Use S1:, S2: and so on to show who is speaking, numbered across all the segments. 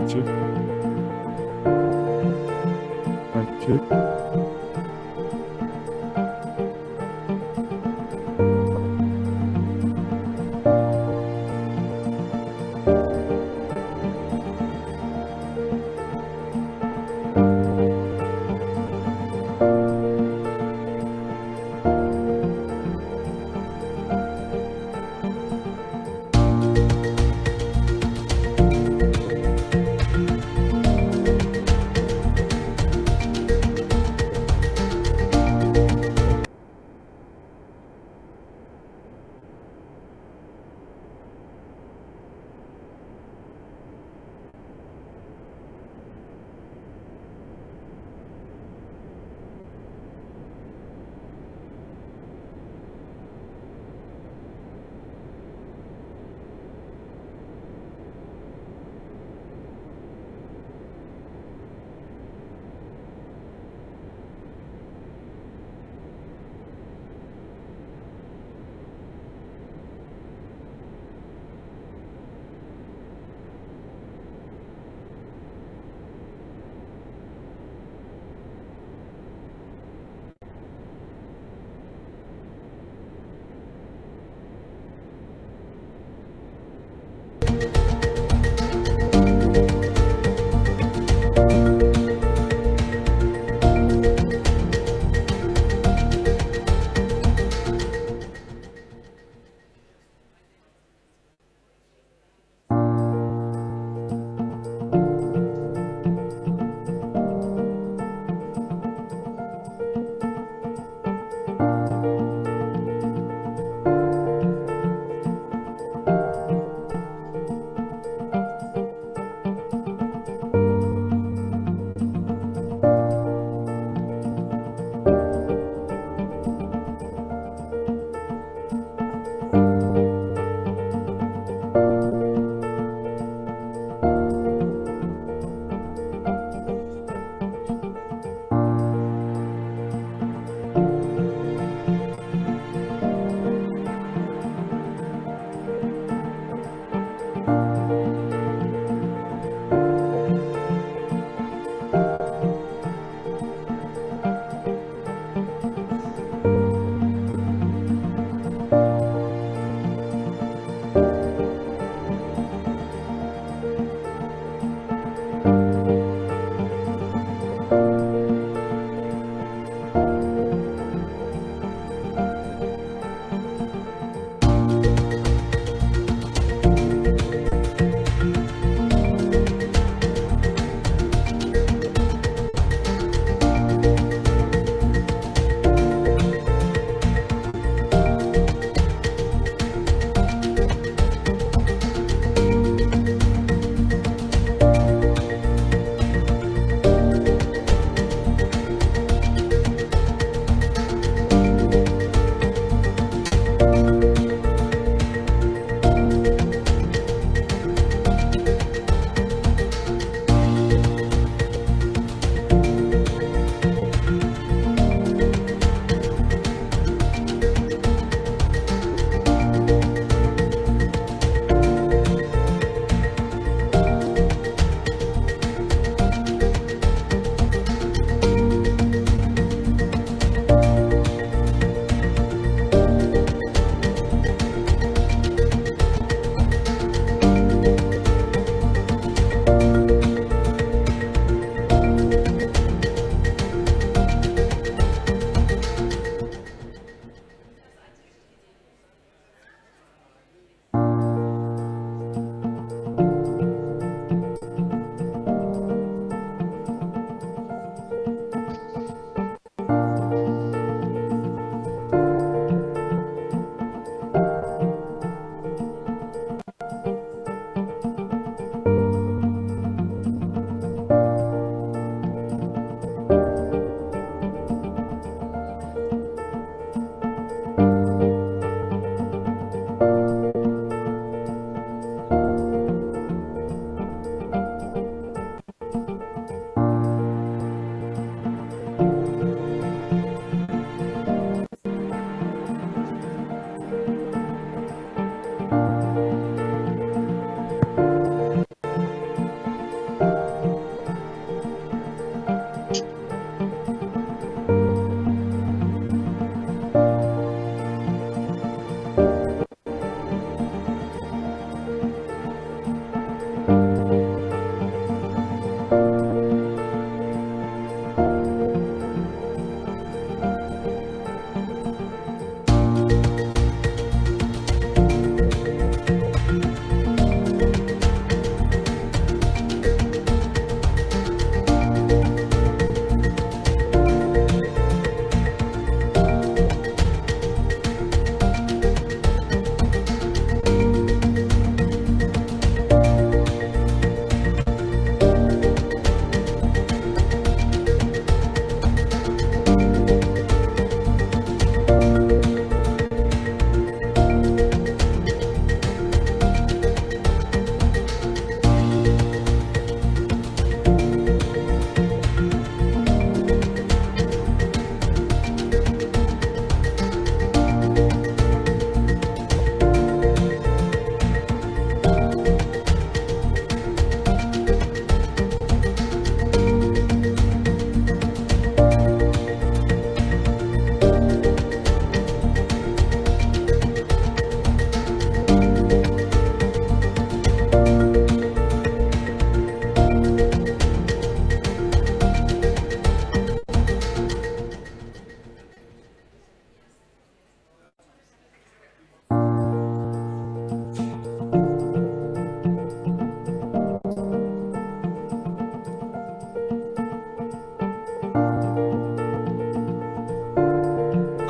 S1: Part 2. Part 2.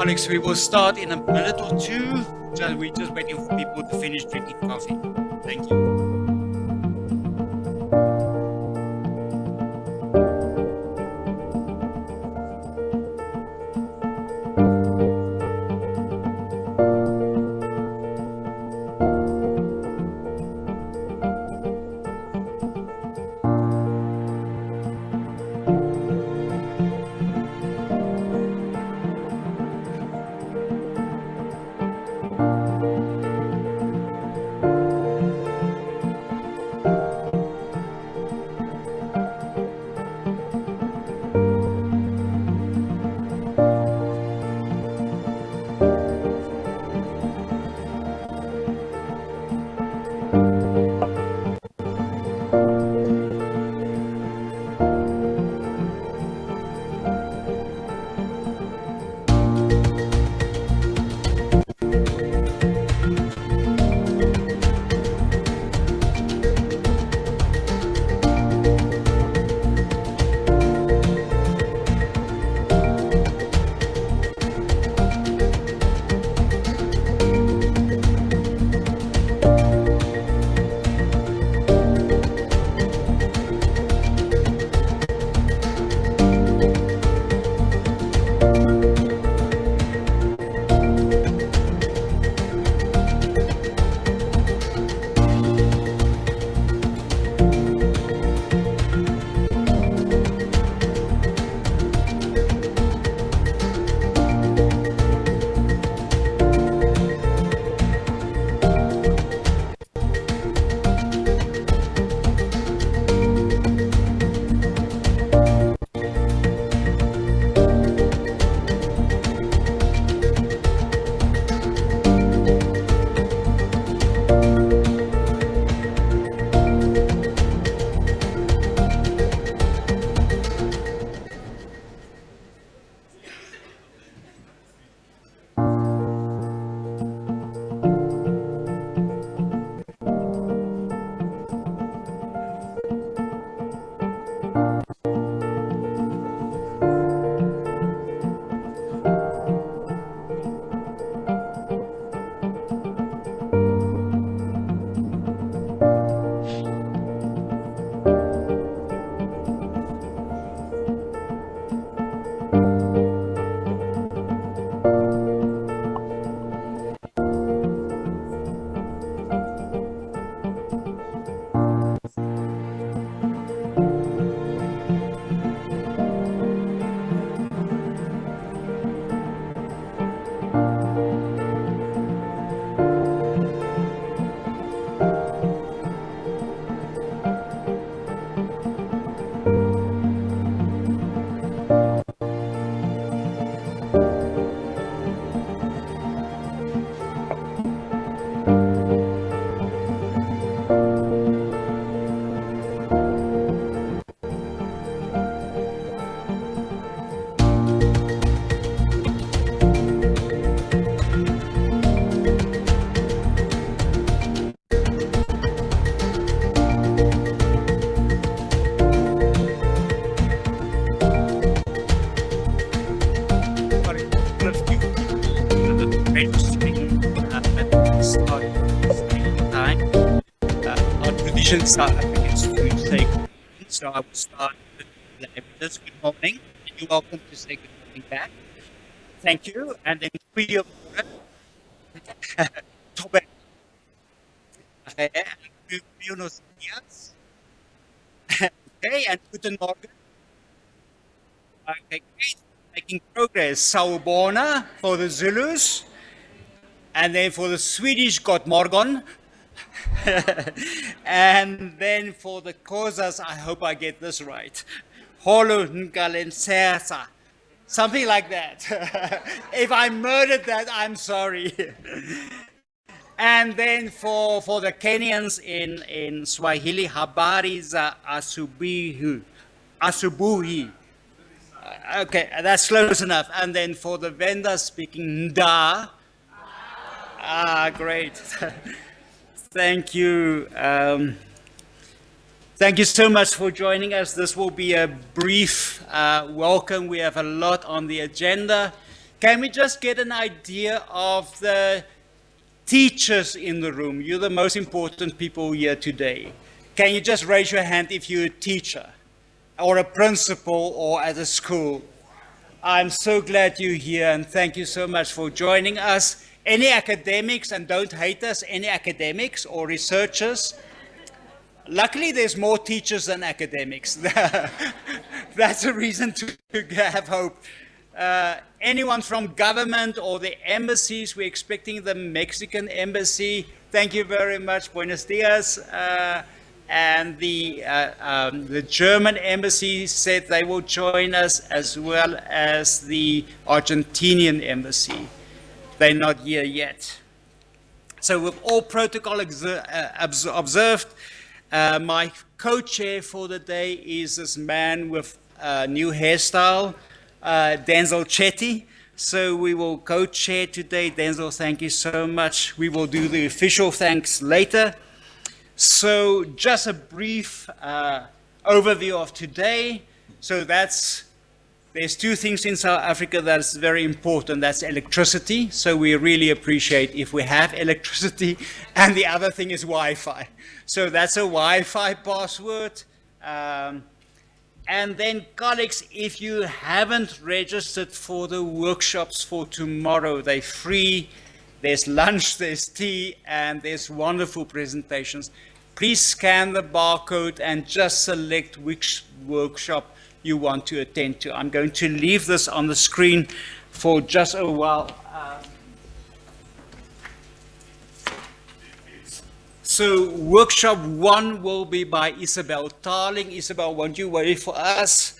S2: Colleagues, we will start in a minute or two. So we're just waiting for people to finish drinking coffee. Thank you. South Africans to say good morning. So I will start with the evidence. Good morning. You're welcome to say good morning back. Thank you. And then goeiemorgen. Tobe. Buenos dias. Okay, and guten morgen. Okay, great. Making progress. Sawubona for the Zulus. And then for the Swedish, God morgon. And then for the Xhosas, I hope I get this right. Holo Ngalensesa. Something like that. If I murdered that, I'm sorry. And then for the Kenyans in Swahili, habari za asubuhi. Okay, that's close enough. And then for the vendors speaking nda. Great. Thank you. Thank you so much for joining us. This will be a brief welcome. We have a lot on the agenda. Can we just get an idea of the teachers in the room? You're the most important people here today. Can you just raise your hand if you're a teacher or a principal or at a school? I'm so glad you're here, and thank you so much for joining us. Any academics, and don't hate us, any academics or researchers? Luckily, there's more teachers than academics. That's a reason to have hope. Anyone from government or the embassies? We're expecting the Mexican embassy. Thank you very much. Buenos dias. And the German embassy said they will join us, as well as the Argentinian embassy. They're not here yet. So with all protocol observed, my co-chair for the day is this man with a new hairstyle, Denzel Chetty. So we will co-chair today. Denzel, thank you so much. We will do the official thanks later. So just a brief overview of today. So there's two things in South Africa that's very important. That's electricity. So we really appreciate if we have electricity. And the other thing is Wi-Fi. So that's a Wi-Fi password. And then, colleagues, if you haven't registered for the workshops for tomorrow, they're free. There's lunch, there's tea, and there's wonderful presentations. Please scan the barcode and just select which workshop you want to attend to. I'm going to leave this on the screen for just a while. So workshop 1 will be by Isabel Tarling. Isabel, won't you wait for us?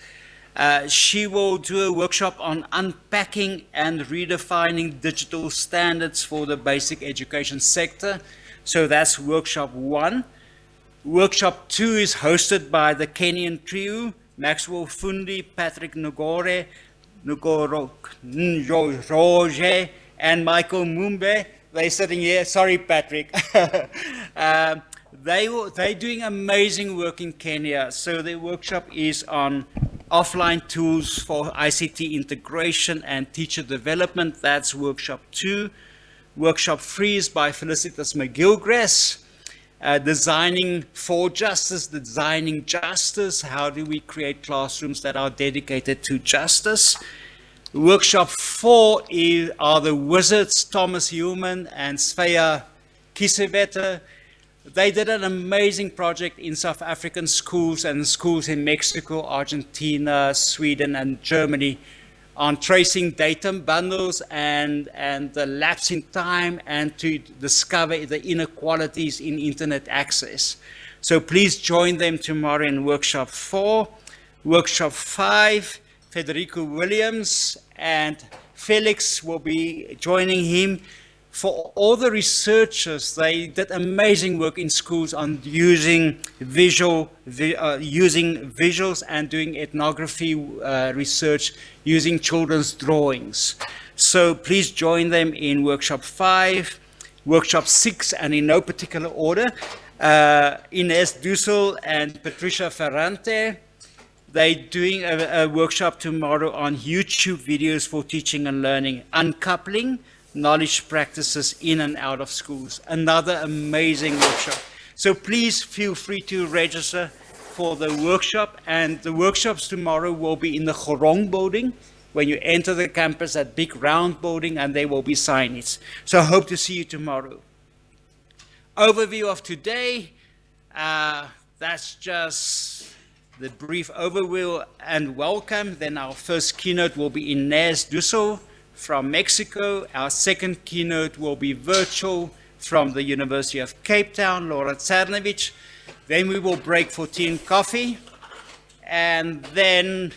S2: She will do a workshop on unpacking and redefining digital standards for the basic education sector. So that's workshop 1. Workshop 2 is hosted by the Kenyan trio, Maxwell Fundi, Patrick Ngore, and Michael Mumbe. They're sitting here. Sorry, Patrick. They're doing amazing work in Kenya. So the workshop is on offline tools for ICT integration and teacher development. That's workshop 2. Workshop 3 is by Felicitas McGilchrist. Designing for justice, designing justice. How do we create classrooms that are dedicated to justice? Workshop 4 are the wizards, Thomas Heumann and Svea Kiseveta. They did an amazing project in South African schools and schools in Mexico, Argentina, Sweden, and Germany on tracing data bundles and the lapse in time, and to discover the inequalities in internet access. So please join them tomorrow in workshop 4. Workshop 5, Federico Williams and Felix will be joining him. For all the researchers, they did amazing work in schools on using visuals and doing ethnography research using children's drawings. So please join them in workshop 5, workshop 6, and in no particular order, Ines Dussel and Patricia Ferrante. They're doing a workshop tomorrow on YouTube videos for teaching and learning, uncoupling knowledge practices in and out of schools. Another amazing workshop. So please feel free to register for the workshop, and the workshops tomorrow will be in the Chorong building when you enter the campus, that big round building, and there will be signage. So I hope to see you tomorrow. Overview of today, that's just the brief overview and welcome. Then our first keynote will be Ines Dussel from Mexico. Our second keynote will be virtual from the University of Cape Town, Laura Czarnowicz. Then we will break for tea and coffee. And then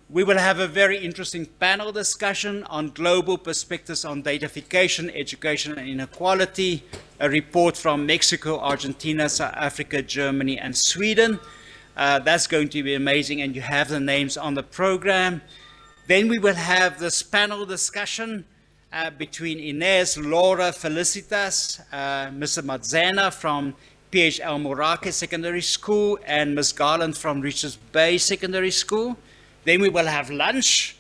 S2: we will have a very interesting panel discussion on global perspectives on datafication, education, and inequality, a report from Mexico, Argentina, South Africa, Germany, and Sweden. That's going to be amazing, and you have the names on the program. Then we will have this panel discussion between Ines, Laura, Felicitas, Mr. Matzena from PHL Morake Secondary School, and Ms. Garland from Richards Bay Secondary School. Then we will have lunch,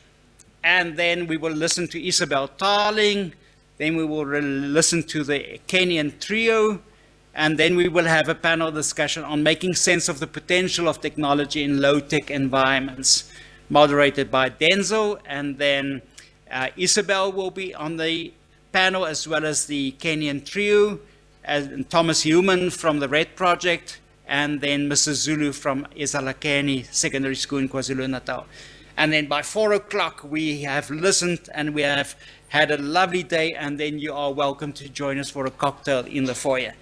S2: and then we will listen to Isabel Tarling, then we will listen to the Kenyan trio, and then we will have a panel discussion on making sense of the potential of technology in low-tech environments, moderated by Denzel, and then Isabel will be on the panel, as well as the Kenyan trio, and Thomas Human from the Red Project, and then Mrs. Zulu from Esalakeni Secondary School in KwaZulu-Natal. And then by 4 o'clock, we have listened and we have had a lovely day, and then you are welcome to join us for a cocktail in the foyer.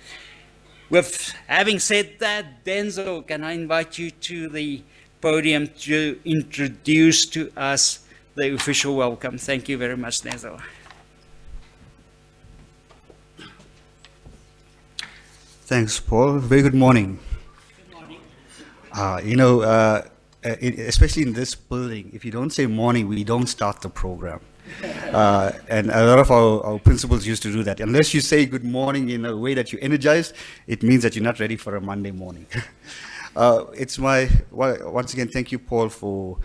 S2: With having said that, Denzel, can I invite you to the podium to introduce to us the official welcome? Thank you very much, Denzel.
S3: Thanks, Paul. Very good morning. Good morning. Especially in this building, if you don't say morning, we don't start the program. And a lot of our principals used to do that. Unless you say good morning in a way that you energize, it means that you're not ready for a Monday morning. Once again, thank you, Paul, for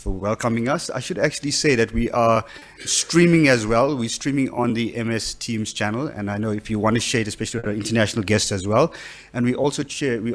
S3: welcoming us. I should actually say that we are streaming as well. We're streaming on the MS Teams channel, and I know if you want to share it, especially with our international guests as well. And we also stream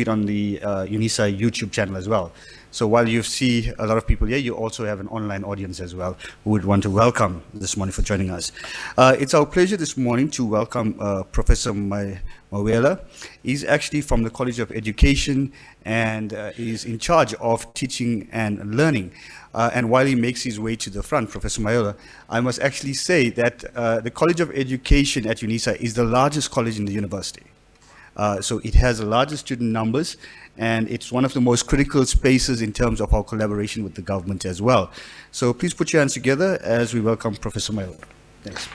S3: it on the UNISA YouTube channel as well. So while you see a lot of people here, you also have an online audience as well who would want to welcome this morning for joining us. It's our pleasure this morning to welcome Professor Mawela. He's actually from the College of Education and is in charge of teaching and learning. And while he makes his way to the front, Professor Mawela, I must actually say that the College of Education at UNISA is the largest college in the university. So it has the largest student numbers, and it's one of the most critical spaces in terms of our collaboration with the government as well. So please put your hands together as we welcome Professor Mawela. Thanks.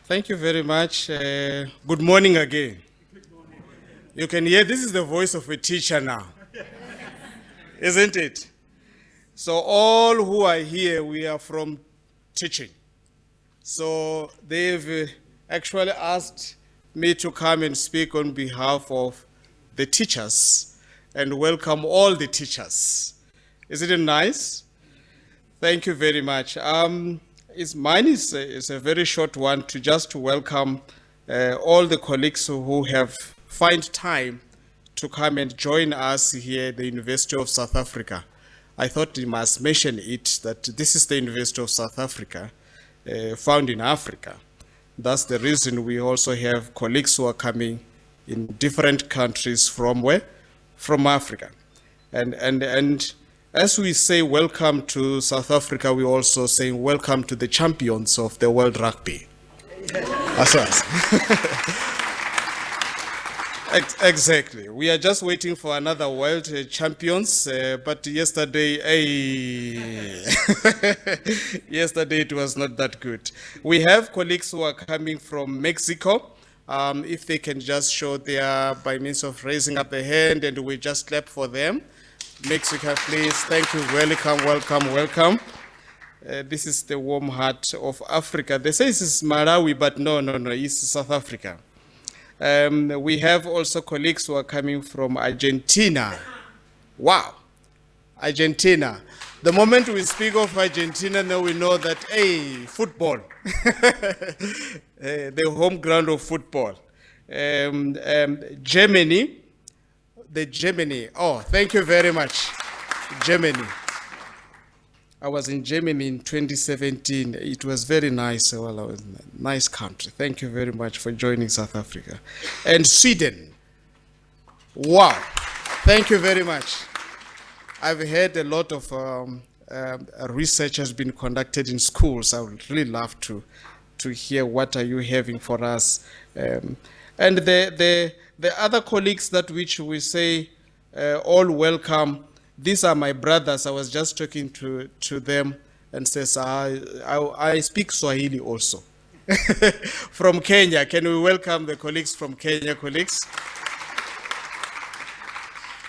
S4: Thank you very much. Good morning again. Good morning. You can hear this is the voice of a teacher now, isn't it? So all who are here, we are from teaching. So they've actually asked me to come and speak on behalf of the teachers and welcome all the teachers. Isn't it nice? Thank you very much. Mine is a very short one to welcome all the colleagues who have find time to come and join us here at the University of South Africa. I thought we must mention it, that this is the University of South Africa, found in Africa. That's the reason we also have colleagues who are coming in different countries from where? From Africa. And as we say welcome to South Africa, we also say welcome to the champions of the world rugby. Exactly. We are just waiting for another world champions, but yesterday it was not that good. We have colleagues who are coming from Mexico. If they can just show their, by means of raising up a hand, and we just clap for them. Mexico, please. Thank you. Welcome, welcome, welcome. This is the warm heart of Africa. They say this is Malawi, but no, it's South Africa. We have also colleagues who are coming from Argentina. Wow, Argentina. The moment we speak of Argentina, now we know that, hey, football, the home ground of football. Germany, oh, thank you very much, Germany. I was in Germany in 2017. It was very nice. Well, it was a nice country. Thank you very much for joining South Africa. And Sweden. Wow. Thank you very much. I've heard a lot of research has been conducted in schools. I would really love to hear what are you having for us. And the other colleagues that which we say all welcome. These are my brothers. I was just talking to them and says, I speak Swahili also. From Kenya. Can we welcome the colleagues from Kenya, colleagues?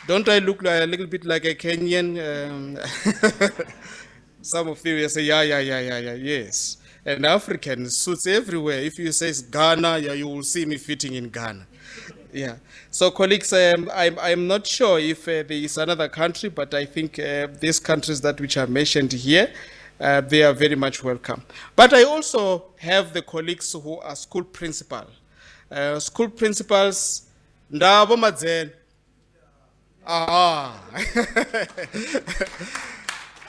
S4: Don't I look like a little bit like a Kenyan? Some of you will say, yeah, yes. And African suits everywhere. If you say Ghana, yeah, you will see me fitting in Ghana. Yeah. So, colleagues, I'm not sure if there is another country, but I think these countries that which are mentioned here, they are very much welcome. But I also have the colleagues who are school principals. School principals, ndabo madzen. Ah.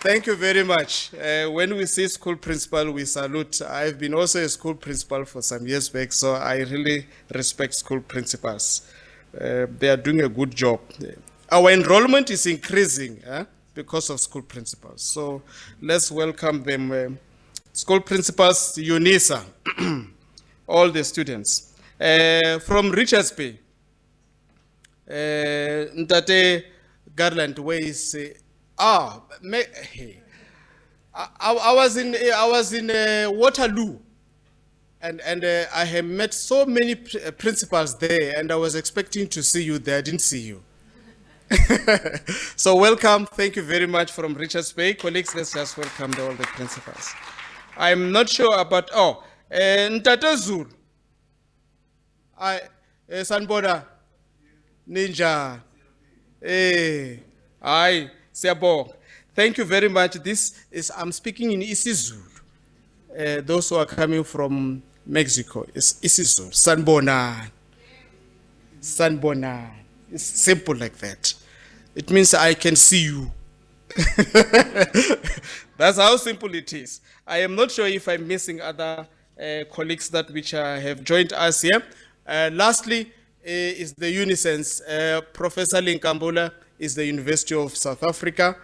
S4: Thank you very much. When we see school principal, we salute. I've been also a school principal for some years back, so I really respect school principals. They are doing a good job. Our enrollment is increasing because of school principals. So let's welcome them. School principals, UNISA, all the students. From Richards Bay, Ntate Garland, where is I was in Waterloo, and I have met so many principals there, and I was expecting to see you there. I didn't see you. So welcome. Thank you very much from Richards Bay. Colleagues, let's just welcome all the principals. I'm not sure about, Ntate Zulu. Sanboda, Ninja. Thank you very much. I'm speaking in isiZulu. Those who are coming from Mexico, it's isiZulu. Sanbona. Sanbona. It's simple like that. It means I can see you. That's how simple it is. I am not sure if I'm missing other colleagues that which have joined us here. Lastly, is the Unisens. Professor Linkambula is the University of South Africa.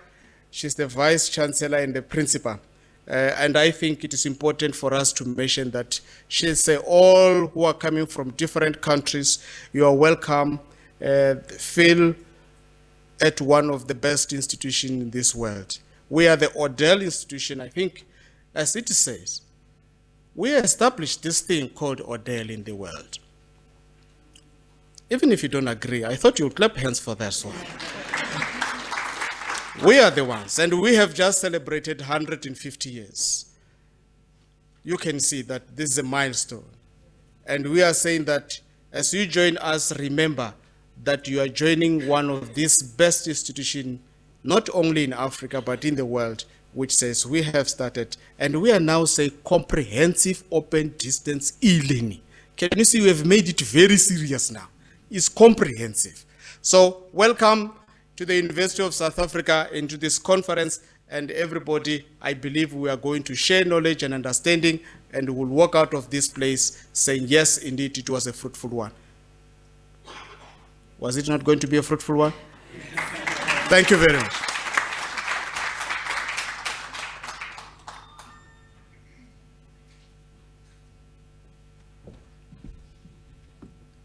S4: She's the Vice Chancellor and the Principal. And I think it is important for us to mention that she'll say all who are coming from different countries, you are welcome. Feel at one of the best institutions in this world. We are the Odell institution, I think, as it says. We established this thing called Odell in the world. Even if you don't agree, I thought you would clap hands for that. So we are the ones, and we have just celebrated 150 years. You can see that this is a milestone. And we are saying that as you join us, remember that you are joining one of these best institutions, not only in Africa, but in the world, which says we have started, and we are now saying comprehensive open distance e-learning. Can you see we have made it very serious now? It's comprehensive. So welcome to the University of South Africa and to this conference, and everybody, I believe we are going to share knowledge and understanding, and we'll walk out of this place saying, yes, indeed, it was a fruitful one. Was it not going to be a fruitful one? Thank you very much.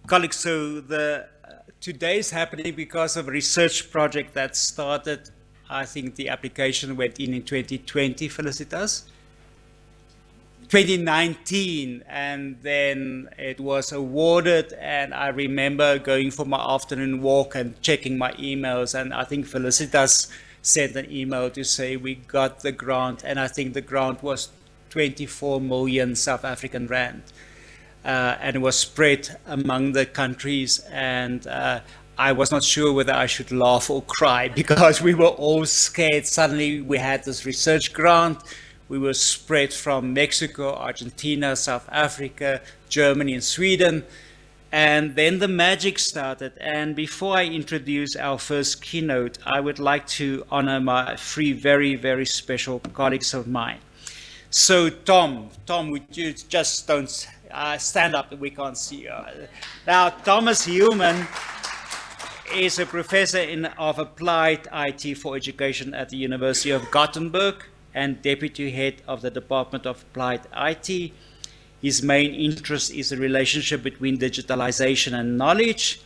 S2: Colleagues, so today is happening because of a research project that started. I think the application went in 2020, Felicitas. 2019, and then it was awarded, and I remember going for my afternoon walk and checking my emails, and I think Felicitas sent an email to say we got the grant, and I think the grant was 24 million South African rand. And it was spread among the countries, and I was not sure whether I should laugh or cry because we were all scared. Suddenly we had this research grant. We were spread from Mexico, Argentina, South Africa, Germany, and Sweden. And then the magic started. And before I introduce our first keynote, I would like to honor my three very, very special colleagues of mine. So Tom, would you just don't stand up, we can't see you. Now, Thomas Hillman is a professor of applied IT for education at the University of Gothenburg and deputy head of the Department of Applied IT. His main interest is the relationship between digitalization and knowledge.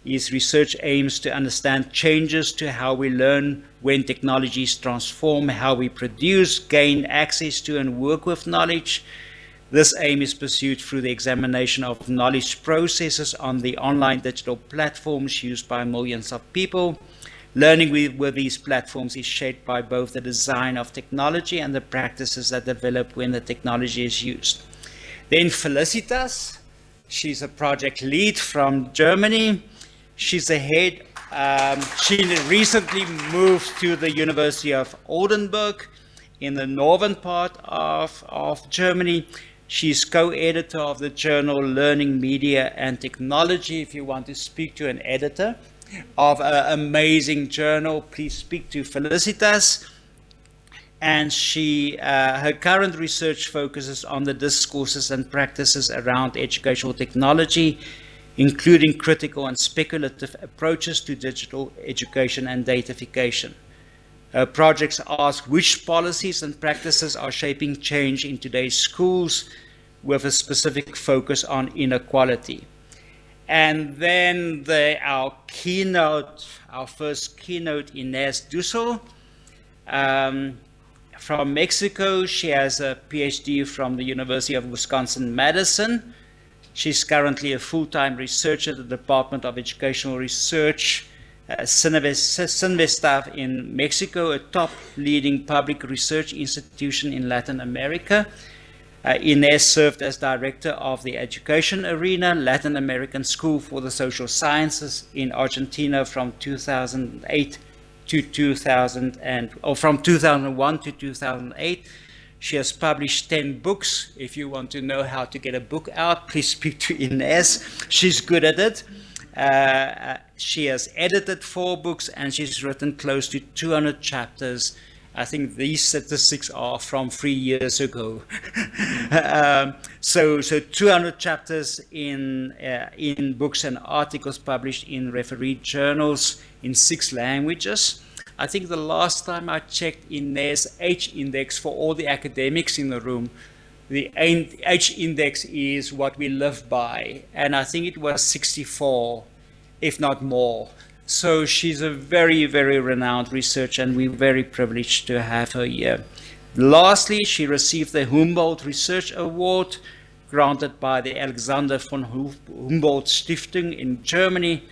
S2: His research aims to understand changes to how we learn when technologies transform how we produce, gain access to, and work with knowledge. This aim is pursued through the examination of knowledge processes on the online digital platforms used by millions of people. Learning with these platforms is shaped by both the design of technology and the practices that develop when the technology is used. Then Felicitas, She's a project lead from Germany. She's the head. She recently moved to the University of Oldenburg in the northern part of Germany. She's co-editor of the journal Learning, Media and Technology. If you want to speak to an editor of an amazing journal, please speak to Felicitas. And her current research focuses on the discourses and practices around educational technology, including critical and speculative approaches to digital education and datafication. Her projects ask which policies and practices are shaping change in today's schools, with a specific focus on inequality. And then our first keynote, Inés Dussel. From Mexico, she has a PhD from the University of Wisconsin-Madison. She's currently a full-time researcher at the Department of Educational Research, CINVESTAF in Mexico, a top leading public research institution in Latin America. Inés served as director of the Education Arena, Latin American School for the Social Sciences in Argentina from 2008 to from 2001 to 2008. She has published 10 books. If you want to know how to get a book out, please speak to Inés. She's good at it. She has edited 4 books and she's written close to 200 chapters. I think these statistics are from 3 years ago. So 200 chapters in books and articles published in refereed journals in 6 languages. I think the last time I checked Inés' H-index for all the academics in the room, the H-index is what we live by, and I think it was 64, if not more. So she's a very, very renowned researcher, and we're very privileged to have her here. Lastly, she received the Humboldt Research Award, granted by the Alexander von Humboldt Stiftung in Germany,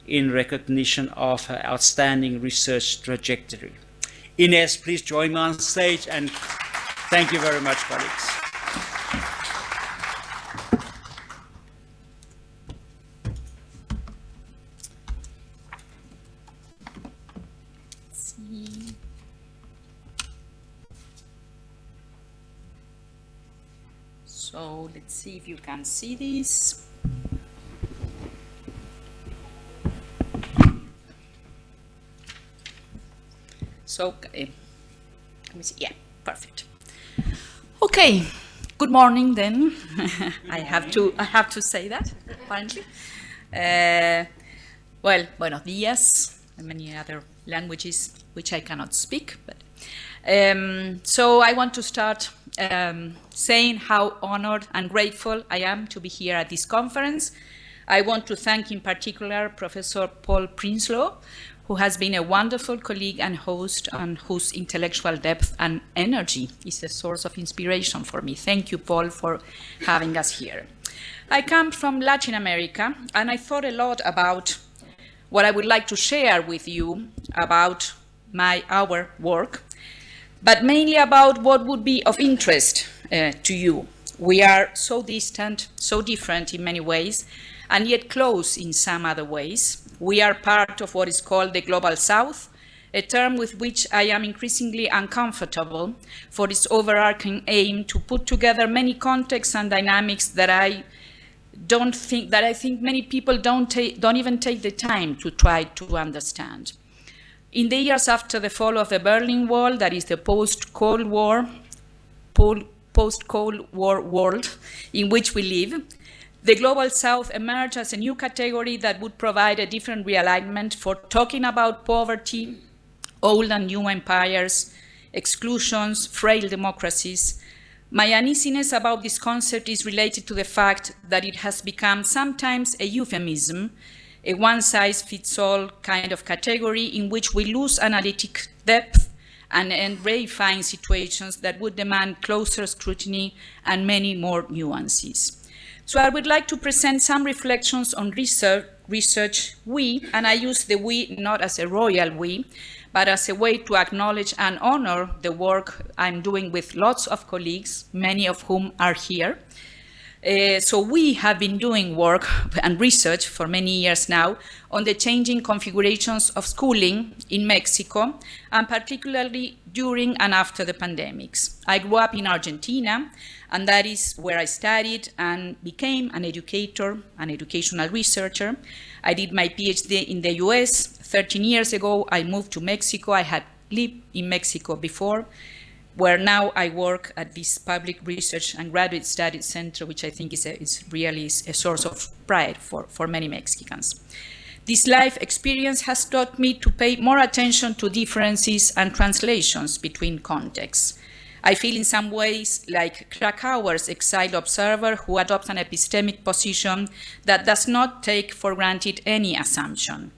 S2: in recognition of her outstanding research trajectory. Inés, please join me on stage, and thank you very much, colleagues.
S5: So let's see if you can see this. So, let me see. Yeah, perfect. Okay, good morning then. I have to say that, apparently. Well, buenos días, and many other languages which I cannot speak. But so I want to start saying how honored and grateful I am to be here at this conference. I want to thank in particular Professor Paul Prinsloo, who has been a wonderful colleague and host, and whose intellectual depth and energy is a source of inspiration for me. Thank you, Paul, for having us here. I come from Latin America, and I thought a lot about what I would like to share with you about our work, but mainly about what would be of interest to you. We are so distant, so different in many ways, and yet close in some other ways. We are part of what is called the Global South, a term with which I am increasingly uncomfortable for its overarching aim to put together many contexts and dynamics that I think many people don't even take the time to try to understand. In the years after the fall of the Berlin Wall, that is the post-Cold War world in which we live, the Global South emerged as a new category that would provide a different realignment for talking about poverty, old and new empires, exclusions, frail democracies. My uneasiness about this concept is related to the fact that it has become sometimes a euphemism, a one-size-fits-all kind of category in which we lose analytic depth and rarefying situations that would demand closer scrutiny and many more nuances. So I would like to present some reflections on research we, and I use the we not as a royal we, but as a way to acknowledge and honor the work I'm doing with lots of colleagues, many of whom are here. So we have been doing work and research for many years now on the changing configurations of schooling in Mexico, and particularly during and after the pandemics. I grew up in Argentina, and that is where I studied and became an educator, an educational researcher. I did my PhD in the US. 13 years ago, I moved to Mexico. I had lived in Mexico before, where now I work at this public research and graduate studies center, which I think is really a source of pride for many Mexicans. This life experience has taught me to pay more attention to differences and translations between contexts. I feel in some ways like Krakauer's exiled observer who adopts an epistemic position that does not take for granted any assumption.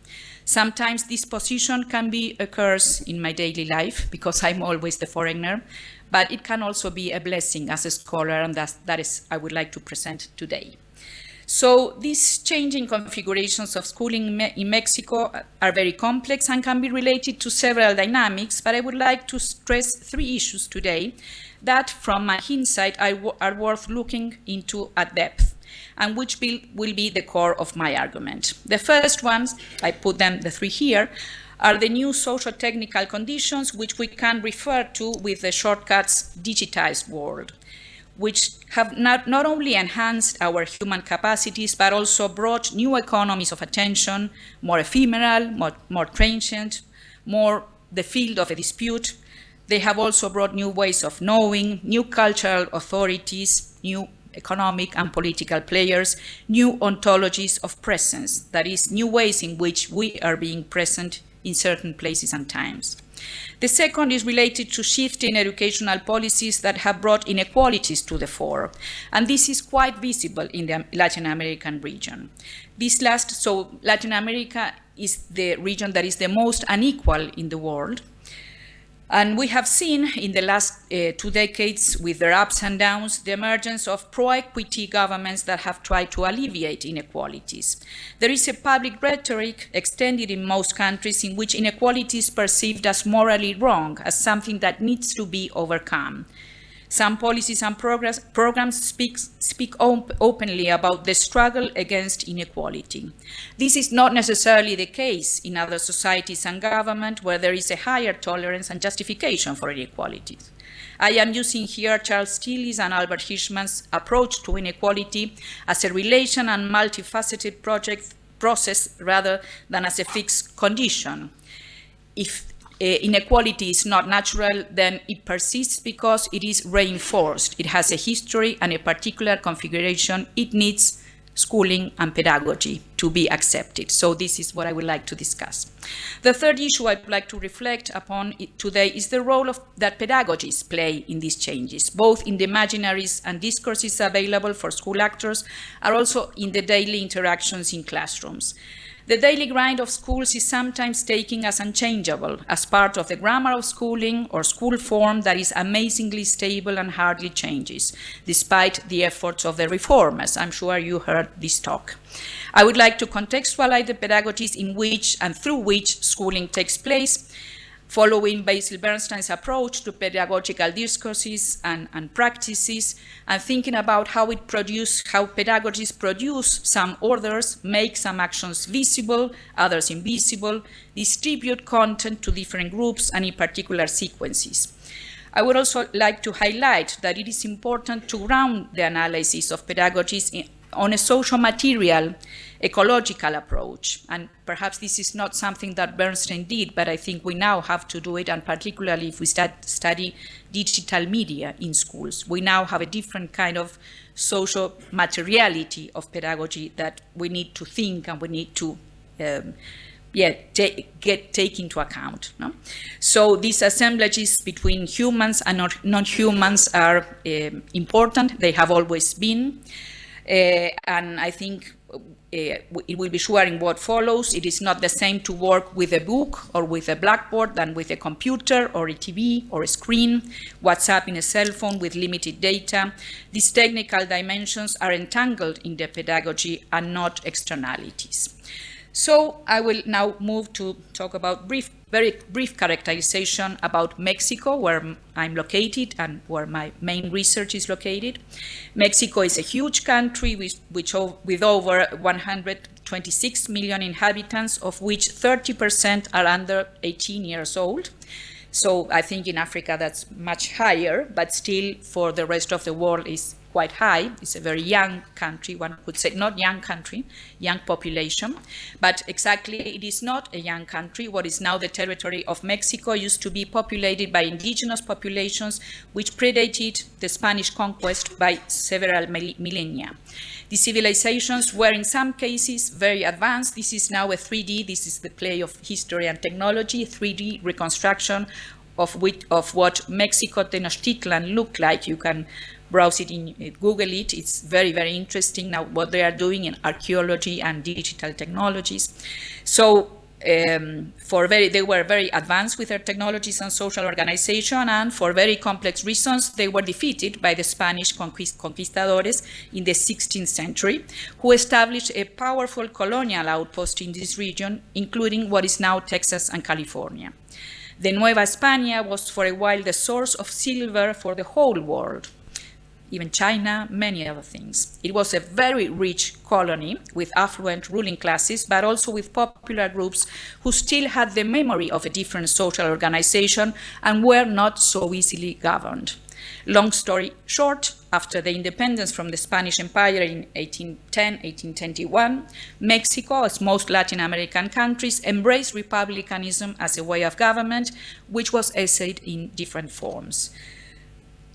S5: Sometimes this position can be a curse in my daily life because I'm always the foreigner, but it can also be a blessing as a scholar, and that is I would like to present today. So these changing configurations of schooling in Mexico are very complex and can be related to several dynamics, but I would like to stress 3 issues today that, from my hindsight, are worth looking into at depth, and which will be the core of my argument. The first ones, I put them, the 3 here, are the new socio-technical conditions, which we can refer to with the shortcuts digitized world, which have not only enhanced our human capacities, but also brought new economies of attention, more ephemeral, more transient, more the field of a dispute. They have also brought new ways of knowing, new cultural authorities, new economic and political players, new ontologies of presence, that is, new ways in which we are being present in certain places and times. The second is related to shifting educational policies that have brought inequalities to the fore, and this is quite visible in the Latin American region. So Latin America is the region that is the most unequal in the world. And we have seen in the last 2 decades, with their ups and downs, the emergence of pro-equity governments that have tried to alleviate inequalities. There is a public rhetoric extended in most countries in which inequality is perceived as morally wrong, as something that needs to be overcome. Some policies and programs speak openly about the struggle against inequality. This is not necessarily the case in other societies and government where there is a higher tolerance and justification for inequalities. I am using here Charles Tilly's and Albert Hirschman's approach to inequality as a relation and multifaceted process rather than as a fixed condition. If inequality is not natural, then it persists because it is reinforced. It has a history and a particular configuration. It needs schooling and pedagogy to be accepted. So this is what I would like to discuss. The third issue I'd like to reflect upon today is the role that pedagogies play in these changes, both in the imaginaries and discourses available for school actors, are also in the daily interactions in classrooms. The daily grind of schools is sometimes taken as unchangeable, as part of the grammar of schooling or school form that is amazingly stable and hardly changes, despite the efforts of the reformers. I'm sure you heard this talk. I would like to contextualize the pedagogies in which and through which schooling takes place, following Basil Bernstein's approach to pedagogical discourses and practices, and thinking about how pedagogies produce some orders, make some actions visible, others invisible, distribute content to different groups and in particular sequences. I would also like to highlight that it is important to ground the analysis of pedagogies on a social material, ecological approach. And perhaps this is not something that Bernstein did, but I think we now have to do it, and particularly if we study digital media in schools. We now have a different kind of social materiality of pedagogy that we need to think and we need to take into account. No? So these assemblages between humans and non-humans are important. They have always been. And I think it will be sure in what follows. It is not the same to work with a book or with a blackboard than with a computer or a TV or a screen, WhatsApp in a cell phone with limited data. These technical dimensions are entangled in the pedagogy and not externalities. So I will now move to talk about very brief characterization about Mexico, where I'm located and where my main research is located. Mexico is a huge country with over 126 million inhabitants, of which 30% are under 18 years old. So I think in Africa that's much higher, but still for the rest of the world is quite high. It's a very young country, one could say, not young country, young population, but exactly it is not a young country. What is now the territory of Mexico used to be populated by indigenous populations which predated the Spanish conquest by several millennia. The civilizations were in some cases very advanced. This is now a 3D, this is the play of history and technology, 3D reconstruction of what Mexico Tenochtitlan looked like. You can browse it in Google it. It's very, very interesting now what they are doing in archaeology and digital technologies. So they were very advanced with their technologies and social organization, and for very complex reasons, they were defeated by the Spanish conquistadores in the 16th century, who established a powerful colonial outpost in this region, including what is now Texas and California. The Nueva España was for a while the source of silver for the whole world, even China, many other things. It was a very rich colony with affluent ruling classes, but also with popular groups who still had the memory of a different social organization and were not so easily governed. Long story short, after the independence from the Spanish Empire in 1810, 1821, Mexico, as most Latin American countries, embraced republicanism as a way of government, which was essayed in different forms.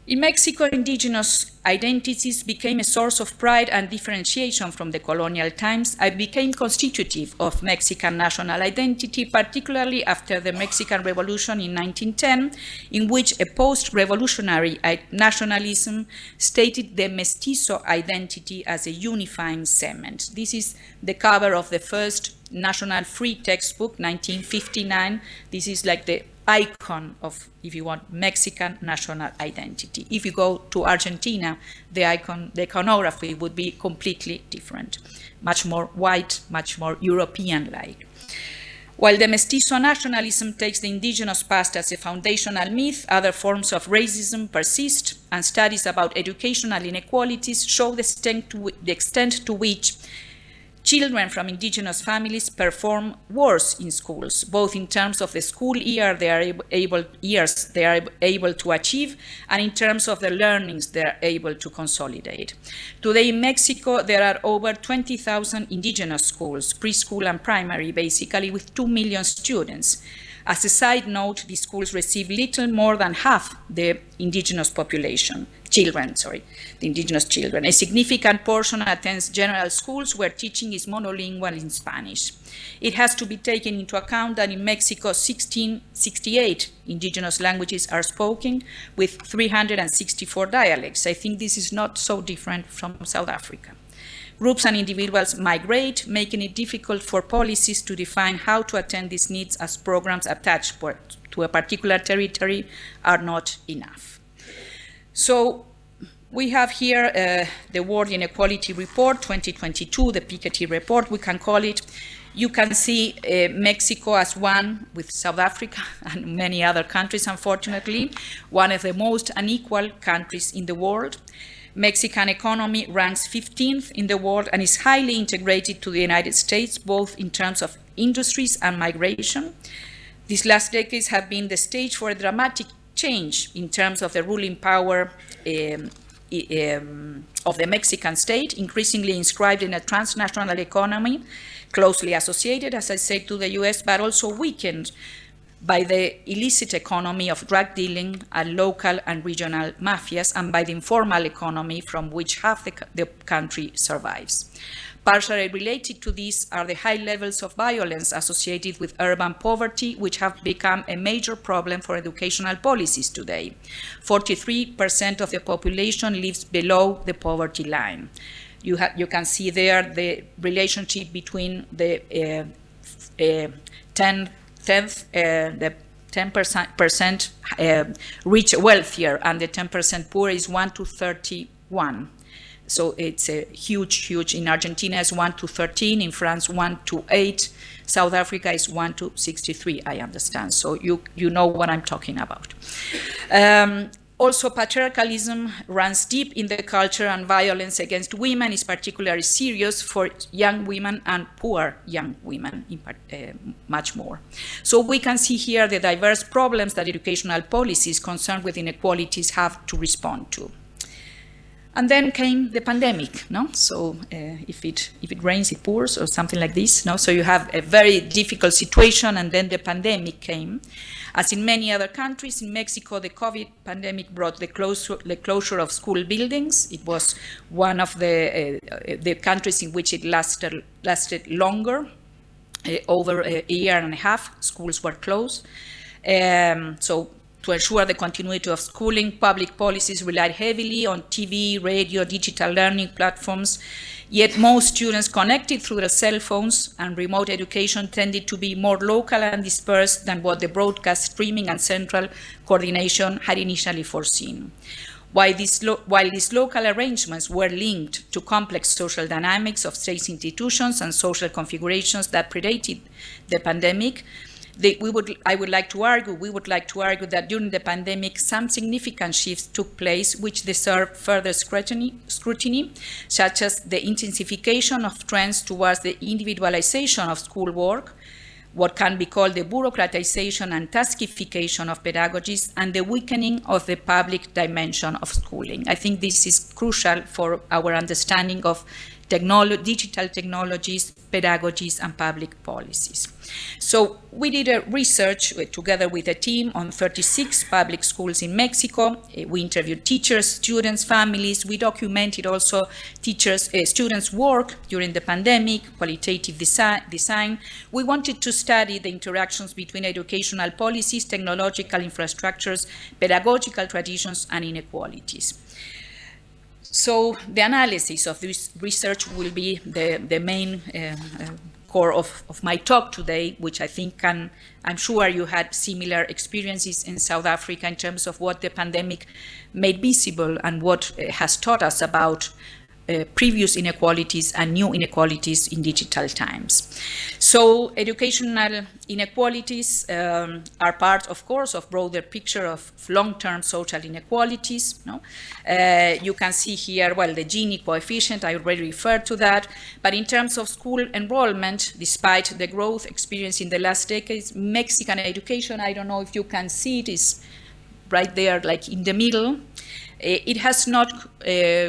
S5: In Mexico, indigenous identities became a source of pride and differentiation from the colonial times and became constitutive of Mexican national identity, particularly after the Mexican Revolution in 1910, in which a post-revolutionary nationalism stated the mestizo identity as a unifying cement. This is the cover of the first national free textbook, 1959. This is like the icon of, if you want, Mexican national identity. If you go to Argentina, the iconography would be completely different, much more white, much more European-like. While the mestizo nationalism takes the indigenous past as a foundational myth, other forms of racism persist, and studies about educational inequalities show the extent to which children from indigenous families perform worse in schools, both in terms of the school year they are able to achieve and in terms of the learnings they are able to consolidate. Today in Mexico, there are over 20,000 indigenous schools, preschool and primary, basically, with 2 million students. As a side note, these schools receive little more than half the indigenous population, the indigenous children. A significant portion attends general schools where teaching is monolingual in Spanish. It has to be taken into account that in Mexico, 1668 indigenous languages are spoken with 364 dialects. I think this is not so different from South Africa. Groups and individuals migrate, making it difficult for policies to define how to attend these needs, as programs attached to a particular territory are not enough. So we have here the World Inequality Report 2022, the Piketty report, we can call it. You can see Mexico as one, with South Africa and many other countries, unfortunately, one of the most unequal countries in the world. Mexican economy ranks 15th in the world and is highly integrated to the United States, both in terms of industries and migration. These last decades have been the stage for a dramatic change in terms of the ruling power of the Mexican state, increasingly inscribed in a transnational economy, closely associated, as I said, to the US, but also weakened by the illicit economy of drug dealing and local and regional mafias, and by the informal economy from which half the country survives. Partially related to this are the high levels of violence associated with urban poverty, which have become a major problem for educational policies today. 43% of the population lives below the poverty line. You can see there the relationship between the 10% rich, wealthier, and the 10% poor is 1 to 31. So it's a huge. In Argentina it's 1 to 13, in France 1 to 8, South Africa is 1 to 63, I understand. So you know what I'm talking about. Also, patriarchalism runs deep in the culture, and violence against women is particularly serious for young women and poor young women, much more. So we can see here the diverse problems that educational policies concerned with inequalities have to respond to. And then came the pandemic, no? So if it rains, it pours, or something like this, no? So you have a very difficult situation, and then the pandemic came. As in many other countries, in Mexico, the COVID pandemic brought the closure of school buildings. It was one of the countries in which it lasted longer. Over a year and a half, schools were closed. So to ensure the continuity of schooling, public policies relied heavily on TV, radio, digital learning platforms. Yet most students connected through their cell phones, and remote education tended to be more local and dispersed than what the broadcast streaming and central coordination had initially foreseen. While these local arrangements were linked to complex social dynamics of state institutions and social configurations that predated the pandemic, we would like to argue that during the pandemic, some significant shifts took place which deserve further scrutiny, such as the intensification of trends towards the individualization of schoolwork, what can be called the bureaucratization and taskification of pedagogies, and the weakening of the public dimension of schooling. I think this is crucial for our understanding of digital technologies, pedagogies, and public policies. So we did a research together with a team on 36 public schools in Mexico. We interviewed teachers, students, families. We documented also students' work during the pandemic, qualitative design. We wanted to study the interactions between educational policies, technological infrastructures, pedagogical traditions, and inequalities. So the analysis of this research will be the main core of my talk today, which I think I'm sure you had similar experiences in South Africa in terms of what the pandemic made visible and what has taught us about previous inequalities and new inequalities in digital times. So educational inequalities are part, of course, of broader picture of long-term social inequalities. No? You can see here, well, the Gini coefficient, I already referred to that, but in terms of school enrollment, despite the growth experienced in the last decades, Mexican education, I don't know if you can see it, is right there, like in the middle. It has not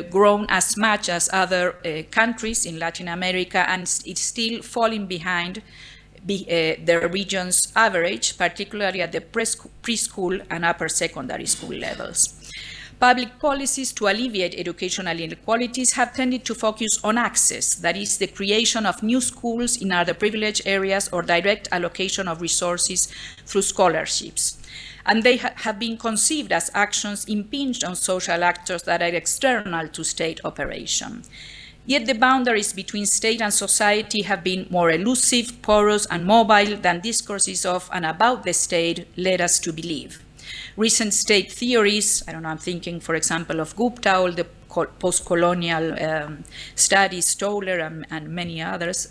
S5: grown as much as other countries in Latin America, and it's still falling behind the region's average, particularly at the preschool and upper secondary school levels. Public policies to alleviate educational inequalities have tended to focus on access, that is, the creation of new schools in underprivileged areas or direct allocation of resources through scholarships. And they have been conceived as actions impinged on social actors that are external to state operation. Yet the boundaries between state and society have been more elusive, porous, and mobile than discourses of and about the state led us to believe. Recent state theories, I don't know, I'm thinking, for example, of Gupta, all the post-colonial studies, Stoller, and many others,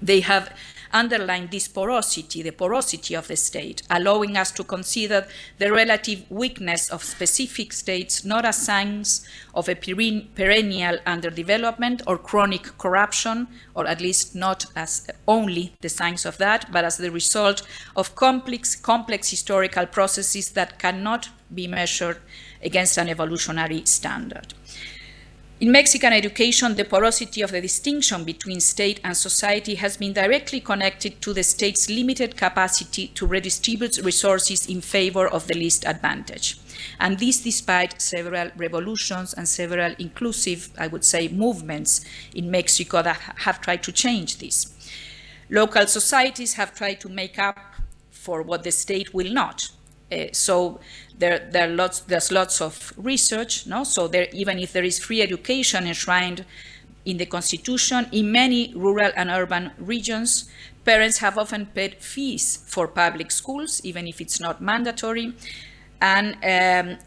S5: they have underlined this porosity, the porosity of the state, allowing us to consider the relative weakness of specific states not as signs of a perennial underdevelopment or chronic corruption, or at least not as only the signs of that, but as the result of complex historical processes that cannot be measured against an evolutionary standard. In Mexican education, the porosity of the distinction between state and society has been directly connected to the state's limited capacity to redistribute resources in favor of the least advantaged. And this despite several revolutions and several inclusive, I would say, movements in Mexico that have tried to change this. Local societies have tried to make up for what the state will not. So there's lots of research, no? So even if there is free education enshrined in the Constitution, in many rural and urban regions, parents have often paid fees for public schools, even if it's not mandatory. And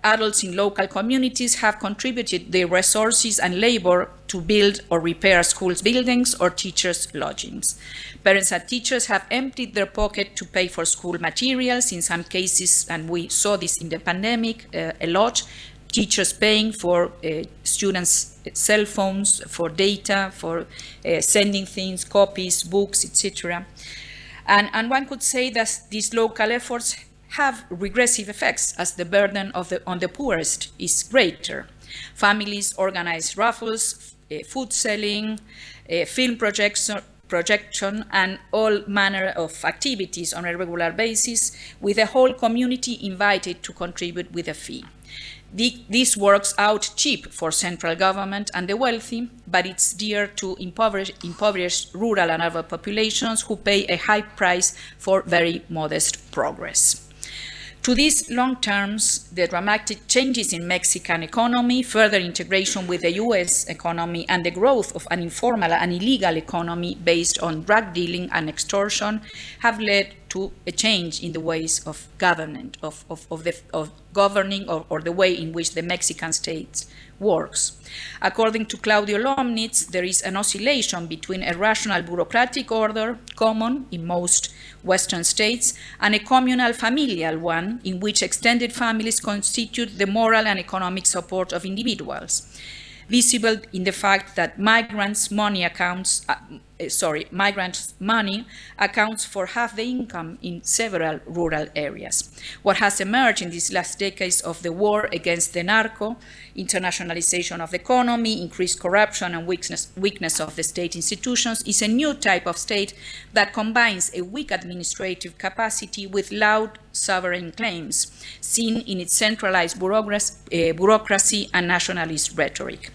S5: adults in local communities have contributed their resources and labor to build or repair schools buildings or teachers' lodgings. Parents and teachers have emptied their pocket to pay for school materials in some cases, and we saw this in the pandemic a lot. Teachers paying for students' cell phones, for data, for sending things, copies, books, etc. And one could say that these local efforts have regressive effects as the burden on the poorest is greater. Families organize raffles, food selling, film projection, and all manner of activities on a regular basis, with the whole community invited to contribute with a fee. This works out cheap for central government and the wealthy, but it's dear to impoverished rural and urban populations who pay a high price for very modest progress. To these long terms, the dramatic changes in Mexican economy, further integration with the US economy, and the growth of an informal and illegal economy based on drug dealing and extortion have led to a change in the ways of government, of governing or the way in which the Mexican state works. According to Claudio Lomnitz, there is an oscillation between a rational bureaucratic order, common in most Western states, and a communal familial one, in which extended families constitute the moral and economic support of individuals, visible in the fact that migrants' money accounts for half the income in several rural areas. What has emerged in these last decades of the war against the narco, internationalization of the economy, increased corruption and weakness of the state institutions is a new type of state that combines a weak administrative capacity with loud sovereign claims, seen in its centralized bureaucracy and nationalist rhetoric.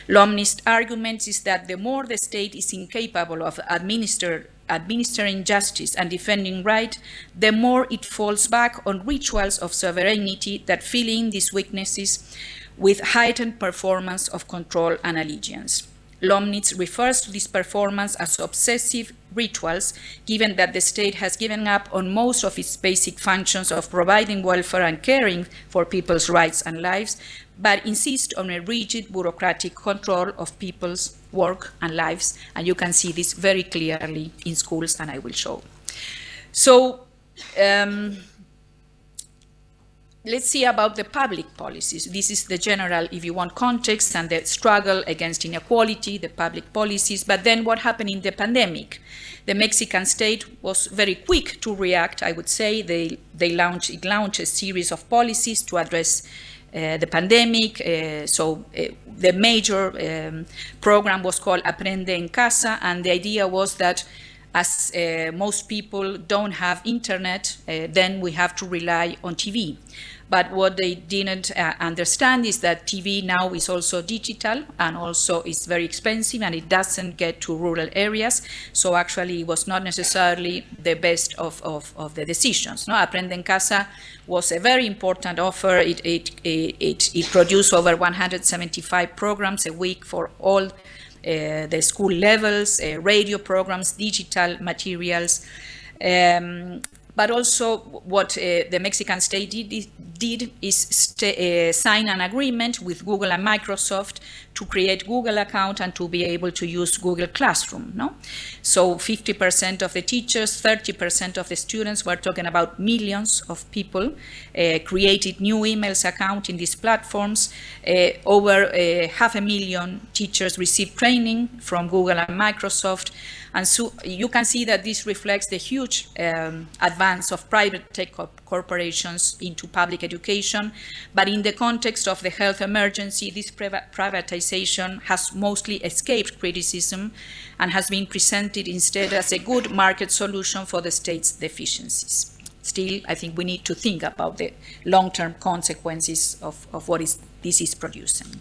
S5: Lomnitz argument is that the more the state is incapable of administering justice and defending right, the more it falls back on rituals of sovereignty that fill in these weaknesses with heightened performance of control and allegiance. Lomnitz refers to this performance as obsessive rituals, given that the state has given up on most of its basic functions of providing welfare and caring for people's rights and lives, but insists on a rigid bureaucratic control of people's work and lives. And you can see this very clearly in schools, and I will show. So, let's see about the public policies. This is the general, if you want, context and the struggle against inequality, the public policies. But then what happened in the pandemic? The Mexican state was very quick to react, I would say. It launched a series of policies to address the pandemic. The major program was called Aprende en Casa, and the idea was that as most people don't have internet, then we have to rely on TV. But what they didn't understand is that TV now is also digital and also is very expensive, and it doesn't get to rural areas. So actually it was not necessarily the best of the decisions. No, Aprende en Casa was a very important offer. It produced over 175 programs a week for all the school levels, radio programs, digital materials. But also what the Mexican state did is sign an agreement with Google and Microsoft to create Google account and to be able to use Google Classroom. No? So 50% of the teachers, 30% of the students, we're talking about millions of people, created new emails account in these platforms. Over 500,000 teachers received training from Google and Microsoft. And so you can see that this reflects the huge advance of private tech corporations into public education. But in the context of the health emergency, this privatization has mostly escaped criticism and has been presented instead as a good market solution for the state's deficiencies. Still, I think we need to think about the long-term consequences of what this is producing.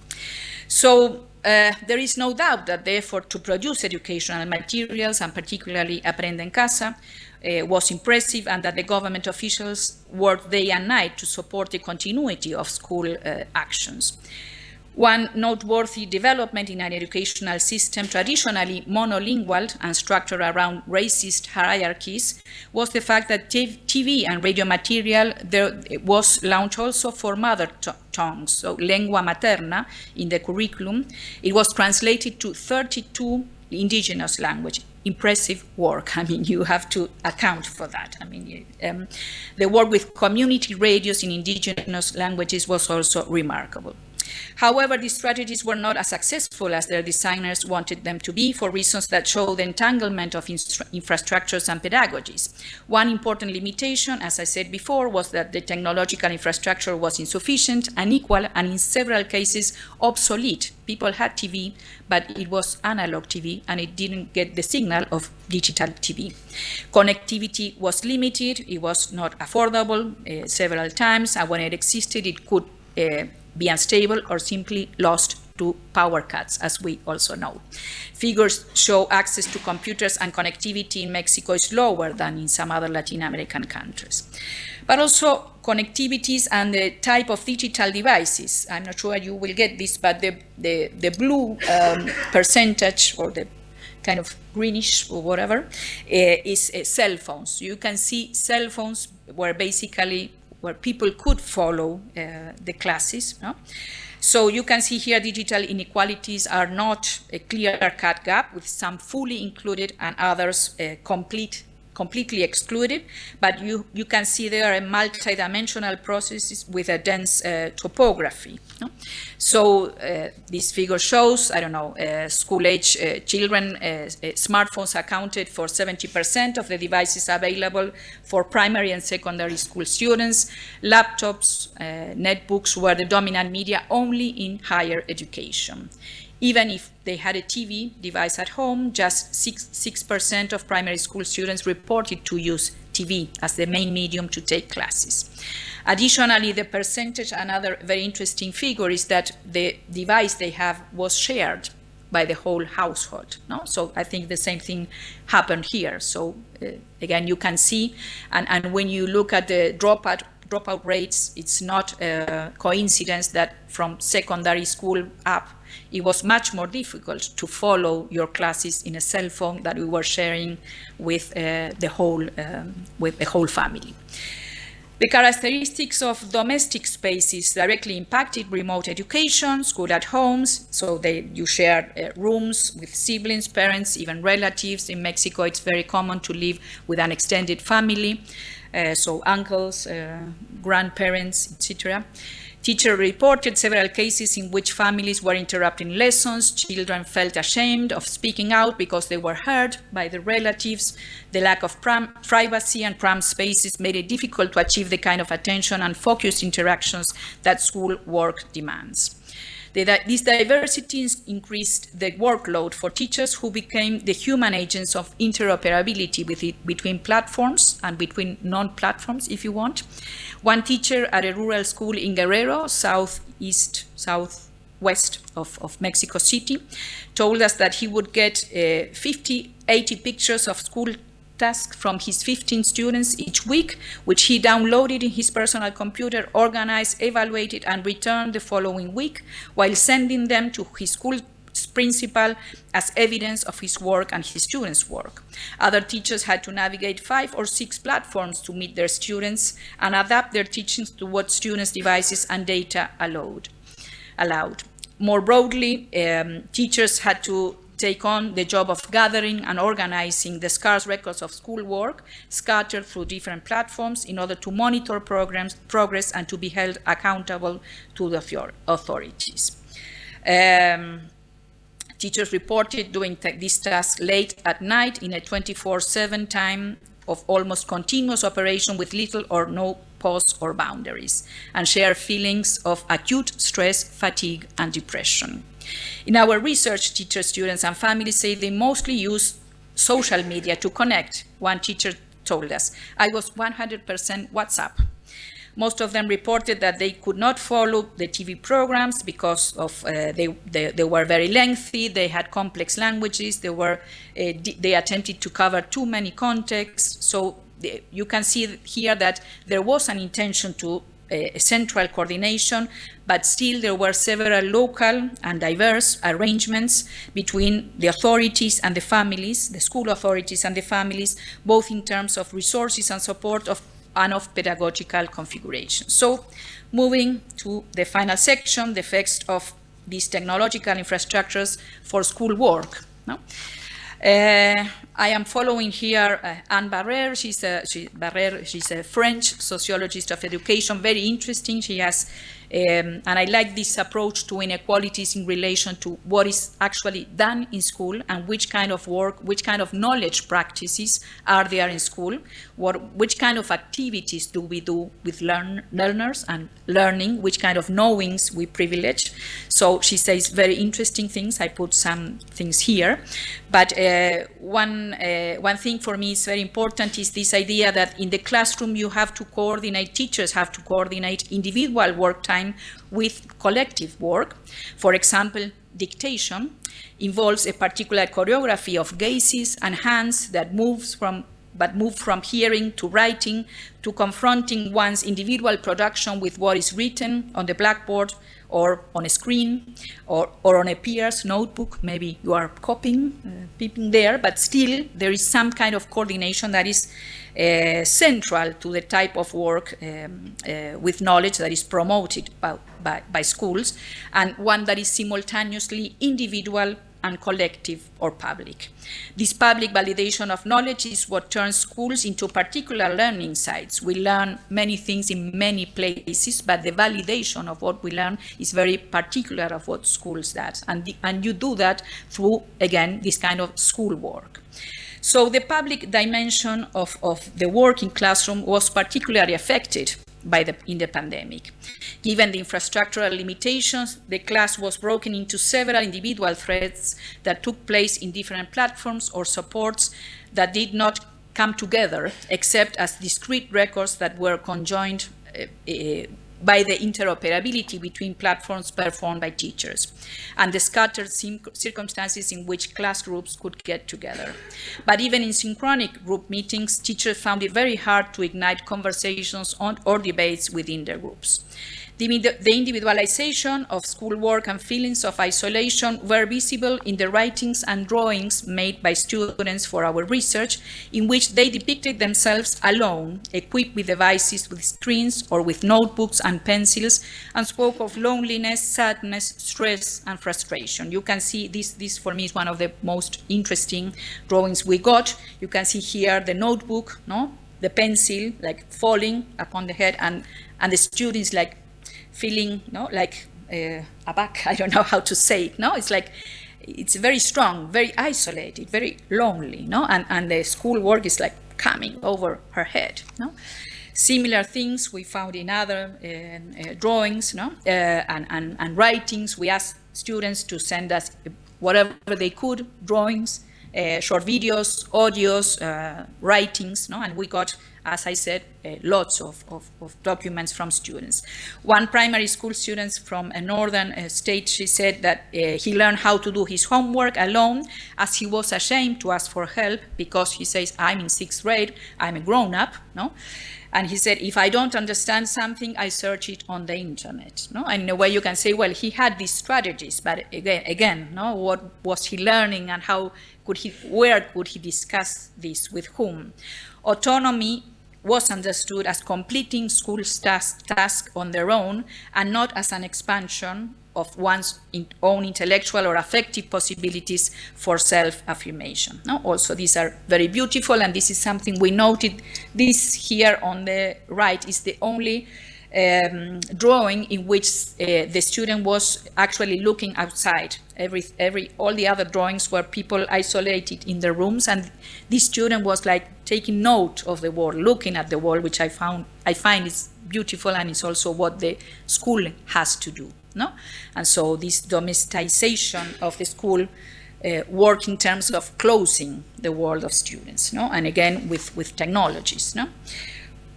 S5: So there is no doubt that the effort to produce educational materials, and particularly Aprende en Casa, was impressive, and that the government officials worked day and night to support the continuity of school actions. One noteworthy development in an educational system traditionally monolingual and structured around racist hierarchies was the fact that TV and radio material there was launched also for mother tongues, so lengua materna in the curriculum. It was translated to 32 indigenous languages. Impressive work. I mean, you have to account for that. I mean, the work with community radios in indigenous languages was also remarkable. However, these strategies were not as successful as their designers wanted them to be for reasons that show the entanglement of infrastructures and pedagogies. One important limitation, as I said before, was that the technological infrastructure was insufficient, unequal, and in several cases obsolete. People had TV, but it was analog TV, and it didn't get the signal of digital TV. Connectivity was limited, it was not affordable several times, and when it existed, it could be unstable or simply lost to power cuts, as we also know. Figures show access to computers and connectivity in Mexico is lower than in some other Latin American countries. But also connectivities and the type of digital devices. I'm not sure you will get this, but the blue percentage, or the kind of greenish or whatever, is cell phones. You can see cell phones where people could follow the classes. No? So you can see here digital inequalities are not a clear-cut gap, with some fully included and others completely excluded, but you can see there are multidimensional processes with a dense topography. No? So this figure shows, I don't know, school-age children, smartphones accounted for 70% of the devices available for primary and secondary school students. Laptops, netbooks were the dominant media only in higher education. Even if they had a TV device at home, just 6% of primary school students reported to use TV as the main medium to take classes. Additionally, the percentage, another very interesting figure, is that the device they have was shared by the whole household. No? So I think the same thing happened here. So again, you can see, and when you look at the dropout rates, it's not a coincidence that from secondary school up, it was much more difficult to follow your classes in a cell phone that we were sharing with the whole family. The characteristics of domestic spaces directly impacted remote education, school at homes. So you share rooms with siblings, parents, even relatives. In Mexico, it's very common to live with an extended family, so uncles, grandparents, etc. Teacher reported several cases in which families were interrupting lessons. Children felt ashamed of speaking out because they were heard by the relatives. The lack of privacy and cramped spaces made it difficult to achieve the kind of attention and focused interactions that school work demands. These diversities increased the workload for teachers, who became the human agents of interoperability between platforms and between non-platforms, if you want. One teacher at a rural school in Guerrero, southwest of Mexico City, told us that he would get 80 pictures of school tasks from his 15 students each week, which he downloaded in his personal computer, organized, evaluated, and returned the following week, while sending them to his school principal as evidence of his work and his students' work. Other teachers had to navigate 5 or 6 platforms to meet their students and adapt their teachings to what students' devices and data allowed. More broadly, teachers had to take on the job of gathering and organizing the scarce records of schoolwork scattered through different platforms in order to monitor progress and to be held accountable to the authorities. Teachers reported doing this task late at night in a 24/7 time of almost continuous operation with little or no pause or boundaries, and share feelings of acute stress, fatigue, and depression. In our research, teachers, students, and families say they mostly use social media to connect. One teacher told us, "I was 100% WhatsApp." Most of them reported that they could not follow the TV programs because of they were very lengthy, they had complex languages, they attempted to cover too many contexts. So you can see here that there was an intention to a central coordination, but still there were several local and diverse arrangements between the authorities and the families, the school authorities and the families, both in terms of resources and support and of pedagogical configuration. So moving to the final section, the effects of these technological infrastructures for school work. No? I am following here Anne Barrère. She's a French sociologist of education, very interesting. She has, and I like this approach to inequalities in relation to what is actually done in school and which kind of work, which kind of knowledge practices are there in school, which kind of activities do we do with learners and learning, which kind of knowings we privilege. So she says very interesting things. I put some things here. But one thing for me is very important is this idea that in the classroom you have to coordinate, teachers have to coordinate individual work time with collective work. For example, dictation involves a particular choreography of gazes and hands that move from hearing to writing to confronting one's individual production with what is written on the blackboard or on a screen or on a peer's notebook. Maybe you are copying, peeping there, but still there is some kind of coordination that is central to the type of work with knowledge that is promoted by schools, and one that is simultaneously individual and collective or public. This public validation of knowledge is what turns schools into particular learning sites. We learn many things in many places, but the validation of what we learn is very particular of what schools does. And you do that through, again, this kind of school work. So the public dimension of the working classroom was particularly affected in the pandemic. Given the infrastructural limitations, the class was broken into several individual threads that took place in different platforms or supports that did not come together except as discrete records that were conjoined by the interoperability between platforms performed by teachers and the scattered circumstances in which class groups could get together. But even in synchronic group meetings, teachers found it very hard to ignite conversations or debates within their groups. The individualization of schoolwork and feelings of isolation were visible in the writings and drawings made by students for our research, in which they depicted themselves alone, equipped with devices, with screens, or with notebooks and pencils, and spoke of loneliness, sadness, stress, and frustration. You can see this for me is one of the most interesting drawings we got. You can see here the notebook, no? The pencil like falling upon the head, and the students like feeling, no, like aback. I don't know how to say it. No, it's like it's very strong, very isolated, very lonely. No, and the schoolwork is like coming over her head. No, similar things we found in other drawings, no, and writings. We asked students to send us whatever they could, drawings, short videos, audios, writings, no, and we got, as I said, lots of documents from students. One primary school student from a northern state, she said that he learned how to do his homework alone, as he was ashamed to ask for help because he says, I'm in 6th grade, I'm a grown-up, no? And he said, if I don't understand something, I search it on the internet. No? And in a way you can say, well, he had these strategies, but again, no? What was he learning and where could he discuss this with whom? Autonomy was understood as completing school's task on their own and not as an expansion of one's own intellectual or affective possibilities for self-affirmation. No? Also, these are very beautiful, and this is something we noted. This here on the right is the only drawing in which the student was actually looking outside. All the other drawings were people isolated in their rooms, and this student was like taking note of the world, looking at the world, which I find is beautiful, and it's also what the school has to do. No? And so this domesticization of the school work in terms of closing the world of students, no? And again with technologies. No?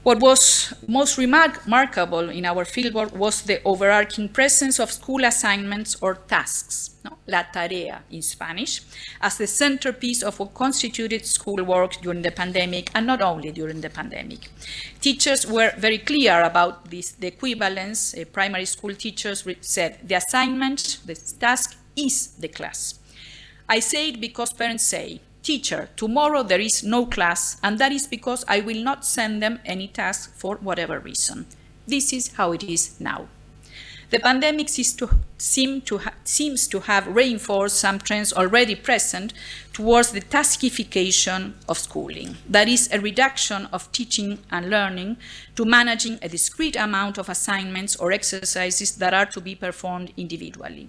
S5: What was most remarkable in our fieldwork was the overarching presence of school assignments or tasks, no? La tarea in Spanish, as the centerpiece of what constituted schoolwork during the pandemic, and not only during the pandemic. Teachers were very clear about this, the equivalence. Primary school teachers said the assignment, the task is the class. I say it because parents say, teacher, tomorrow there is no class, and that is because I will not send them any task for whatever reason. This is how it is now. The pandemic seems to have reinforced some trends already present towards the taskification of schooling. That is, a reduction of teaching and learning to managing a discrete amount of assignments or exercises that are to be performed individually.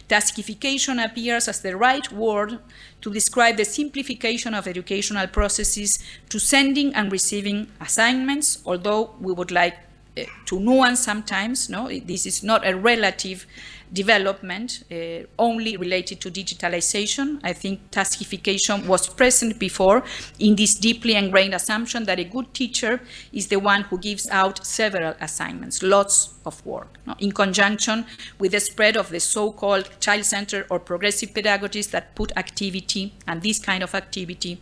S5: Taskification appears as the right word to describe the simplification of educational processes to sending and receiving assignments, although we would like to nuance sometimes. No, this is not a relative development only related to digitalization. I think taskification was present before in this deeply ingrained assumption that a good teacher is the one who gives out several assignments, lots of work, no? In conjunction with the spread of the so-called child-centered or progressive pedagogies that put activity and this kind of activity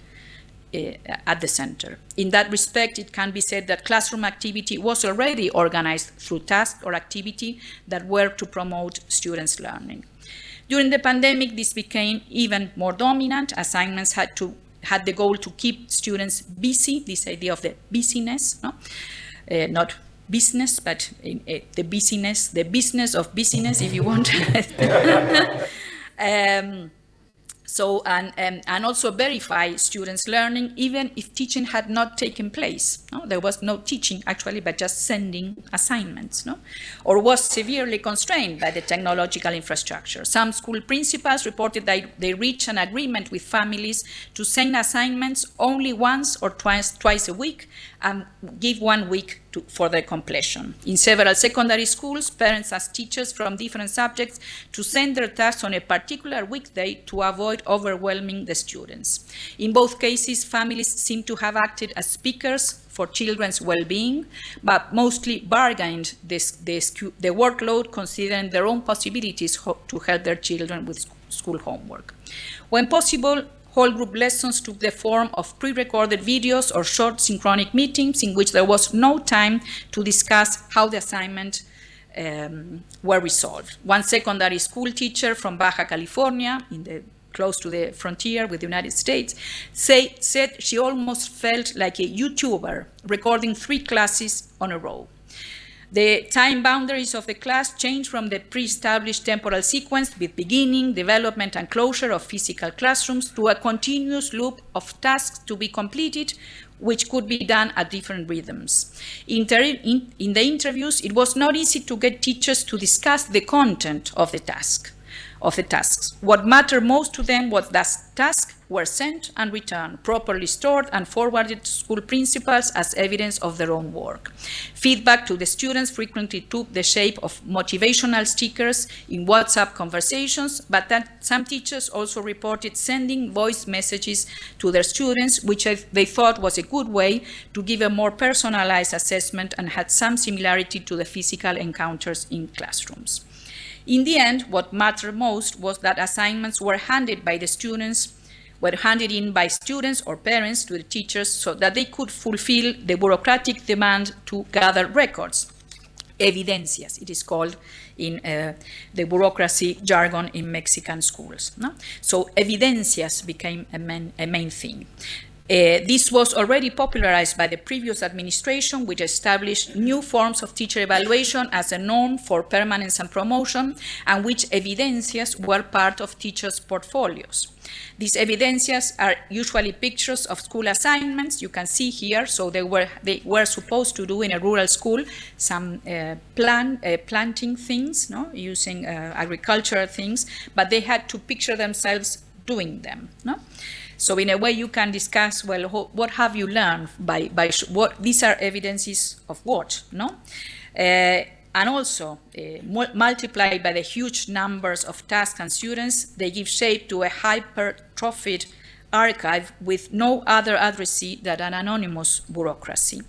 S5: at the center. In that respect, it can be said that classroom activity was already organized through tasks or activity that were to promote students' learning. During the pandemic, this became even more dominant. Assignments had the goal to keep students busy, this idea of the busyness, no? Not business, but the busyness, the business of busyness, if you want. And also verify students' learning, even if teaching had not taken place. No? There was no teaching, actually, but just sending assignments, no? Or was severely constrained by the technological infrastructure. Some school principals reported that they reached an agreement with families to send assignments only once or twice a week and give 1 week for their completion. In several secondary schools, parents asked teachers from different subjects to send their tasks on a particular weekday to avoid overwhelming the students. In both cases, families seem to have acted as speakers for children's well-being, but mostly bargained the workload, considering their own possibilities to help their children with school homework. When possible, whole group lessons took the form of pre-recorded videos or short synchronic meetings in which there was no time to discuss how the assignment were resolved. One secondary school teacher from Baja California, close to the frontier with the United States, said she almost felt like a YouTuber recording 3 classes on a row. The time boundaries of the class changed from the pre-established temporal sequence with beginning, development, and closure of physical classrooms to a continuous loop of tasks to be completed, which could be done at different rhythms. In the interviews, it was not easy to get teachers to discuss the content of the tasks. What mattered most to them was that tasks were sent and returned, properly stored and forwarded to school principals as evidence of their own work. Feedback to the students frequently took the shape of motivational stickers in WhatsApp conversations, but that some teachers also reported sending voice messages to their students, which they thought was a good way to give a more personalized assessment and had some similarity to the physical encounters in classrooms. In the end, what mattered most was that assignments were handed in by students or parents to the teachers so that they could fulfill the bureaucratic demand to gather records. Evidencias, it is called in the bureaucracy jargon in Mexican schools. No? So evidencias became a main theme. This was already popularized by the previous administration, which established new forms of teacher evaluation as a norm for permanence and promotion, and which evidencias were part of teachers' portfolios. These evidencias are usually pictures of school assignments. You can see here, so they were supposed to do in a rural school some planting things, no? Using agricultural things, but they had to picture themselves doing them. No? So in a way you can discuss, well, what have you learned by what these are evidences of what, no? And also multiplied by the huge numbers of tasks and students, they give shape to a hypertrophied archive with no other addressee than an anonymous bureaucracy.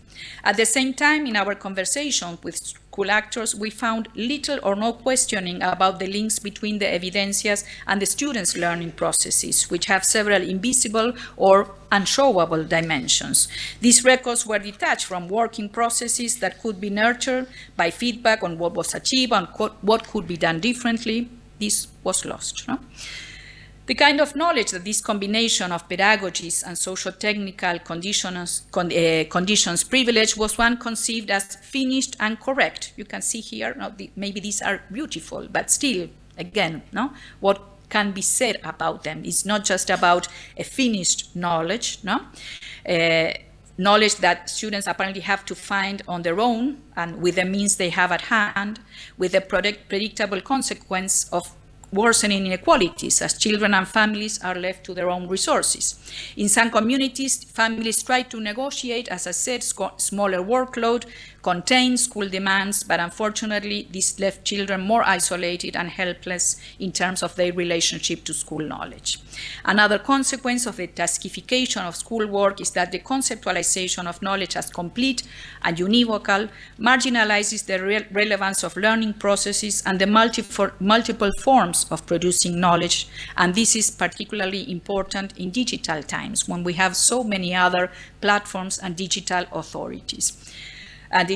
S5: At the same time, in our conversation with school actors, we found little or no questioning about the links between the evidencias and the students' learning processes, which have several invisible or unshowable dimensions. These records were detached from working processes that could be nurtured by feedback on what was achieved and what could be done differently. This was lost. No? The kind of knowledge that this combination of pedagogies and socio-technical conditions privilege was one conceived as finished and correct. You can see here, maybe these are beautiful, but still, again, no? What can be said about them? It's not just about a finished knowledge, no? Knowledge that students apparently have to find on their own and with the means they have at hand, with the predictable consequence of worsening inequalities as children and families are left to their own resources. In some communities, families try to negotiate, as I said, smaller workload, contain school demands, but unfortunately, this left children more isolated and helpless in terms of their relationship to school knowledge. Another consequence of the taskification of schoolwork is that the conceptualization of knowledge as complete and univocal marginalizes the relevance of learning processes and the multiple forms of producing knowledge, and this is particularly important in digital times when we have so many other platforms and digital authorities. And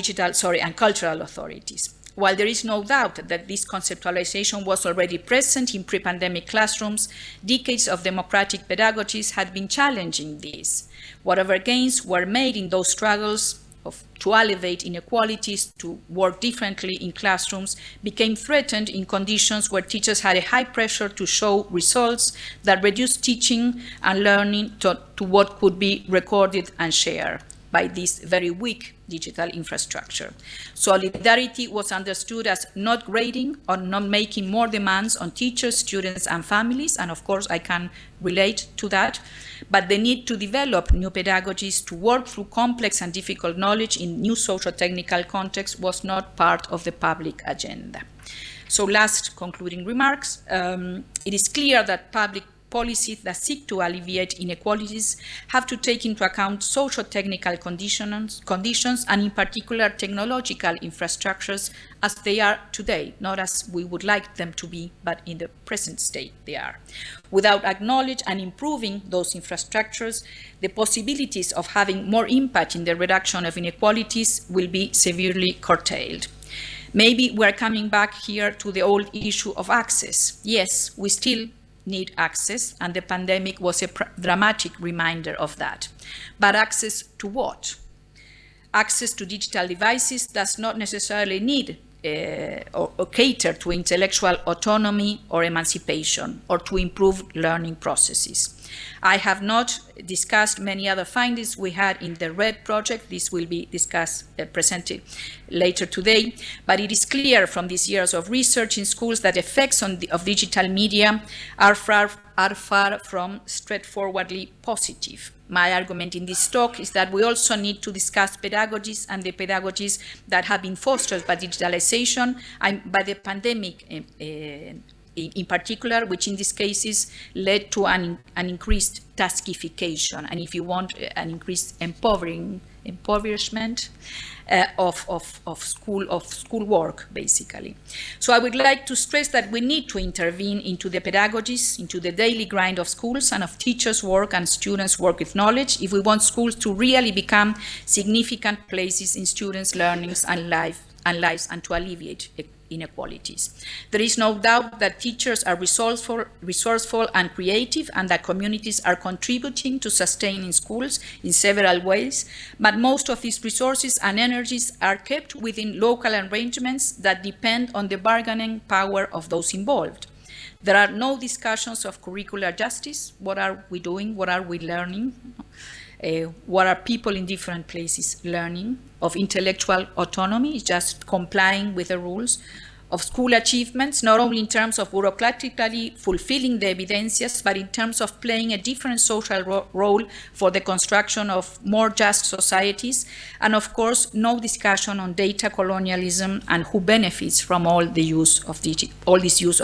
S5: cultural authorities. While there is no doubt that this conceptualization was already present in pre-pandemic classrooms, decades of democratic pedagogies had been challenging this. Whatever gains were made in those struggles to elevate inequalities, to work differently in classrooms, became threatened in conditions where teachers had a high pressure to show results that reduced teaching and learning to what could be recorded and shared by this very weak digital infrastructure. Solidarity was understood as not grading or not making more demands on teachers, students, and families, and of course I can relate to that, but the need to develop new pedagogies to work through complex and difficult knowledge in new socio-technical contexts was not part of the public agenda. So last concluding remarks, it is clear that public policies that seek to alleviate inequalities have to take into account socio-technical conditions and in particular technological infrastructures as they are today, not as we would like them to be, but in the present state they are. Without acknowledging and improving those infrastructures, the possibilities of having more impact in the reduction of inequalities will be severely curtailed. Maybe we're coming back here to the old issue of access. Yes, we still need access, and the pandemic was a dramatic reminder of that. But access to what? Access to digital devices does not necessarily need or cater to intellectual autonomy or emancipation or to improve learning processes. I have not discussed many other findings we had in the RED project. This will be discussed, presented later today, but it is clear from these years of research in schools that effects of digital media are far from straightforwardly positive. My argument in this talk is that we also need to discuss pedagogies and the pedagogies that have been fostered by digitalization and by the pandemic in particular, which in these cases led to an increased taskification, and if you want, an increased impoverishment of school work, basically. So I would like to stress that we need to intervene into the pedagogies, into the daily grind of schools and of teachers' work and students' work with knowledge, if we want schools to really become significant places in students' learnings and lives and to alleviate inequalities. There is no doubt that teachers are resourceful and creative, and that communities are contributing to sustaining schools in several ways, but most of these resources and energies are kept within local arrangements that depend on the bargaining power of those involved. There are no discussions of curricular justice. What are we doing? What are we learning? What are people in different places learning? Of intellectual autonomy, just complying with the rules, of school achievements, not only in terms of bureaucratically fulfilling the evidencias, but in terms of playing a different social role for the construction of more just societies, and of course, no discussion on data colonialism and who benefits from all this use of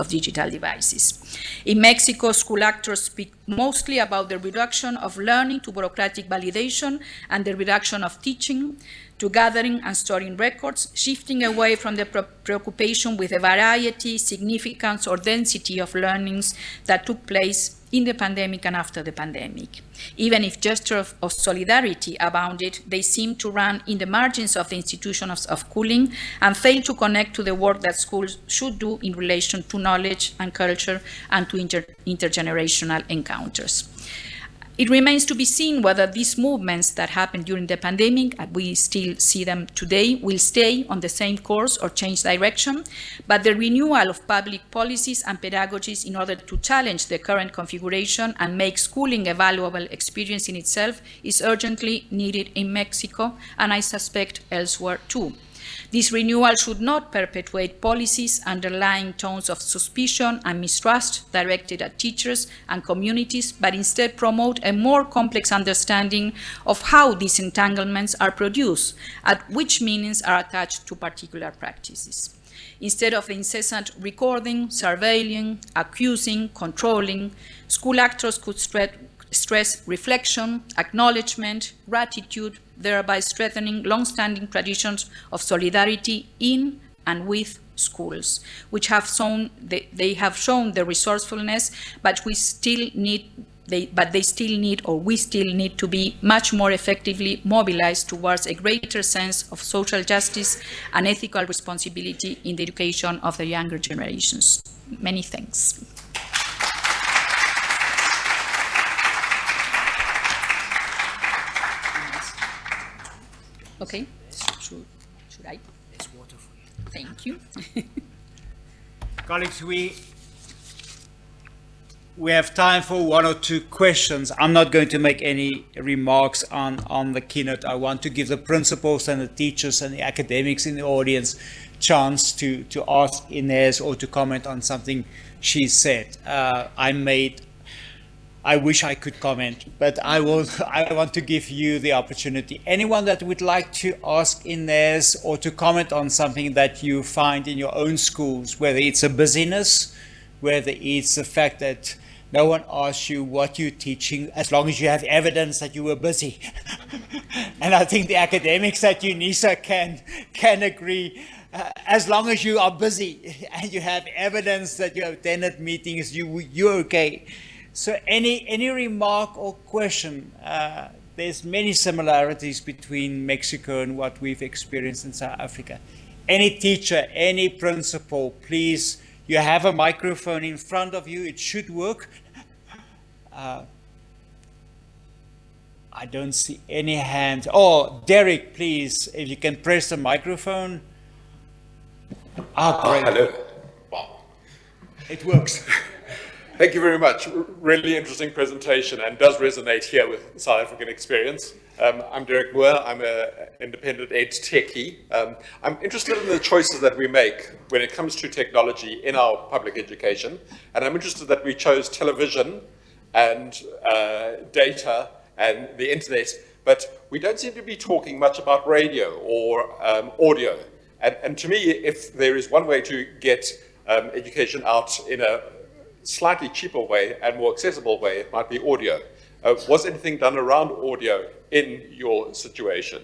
S5: digital devices. In Mexico, school actors speak mostly about the reduction of learning to bureaucratic validation and the reduction of teaching to gathering and storing records, shifting away from the preoccupation with the variety, significance, or density of learnings that took place in the pandemic and after the pandemic. Even if gestures of solidarity abounded, they seemed to run in the margins of the institution of schooling and fail to connect to the work that schools should do in relation to knowledge and culture and to intergenerational encounters. It remains to be seen whether these movements that happened during the pandemic, and we still see them today, will stay on the same course or change direction, but the renewal of public policies and pedagogies in order to challenge the current configuration and make schooling a valuable experience in itself is urgently needed in Mexico, and I suspect elsewhere too. This renewal should not perpetuate policies underlying tones of suspicion and mistrust directed at teachers and communities, but instead promote a more complex understanding of how these entanglements are produced, and which meanings are attached to particular practices. Instead of the incessant recording, surveilling, accusing, controlling, school actors could stress reflection, acknowledgement, gratitude, thereby strengthening long-standing traditions of solidarity in and with schools, which have shown they have shown the resourcefulness, but we still need to be much more effectively mobilized towards a greater sense of social justice and ethical responsibility in the education of the younger generations. Many thanks. Okay, should I?
S2: There's water for you.
S5: Thank you.
S2: Colleagues, we have time for one or two questions. I'm not going to make any remarks on the keynote. I want to give the principals and the teachers and the academics in the audience chance to ask Inez or to comment on something she said. I wish I could comment, but I want to give you the opportunity. Anyone that would like to ask Inez or to comment on something that you find in your own schools, whether it's a busyness, whether it's the fact that no one asks you what you're teaching, as long as you have evidence that you were busy. And I think the academics at UNISA can agree. As long as you are busy and you have evidence that you have attended meetings, you're okay. So any remark or question? There's many similarities between Mexico and what we've experienced in South Africa. Any teacher, any principal, please, you have a microphone in front of you. It should work. I don't see any hands. Oh, Derek, please, if you can press the microphone. Great.
S6: Hello. Wow.
S2: It works.
S6: Thank you very much. Really interesting presentation and does resonate here with South African experience. I'm Derek Moore. I'm an independent ed techie. I'm interested in the choices that we make when it comes to technology in our public education. And I'm interested that we chose television and data and the internet, but we don't seem to be talking much about radio or audio. And to me, if there is one way to get education out in a slightly cheaper way and more accessible way, it might be audio. Was anything done around audio in your situation?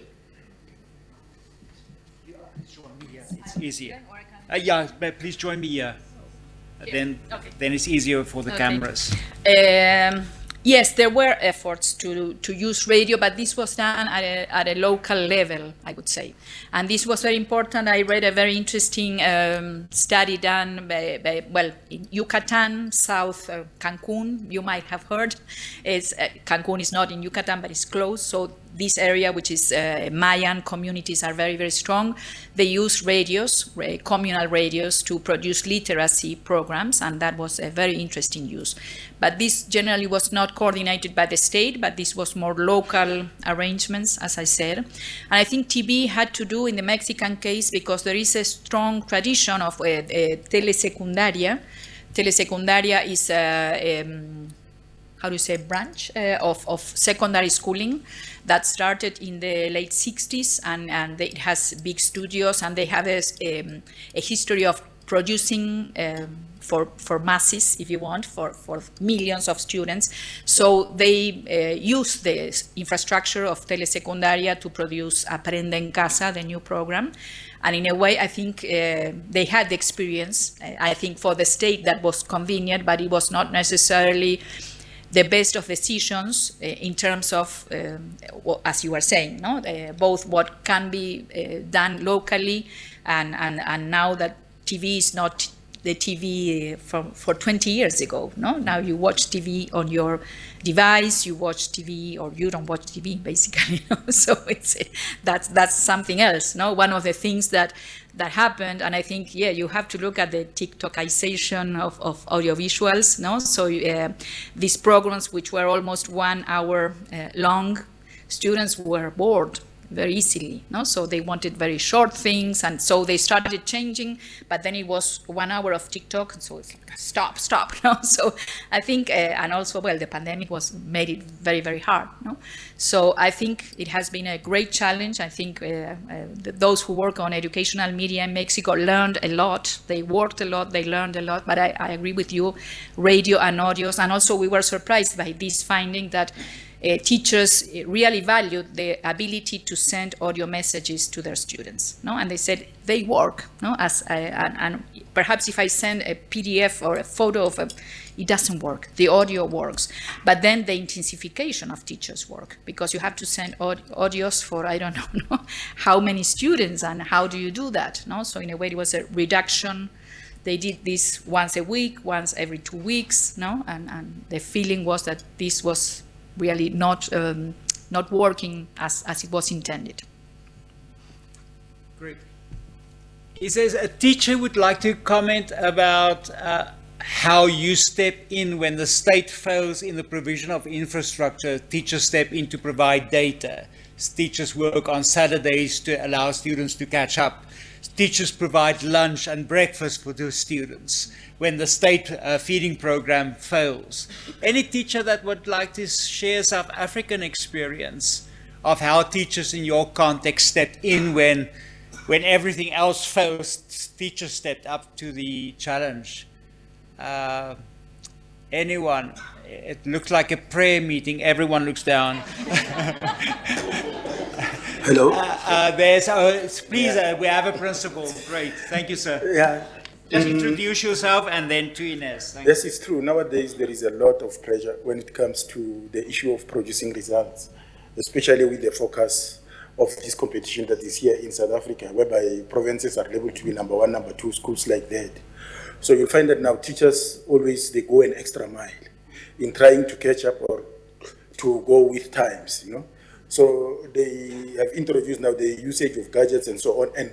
S2: It's easier. Yeah, but please join me here. Then it's easier for the cameras.
S5: Yes, there were efforts to use radio, but this was done at a local level, I would say. And this was very important. I read a very interesting study done by in Yucatan, South Cancun, you might have heard. Cancun is not in Yucatan, but it's close. So this area, which is Mayan communities, are very, very strong. They use radios, communal radios, to produce literacy programs, and that was a very interesting use. But this generally was not coordinated by the state, but this was more local arrangements, as I said. And I think TB had to do in the Mexican case because there is a strong tradition of telesecundaria. Telesecundaria is how do you say, branch of secondary schooling that started in the late 60s, and it has big studios, and they have a history of producing for masses, if you want, for millions of students. So they use the infrastructure of Telesecundaria to produce Aprende en Casa, the new program. And in a way, I think they had the experience. I think for the state that was convenient, but it was not necessarily the best of decisions in terms of, as you were saying, no? Both what can be done locally and now that TV is not the TV for 20 years ago, no? Now you watch TV on your device, you watch TV, or you don't watch TV, basically. So that's something else, no? One of the things that happened, and I think, yeah, you have to look at the TikTokization of audiovisuals, no? So these programs, which were almost 1 hour long, students were bored very easily, no? So they wanted very short things, and so they started changing, but then it was 1 hour of TikTok, and so it's like, stop, no? So I think, and also, well, the pandemic made it very, very hard, no? So I think it has been a great challenge. I think those who work on educational media in Mexico learned a lot. They worked a lot, they learned a lot, but I agree with you, radio and audios, and also we were surprised by this finding that teachers really valued the ability to send audio messages to their students, no? And they said they work, no? And perhaps if I send a PDF or a photo of it doesn't work. The audio works, but then the intensification of teachers' work, because you have to send audios for I don't know how many students, and how do you do that, no? So in a way, it was a reduction. They did this once a week, once every 2 weeks, no? And the feeling was that this was really not working as it was intended.
S2: Great. He says a teacher would like to comment about how you step in when the state fails in the provision of infrastructure. Teachers step in to provide data. Teachers work on Saturdays to allow students to catch up. Teachers provide lunch and breakfast for the students when the state feeding program fails. Any teacher that would like to share South African experience of how teachers in your context stepped in when everything else fails, teachers stepped up to the challenge? Anyone? It looks like a prayer meeting. Everyone looks down.
S7: Hello.
S2: Please, we have a principal. Great. Thank you, sir.
S7: Yeah.
S2: Just introduce yourself and then to Ines.
S7: Yes, it's true. Nowadays, there is a lot of pressure when it comes to the issue of producing results, especially with the focus of this competition that is here in South Africa, whereby provinces are able to be number 1, number 2, schools like that. So you'll find that now teachers always, they go an extra mile in trying to catch up or to go with times, you know. So they have introduced now the usage of gadgets and so on, and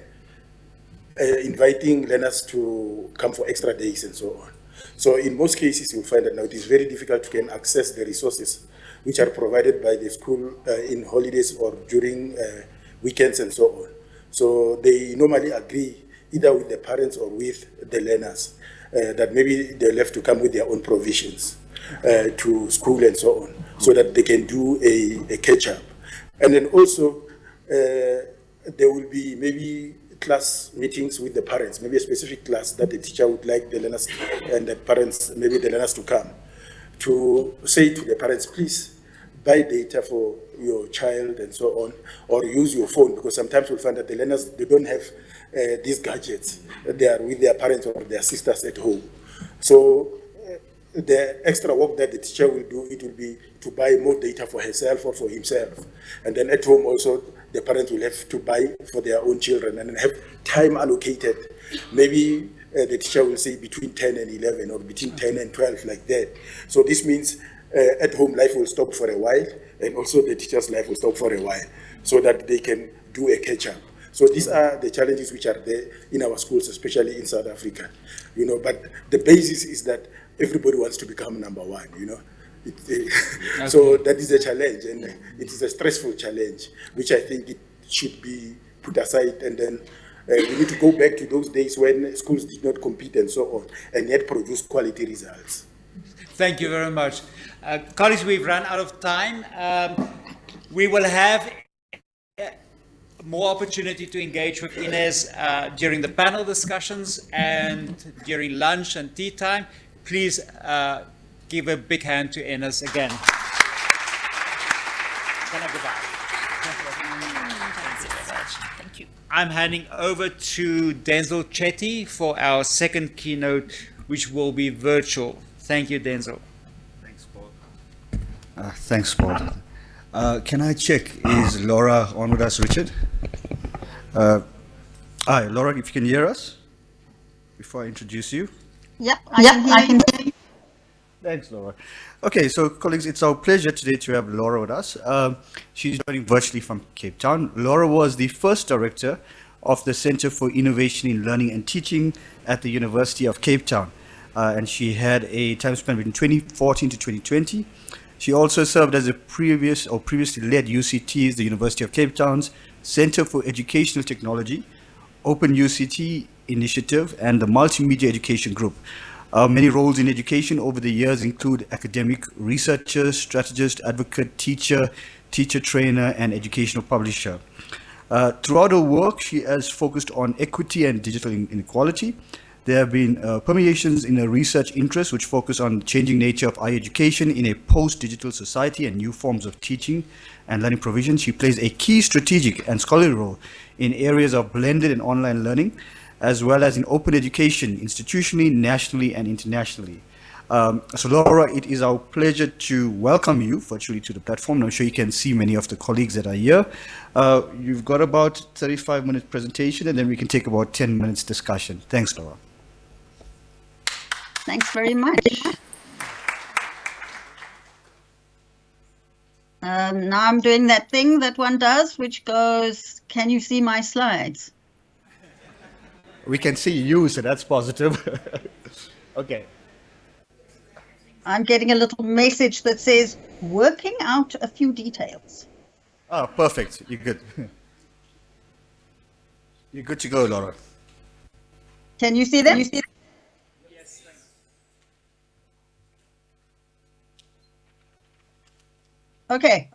S7: inviting learners to come for extra days and so on. So in most cases, you'll find that now it is very difficult to can access the resources which are provided by the school in holidays or during weekends and so on. So they normally agree either with the parents or with the learners that maybe they'll have to come with their own provisions to school and so on, so that they can do a catch-up. And then also, there will be maybe class meetings with the parents, maybe a specific class that the teacher would like the learners and the parents, maybe the learners to come, to say to the parents, please buy data for your child and so on, or use your phone, because sometimes we'll find that the learners, they don't have these gadgets. They are with their parents or their sisters at home. So the extra work that the teacher will do, it will be to buy more data for herself or for himself. And then at home also, the parents will have to buy for their own children and have time allocated. Maybe the teacher will say between 10 and 11 or between 10 and 12, like that. So this means at home life will stop for a while, and also the teacher's life will stop for a while, so that they can do a catch-up. So these are the challenges which are there in our schools, especially in South Africa. You know, but the basis is that everybody wants to become number 1, you know. Okay. So that is a challenge, and it is a stressful challenge, which I think it should be put aside, and then we need to go back to those days when schools did not compete and so on, and yet produce quality results.
S2: Thank you very much. Colleagues, we've run out of time. We will have more opportunity to engage with Inez during the panel discussions and during lunch and tea time. Please give a big hand to Inez again.
S5: Thank you.
S2: I'm handing over to Denzel Chetty for our second keynote, which will be virtual. Thank you, Denzel.
S3: Thanks, Paul. Thanks, Paul. Can I check, is Laura on with us, Richard? Hi, Laura, if you can hear us before I introduce you.
S8: Yep, I can hear you.
S3: Thanks, Laura. Okay, so colleagues, it's our pleasure today to have Laura with us. She's joining virtually from Cape Town. Laura was the first director of the Center for Innovation in Learning and Teaching at the University of Cape Town. And she had a time span between 2014 to 2020. She also served as a previously led UCT's, the University of Cape Town's Center for Educational Technology, Open UCT Initiative, and the Multimedia Education Group. Many roles in education over the years include academic researcher, strategist, advocate, teacher trainer, and educational publisher. Throughout her work, she has focused on equity and digital inequality. There have been permeations in her research interests which focus on the changing nature of higher education in a post-digital society and new forms of teaching and learning provision. She plays a key strategic and scholarly role in areas of blended and online learning, as well as in open education, institutionally, nationally, and internationally. So Laura, it is our pleasure to welcome you virtually to the platform. I'm sure you can see many of the colleagues that are here. You've got about 35-minute presentation, and then we can take about 10 minutes discussion. Thanks, Laura.
S8: Thanks very much. Now I'm doing that thing that one does, which goes, can you see my slides?
S3: We can see you, so that's positive. Okay.
S8: I'm getting a little message that says, working out a few details.
S3: Oh, perfect. You're good. You're good to go, Laura.
S8: Can you see them?
S2: Yes.
S8: Okay.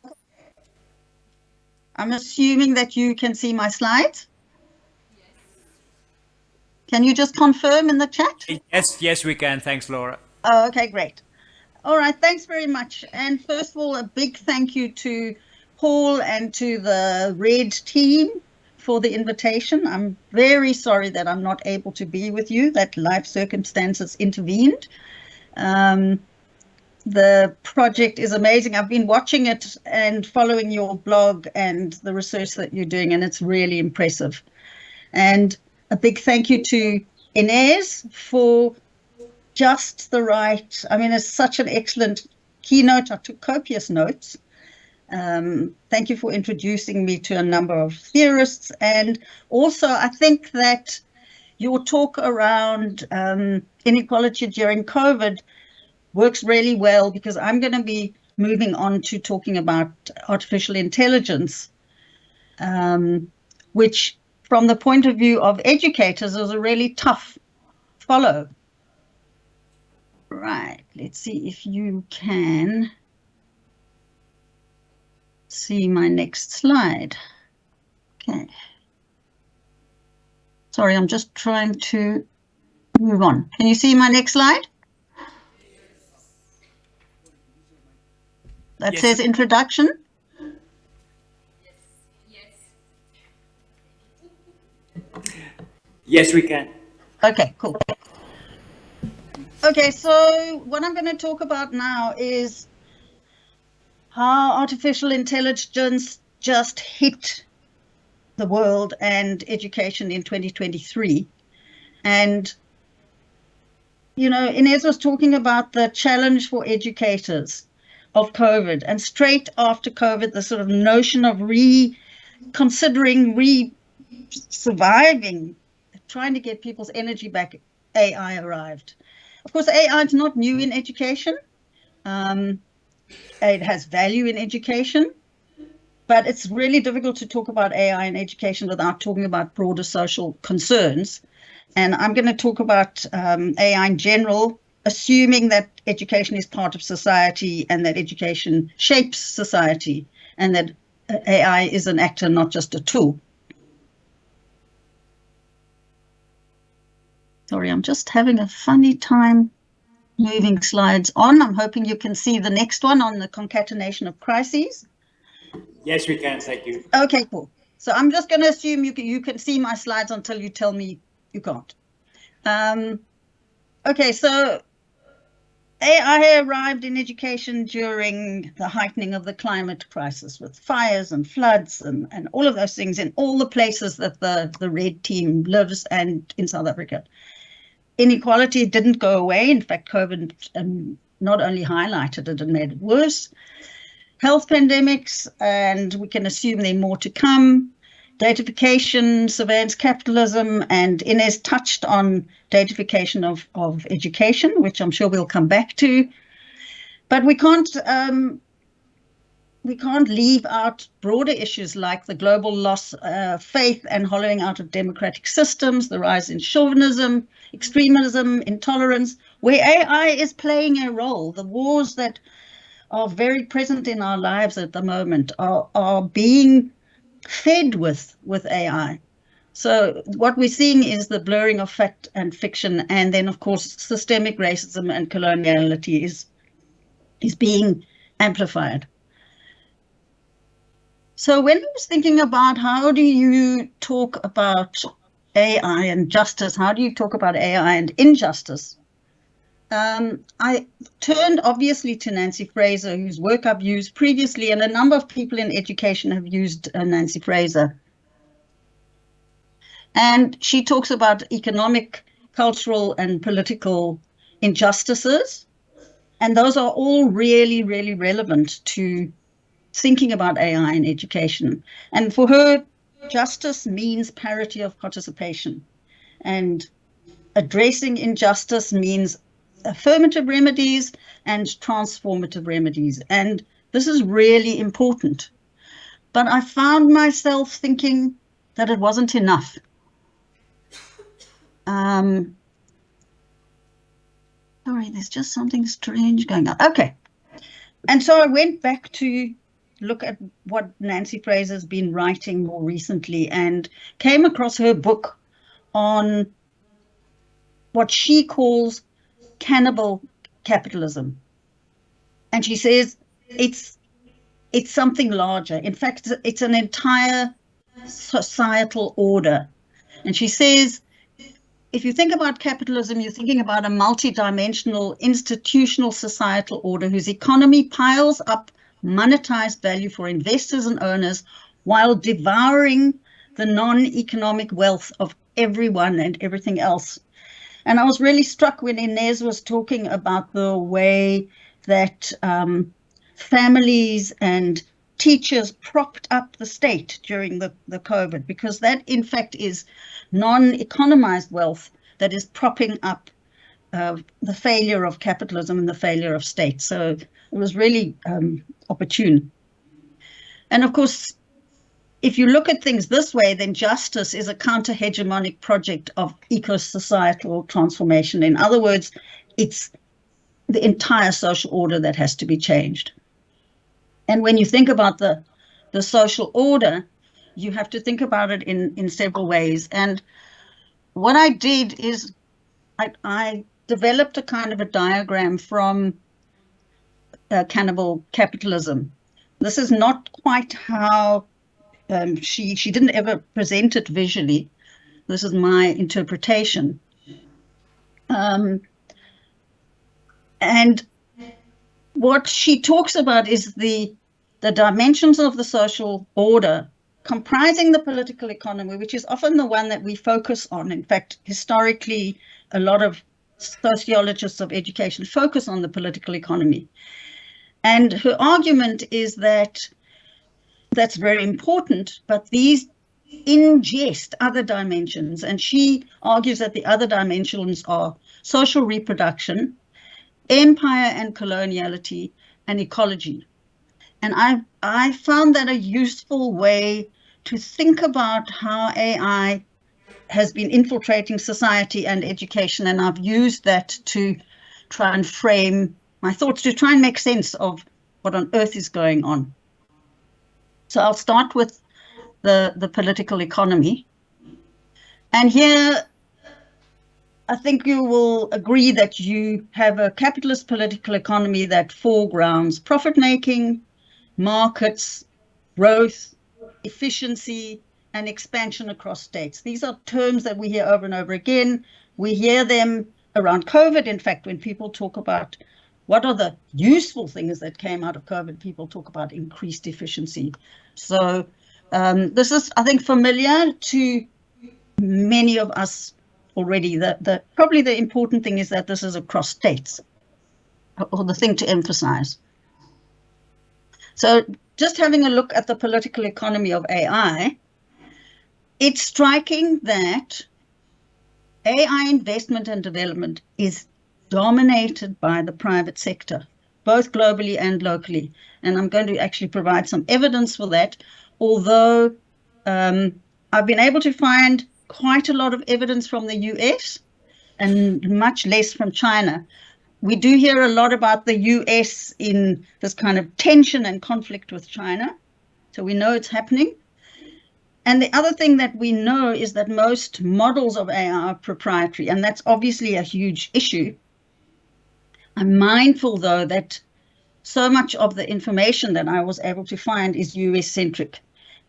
S8: I'm assuming that you can see my slides. Can you just confirm in the chat?
S2: Yes, we can. Thanks, Laura.
S8: Oh, okay, great. All right, thanks very much. And first of all, a big thank you to Paul and to the RED team for the invitation. I'm very sorry that I'm not able to be with you, that life circumstances intervened. The project is amazing. I've been watching it and following your blog and the research that you're doing, and it's really impressive. And a big thank you to Inez for just the right, I mean, it's such an excellent keynote. I took copious notes. Thank you for introducing me to a number of theorists. And also, I think that your talk around inequality during COVID works really well, because I'm going to be moving on to talking about artificial intelligence, which from the point of view of educators is a really tough follow. Right, let's see if you can see my next slide. Okay. Sorry, I'm just trying to move on. Can you see my next slide? That
S2: Yes.
S8: says introduction.
S2: Yes, we can.
S8: Okay, cool. Okay, so what I'm going to talk about now is how artificial intelligence just hit the world and education in 2023. And, you know, Inez was talking about the challenge for educators of COVID, and straight after COVID, the sort of notion of reconsidering, surviving, trying to get people's energy back, AI arrived. Of course, AI is not new in education. It has value in education, but it's really difficult to talk about AI in education without talking about broader social concerns. And I'm going to talk about AI in general, assuming that education is part of society and that education shapes society and that AI is an actor, not just a tool. Sorry, I'm just having a funny time moving slides on. I'm hoping you can see the next one on the concatenation of crises.
S1: Yes, we can. Thank you.
S8: Okay, cool. So I'm just going to assume you can see my slides until you tell me you can't. Okay, so AI arrived in education during the heightening of the climate crisis with fires and floods and all of those things in all the places that the red team lives and in South Africa. Inequality didn't go away. In fact, COVID not only highlighted it and made it worse. Health pandemics, and we can assume there are more to come. Datafication, surveillance capitalism, and Inez touched on datafication of education, which I'm sure we'll come back to. But we can't leave out broader issues like the global loss of faith and hollowing out of democratic systems, the rise in chauvinism, extremism, intolerance, where AI is playing a role. The wars that are very present in our lives at the moment are being fed with AI. So what we're seeing is the blurring of fact and fiction, and then of course systemic racism and coloniality is being amplified. So when I was thinking about how do you talk about AI and justice, how do you talk about AI and injustice, I turned obviously to Nancy Fraser, whose work I've used previously, and a number of people in education have used Nancy Fraser. And she talks about economic, cultural, and political injustices. And those are all really, really relevant to thinking about AI in education. And for her, justice means parity of participation. And addressing injustice means affirmative remedies and transformative remedies. And this is really important. But I found myself thinking that it wasn't enough. Sorry, there's just something strange going on. Okay. And so I went back to look at what Nancy Fraser's been writing more recently and came across her book on what she calls cannibal capitalism. And she says it's something larger. In fact, it's an entire societal order. And she says, if you think about capitalism, you're thinking about a multidimensional institutional societal order whose economy piles up monetized value for investors and owners while devouring the non-economic wealth of everyone and everything else. And I was really struck when Inez was talking about the way that families and teachers propped up the state during the COVID, because that in fact is non-economized wealth that is propping up the failure of capitalism and the failure of state. So it was really opportune. And of course, if you look at things this way, then justice is a counter-hegemonic project of eco-societal transformation. In other words, it's the entire social order that has to be changed. And when you think about the social order, you have to think about it in several ways. And what I did is I developed a kind of a diagram from cannibal capitalism. This is not quite how she didn't ever present it visually. This is my interpretation. And what she talks about is the dimensions of the social order comprising the political economy, which is often the one that we focus on. In fact, historically, a lot of sociologists of education focus on the political economy. And her argument is that that's very important, but these ingest other dimensions. And she argues that the other dimensions are social reproduction, empire and coloniality, and ecology. And I found that a useful way to think about how AI has been infiltrating society and education. And I've used that to try and frame my thoughts, to try and make sense of what on earth is going on. So I'll start with the political economy. And here I think you will agree that you have a capitalist political economy that foregrounds profit-making, markets, growth, efficiency, and expansion across states. These are terms that we hear over and over again. We hear them around COVID. In fact, when people talk about what are the useful things that came out of COVID, people talk about increased efficiency. So this is, I think, familiar to many of us already. Probably the important thing is that this is across states, or the thing to emphasize. So just having a look at the political economy of AI, it's striking that AI investment and development is dominated by the private sector, both globally and locally. And I'm going to actually provide some evidence for that, although I've been able to find quite a lot of evidence from the US and much less from China. We do hear a lot about the US in this kind of tension and conflict with China. So we know it's happening. And the other thing that we know is that most models of AI are proprietary, and that's obviously a huge issue. I'm mindful, though, that so much of the information that I was able to find is US-centric.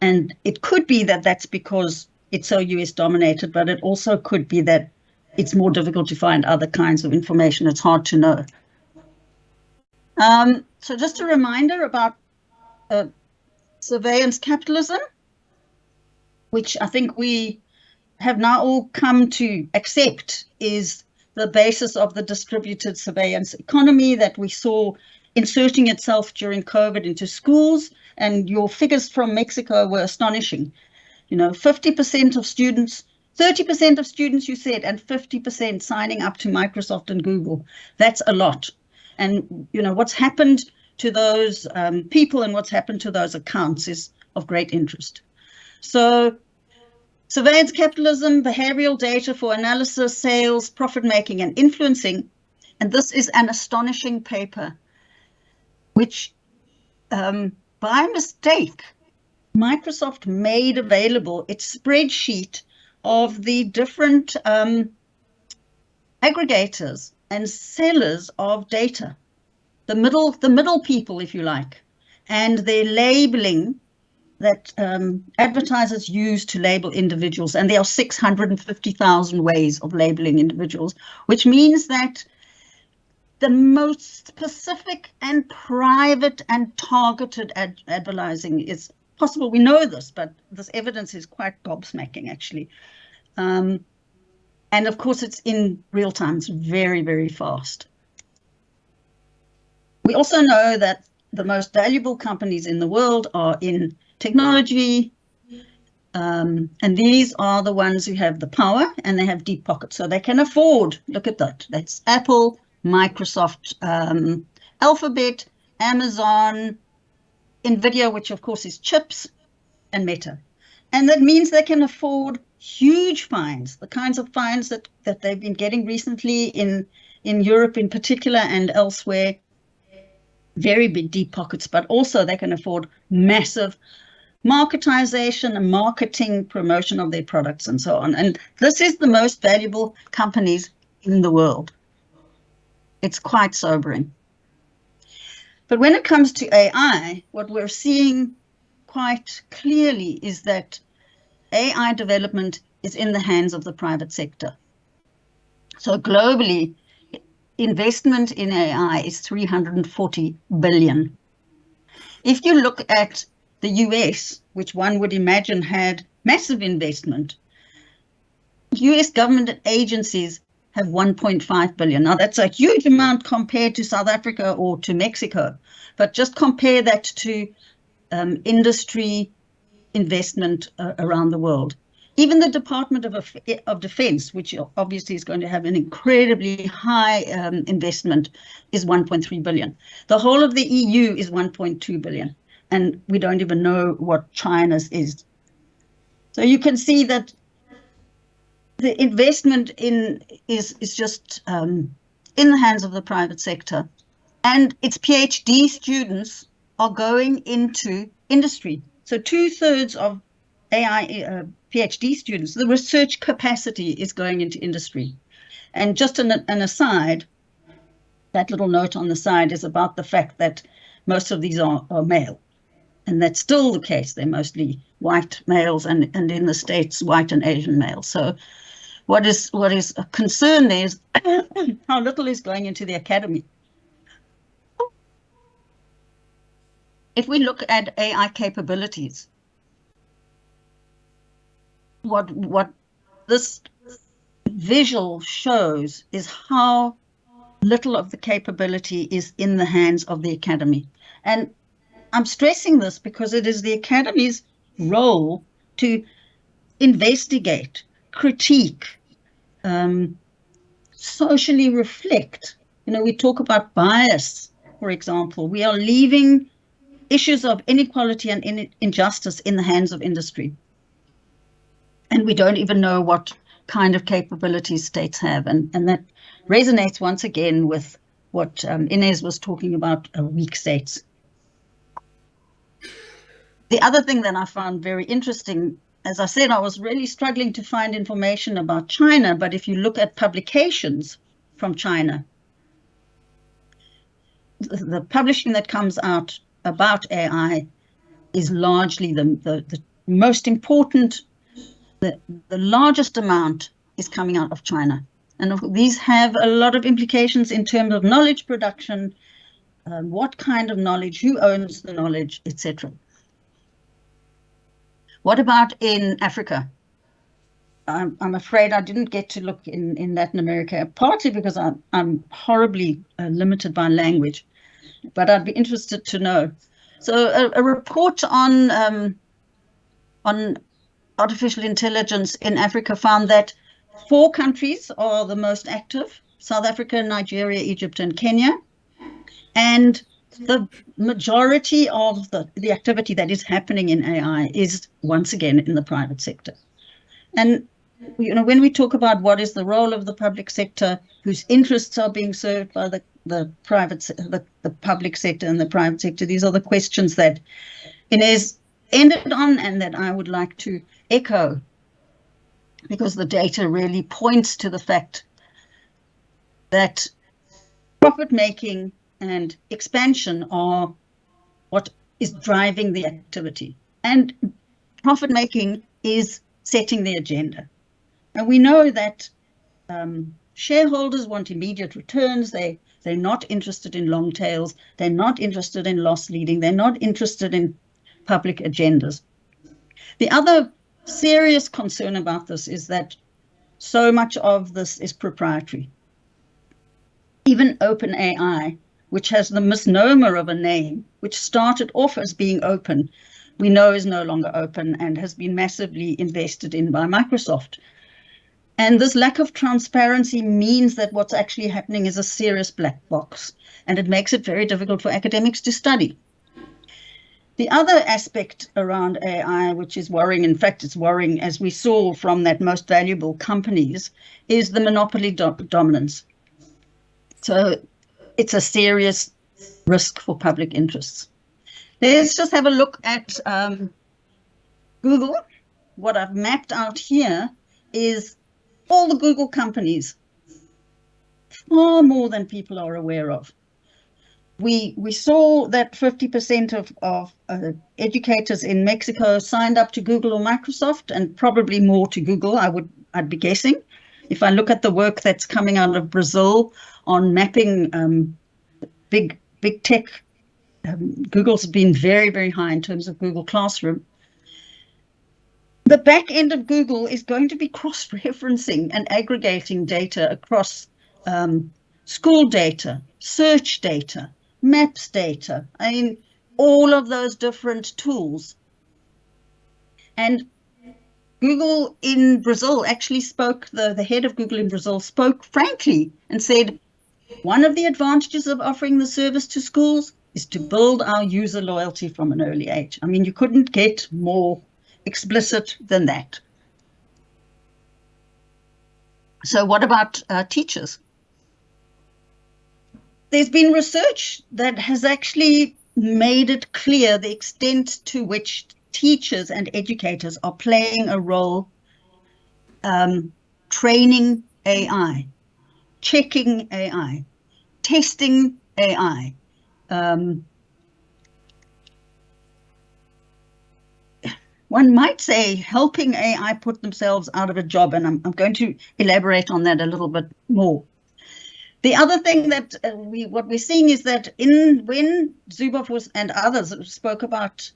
S8: And it could be that that's because it's so US-dominated, but it also could be that it's more difficult to find other kinds of information. It's hard to know. So just a reminder about surveillance capitalism, which I think we have now all come to accept is the basis of the distributed surveillance economy that we saw inserting itself during COVID into schools. And your figures from Mexico were astonishing. 50% of students, 30% of students, you said, and 50% signing up to Microsoft and Google. That's a lot. And, what's happened to those people and what's happened to those accounts is of great interest. So surveillance capitalism, behavioral data for analysis, sales, profit-making, and influencing. And this is an astonishing paper, which by mistake, Microsoft made available its spreadsheet of the different aggregators and sellers of data, the middle people, if you like, and their labeling that advertisers use to label individuals. And there are 650,000 ways of labeling individuals, which means that the most specific and private and targeted advertising is possible. We know this, but this evidence is quite gobsmacking, actually. And of course, it's in real time. It's very, very fast. We also know that the most valuable companies in the world are in technology, and these are the ones who have the power and they have deep pockets, so they can afford, look at that, that's Apple, Microsoft, Alphabet, Amazon, Nvidia, which of course is chips, and Meta. And that means they can afford huge fines, the kinds of fines that they've been getting recently in Europe in particular and elsewhere. Very big deep pockets, but also they can afford massive marketization and marketing promotion of their products and so on. And this is the most valuable companies in the world. It's quite sobering. But when it comes to AI, what we're seeing quite clearly is that AI development is in the hands of the private sector. So globally, investment in AI is 340 billion. If you look at the US, which one would imagine had massive investment, US government agencies have 1.5 billion. Now that's a huge amount compared to South Africa or to Mexico, but just compare that to industry investment around the world. Even the Department of Defense, which obviously is going to have an incredibly high investment, is 1.3 billion. The whole of the EU is 1.2 billion. And we don't even know what China's is. So you can see that the investment is just in the hands of the private sector. And its PhD students are going into industry. So 2/3 of AI PhD students, the research capacity is going into industry. And just an aside, that little note on the side is about the fact that most of these are male. And that's still the case. They're mostly white males and in the States, white and Asian males. So what is a concern is how little is going into the academy. If we look at AI capabilities, what this visual shows is how little of the capability is in the hands of the academy. And I'm stressing this because it is the academy's role to investigate, critique, socially reflect. You know, we talk about bias, for example. We are leaving issues of inequality and injustice in the hands of industry. And we don't even know what kind of capabilities states have. And that resonates once again with what Inez was talking about, weak states. The other thing that I found very interesting, as I said, I was really struggling to find information about China, but if you look at publications from China, the publishing that comes out about AI is largely the most important, the largest amount is coming out of China. And these have a lot of implications in terms of knowledge production, what kind of knowledge, who owns the knowledge, etc. What about in Africa? I'm afraid I didn't get to look in Latin America, partly because I'm horribly limited by language, but I'd be interested to know. So a report on artificial intelligence in Africa found that 4 countries are the most active: South Africa, Nigeria, Egypt, and Kenya. And the majority of the activity that is happening in AI is once again in the private sector. And you know, when we talk about what is the role of the public sector, whose interests are being served by the public sector and the private sector, these are the questions that Inez ended on and that I would like to echo, because the data really points to the fact that profit making and expansion are what is driving the activity. And profit making is setting the agenda. And we know that shareholders want immediate returns. They're not interested in long tails. They're not interested in loss leading. They're not interested in public agendas. The other serious concern about this is that so much of this is proprietary. Even OpenAI, which has the misnomer of a name, which started off as being open, we know is no longer open and has been massively invested in by Microsoft. And this lack of transparency means that what's actually happening is a serious black box, and it makes it very difficult for academics to study. The other aspect around AI, which is worrying, in fact, it's worrying, as we saw from that most valuable companies, is the monopoly dominance. So it's a serious risk for public interests. Let's just have a look at Google. What I've mapped out here is all the Google companies, far more than people are aware of. We saw that 50% of educators in Mexico signed up to Google or Microsoft, and probably more to Google, I'd be guessing. If I look at the work that's coming out of Brazil on mapping big tech, Google's been very, very high in terms of Google Classroom. The back end of Google is going to be cross-referencing and aggregating data across school data, search data, maps data, I mean, all of those different tools. And Google in Brazil actually spoke, the head of Google in Brazil spoke frankly and said, one of the advantages of offering the service to schools is to build our user loyalty from an early age. I mean, you couldn't get more explicit than that. So what about teachers? There's been research that has actually made it clear the extent to which teachers and educators are playing a role training AI. checking AI, testing AI. One might say helping AI put themselves out of a job, and I'm going to elaborate on that a little bit more. The other thing that what we're seeing is that when Zuboff was and others spoke about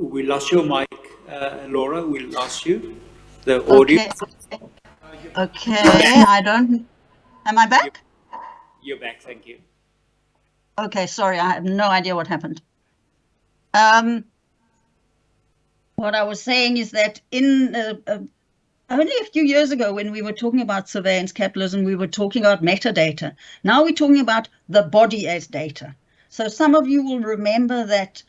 S1: We lost your mic, Laura. We lost you. The audio.
S8: Okay, I don't. Am I back?
S1: You're back. Thank you.
S8: Okay, sorry, I have no idea what happened. What I was saying is that only a few years ago, when we were talking about surveillance capitalism, we were talking about metadata. Now we're talking about the body as data. So some of you will remember that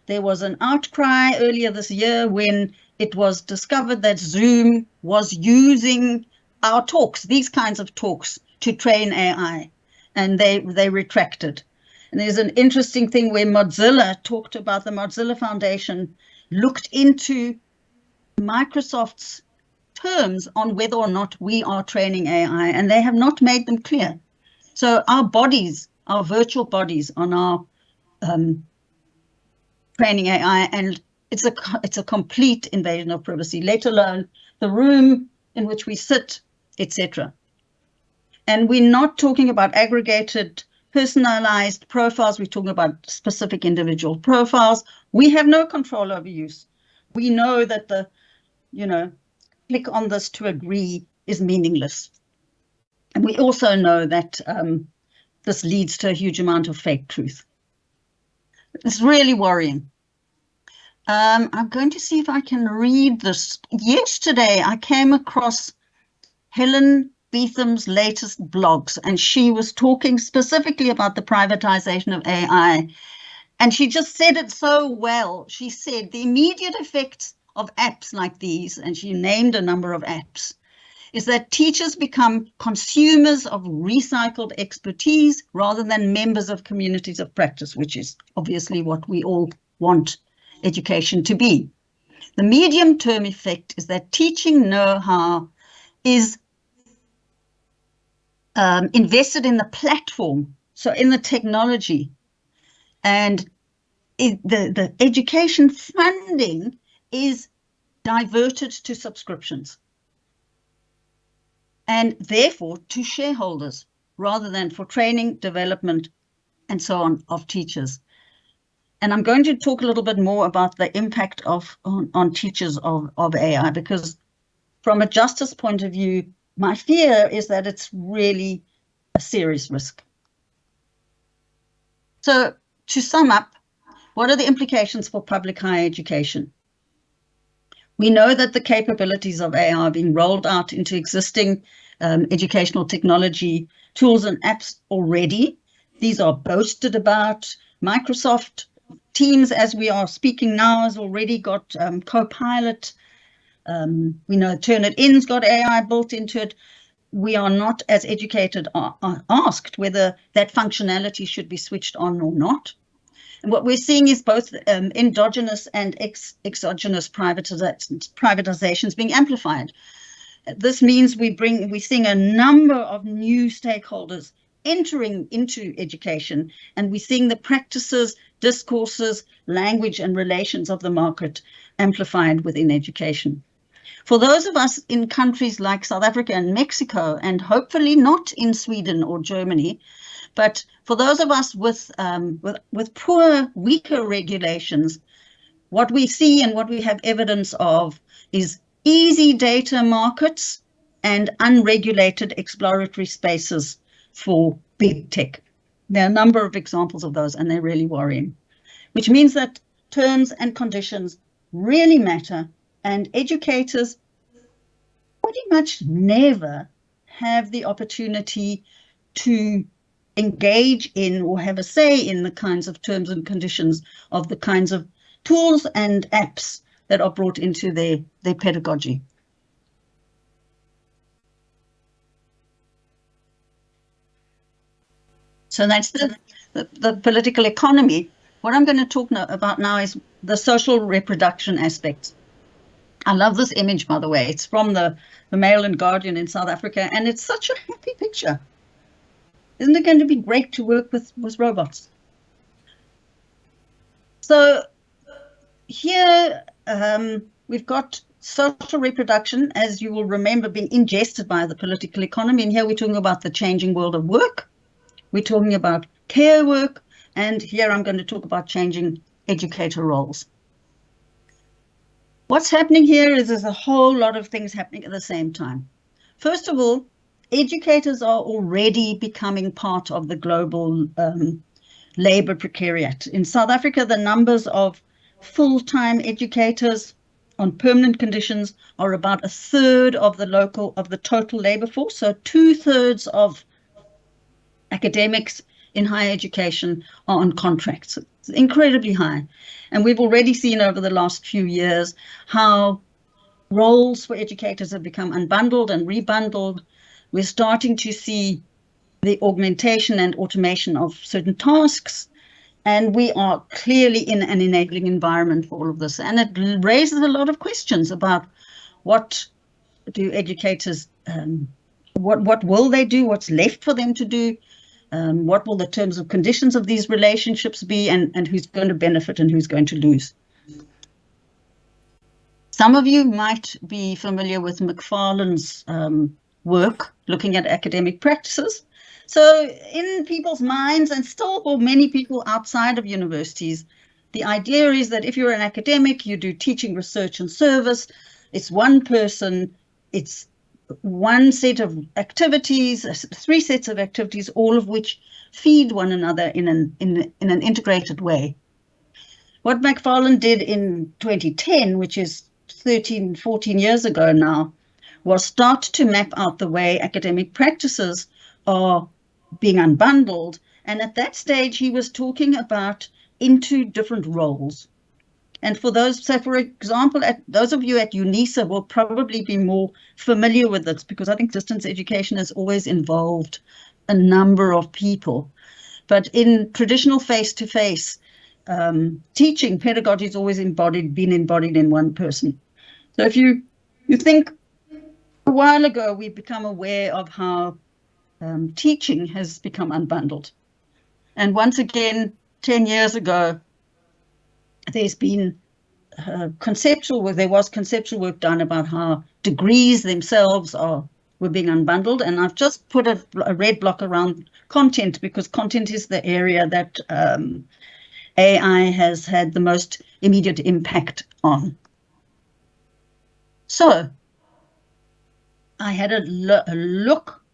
S8: there was an outcry earlier this year when it was discovered that Zoom was using our talks, these kinds of talks, to train AI, and they retracted. And there's an interesting thing where Mozilla talked about, the Mozilla Foundation looked into Microsoft's terms on whether or not we are training AI, and they have not made them clear. So our bodies, our virtual bodies, are now training AI, and it's a complete invasion of privacy, let alone the room in which we sit, etc. And we're not talking about aggregated, personalized profiles. We're talking about specific individual profiles. We have no control over use. We know that click on this to agree is meaningless. And we also know that this leads to a huge amount of fake truth. It's really worrying. I'm going to see if I can read this. Yesterday, I came across Helen Beetham's latest blogs, and she was talking specifically about the privatization of AI. And she just said it so well. She said the immediate effects of apps like these, and she named a number of apps, is that teachers become consumers of recycled expertise rather than members of communities of practice, which is obviously what we all want education to be. The medium-term effect is that teaching know-how is invested in the platform, so in the technology, and the education funding is diverted to subscriptions and therefore to shareholders rather than for training, development, and so on of teachers. And I'm going to talk a little bit more about the impact on teachers of AI, because from a justice point of view, my fear is that it's really a serious risk. So to sum up, what are the implications for public higher education? We know that the capabilities of AI are being rolled out into existing educational technology tools and apps already. These are boasted about. Microsoft Teams, as we are speaking now, has already got Copilot. We know Turnitin's got AI built into it. We are not, as educated, asked whether that functionality should be switched on or not. And what we're seeing is both endogenous and exogenous privatizations being amplified. This means we're seeing a number of new stakeholders entering into education, and we're seeing the practices, discourses, language, and relations of the market amplified within education. For those of us in countries like South Africa and Mexico, and hopefully not in Sweden or Germany, but for those of us with poor, weaker regulations, what we see and what we have evidence of is easy data markets and unregulated exploratory spaces for big tech. There are a number of examples of those, and they're really worrying, which means that terms and conditions really matter, and educators pretty much never have the opportunity to engage in or have a say in the kinds of terms and conditions of the kinds of tools and apps that are brought into their pedagogy. So that's the political economy. What I'm going to talk about now is the social reproduction aspects. I love this image, by the way. It's from the Mail and Guardian in South Africa, and it's such a happy picture. Isn't it going to be great to work with robots? So here we've got social reproduction, as you will remember, being ingested by the political economy. And here we're talking about the changing world of work. We're talking about care work. And here I'm going to talk about changing educator roles. What's happening here is there's a whole lot of things happening at the same time. First of all, educators are already becoming part of the global labor precariat. In South Africa, the numbers of full-time educators on permanent conditions are about 1/3 of the total labor force. So 2/3 of academics in higher education are on contracts. It's incredibly high. And we've already seen over the last few years how roles for educators have become unbundled and rebundled. We're starting to see the augmentation and automation of certain tasks, and we are clearly in an enabling environment for all of this. And it raises a lot of questions about what do educators, what will they do, what's left for them to do, what will the terms and conditions of these relationships be, and who's going to benefit and who's going to lose. Some of you might be familiar with McFarlane's work looking at academic practices. So in people's minds, and still for many people outside of universities, the idea is that if you're an academic, you do teaching, research, and service. It's one person, it's one set of activities, 3 sets of activities, all of which feed one another in an integrated way. What McFarlane did in 2010, which is 13, 14 years ago now, was start to map out the way academic practices are being unbundled. And at that stage, he was talking about into different roles. And for those, so for example, those of you at UNISA will probably be more familiar with this, because I think distance education has always involved a number of people. But in traditional face-to-face teaching, pedagogy has always been embodied in one person. So if you think a while ago, we've become aware of how teaching has become unbundled. And once again, 10 years ago, there's been conceptual work done about how degrees themselves were being unbundled. And I've just put a red block around content, because content is the area that AI has had the most immediate impact on. So I had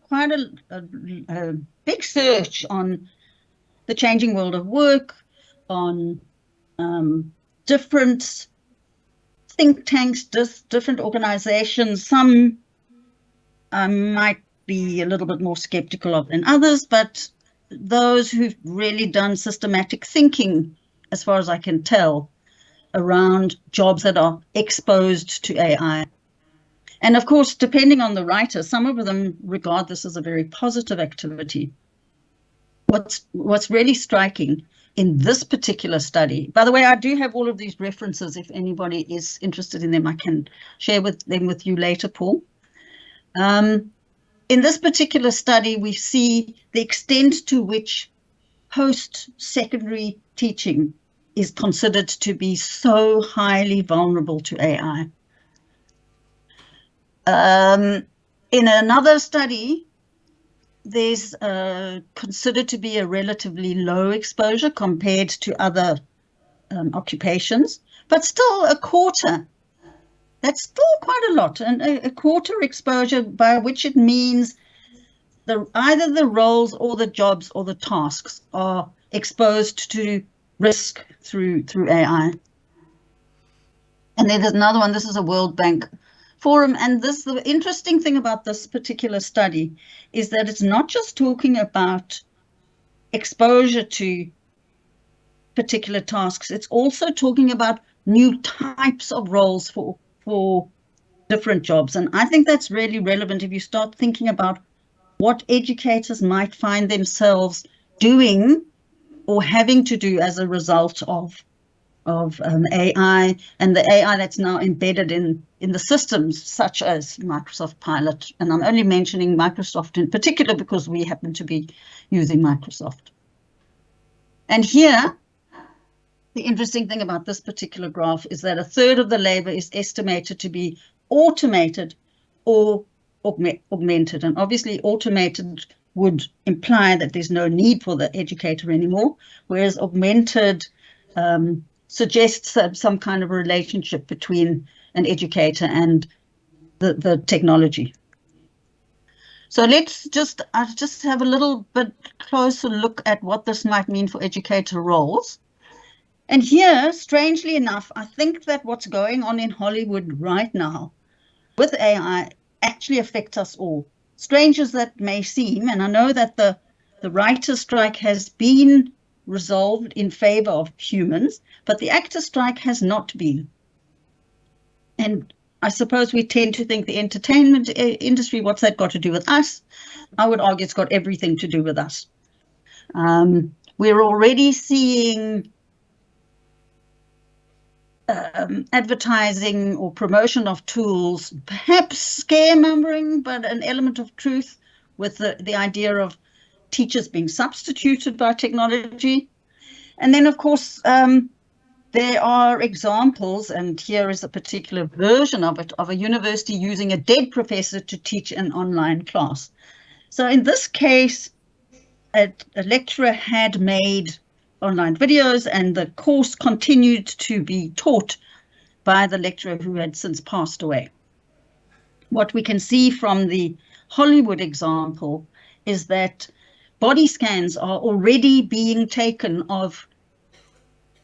S8: quite a big search on the changing world of work, on different think tanks, different organizations. Some I might be a little bit more skeptical of than others, but those who've really done systematic thinking, as far as I can tell, around jobs that are exposed to AI. And of course, depending on the writer, some of them regard this as a very positive activity. What's really striking in this particular study, by the way, I do have all of these references. If anybody is interested in them, I can share them with you later, Paul. In this particular study, we see the extent to which post-secondary teaching is considered to be so highly vulnerable to AI. In another study, there's considered to be a relatively low exposure compared to other occupations, but still a quarter. That's still quite a lot, and a quarter exposure, by which it means either the roles or the jobs or the tasks are exposed to risk through AI. And then there's another one. This is a World Bank forum, and the interesting thing about this particular study is that it's not just talking about exposure to particular tasks, it's also talking about new types of roles for different jobs. And I think that's really relevant if you start thinking about what educators might find themselves doing or having to do as a result of AI, and the AI that's now embedded in in the systems such as Microsoft Pilot. And I'm only mentioning Microsoft in particular because we happen to be using Microsoft. And here, the interesting thing about this particular graph is that a third of the labor is estimated to be automated or augmented. And obviously automated would imply that there's no need for the educator anymore, whereas augmented suggests some kind of relationship between an educator and the technology. So let's just have a little bit closer look at what this might mean for educator roles. And here, strangely enough, I think that what's going on in Hollywood right now with AI actually affects us all. Strange as that may seem, and I know that the writer's strike has been resolved in favor of humans, but the actor's strike has not been. And I suppose we tend to think the entertainment industry, what's that got to do with us? I would argue it's got everything to do with us. We're already seeing advertising or promotion of tools, perhaps scaremongering, but an element of truth with the idea of teachers being substituted by technology. And then, of course, there are examples, and here is a particular version of it, of a university using a dead professor to teach an online class. So in this case, a lecturer had made online videos and the course continued to be taught by the lecturer who had since passed away. What we can see from the Hollywood example is that body scans are already being taken of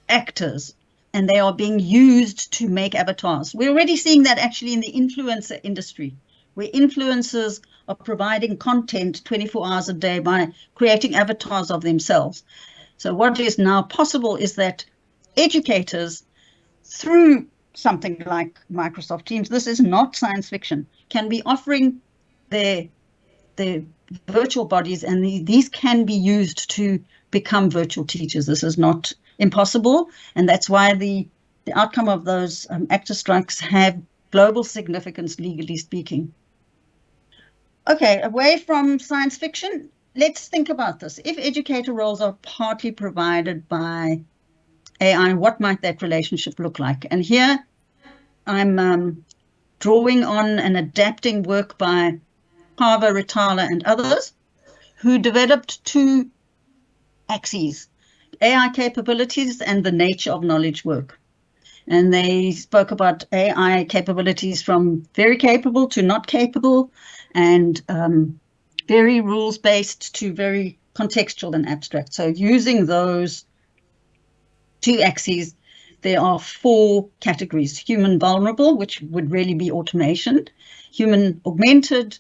S8: actors and they are being used to make avatars. We're already seeing that actually in the influencer industry, where influencers are providing content 24 hours a day by creating avatars of themselves. So what is now possible is that educators, through something like Microsoft Teams, this is not science fiction, can be offering their virtual bodies, and these can be used to become virtual teachers. This is not impossible, and that's why the outcome of those actor strikes have global significance, legally speaking. Okay, away from science fiction, let's think about this. If educator roles are partly provided by AI, what might that relationship look like? And here I'm drawing on and adapting work by Pava, Ritala, and others who developed two axes, AI capabilities and the nature of knowledge work. And they spoke about AI capabilities from very capable to not capable, and very rules-based to very contextual and abstract. So using those two axes, there are four categories: human vulnerable, which would really be automation; human augmented;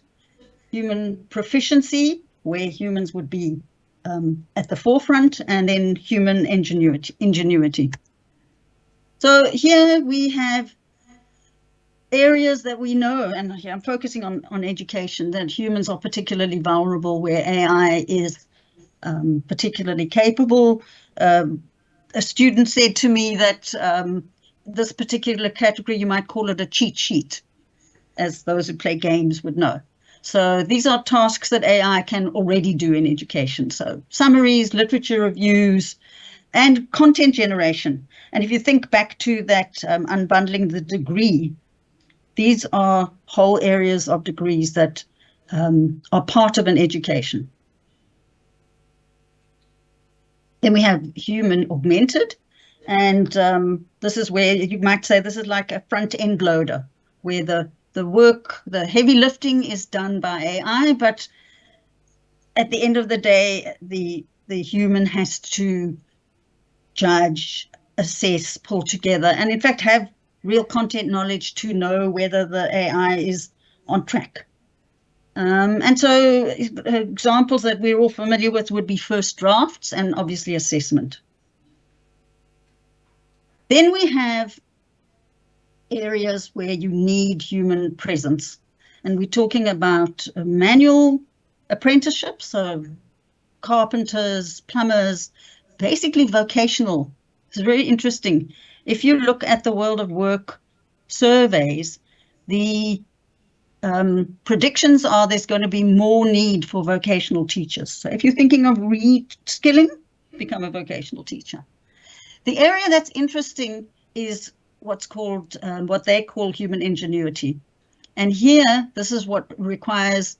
S8: human proficiency, where humans would be at the forefront; and then human ingenuity. So here we have areas that we know, and here I'm focusing on education, that humans are particularly vulnerable, where AI is particularly capable. A student said to me that this particular category, you might call it a cheat sheet, as those who play games would know. So these are tasks that AI can already do in education. So summaries, literature reviews, and content generation. And if you think back to that unbundling the degree, these are whole areas of degrees that are part of an education. Then we have human augmented, and this is where you might say this is like a front-end loader, where the work, the heavy lifting is done by AI, but at the end of the day, the human has to judge, assess, pull together, and in fact have real content knowledge to know whether the AI is on track. And so examples that we're all familiar with would be first drafts and obviously assessment. Then we have areas where you need human presence. And we're talking about manual apprenticeships, so carpenters, plumbers, basically vocational. It's very interesting. If you look at the world of work surveys, the predictions are there's going to be more need for vocational teachers. So if you're thinking of reskilling, become a vocational teacher. The area that's interesting is what's called, what they call human ingenuity. And here, this is what requires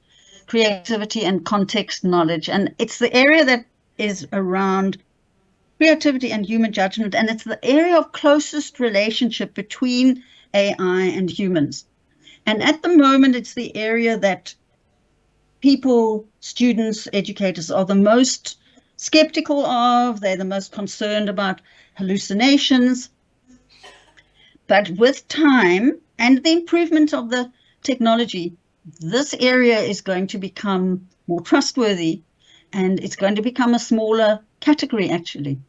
S8: creativity and context knowledge. And it's the area that is around creativity and human judgment. And it's the area of closest relationship between AI and humans. And at the moment, it's the area that people, students, educators are the most skeptical of. They're the most concerned about hallucinations. But with time and the improvement of the technology, this area is going to become more trustworthy, and it's going to become a smaller category, actually.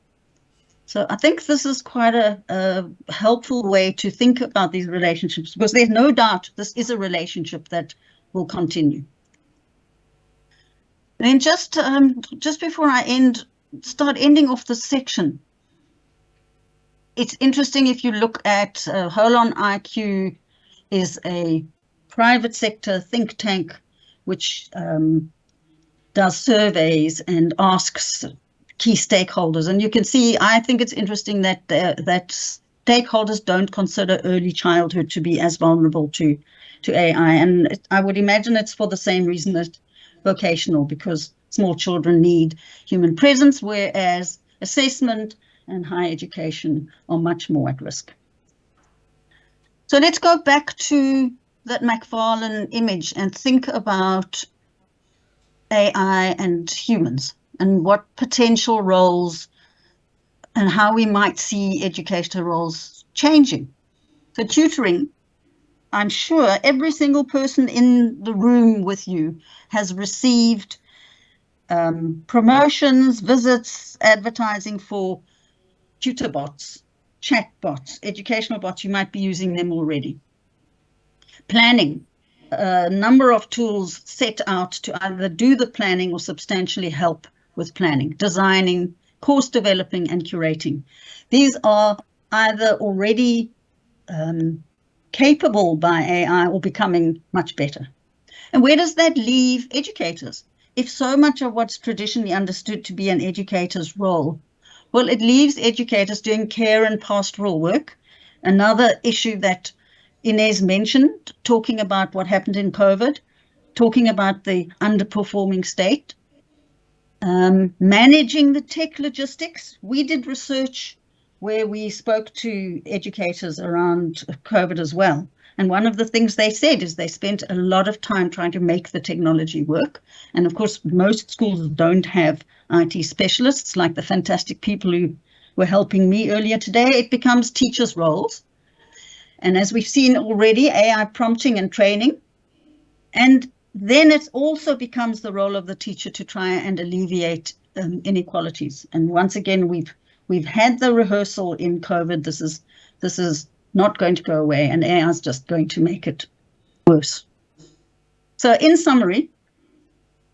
S8: So I think this is quite a helpful way to think about these relationships, because there's no doubt this is a relationship that will continue. And just before I start ending off this section, it's interesting if you look at Holon IQ is a private sector think tank which does surveys and asks key stakeholders. And you can see, I think it's interesting that that stakeholders don't consider early childhood to be as vulnerable to AI. And I would imagine it's for the same reason as vocational, because small children need human presence, whereas assessment and higher education are much more at risk. So let's go back to that McFarlane image and think about AI and humans, and what potential roles and how we might see educator roles changing. So tutoring, I'm sure every single person in the room with you has received promotions, visits, advertising for tutor bots, chat bots, educational bots. You might be using them already. Planning. A number of tools set out to either do the planning or substantially help with planning, designing, course developing, and curating. These are either already capable by AI or becoming much better. And where does that leave educators? If so much of what's traditionally understood to be an educator's role, well, it leaves educators doing care and pastoral work. Another issue that Inez mentioned, talking about what happened in COVID, talking about the underperforming state, managing the tech logistics. We did research where we spoke to educators around COVID as well. And one of the things they said is they spent a lot of time trying to make the technology work. And of course, most schools don't have IT specialists like the fantastic people who were helping me earlier today. It becomes teachers' roles. And as we've seen already, AI prompting and training. And then it also becomes the role of the teacher to try and alleviate inequalities. And once again, we've had the rehearsal in COVID. This is not going to go away, and AI is just going to make it worse. So in summary,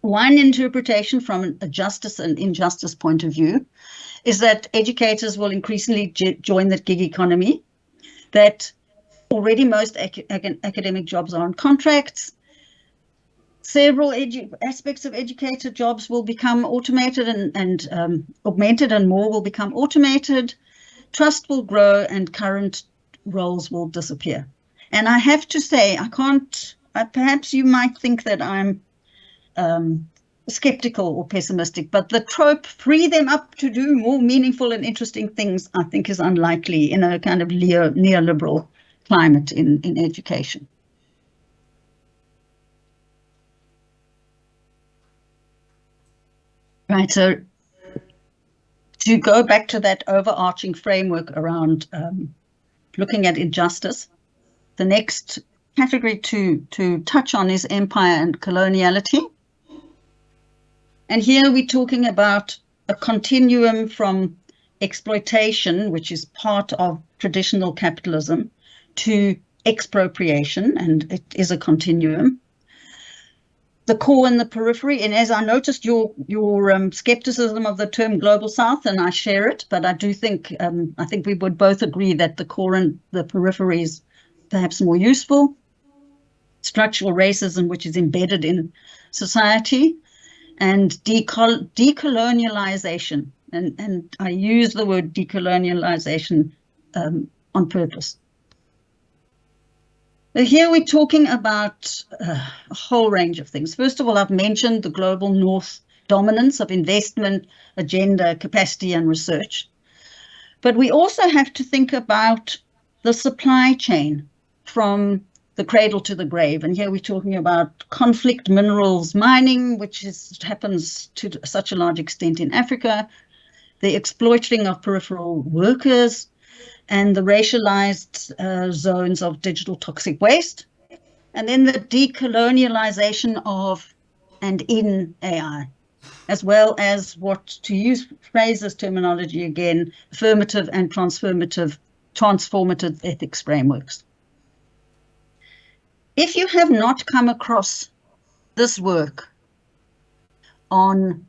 S8: one interpretation from a justice and injustice point of view is that educators will increasingly join the gig economy, that already most academic jobs are on contracts. Several aspects of educator jobs will become automated and augmented, and more will become automated. Trust will grow and current roles will disappear. And I have to say, perhaps you might think that I'm skeptical or pessimistic, but the trope, free them up to do more meaningful and interesting things, I think is unlikely in a kind of neoliberal climate in education. Right, so to go back to that overarching framework around looking at injustice, the next category to touch on is empire and coloniality. And here we're talking about a continuum from exploitation, which is part of traditional capitalism, to expropriation, and it is a continuum. The core and the periphery, and as I noticed your skepticism of the term global south, and I share it, but I do think I think we would both agree that the core and the periphery is perhaps more useful. structural racism which is embedded in society, and decolonialization. And I use the word decolonialization on purpose. Here we're talking about a whole range of things. First of all, I've mentioned the global north dominance of investment, agenda, capacity, and research. But we also have to think about the supply chain from the cradle to the grave. And here we're talking about conflict minerals mining, which happens to such a large extent in Africa, the exploiting of peripheral workers, and the racialized zones of digital toxic waste, and then the decolonialization of and in AI, as well as what, to use Fraser's terminology again, affirmative and transformative ethics frameworks. If you have not come across this work on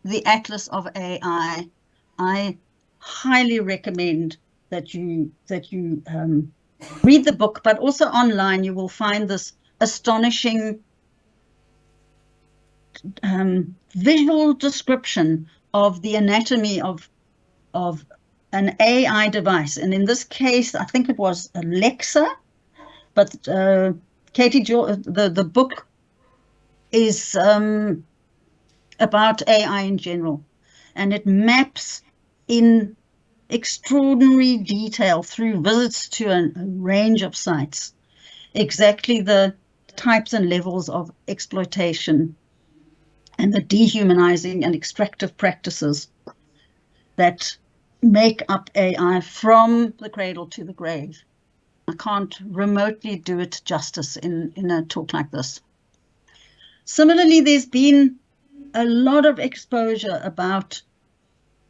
S8: the Atlas of AI, I highly recommend that you read the book, but also online you will find this astonishing visual description of the anatomy of an AI device. And in this case, I think it was Alexa, but Katie, the book is about AI in general, and it maps in extraordinary detail through visits to a range of sites exactly the types and levels of exploitation and the dehumanizing and extractive practices that make up AI from the cradle to the grave. I can't remotely do it justice in a talk like this. Similarly, there's been a lot of exposure about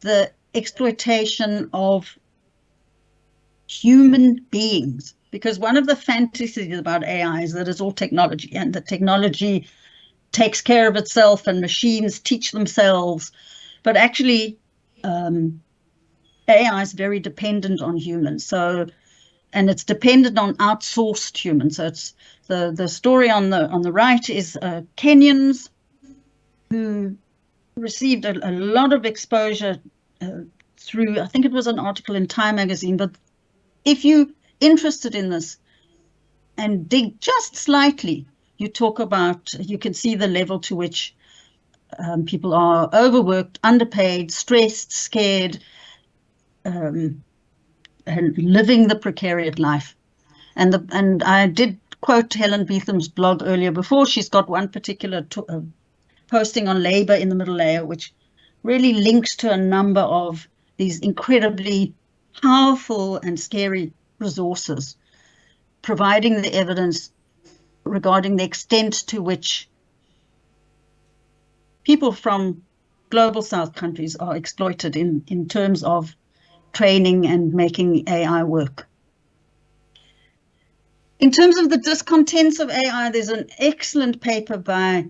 S8: the exploitation of human beings, because one of the fantasies about AI is that it's all technology, and the technology takes care of itself and machines teach themselves. But actually, AI is very dependent on humans. And it's dependent on outsourced humans. So it's the story on the right is Kenyans who received a lot of exposure through, I think it was an article in Time magazine. But if you're interested in this and dig just slightly, you can see the level to which people are overworked, underpaid, stressed, scared, and living the precarious life. And I did quote Helen Beetham's blog earlier before. She's got one particular posting on labor in the middle layer, which really links to a number of these incredibly powerful and scary resources, providing the evidence regarding the extent to which people from global South countries are exploited in terms of training and making AI work. In terms of the discontents of AI, there's an excellent paper by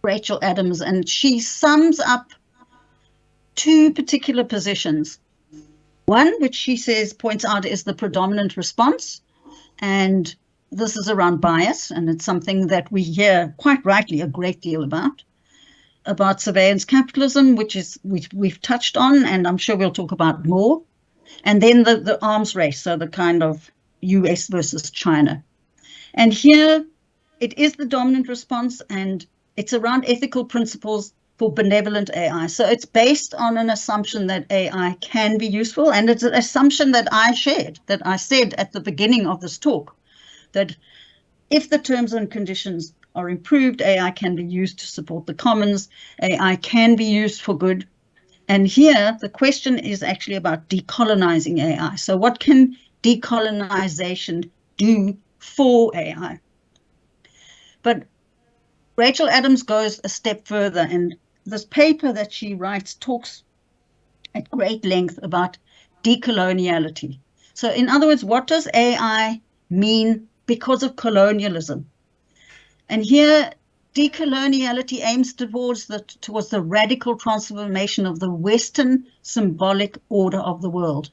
S8: Rachel Adams, and she sums up two particular positions. One, which she says points out is the predominant response, and this is around bias, and it's something that we hear quite rightly a great deal about surveillance capitalism, which we've touched on, and I'm sure we'll talk about more. And then the arms race, so the kind of US versus China. And here it is the dominant response, and it's around ethical principles for benevolent AI. So it's based on an assumption that AI can be useful, and it's an assumption that I shared, that I said at the beginning of this talk, that if the terms and conditions are improved, AI can be used to support the commons, AI can be used for good. And here the question is actually about decolonizing AI. So what can decolonization do for AI? But Rachel Adams goes a step further, and this paper that she writes talks at great length about decoloniality. So in other words, what does AI mean because of colonialism? And here, decoloniality aims towards the radical transformation of the Western symbolic order of the world.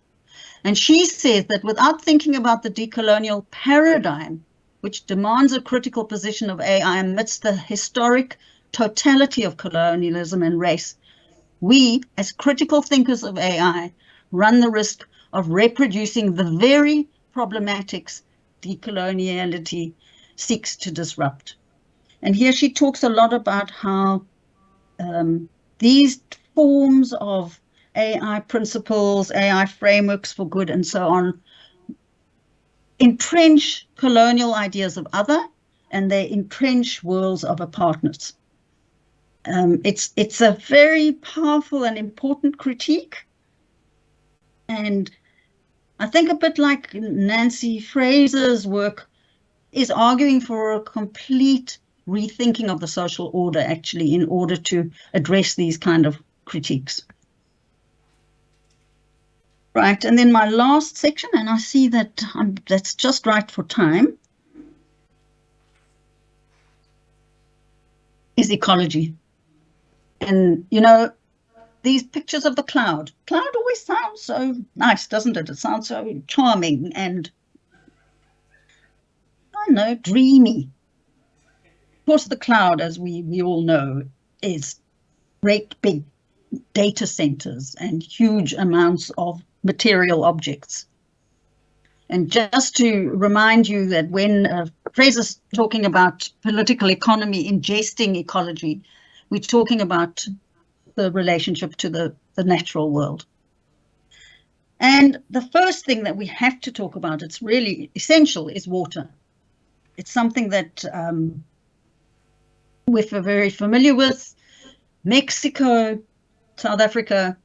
S8: And she says that without thinking about the decolonial paradigm, which demands a critical position of AI amidst the historic totality of colonialism and race, we, as critical thinkers of AI, run the risk of reproducing the very problematics decoloniality seeks to disrupt. And here she talks a lot about how these forms of AI principles, AI frameworks for good, and so on, entrench colonial ideas of other, and they entrench worlds of apartness. It's a very powerful and important critique. And I think a bit like Nancy Fraser's work is arguing for a complete rethinking of the social order, actually, in order to address these kind of critiques. Right, and then my last section, and I see that that's just right for time, is ecology. And, you know, these pictures of the cloud. Cloud always sounds so nice, doesn't it? It sounds so charming and, I don't know, dreamy. Of course, the cloud, as we all know, is great big data centers and huge amounts of material objects. And just to remind you that when Fraser's talking about political economy ingesting ecology, we're talking about the relationship to the natural world. And the first thing that we have to talk about, it's really essential, is water. It's something that we're very familiar with. Mexico, South Africa,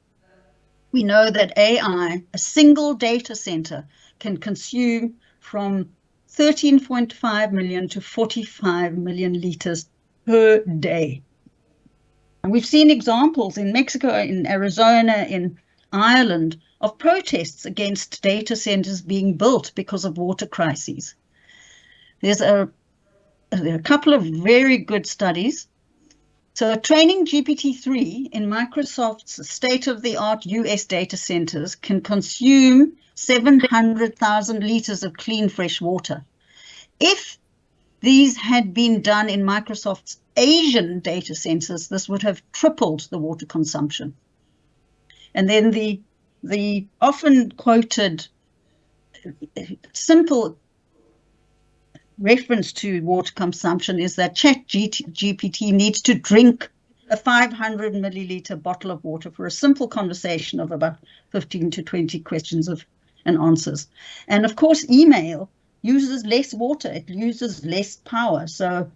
S8: we know that AI, a single data center, can consume from 13.5 million to 45 million liters per day. And we've seen examples in Mexico, in Arizona, in Ireland, of protests against data centers being built because of water crises. There are a couple of very good studies. So training GPT-3 in Microsoft's state-of-the-art US data centers can consume 700,000 liters of clean, fresh water. If these had been done in Microsoft's Asian data centers, this would have tripled the water consumption. And then the often quoted simple reference to water consumption is that ChatGPT needs to drink a 500 milliliter bottle of water for a simple conversation of about 15 to 20 questions and answers. And of course, email uses less water, it uses less power. So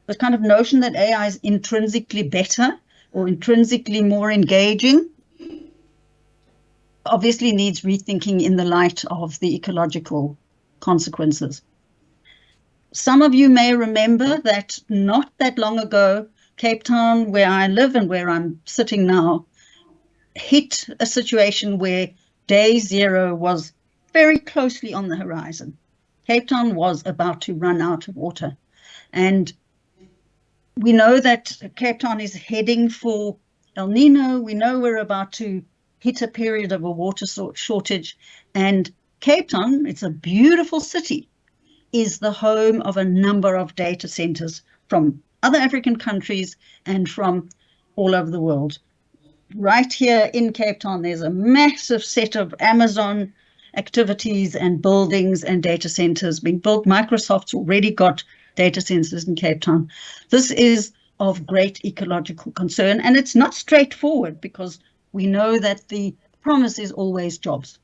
S8: the kind of notion that AI is intrinsically better or intrinsically more engaging obviously needs rethinking in the light of the ecological consequences. Some of you may remember that not that long ago, Cape Town, where I live and where I'm sitting now, hit a situation where day zero was very closely on the horizon. Cape Town was about to run out of water. And we know that Cape Town is heading for El Nino. We know we're about to hit a period of a water shortage. And Cape Town, it's a beautiful city, is the home of a number of data centers from other African countries and from all over the world. Right here in Cape Town, there's a massive set of Amazon activities and buildings and data centers being built. Microsoft's already got data centers in Cape Town. This is of great ecological concern, and it's not straightforward because we know that the promise is always jobs.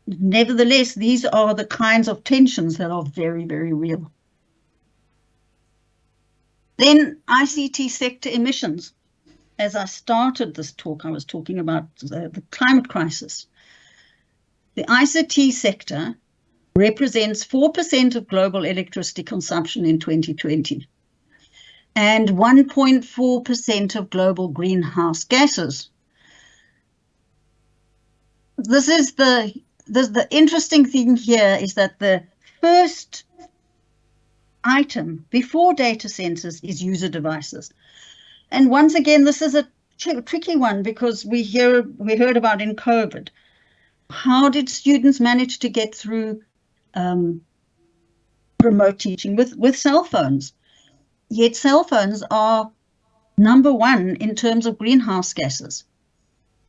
S8: Nevertheless, these are the kinds of tensions that are very, very real. Then ICT sector emissions. As I started this talk, I was talking about the climate crisis. The ICT sector represents 4% of global electricity consumption in 2020 and 1.4% of global greenhouse gases. The interesting thing here is that the first item before data centers is user devices. And once again, this is a tricky one because we heard about in COVID. How did students manage to get through remote teaching with cell phones. Yet cell phones are number one in terms of greenhouse gases.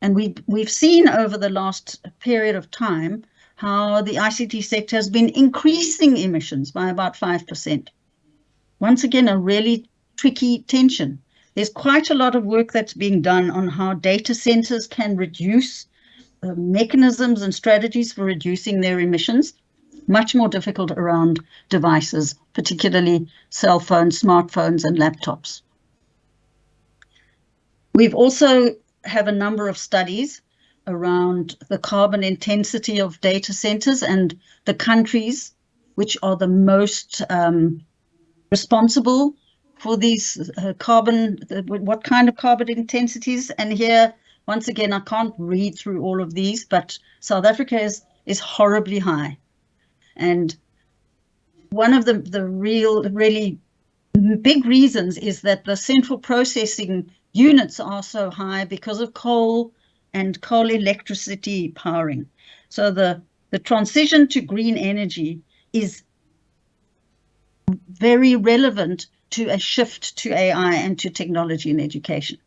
S8: And we've seen over the last period of time how the ICT sector has been increasing emissions by about 5%. Once again, a really tricky tension. There's quite a lot of work that's being done on how data centers can reduce mechanisms and strategies for reducing their emissions. Much more difficult around devices, particularly cell phones, smartphones, and laptops. We've also have a number of studies around the carbon intensity of data centers and the countries which are the most responsible for these what kind of carbon intensities. And here, once again, I can't read through all of these, but South Africa is horribly high. And one of the really big reasons is that the central processing units are so high because of coal and coal electricity powering. So the transition to green energy is very relevant to a shift to AI and to technology in education.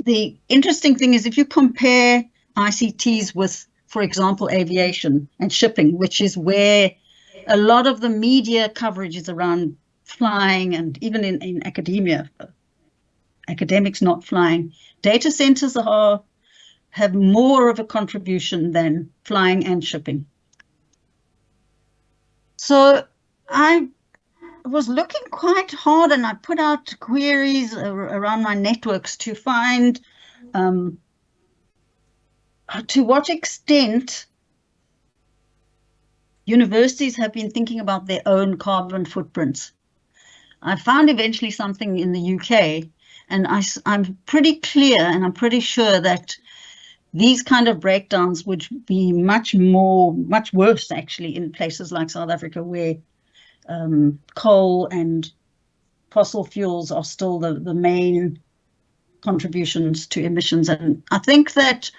S8: The interesting thing is if you compare ICTs with, for example, aviation and shipping, which is where a lot of the media coverage is around flying, and even in academia, academics not flying, data centers have more of a contribution than flying and shipping. So I was looking quite hard, and I put out queries around my networks to find to what extent universities have been thinking about their own carbon footprints. I found eventually something in the UK, and I'm pretty clear and I'm pretty sure that these kind of breakdowns would be much worse actually in places like South Africa, where coal and fossil fuels are still the main contributions to emissions. And I think that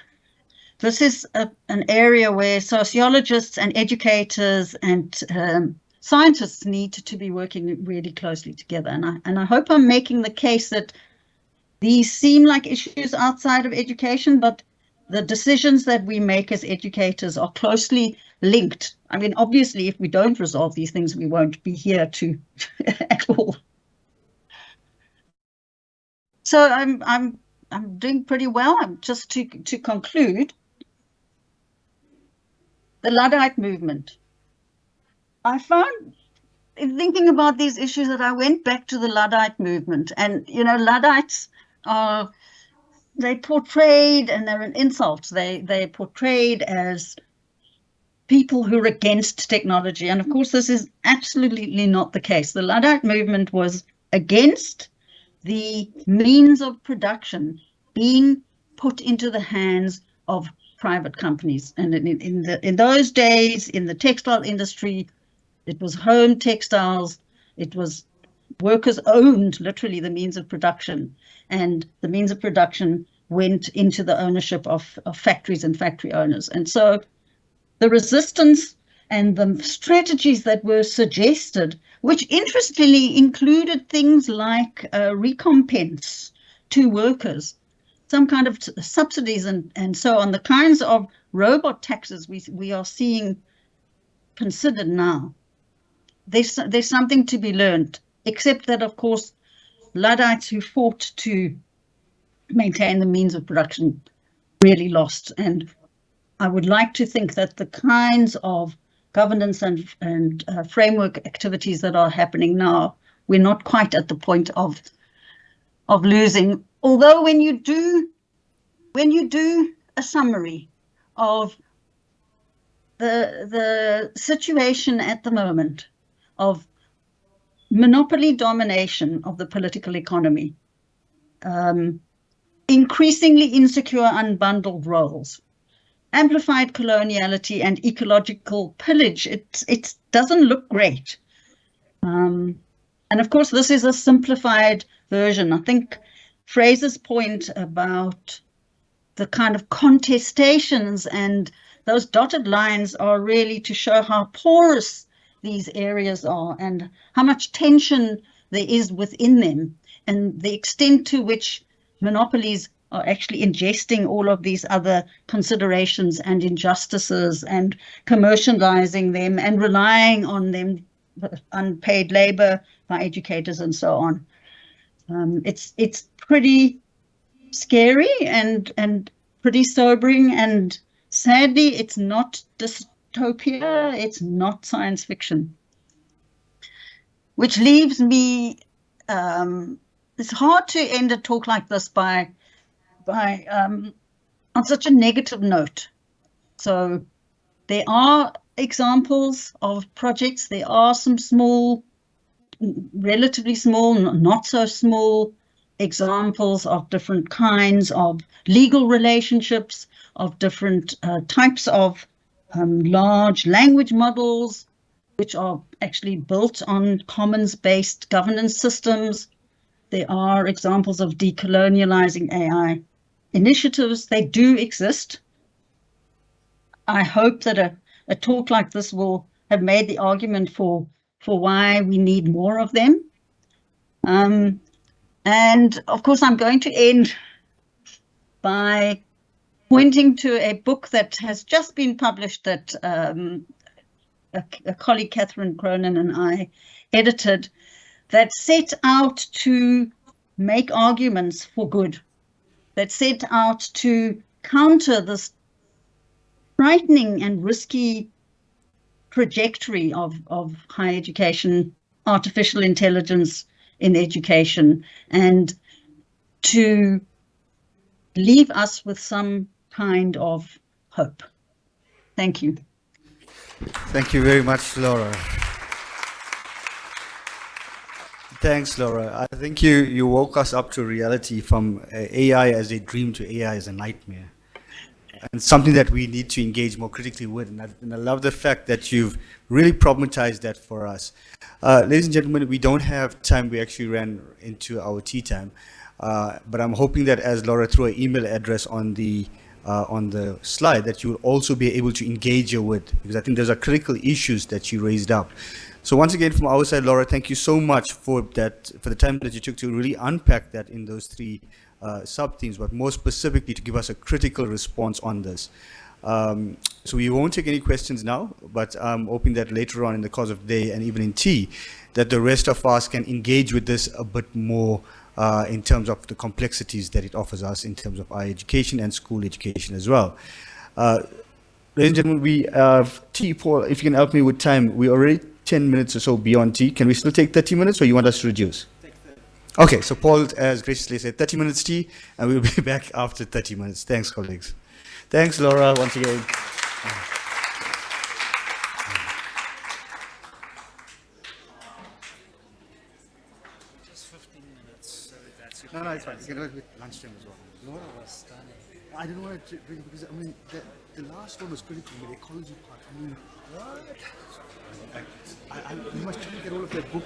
S8: this is an area where sociologists and educators and scientists need to be working really closely together. And I hope I'm making the case that these seem like issues outside of education, but the decisions that we make as educators are closely linked. I mean, obviously, if we don't resolve these things, we won't be here to at all. So I'm doing pretty well. Just to conclude, the Luddite movement. I found, in thinking about these issues, that I went back to the Luddite movement, and Luddites are. They portrayed, and they're an insult, they're portrayed as people who are against technology. And of course, this is absolutely not the case. The Luddite movement was against the means of production being put into the hands of private companies. And in those days, in the textile industry, it was home textiles, it was workers owned literally the means of production, and the means of production went into the ownership of factories and factory owners. And so the resistance and the strategies that were suggested, which interestingly included things like recompense to workers, some kind of subsidies and so on, the kinds of robot taxes we are seeing considered now. There's something to be learned, except that, of course, Luddites who fought to maintain the means of production really lost. And I would like to think that the kinds of governance and framework activities that are happening now, we're not quite at the point of losing. Although when you do a summary of the situation at the moment of monopoly domination of the political economy, increasingly insecure unbundled roles, amplified coloniality, and ecological pillage, it doesn't look great. And of course, this is a simplified version. I think Fraser's point about the kind of contestations, and those dotted lines are really to show how porous these areas are and how much tension there is within them, and the extent to which monopolies are actually ingesting all of these other considerations and injustices and commercializing them and relying on them, unpaid labor by educators and so on. It's pretty scary and pretty sobering, and sadly it's not dystopia, it's not science fiction. Which leaves me, it's hard to end a talk like this by on such a negative note. So there are examples of projects, there are some small, relatively small, not so small examples of different kinds of legal relationships, of different types of large language models, which are actually built on commons-based governance systems. There are examples of decolonializing AI initiatives. They do exist. I hope that a talk like this will have made the argument for why we need more of them. And of course, I'm going to end by pointing to a book that has just been published that a colleague, Catherine Cronin, and I edited, that set out to make arguments for good, that set out to counter this frightening and risky trajectory of higher education, artificial intelligence in education, and to leave us with some kind of hope. Thank you.
S3: Thank you very much, Laura. Thanks, Laura. I think you woke us up to reality, from AI as a dream to AI as a nightmare, and something that we need to engage more critically with. And I love the fact that you've really problematized that for us. Ladies and gentlemen, we don't have time. We actually ran into our tea time. But I'm hoping that as Laura threw an email address on the slide, that you will also be able to engage her with, because I think those are critical issues that you raised up. So once again, from our side, Laura, thank you so much for that, for the time that you took to really unpack that in those three sub-themes, but more specifically to give us a critical response on this. So we won't take any questions now, but I'm hoping that later on in the course of the day and even in tea, that the rest of us can engage with this a bit more in terms of the complexities that it offers us in terms of our education and school education as well. Ladies and gentlemen, we have tea. Paul, if you can help me with time, we're already 10 minutes or so beyond tea. Can we still take 30 minutes, or you want us to reduce? Okay, so Paul has graciously said 30 minutes tea, and we'll be back after 30 minutes. Thanks, colleagues. Thanks, Laura, once again.
S2: Just 15 minutes, so that's it.
S3: No, it's fine. You can do it with lunchtime as well.
S2: Laura was stunning.
S3: I didn't want to bring, because I mean the last one was critical, the ecology part. I mean, what? You must try to get all of that book.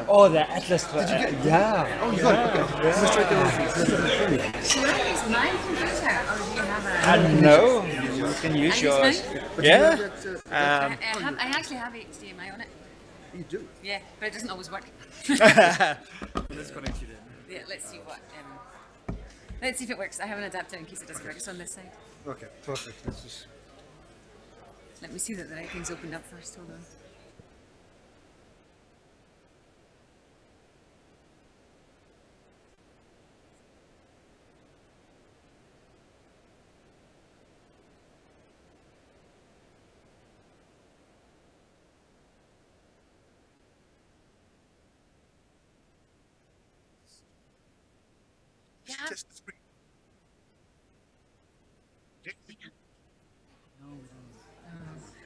S2: Oh, the Atlas. Yeah.
S3: Oh, you got it. Okay. You must try to get all of it.
S9: Should I use my computer, or do you have a?
S2: No, you can use yours. Yeah.
S9: I actually have HDMI on it.
S3: You do?
S9: Yeah, but it doesn't always work.
S3: Let's connect you then.
S9: Yeah, let's see what. Let's see if it works. I have an adapter in case it doesn't work. It's on this side.
S3: Okay, perfect. Let's just.
S9: Let me see that the right thing's opened up first. Hold on.
S3: Test the screen.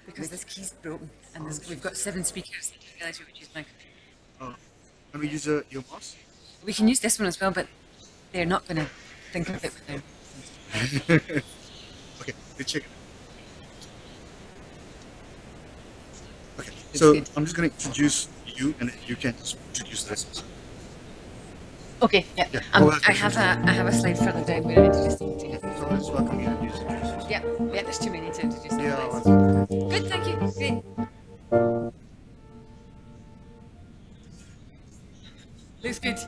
S9: Because this key's broken, and we've got 7 speakers. I didn't realize we would use my computer.
S3: Oh, can we use your mouse?
S9: We can use this one as well, but they're not going to think of it without.
S3: Okay, we check it. Okay, so I'm just going to introduce you, and you can just introduce this.
S9: Okay, yeah. I have a slide further down where I introduce them together.
S3: let's welcome you and introduce yourself.
S9: Yeah, there's too many to introduce.
S3: Yeah,
S9: Otherwise. Good, thank you. Great. Looks good.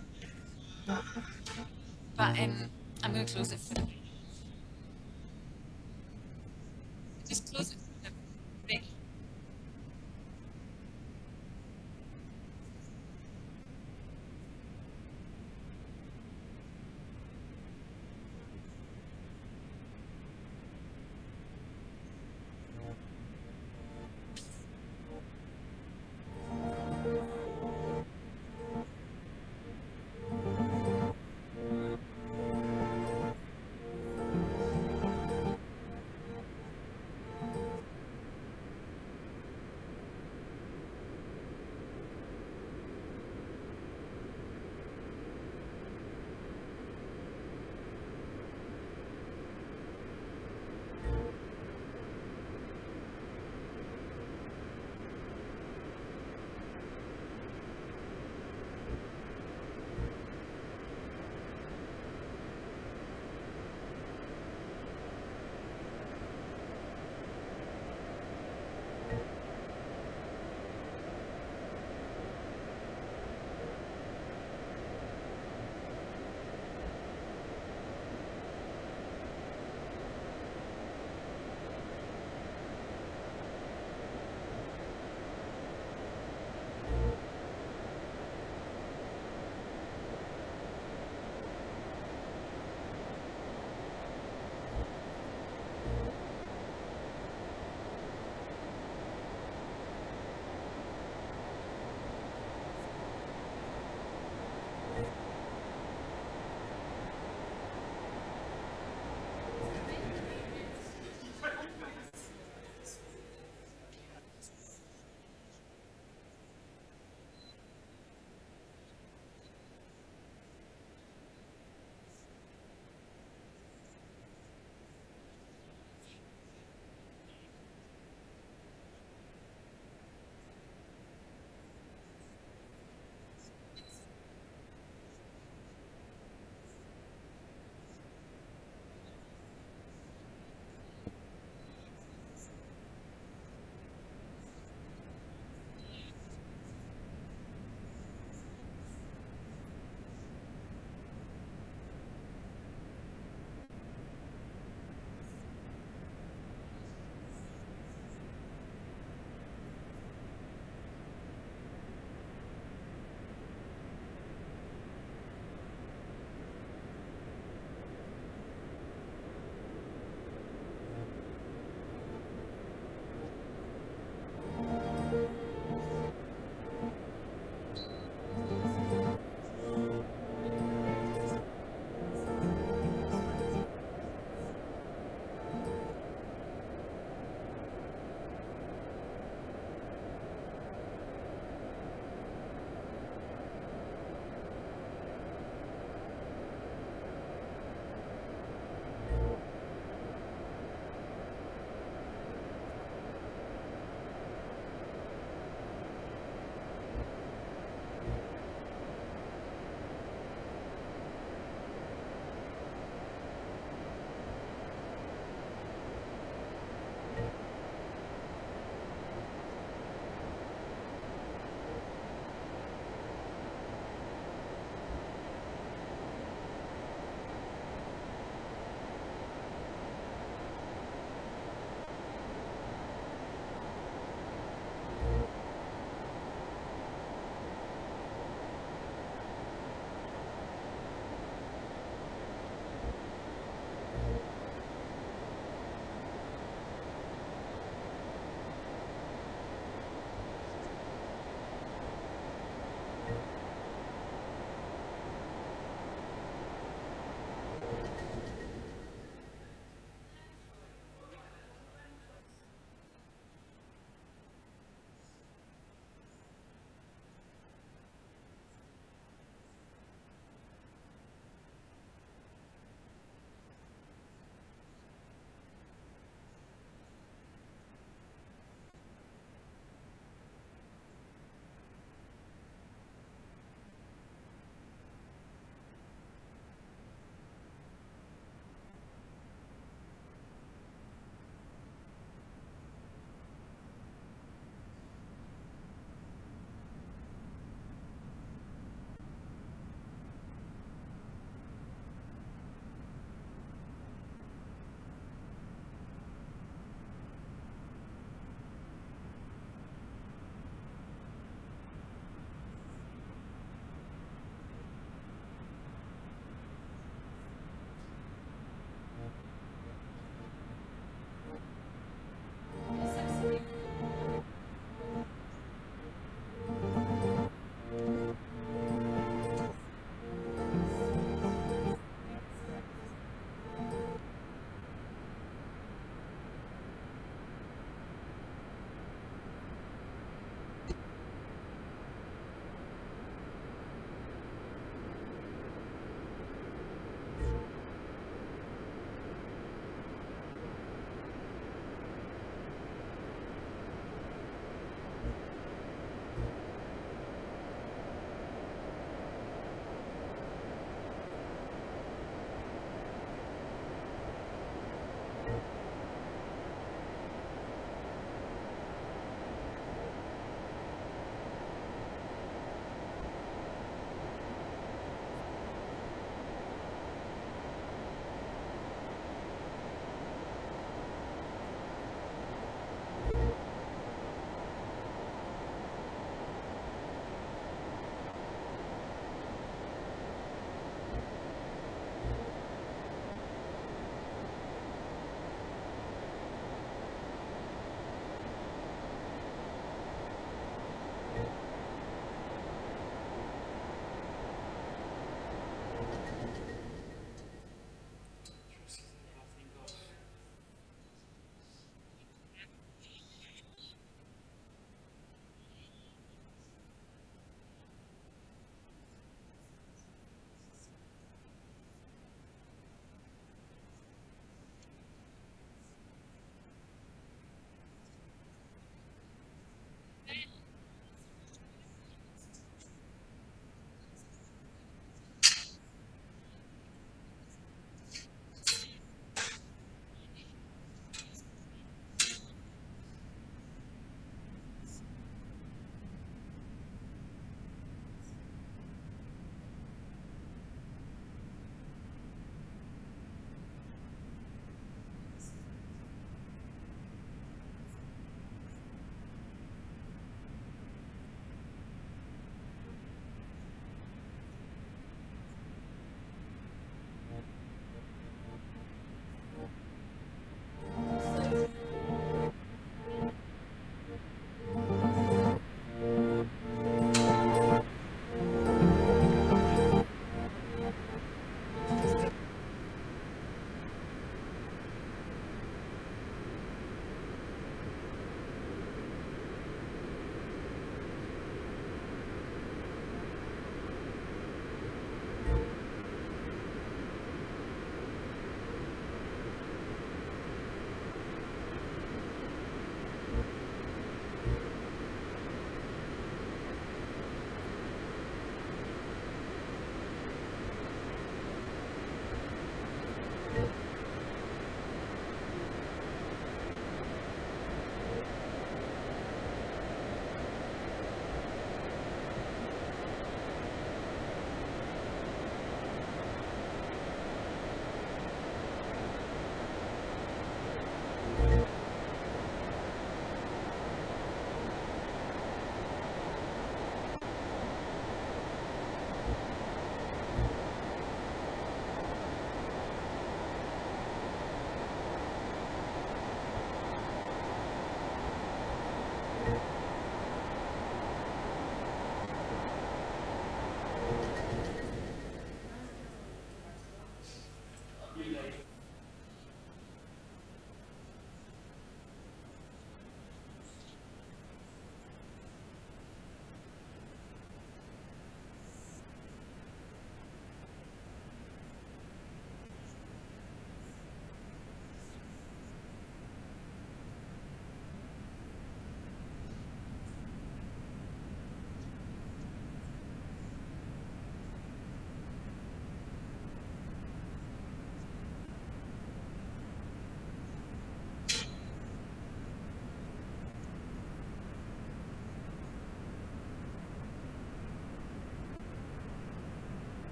S9: But I'm going to close it for the break. Just close it for the break.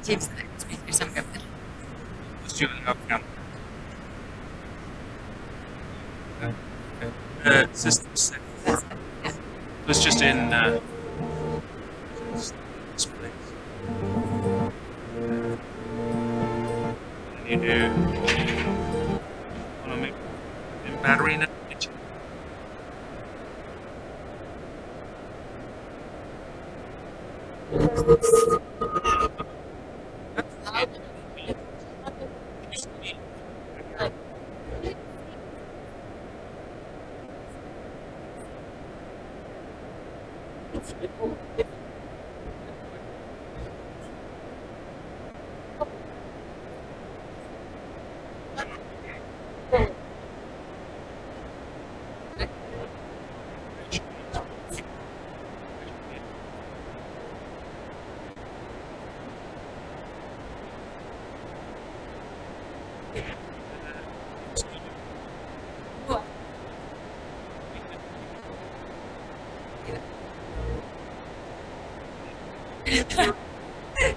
S9: James, speakers are open.
S10: System set for. It was just in this place. And you do want to make battery now.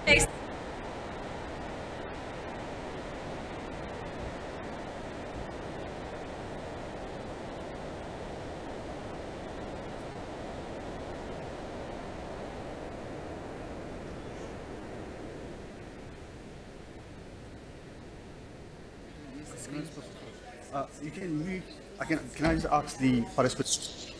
S9: Thanks.
S3: You can mute. Can I just ask the participants?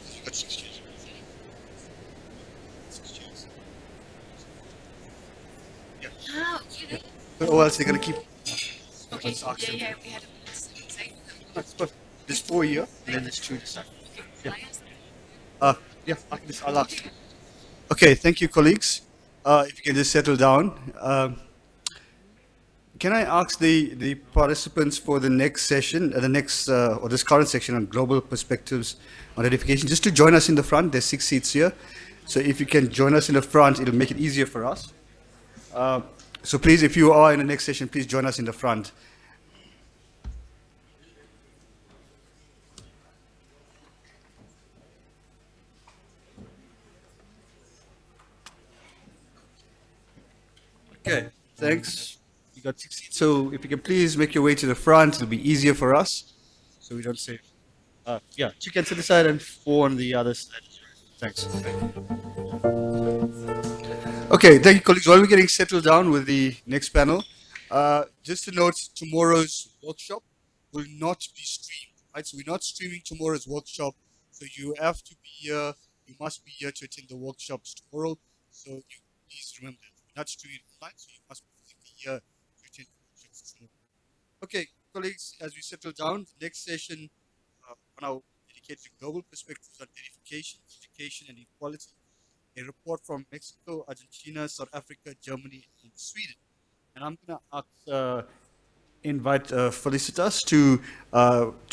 S9: Oh,
S3: Or else they're going to keep.
S9: okay.
S3: Let's ask them.
S9: Yeah, we had a say.
S3: That's perfect. There's 4 here, and then there's 2 this side. Yeah. Yeah, I'll ask. Okay, thank you, colleagues. If you can just settle down. Can I ask the participants for the next session, or this current section on global perspectives on edification, just to join us in the front? There's 6 seats here. So if you can join us in the front, it'll make it easier for us. So please, if you are in the next session, please join us in the front. Okay, thanks. You got 6 seats. So if you can please make your way to the front, it'll be easier for us. So we don't say, yeah, 2 can to the side and 4 on the other side. Thanks. Okay, thank you, colleagues. While we're getting settled down with the next panel, just to note, tomorrow's workshop will not be streamed, right? So we're not streaming tomorrow's workshop. So you have to be here. You must be here to attend the workshops tomorrow. So you please remember that. We're not streaming online, so you must be physically here to attend the workshops tomorrow. Okay, colleagues, as we settle down, the next session on our dedicated global perspectives on edification, education, and equality. A report from Mexico, Argentina, South Africa, Germany, and Sweden. And I'm going to invite Felicitas to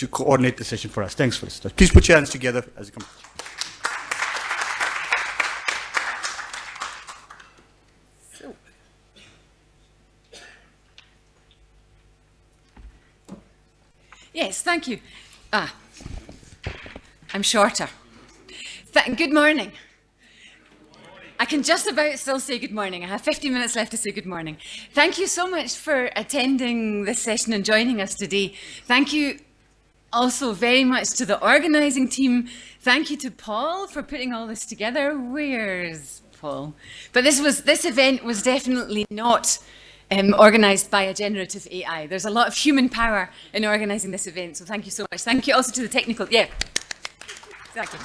S3: coordinate the session for us. Thanks, Felicitas. Please put your hands together as a company.
S9: Yes, thank you. I'm shorter. Good morning. I can just about still say good morning. I have 15 minutes left to say good morning. Thank you so much for attending this session and joining us today. Thank you also very much to the organising team. Thank you to Paul for putting all this together. Where's Paul? But this event was definitely not organised by a generative AI. There's a lot of human power in organising this event, so thank you so much. Thank you also to the technical, exactly.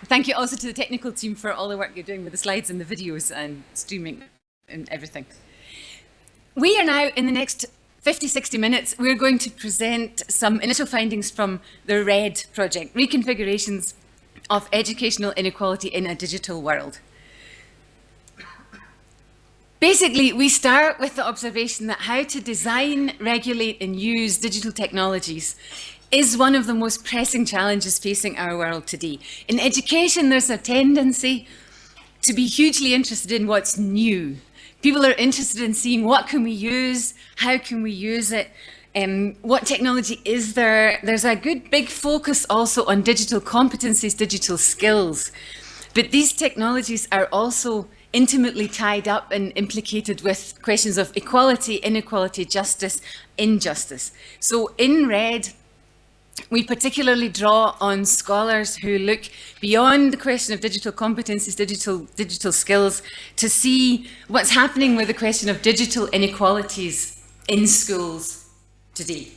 S9: Thank you also to the technical team for all the work you're doing with the slides and the videos and streaming and everything. We are now, in the next 50, 60 minutes, we're going to present some initial findings from the RED project, Reconfigurations of Educational Inequality in a Digital World. Basically, we start with the observation that how to design, regulate and use digital technologies is one of the most pressing challenges facing our world today. In education, there's a tendency to be hugely interested in what's new. People are interested in seeing what can we use, how can we use it, what technology is there. There's a good big focus also on digital competencies, digital skills. But these technologies are also intimately tied up and implicated with questions of equality, inequality, justice, injustice. So in RED, we particularly draw on scholars who look beyond the question of digital competencies, digital skills, to see what's happening with the question of digital inequalities in schools today.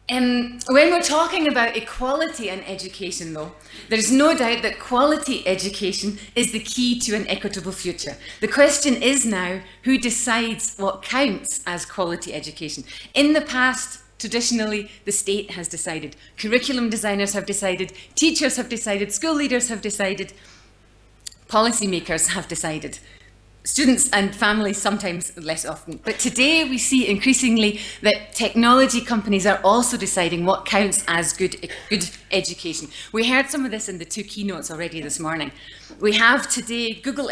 S9: When we're talking about equality in education, though, there's no doubt that quality education is the key to an equitable future. The question is now, who decides what counts as quality education? In the past, traditionally, the state has decided. Curriculum designers have decided, teachers have decided, school leaders have decided, policymakers have decided. Students and families sometimes less often. But today we see increasingly that technology companies are also deciding what counts as good education. We heard some of this in the two keynotes already this morning. We have today Google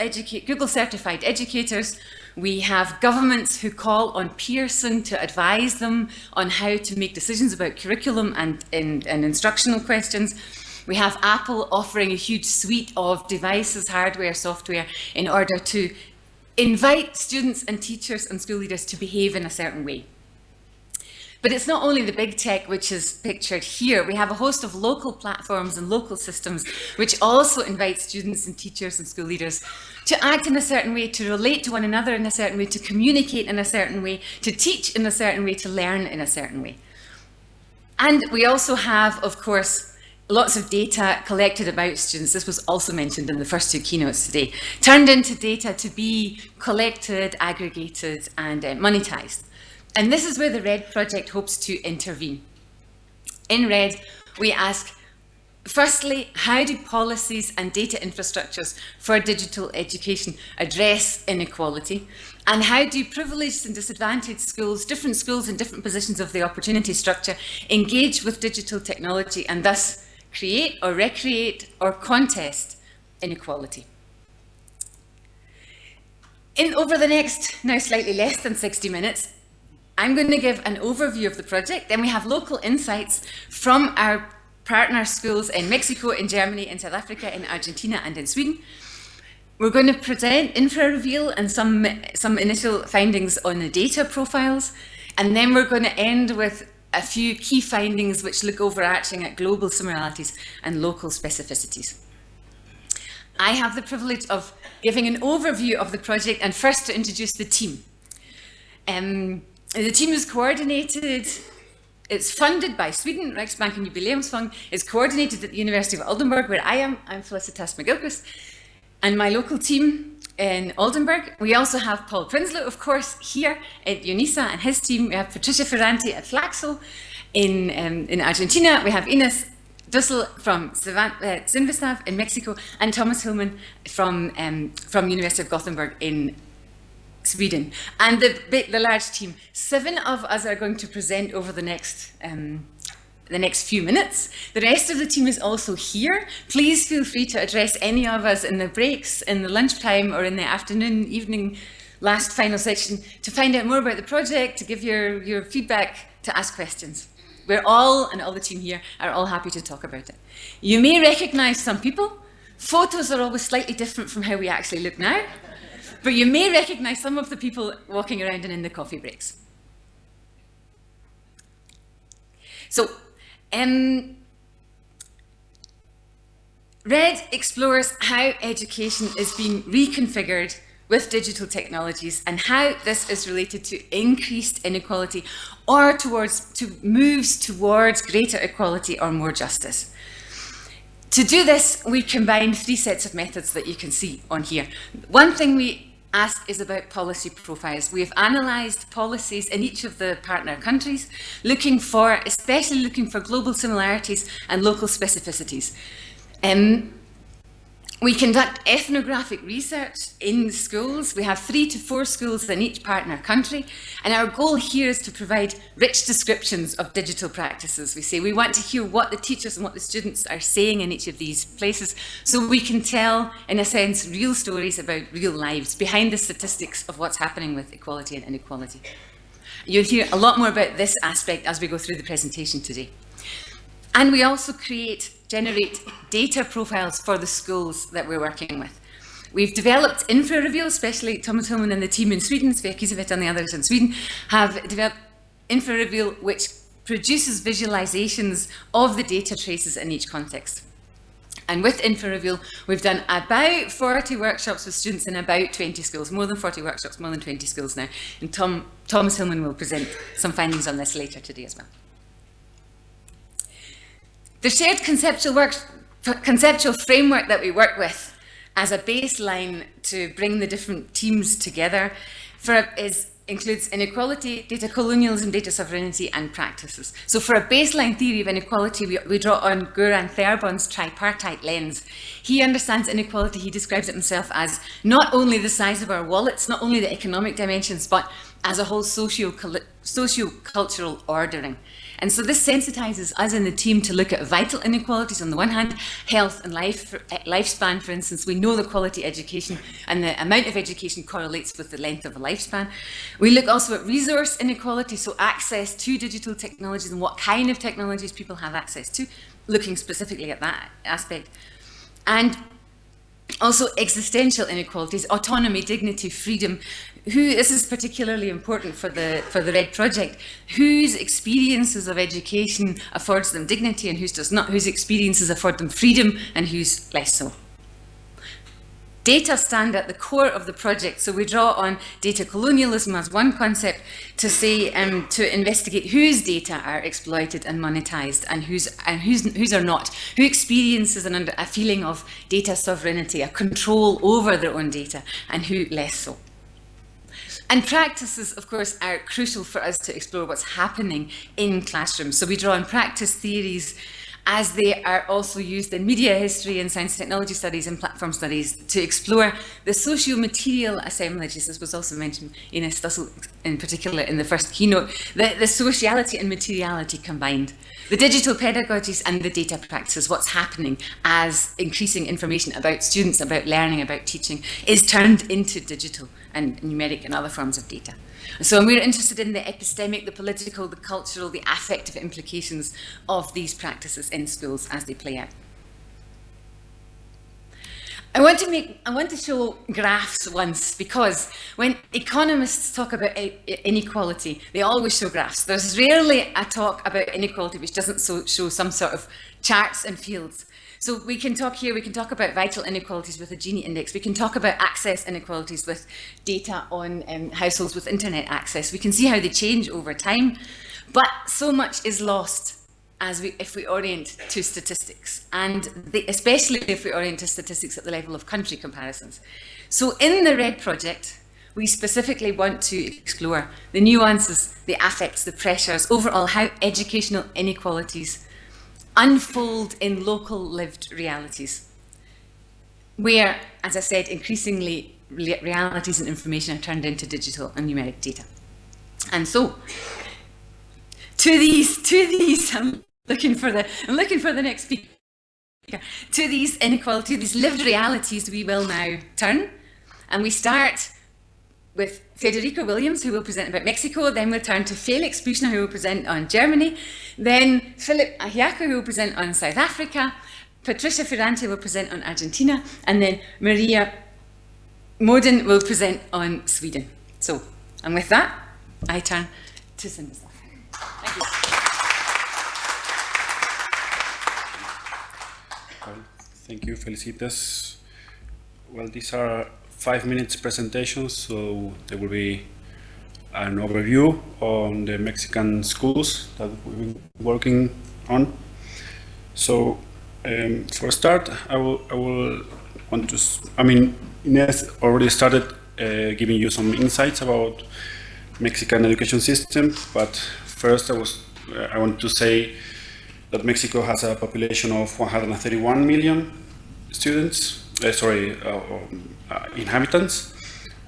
S9: certified educators. We have governments who call on Pearson to advise them on how to make decisions about curriculum and instructional questions. We have Apple offering a huge suite of devices, hardware, software, in order to invite students and teachers and school leaders to behave in a certain way. But it's not only the big tech which is pictured here. We have a host of local platforms and local systems which also invite students and teachers and school leaders to act in a certain way, to relate to one another in a certain way, to communicate in a certain way, to teach in a certain way, to learn in a certain way. And we also have, of course, lots of data collected about students. This was also mentioned in the first two keynotes today, turned into data to be collected, aggregated, and monetized. And this is where the RED project hopes to intervene. In RED, we ask, firstly, how do policies and data infrastructures for digital education address inequality? And how do privileged and disadvantaged schools, different schools in different positions of the opportunity structure, engage with digital technology and thus create or recreate or contest inequality? Over the next, now slightly less than 60 minutes, I'm going to give an overview of the project. Then we have local insights from our partner schools in Mexico, in Germany, in South Africa, in Argentina, and in Sweden. We're going to present infra-reveal and some initial findings on the data profiles. And then we're going to end with a few key findings which look overarching at global similarities and local specificities. I have the privilege of giving an overview of the project and first to introduce the team. The team is coordinated, it's funded by Sweden, Riksbanken Jubileumsfond, is coordinated at the University of Oldenburg, where I am. I'm Felicitas McGilchrist, and my local team in Oldenburg. We also have Paul Prinsloo, of course, here at UNISA and his team. We have Patricia Ferranti at Flaxo in Argentina. We have Ines Dussel from Sinvestav in Mexico, and Thomas Hillman from University of Gothenburg in Sweden. And the large team. 7 of us are going to present over the next few minutes. The rest of the team is also here. Please feel free to address any of us in the breaks, in the lunchtime, or in the afternoon, evening last final section to find out more about the project, to give your feedback, to ask questions. We're all, and all the team here, are all happy to talk about it. You may recognize some people. Photos are always slightly different from how we actually look now, but you may recognize some of the people walking around and in the coffee breaks. So, RED explores how education is being reconfigured with digital technologies and how this is related to increased inequality or moves towards greater equality or more justice. To do this, we combined 3 sets of methods that you can see on here. One thing we asked is about policy profiles. We have analysed policies in each of the partner countries, especially looking for global similarities and local specificities. We conduct ethnographic research in schools. We have 3 to 4 schools in each partner country. And our goal here is to provide rich descriptions of digital practices. We say we want to hear what the teachers and what the students are saying in each of these places so we can tell, in a sense, real stories about real lives behind the statistics of what's happening with equality and inequality. You'll hear a lot more about this aspect as we go through the presentation today. And we also generate data profiles for the schools that we're working with. We've developed InfraReveal, especially Thomas Hillman and the team in Sweden, Svea Kiesevedt and the others in Sweden, have developed InfraReveal, which produces visualizations of the data traces in each context. And with InfraReveal, we've done about 40 workshops with students in about 20 schools, more than 40 workshops, more than 20 schools now. And Thomas Hillman will present some findings on this later today as well. The shared conceptual framework that we work with as a baseline to bring the different teams together includes inequality, data colonialism, data sovereignty, and practices. So for a baseline theory of inequality, we draw on Göran Therborn's tripartite lens. He understands inequality, he describes it himself as not only the size of our wallets, not only the economic dimensions, but as a whole socio-cultural ordering. And so this sensitizes us in the team to look at vital inequalities on the one hand, health and lifespan, for instance. We know the quality education and the amount of education correlates with the length of a lifespan. We look also at resource inequality, so access to digital technologies and what kind of technologies people have access to, looking specifically at that aspect. And also existential inequalities, autonomy, dignity, freedom. This is particularly important for the RED project. Whose experiences of education affords them dignity and whose does not? Whose experiences afford them freedom and whose less so? Data stand at the core of the project, so we draw on data colonialism as one concept to say, to investigate whose data are exploited and monetized and whose are not, who experiences a feeling of data sovereignty, a control over their own data, and who less so. And practices, of course, are crucial for us to explore what's happening in classrooms. So we draw on practice theories as they are also used in media history and science technology studies and platform studies to explore the socio-material assemblages. This was also mentioned in Stussel in particular in the first keynote, the sociality and materiality combined. The digital pedagogies and the data practices, what's happening as increasing information about students, about learning, about teaching is turned into digital and numeric and other forms of data. So we're interested in the epistemic, the political, the cultural, the affective implications of these practices in schools as they play out. I want to show graphs once, because when economists talk about inequality, they always show graphs. There's rarely a talk about inequality which doesn't show some sort of charts and fields. So we can talk here, we can talk about vital inequalities with a Gini index. We can talk about access inequalities with data on households with internet access. We can see how they change over time, but so much is lost if we orient to statistics, and especially if we orient to statistics at the level of country comparisons. So in the RED project, we specifically want to explore the nuances, the affects, the pressures, overall how educational inequalities unfold in local lived realities, where, as I said, increasingly realities and information are turned into digital and numeric data. And so, to these, I'm looking for the next speaker. To these inequalities, these lived realities, we will now turn, and we start with Federico Williams, who will present about Mexico. Then we'll turn to Felix Buchner, who will present on Germany. Then Philip Ahiako, who will present on South Africa. Patricia Ferrante will present on Argentina. And then Maria Moden will present on Sweden. So, and with that, I turn to Simislav. Thank you.
S11: Well, thank you, Felicitas. Well, these are 5 minutes presentations, so there will be an overview on the Mexican schools that we've been working on. So, for a start, I will want to, Inés already started giving you some insights about Mexican education system, but first I want to say that Mexico has a population of 131 million students, inhabitants,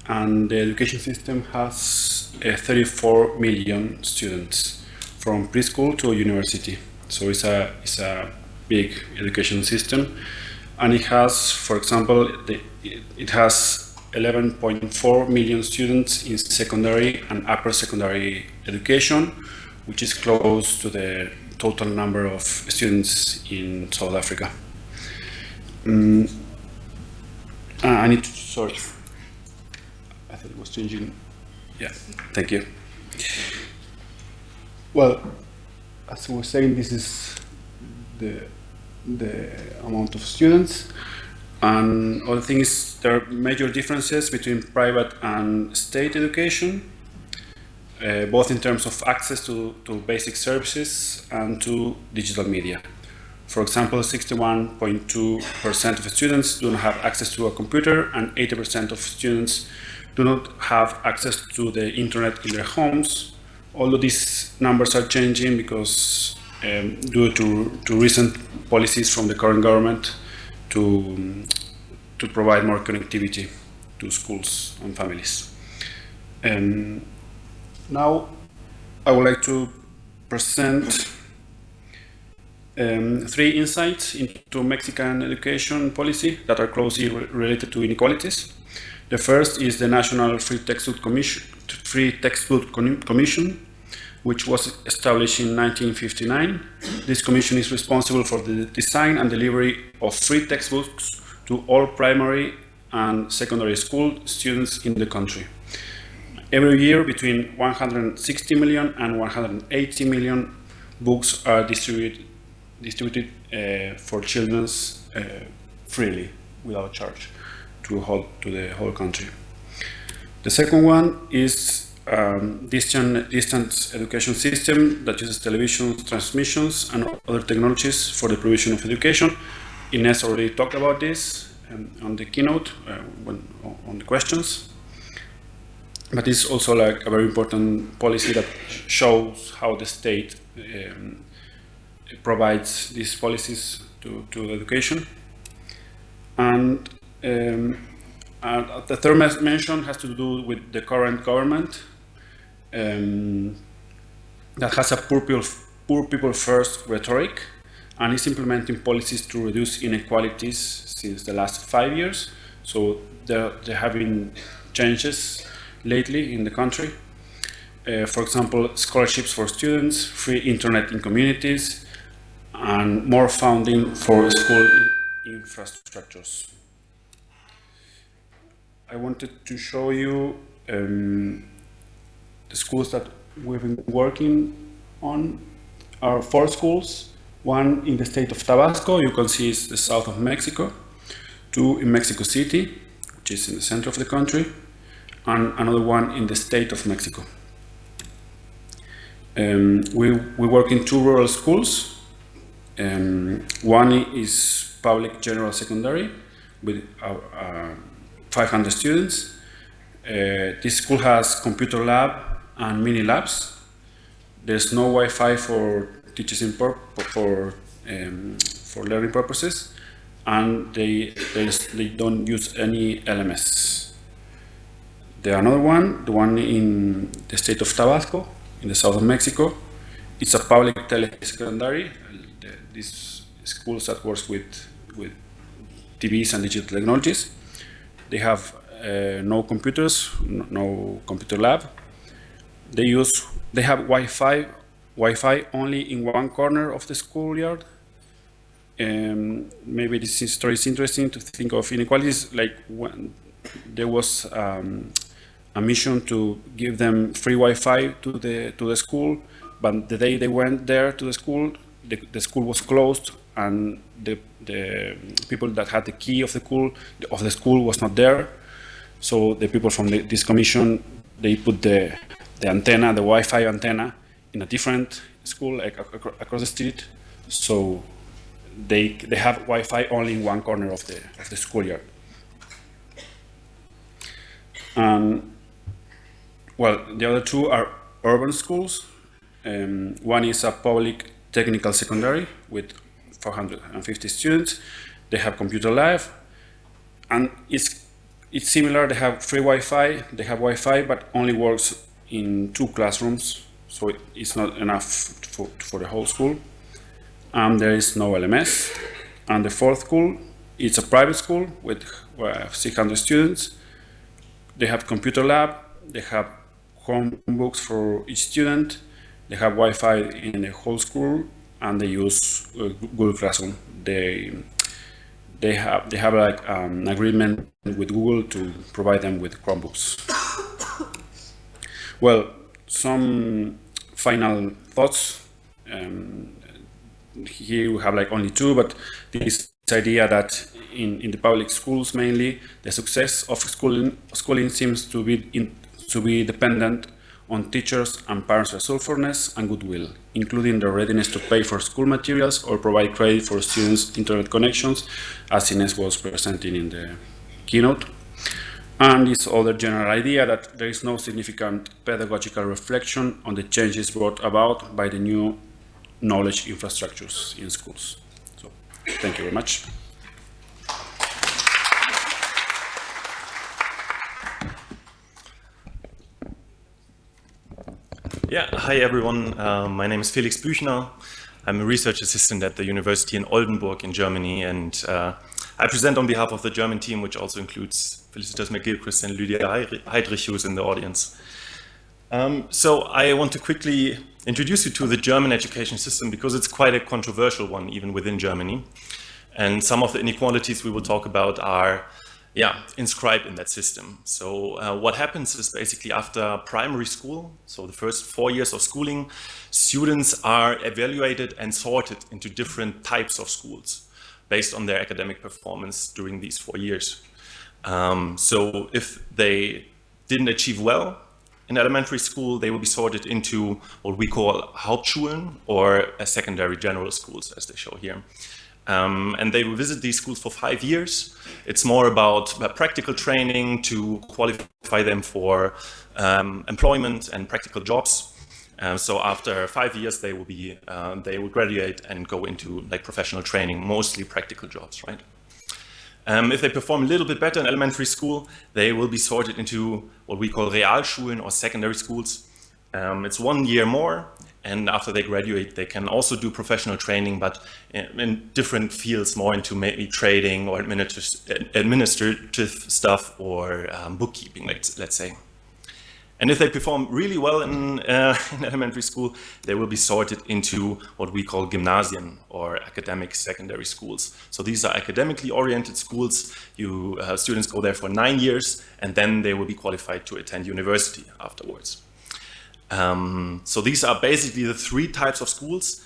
S11: and the education system has 34 million students from preschool to university. So it's a big education system, and it has, for example, it has 11.4 million students in secondary and upper secondary education, which is close to the total number of students in South Africa. Sorry, I thought it was changing. Yeah, thank you. Well, as I was saying, this is the amount of students, and other thing is there are major differences between private and state education, both in terms of access to basic services and to digital media. For example, 61.2% of students do not have access to a computer, and 80% of students do not have access to the internet in their homes, although these numbers are changing because due to recent policies from the current government to provide more connectivity to schools and families. Now I would like to present 3 insights into Mexican education policy that are closely related to inequalities. The first is the National Free Textbook Commission, which was established in 1959. This commission is responsible for the design and delivery of free textbooks to all primary and secondary school students in the country. Every year, between 160 million and 180 million books are distributed for children freely, without charge, to the whole country. The second one is distance education system that uses television transmissions and other technologies for the provision of education. Inés already talked about this on the keynote, on the questions. But it's also like a very important policy that shows how the state provides these policies to education. And the third mention has to do with the current government that has a poor people first rhetoric and is implementing policies to reduce inequalities since the last 5 years. So there have been changes lately in the country. For example, scholarships for students, free internet in communities, and more funding for school infrastructures. I wanted to show you the schools that we've been working on. Are 4 schools, one in the state of Tabasco, you can see it's the south of Mexico, 2 in Mexico City, which is in the center of the country, and another one in the state of Mexico. We work in 2 rural schools. One is public general secondary with 500 students. This school has computer lab and mini labs. There's no Wi-Fi for teachers for learning purposes, and they don't use any LMS. The another one, the one in the state of Tabasco, in the south of Mexico, it's a public telesecondary. These schools that works with TVs and digital technologies. They have no computers, no computer lab. They have Wi-Fi only in one corner of the schoolyard. Maybe this story is interesting to think of inequalities, like when there was a mission to give them free Wi-Fi to the school, but the day they went there to the school was closed, and the people that had the key of the school was not there. So the people from this commission, they put the antenna, the Wi-Fi antenna, in a different school, like across the street. So they have Wi-Fi only in one corner of the schoolyard. Well, the other two are urban schools. One is a public technical secondary with 450 students. They have computer lab, and it's similar. They have free Wi-Fi. They have Wi-Fi, but only works in 2 classrooms, so it's not enough for the whole school. There is no LMS. And the fourth school, it's a private school with 600 students. They have computer lab. They have Chromebooks for each student. They have Wi-Fi in the whole school, and they use Google Classroom. They have like an agreement with Google to provide them with Chromebooks. Well, some final thoughts. Here we have like only 2, but this idea that in the public schools mainly, the success of schooling seems to be dependent on teachers and parents' resourcefulness and goodwill, including their readiness to pay for school materials or provide credit for students' internet connections, as Ines was presenting in the keynote. And this other general idea that there is no significant pedagogical reflection on the changes brought about by the new knowledge infrastructures in schools. So, thank you very much.
S12: Yeah, hi everyone. My name is Felix Büchner. I'm a research assistant at the University in Oldenburg in Germany, and I present on behalf of the German team, which also includes Felicitas McGilchrist and Lydia Heydrich, who's in the audience. So I want to quickly introduce you to the German education system because it's quite a controversial one, even within Germany. And some of the inequalities we will talk about are inscribed in that system. So what happens is basically after primary school, so the first 4 years of schooling, students are evaluated and sorted into different types of schools based on their academic performance during these 4 years. So if they didn't achieve well in elementary school, they will be sorted into what we call Hauptschulen, or secondary general schools, as they show here. And they will visit these schools for 5 years. It's more about practical training to qualify them for employment and practical jobs. So after 5 years, they will graduate and go into like professional training, mostly practical jobs, right? If they perform a little bit better in elementary school, they will be sorted into what we call Realschulen, or secondary schools. It's 1 year more. And after they graduate, they can also do professional training, but in different fields, more into maybe trading or administrative stuff, or bookkeeping, let's say. And if they perform really well in elementary school, they will be sorted into what we call Gymnasien, or academic secondary schools. So these are academically oriented schools. Students go there for 9 years, and then they will be qualified to attend university afterwards. So these are basically the 3 types of schools.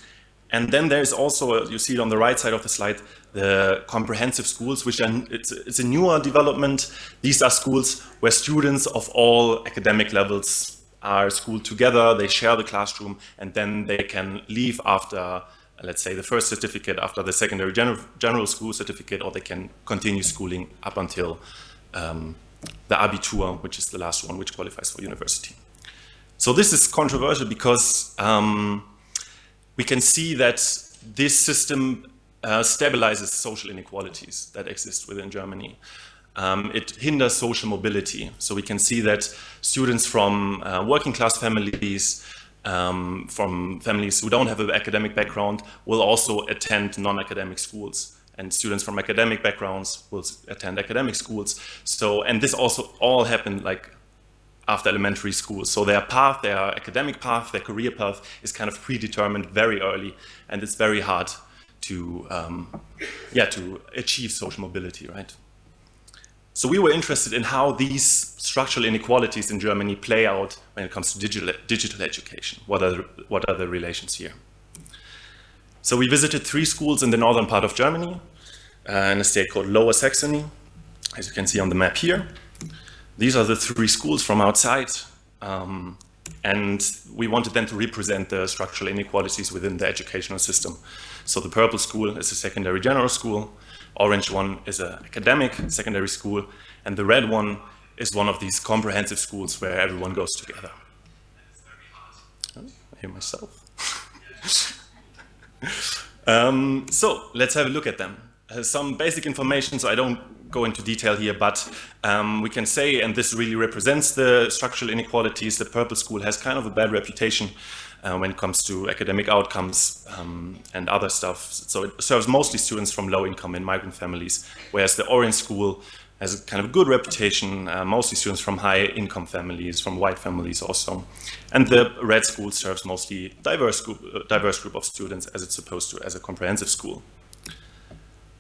S12: And then there's also, you see it on the right side of the slide, the comprehensive schools, which it's a newer development. These are schools where students of all academic levels are schooled together, they share the classroom, and then they can leave after, let's say, the first certificate, after the secondary general school certificate, or they can continue schooling up until the Abitur, which is the last one, which qualifies for university. So this is controversial because we can see that this system stabilizes social inequalities that exist within Germany. It hinders social mobility. So we can see that students from working class families, from families who don't have an academic background, will also attend non-academic schools. and students from academic backgrounds will attend academic schools. So, and this also all happened like after elementary school. So their path, their academic path, their career path is kind of predetermined very early, and it's very hard to, to achieve social mobility, right? So we were interested in how these structural inequalities in Germany play out when it comes to digital education. What are the relations here? So we visited 3 schools in the northern part of Germany, in a state called Lower Saxony, as you can see on the map here. These are the 3 schools from outside, and we wanted them to represent the structural inequalities within the educational system. So the purple school is a secondary general school, orange one is an academic secondary school, and the red one is one of these comprehensive schools where everyone goes together. Oh, I hear myself. So let's have a look at them. Some basic information, so I don't go into detail here, but we can say, and this really represents the structural inequalities, the purple school has kind of a bad reputation when it comes to academic outcomes and other stuff. So it serves mostly students from low income and migrant families, whereas the orange school has a kind of good reputation, mostly students from high income families, from white families also. And the red school serves mostly diverse group of students, as it's supposed to, as a comprehensive school.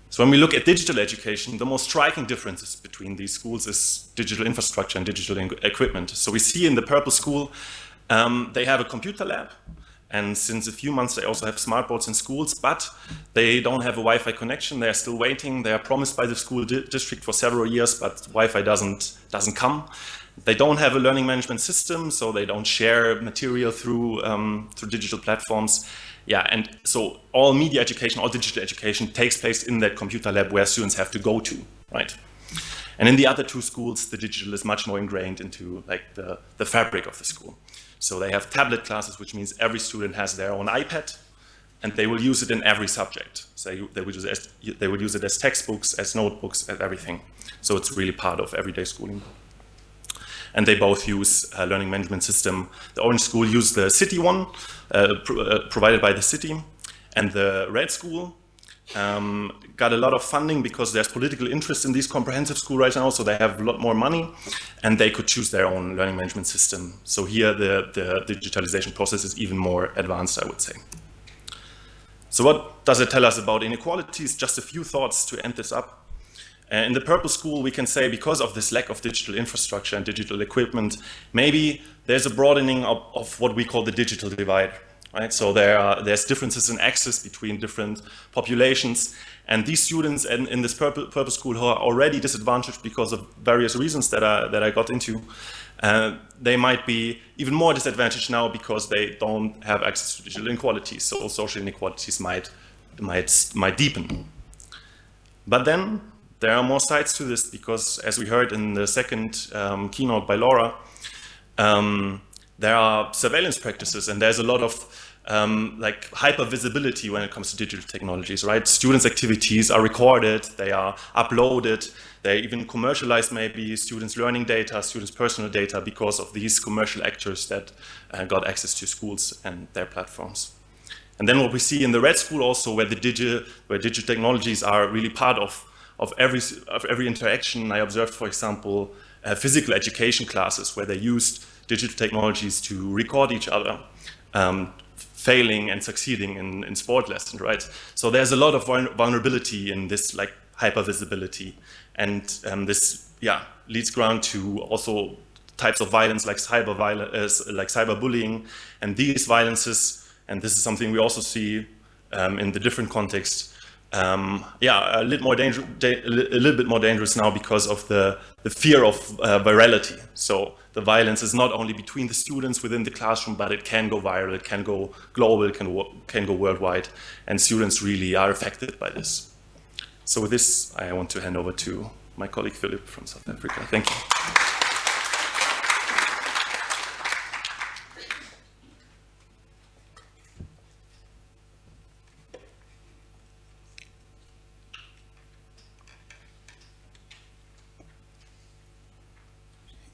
S12: So when we look at digital education, the most striking differences between these schools is digital infrastructure and digital equipment. So we see in the purple school, they have a computer lab, and since a few months they also have smartboards in schools, but they don't have a Wi-Fi connection. They are still waiting. They are promised by the school district for several years, but Wi-Fi doesn't come. They don't have a learning management system, so they don't share material through digital platforms. Yeah, and so all media education, all digital education takes place in that computer lab where students have to go to, right? And in the other 2 schools, the digital is much more ingrained into like the fabric of the school. So they have tablet classes, which means every student has their own iPad, and they will use it in every subject. So they would use it as textbooks, as notebooks, as everything. So it's really part of everyday schooling. And they both use a learning management system. The orange school used the city one, provided by the city, and the red school got a lot of funding because there's political interest in these comprehensive schools right now, so they have a lot more money, and they could choose their own learning management system. So here the digitalization process is even more advanced, I would say. So what does it tell us about inequalities? Just a few thoughts to end this up. In the purple school, we can say because of this lack of digital infrastructure and digital equipment, maybe there's a broadening of what we call the digital divide. Right? So there's differences in access between different populations, and these students in this purple school who are already disadvantaged because of various reasons that I got into, they might be even more disadvantaged now because they don't have access to digital inequalities. So social inequalities might deepen. But then there are more sides to this because, as we heard in the second keynote by Laura, there are surveillance practices, and there's a lot of like hyper visibility when it comes to digital technologies, right? Students' activities are recorded, they are uploaded, they even commercialize maybe students' learning data, students' personal data because of these commercial actors that got access to schools and their platforms. And then what we see in the red school also, where digital technologies are really part of every interaction. I observed, for example, physical education classes where they used digital technologies to record each other, failing and succeeding in sport lessons, right? So there's a lot of vulnerability in this like hypervisibility, and this leads ground to also types of violence like cyberbullying, and these violences, and this is something we also see in the different contexts. A little bit more dangerous now because of the fear of virality. So the violence is not only between the students within the classroom, but it can go viral, it can go global, it can go worldwide, and students really are affected by this. So with this, I want to hand over to my colleague Philip from South Africa. Thank you.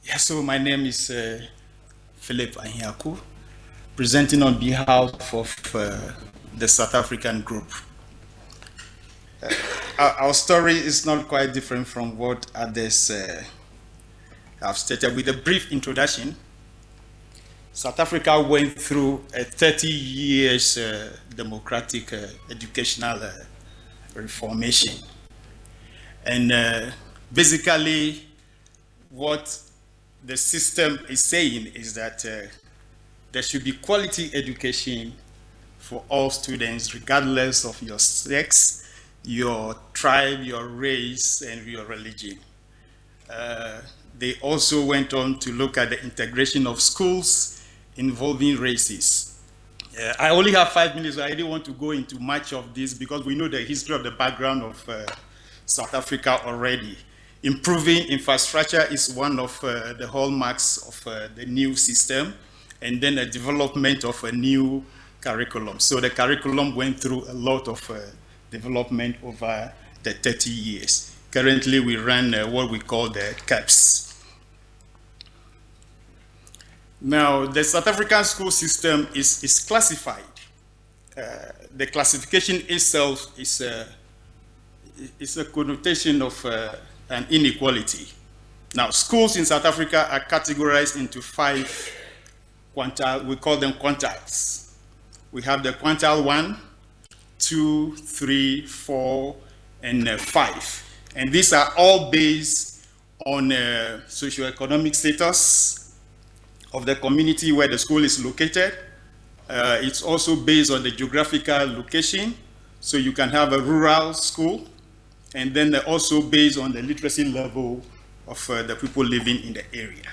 S13: Yeah, so my name is Philip Anyaku, presenting on behalf of the South African group. our story is not quite different from what others have stated. With a brief introduction, South Africa went through a 30 years democratic educational reformation. And basically, what the system is saying is that there should be quality education for all students, regardless of your sex, your tribe, your race, and your religion. They also went on to look at the integration of schools involving races. I only have 5 minutes, so I didn't want to go into much of this because we know the history of the background of South Africa already. Improving infrastructure is one of the hallmarks of the new system, and then the development of a new curriculum. So the curriculum went through a lot of development over the 30 years. Currently, we run what we call the CAPS. Now, the South African school system is classified. The classification itself is a connotation of an inequality. Now, schools in South Africa are categorized into 5 quantiles. We call them quantiles. We have the quantile 1, 2, 3, 4, and 5. And these are all based on socioeconomic status of the community where the school is located. It's also based on the geographical location. So you can have a rural school, and then they're also based on the literacy level of the people living in the area.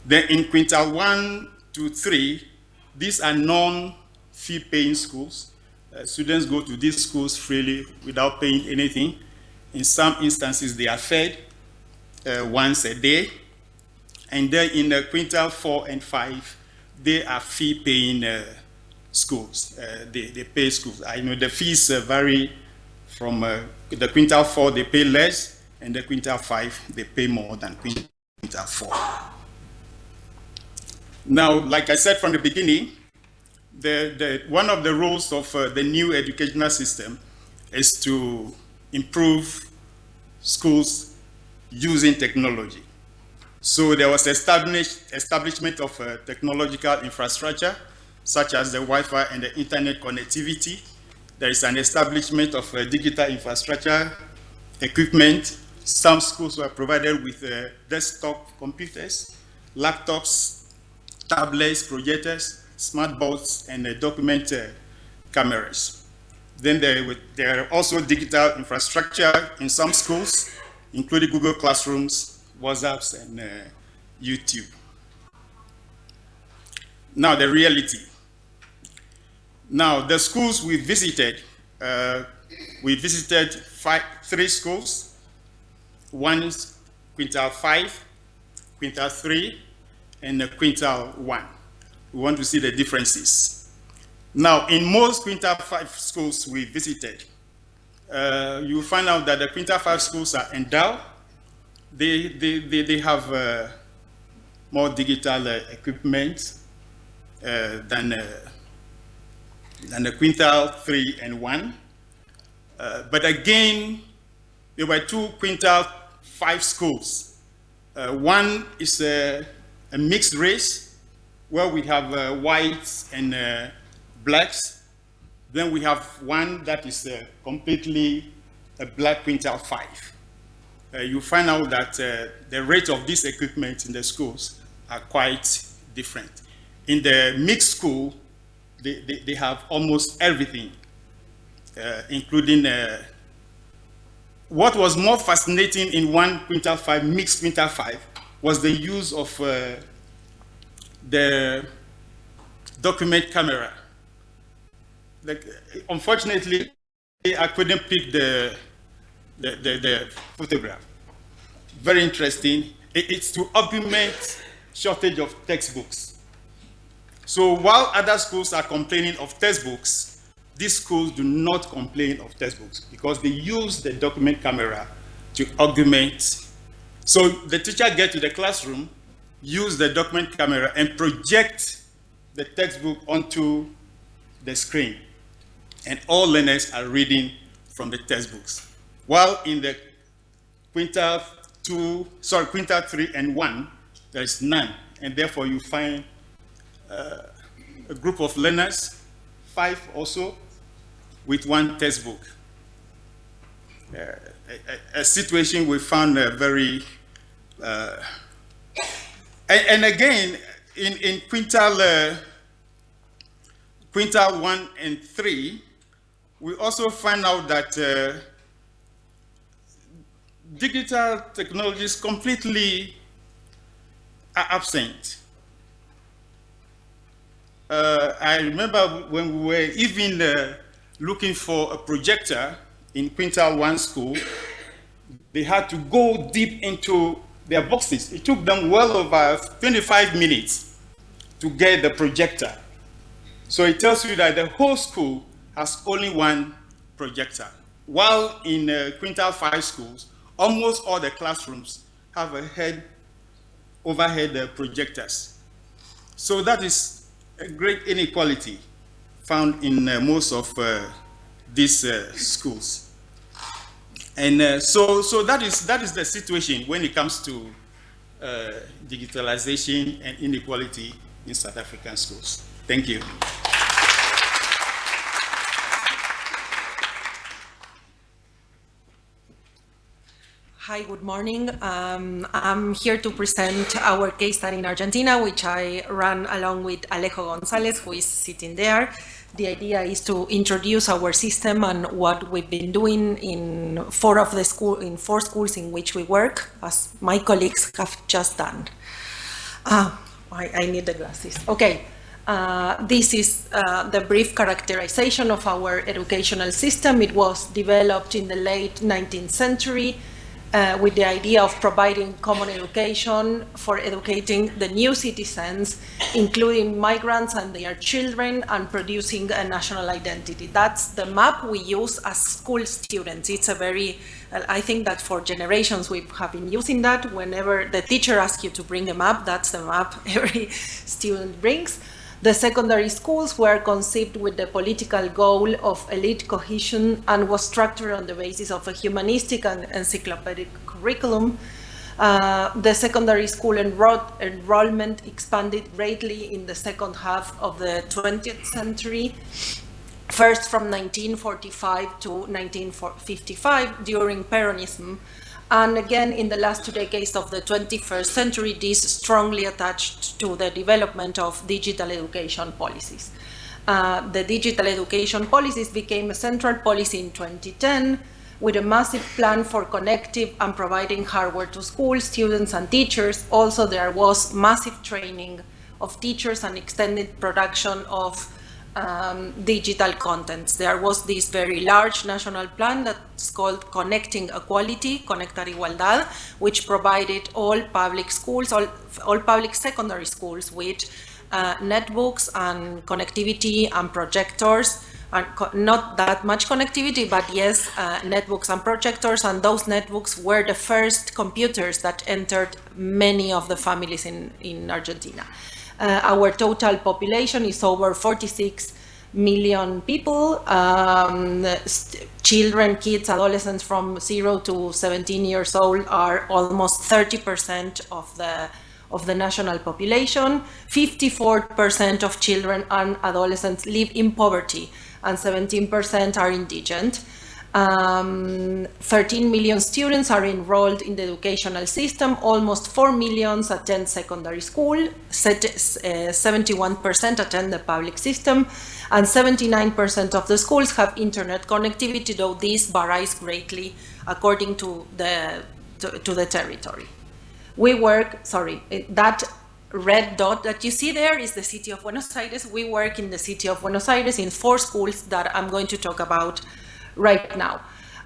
S13: Then in quintile 1 to 3, these are non-fee paying schools. Students go to these schools freely without paying anything. In some instances, they are fed once a day. And then in the quintile 4 and 5, they are fee-paying schools. They pay schools. I know the fees vary from the quintile 4, they pay less, and the quintile 5, they pay more than quintile 4. Now, like I said from the beginning, one of the roles of the new educational system is to improve schools using technology. So there was establishment of technological infrastructure, such as the Wi-Fi and the internet connectivity. There is an establishment of digital infrastructure, equipment. Some schools were provided with desktop computers, laptops, tablets, projectors, smart boards, and document cameras. Then there are also digital infrastructure in some schools, including Google Classrooms, WhatsApps, and YouTube. Now, the reality. Now, the schools we visited 3 schools. One is quintile 5, quintile 3, and quintile 1. We want to see the differences. Now, in most quintile 5 schools we visited, you find out that the quintile 5 schools are endowed. They have more digital equipment than the quintile 3 and 1. But again, there were 2 quintile 5 schools. One is a mixed race, where we have whites and blacks. Then we have one that is completely a black quintile 5. You find out that the rate of this equipment in the schools are quite different. In the mixed school, they have almost everything, including what was more fascinating in one quintile 5, mixed quintile 5, was the use of the document camera. Unfortunately, I couldn't pick the photograph. Very interesting. It's to augment shortage of textbooks. So while other schools are complaining of textbooks, these schools do not complain of textbooks because they use the document camera to augment. So the teacher gets to the classroom, use the document camera, and project the textbook onto the screen. And all learners are reading from the textbooks. while in the quintile 3 and 1, there is none, and therefore you find a group of learners, 5 also, with 1 textbook. A situation we found very, and again, in quintile 1 and 3, we also find out that digital technologies completely are absent. I remember when we were even looking for a projector in quintile 1 school, they had to go deep into their boxes. It took them well over 25 minutes to get the projector. So it tells you that the whole school has only 1 projector, while in quintile 5 schools, almost all the classrooms have overhead projectors. So that is a great inequality found in most of these schools. And so that is the situation when it comes to digitalization and inequality in South African schools. Thank you.
S14: Hi, good morning. I'm here to present our case study in Argentina, which I ran along with Alejo Gonzalez, who is sitting there. The idea is to introduce our system and what we've been doing in 4 schools in which we work, as my colleagues have just done. I need the glasses. Okay. This is the brief characterization of our educational system. It was developed in the late 19th century with the idea of providing common education for educating the new citizens, including migrants and their children, and producing a national identity. That's the map we use as school students. It's a very, I think that for generations we have been using that. Whenever the teacher asks you to bring a map, that's the map every student brings. The secondary schools were conceived with the political goal of elite cohesion and was structured on the basis of a humanistic and encyclopedic curriculum. The secondary school enrollment expanded greatly in the second half of the 20th century, first from 1945 to 1955 during Peronism, and again in the last 2 decades of the 21st century, this strongly attached to the development of digital education policies. The digital education policies became a central policy in 2010 with a massive plan for connecting and providing hardware to schools, students and teachers. Also, there was massive training of teachers and extended production of digital contents. There was this very large national plan that's called Connecting Equality, Conectar Igualdad, which provided all public schools, all public secondary schools with netbooks and connectivity and projectors, and not that much connectivity, but yes, netbooks and projectors, and those netbooks were the first computers that entered many of the families in Argentina. Our total population is over 46 million people. Children, kids, adolescents from 0 to 17 years old are almost 30% of the national population. 54% of children and adolescents live in poverty, and 17% are indigent. 13 million students are enrolled in the educational system. Almost 4 million attend secondary school. 71% attend the public system, and 79% of the schools have internet connectivity, though this varies greatly according to the territory. We work, that red dot that you see there is the city of Buenos Aires. We work in the city of Buenos Aires in 4 schools that I'm going to talk about right now.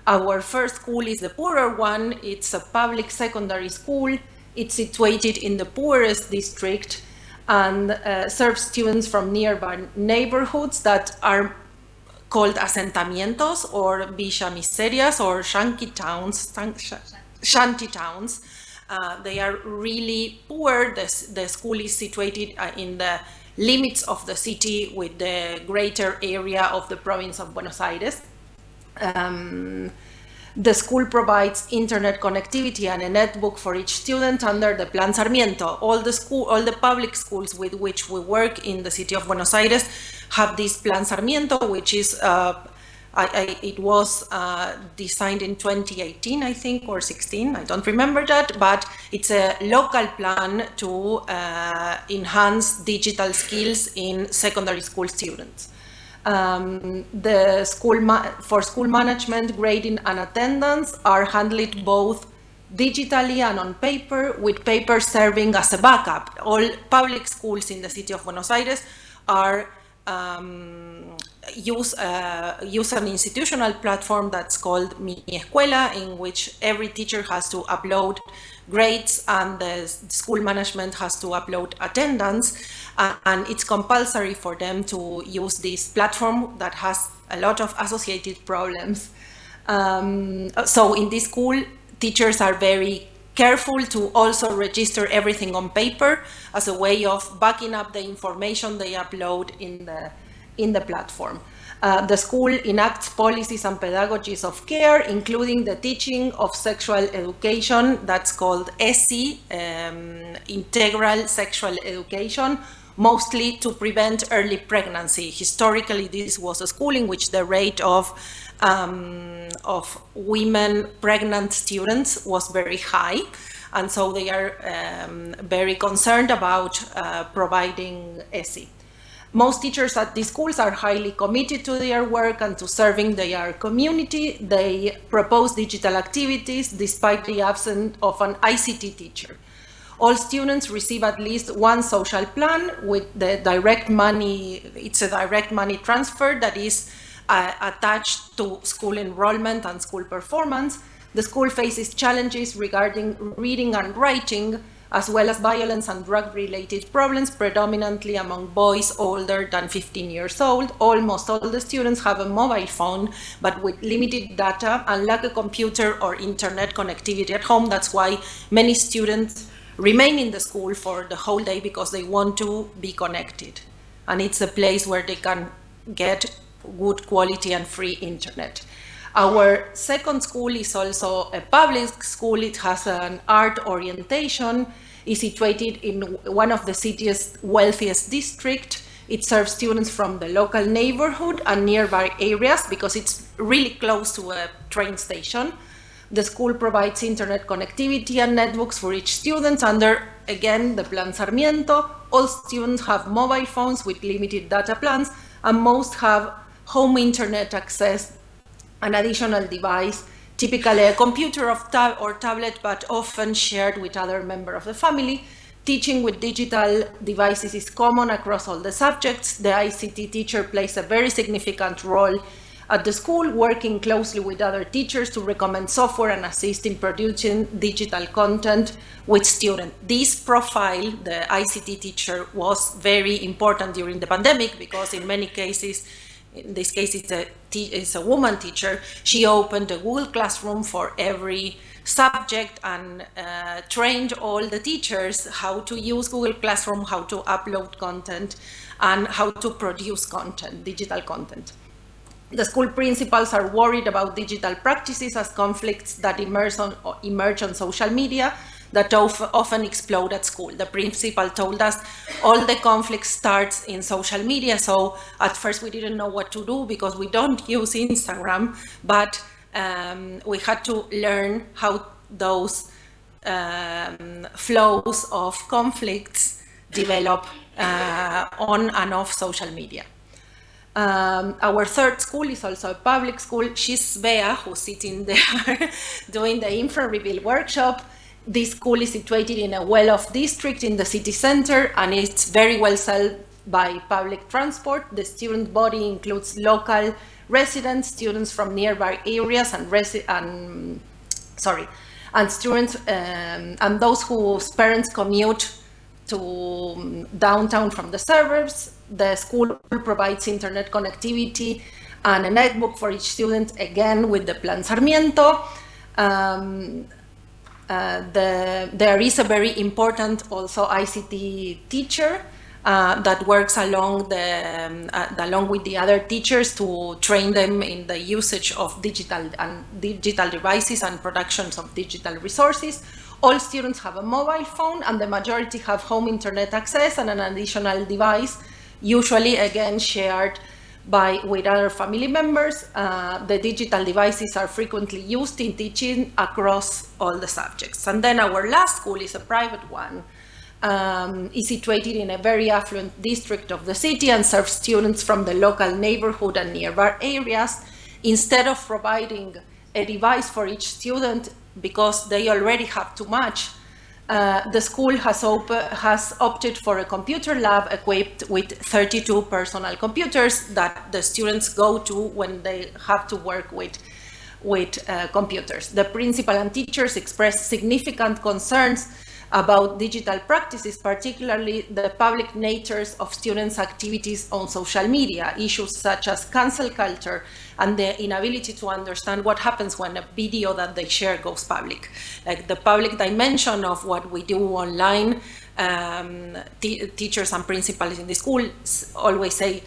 S14: Our first school is the poorer one. It's a public secondary school. It's situated in the poorest district and serves students from nearby neighborhoods that are called asentamientos or villa miserias or shanty towns. They are really poor. The school is situated in the limits of the city with the greater area of the province of Buenos Aires. The school provides internet connectivity and a netbook for each student under the Plan Sarmiento. All the public schools with which we work in the city of Buenos Aires have this Plan Sarmiento, which is it was designed in 2018, I think, or 16. I don't remember that, but it's a local plan to enhance digital skills in secondary school students. For school management, grading and attendance are handled both digitally and on paper, with paper serving as a backup. All public schools in the city of Buenos Aires are use an institutional platform that's called Mi Escuela, in which every teacher has to upload grades and the school management has to upload attendance, and it's compulsory for them to use this platform that has a lot of associated problems. So in this school, teachers are very careful to also register everything on paper as a way of backing up the information they upload in the platform. The school enacts policies and pedagogies of care, including the teaching of sexual education, that's called ESI, integral sexual education, mostly to prevent early pregnancy. Historically, this was a school in which the rate of women pregnant students was very high, and so they are very concerned about providing ESI. Most teachers at these schools are highly committed to their work and to serving their community. They propose digital activities despite the absence of an ICT teacher. All students receive at least one social plan with the direct money. It's a direct money transfer that is attached to school enrollment and school performance. The school faces challenges regarding reading and writing, as well as violence and drug-related problems, predominantly among boys older than 15 years old. Almost all the students have a mobile phone, but with limited data and lack a computer or internet connectivity at home. That's why many students remain in the school for the whole day, because they want to be connected. And it's a place where they can get good quality and free internet. Our second school is also a public school. It has an art orientation, is situated in one of the city's wealthiest districts. It serves students from the local neighborhood and nearby areas because it's really close to a train station. The school provides internet connectivity and netbooks for each student under, again, the Plan Sarmiento. All students have mobile phones with limited data plans, and most have home internet access, an additional device, typically a computer or tablet, but often shared with other members of the family. Teaching with digital devices is common across all the subjects. The ICT teacher plays a very significant role at the school, working closely with other teachers to recommend software and assist in producing digital content with students. This profile, the ICT teacher, was very important during the pandemic because in many cases, in this case it's a woman teacher, she opened a Google Classroom for every subject and trained all the teachers how to use Google Classroom, how to upload content, and how to produce content, digital content. The school principals are worried about digital practices as conflicts that emerge on social media that often explode at school. The principal told us all the conflict starts in social media, so at first we didn't know what to do because we don't use Instagram, but we had to learn how those flows of conflicts develop on and off social media. Our third school is also a public school. She's Bea, who's sitting there doing the infra reveal workshop. This school is situated in a well-off district in the city center, and it's very well served by public transport. The student body includes local residents, students from nearby areas, and students and those whose parents commute to downtown from the suburbs. The school provides internet connectivity and a netbook for each student, again with the Plan Sarmiento. There is a very important also ICT teacher that works along with the other teachers to train them in the usage of digital devices and productions of digital resources. All students have a mobile phone, and the majority have home internet access and an additional device, usually again shared with other family members. The digital devices are frequently used in teaching across all the subjects. And then our last school is a private one. Is situated in a very affluent district of the city and serves students from the local neighborhood and nearby areas. Instead of providing a device for each student because they already have too much, the school has opted for a computer lab equipped with 32 personal computers that the students go to when they have to work with computers. The principal and teachers expressed significant concerns about digital practices, particularly the public natures of students' activities on social media, issues such as cancel culture and the inability to understand what happens when a video that they share goes public. Like the public dimension of what we do online, teachers and principals in the school always say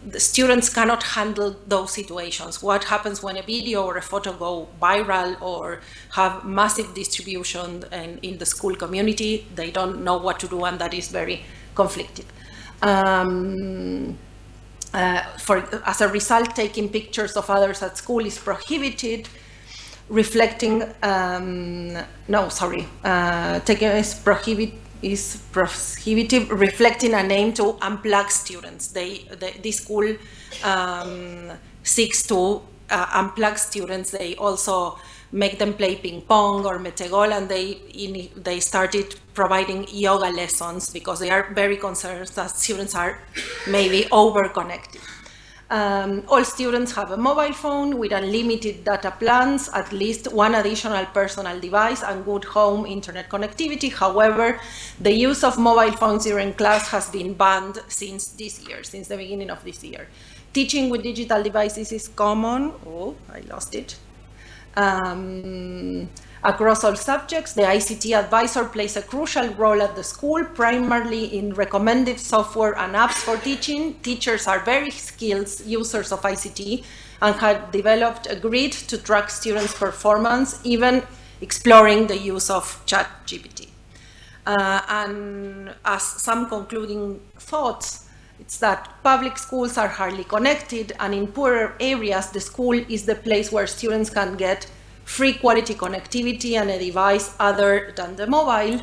S14: the students cannot handle those situations. What happens when a video or a photo go viral or have massive distribution in the school community? They don't know what to do, and that is very conflicted. As a result, taking pictures of others at school is prohibited, is prohibitive, reflecting an aim to unplug students. This school seeks to unplug students. They also make them play ping pong or metegol, and they started providing yoga lessons because they are very concerned that students are maybe over-connected. All students have a mobile phone with unlimited data plans, at least one additional personal device, and good home internet connectivity. However, the use of mobile phones during class has been banned since the beginning of this year. Teaching with digital devices is common. Oh, I lost it. Across all subjects, the ICT advisor plays a crucial role at the school, primarily in recommended software and apps for teaching. Teachers are very skilled users of ICT and have developed a grid to track students' performance, even exploring the use of ChatGPT. And as some concluding thoughts, it's that public schools are hardly connected, and in poorer areas, the school is the place where students can get free quality connectivity and a device other than the mobile.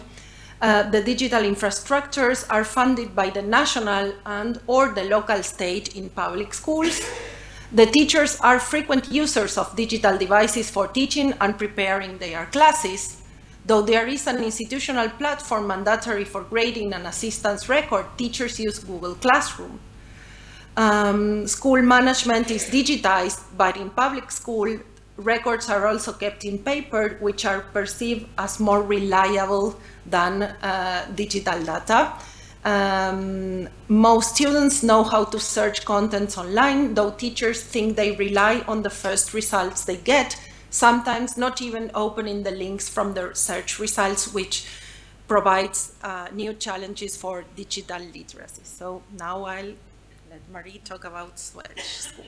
S14: The digital infrastructures are funded by the national or the local state in public schools. The teachers are frequent users of digital devices for teaching and preparing their classes. Though there is an institutional platform mandatory for grading and assistance record, teachers use Google Classroom. School management is digitized, but in public school, records are also kept in paper, which are perceived as more reliable than digital data. Most students know how to search contents online, though teachers think they rely on the first results they get, sometimes not even opening the links from the search results, which provides new challenges for digital literacy. So now I'll let Marie talk about Swedish school.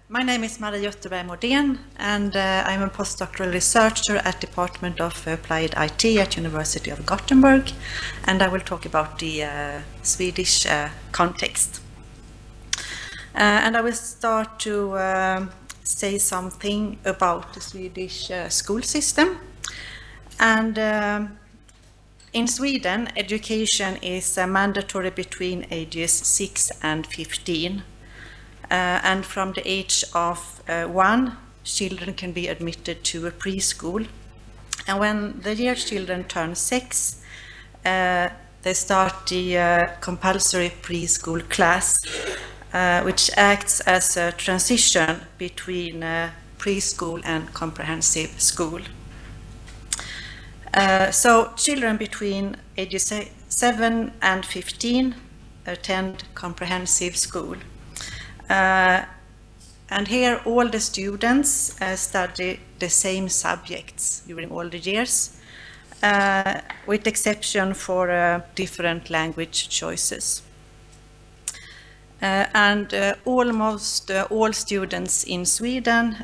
S15: My name is Marie Jutterberg Modén, and I'm a postdoctoral researcher at Department of Applied IT at University of Gothenburg, and I will talk about the Swedish context. And I will start to say something about the Swedish school system. And in Sweden, education is mandatory between ages 6 and 15. And from the age of 1, children can be admitted to a preschool. And when the year children turn 6, they start the compulsory preschool class, which acts as a transition between preschool and comprehensive school. So children between ages 7 and 15 attend comprehensive school. And here all the students study the same subjects during all the years, with exception for different language choices. Almost all students in Sweden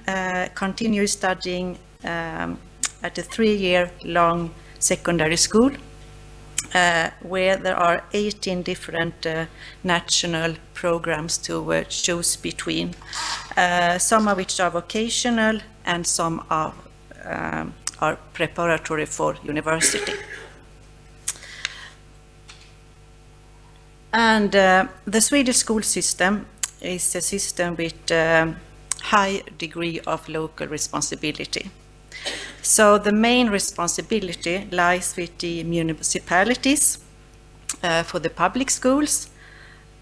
S15: continue studying at a 3-year-long secondary school, where there are 18 different national programs to choose between, some of which are vocational and some are preparatory for university. And the Swedish school system is a system with high degree of local responsibility. So the main responsibility lies with the municipalities for the public schools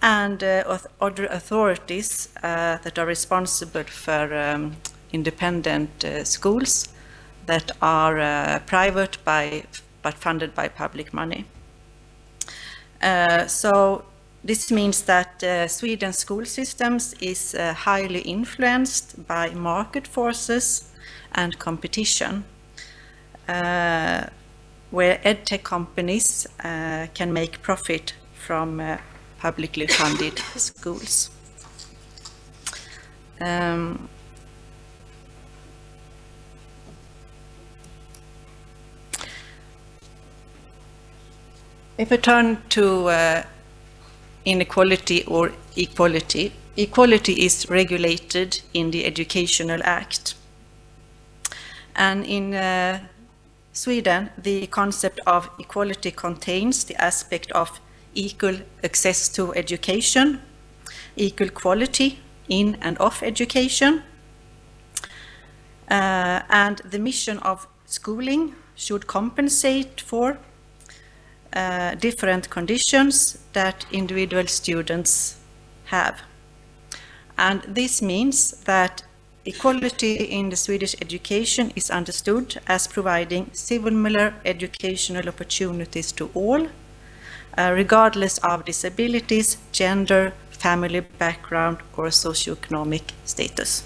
S15: and other authorities that are responsible for independent schools that are private but funded by public money. So this means that Sweden's school systems is highly influenced by market forces and competition, where edtech companies can make profit from publicly funded schools. If I turn to inequality or equality, equality is regulated in the Educational Act. And in Sweden, the concept of equality contains the aspect of equal access to education, equal quality in and of education, and the mission of schooling should compensate for different conditions that individual students have. And this means that equality in the Swedish education is understood as providing similar educational opportunities to all, regardless of disabilities, gender, family background, or socioeconomic status.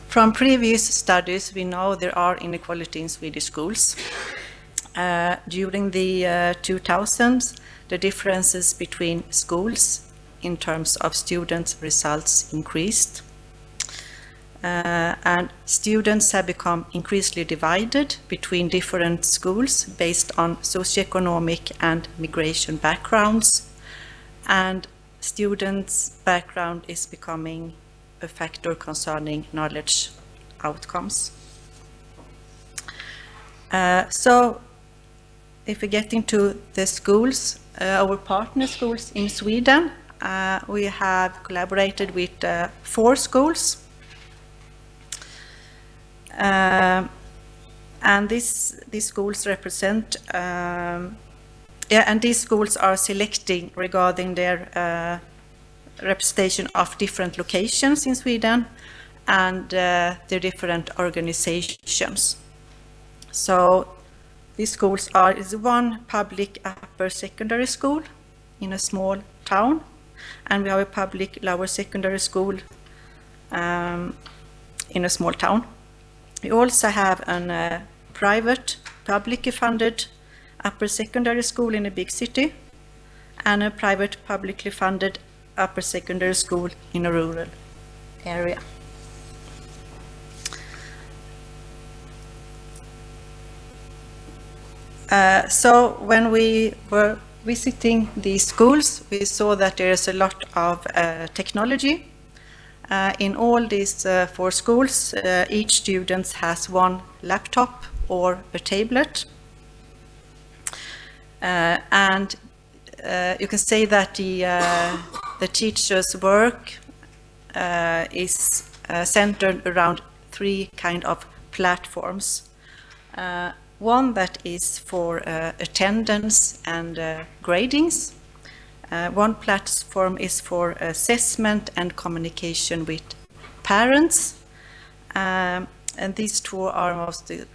S15: From previous studies, we know there are inequality in Swedish schools. During the 2000s, the differences between schools in terms of students' results increased. And students have become increasingly divided between different schools based on socioeconomic and migration backgrounds. And students' background is becoming a factor concerning knowledge outcomes. So if we get into the schools, our partner schools in Sweden, we have collaborated with 4 schools. And these schools represent, and these schools are selecting regarding their representation of different locations in Sweden and their different organizations. So these schools is one public upper secondary school in a small town, and we have a public lower secondary school in a small town. We also have a private, publicly funded upper secondary school in a big city and a private, publicly funded upper secondary school in a rural area. So when we were visiting these schools, we saw that there is a lot of technology. In all these 4 schools, each student has one laptop or a tablet. And you can say that the teacher's work is centered around 3 kind of platforms. One that is for attendance and gradings. One platform is for assessment and communication with parents. And these 2 are mostly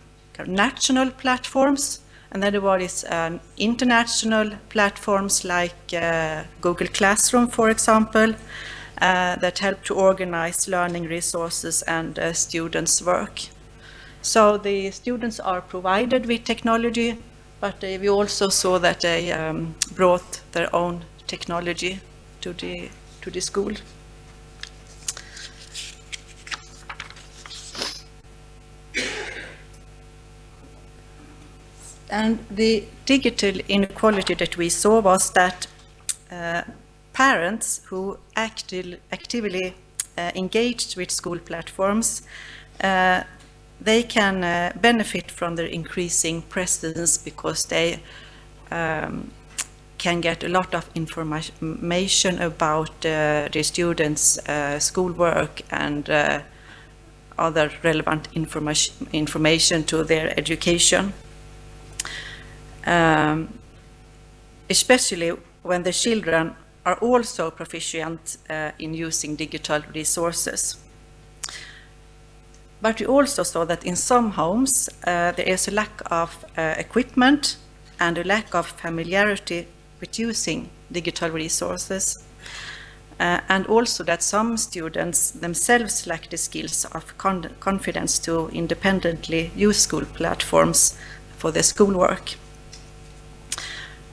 S15: national platforms. And then there is international platforms like Google Classroom, for example, that help to organize learning resources and students' work. So the students are provided with technology, but we also saw that they brought their own technology to the school. And the digital inequality that we saw was that parents who actively engaged with school platforms, they can benefit from their increasing presence because they can get a lot of information about the students' schoolwork and other relevant information to their education. Especially when the children are also proficient in using digital resources. But we also saw that in some homes there is a lack of equipment and a lack of familiarity with using digital resources. And also that some students themselves lack the skills of confidence to independently use school platforms for their schoolwork.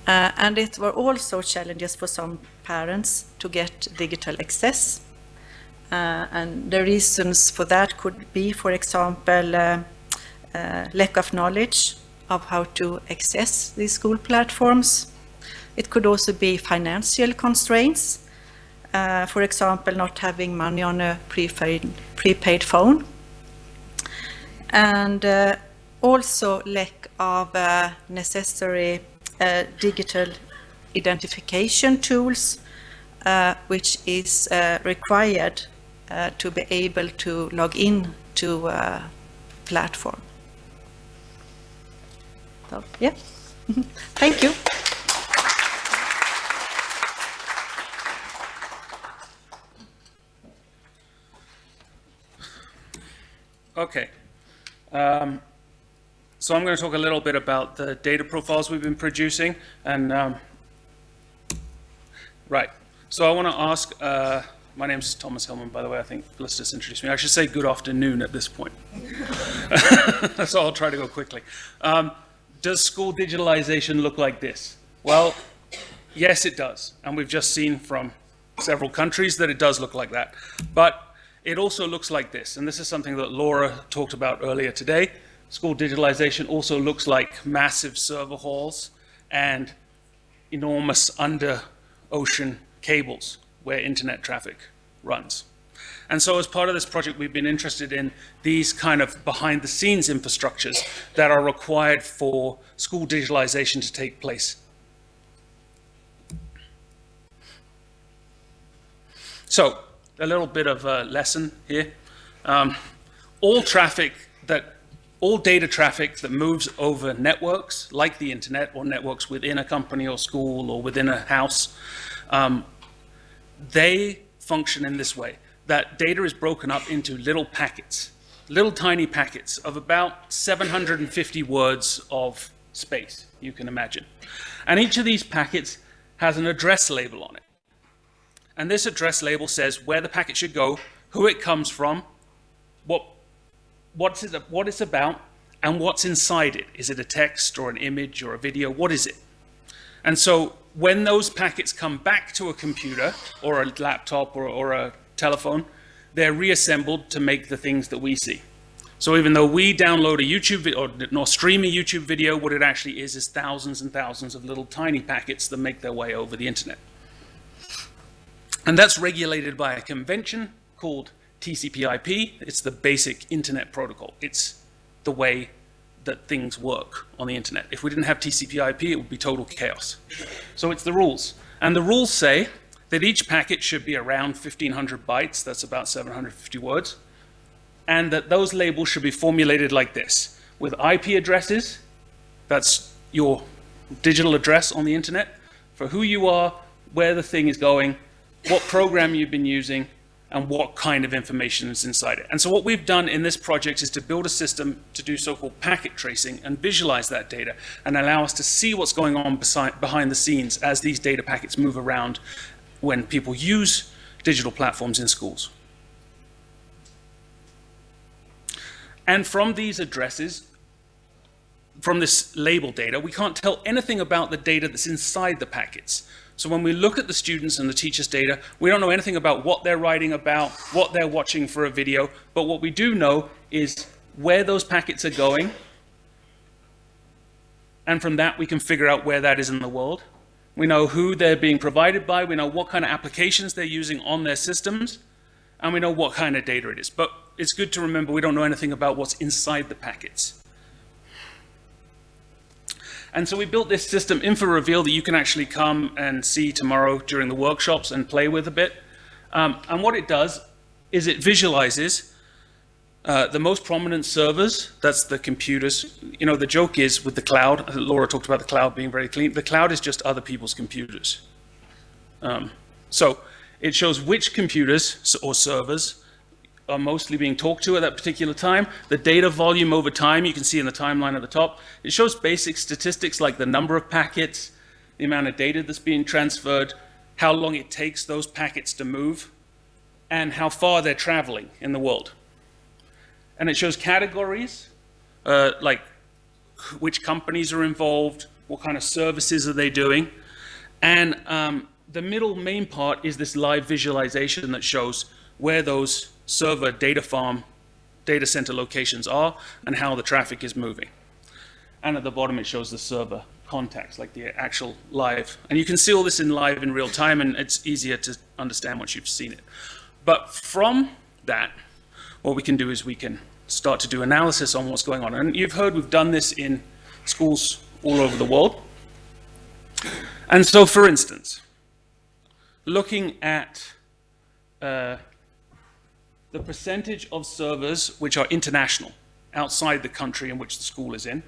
S15: And it were also challenges for some parents to get digital access. And the reasons for that could be, for example, lack of knowledge of how to access these school platforms. It could also be financial constraints. For example, not having money on a prepaid phone. And also lack of necessary digital identification tools, which is required to be able to log in to a platform. So, yeah, thank you.
S10: Okay. So I'm going to talk a little bit about the data profiles we've been producing. And right. So I want to ask, my name's Thomas Hillman, by the way. I think Felicitas introduced me. I should say good afternoon at this point. So I'll try to go quickly. Does school digitalization look like this? Well, yes, it does. And we've just seen from several countries that it does look like that. But it also looks like this. And this is something that Laura talked about earlier today. School digitalization also looks like massive server halls and enormous under-ocean cables where internet traffic runs. And so as part of this project, we've been interested in these kind of behind-the-scenes infrastructures that are required for school digitalization to take place. So a little bit of a lesson here. All data traffic that moves over networks, like the internet or networks within a company or school or within a house, they function in this way. That data is broken up into little packets, little tiny packets of about 750 words of space, you can imagine. And each of these packets has an address label on it. And this address label says where the packet should go, who it comes from, what it's about, and what's inside it. Is it a text or an image or a video? What is it? And so when those packets come back to a computer or a laptop or a telephone, they're reassembled to make the things that we see. So even though we download a YouTube video or stream a YouTube video, what it actually is thousands and thousands of little tiny packets that make their way over the internet. And that's regulated by a convention called TCP/IP. It's the basic internet protocol. It's the way that things work on the internet. If we didn't have TCP/IP, it would be total chaos. So it's the rules. And the rules say that each packet should be around 1,500 bytes, that's about 750 words, and that those labels should be formulated like this, with IP addresses, that's your digital address on the internet, for who you are, where the thing is going, what program you've been using, and what kind of information is inside it. And so what we've done in this project is to build a system to do so-called packet tracing and visualize that data and allow us to see what's going on behind the scenes as these data packets move around when people use digital platforms in schools. And from these addresses, from this label data, we can't tell anything about the data that's inside the packets. So when we look at the students and the teachers' data, we don't know anything about what they're writing about, what they're watching for a video, but what we do know is where those packets are going, and from that we can figure out where that is in the world. We know who they're being provided by, we know what kind of applications they're using on their systems, and we know what kind of data it is. But it's good to remember we don't know anything about what's inside the packets. And so we built this system, Info Reveal, that you can actually come and see tomorrow during the workshops and play with a bit. And what it does is it visualizes the most prominent servers, that's the computers. You know, the joke is with the cloud, Laura talked about the cloud being very clean, the cloud is just other people's computers. So it shows which computers or servers are mostly being talked to at that particular time. The data volume over time, you can see in the timeline at the top. It shows basic statistics like the number of packets, the amount of data that's being transferred, how long it takes those packets to move, and how far they're traveling in the world. And it shows categories, like which companies are involved, what kind of services are they doing. And the middle main part is this live visualization that shows where those server data farm data center locations are and how the traffic is moving. And at the bottom it shows the server contacts, like the actual live. And you can see all this in live in real time, and it's easier to understand once you've seen it. But from that, what we can do is we can start to do analysis on what's going on. And you've heard we've done this in schools all over the world. And so, for instance, looking at the percentage of servers which are international, outside the country in which the school is in,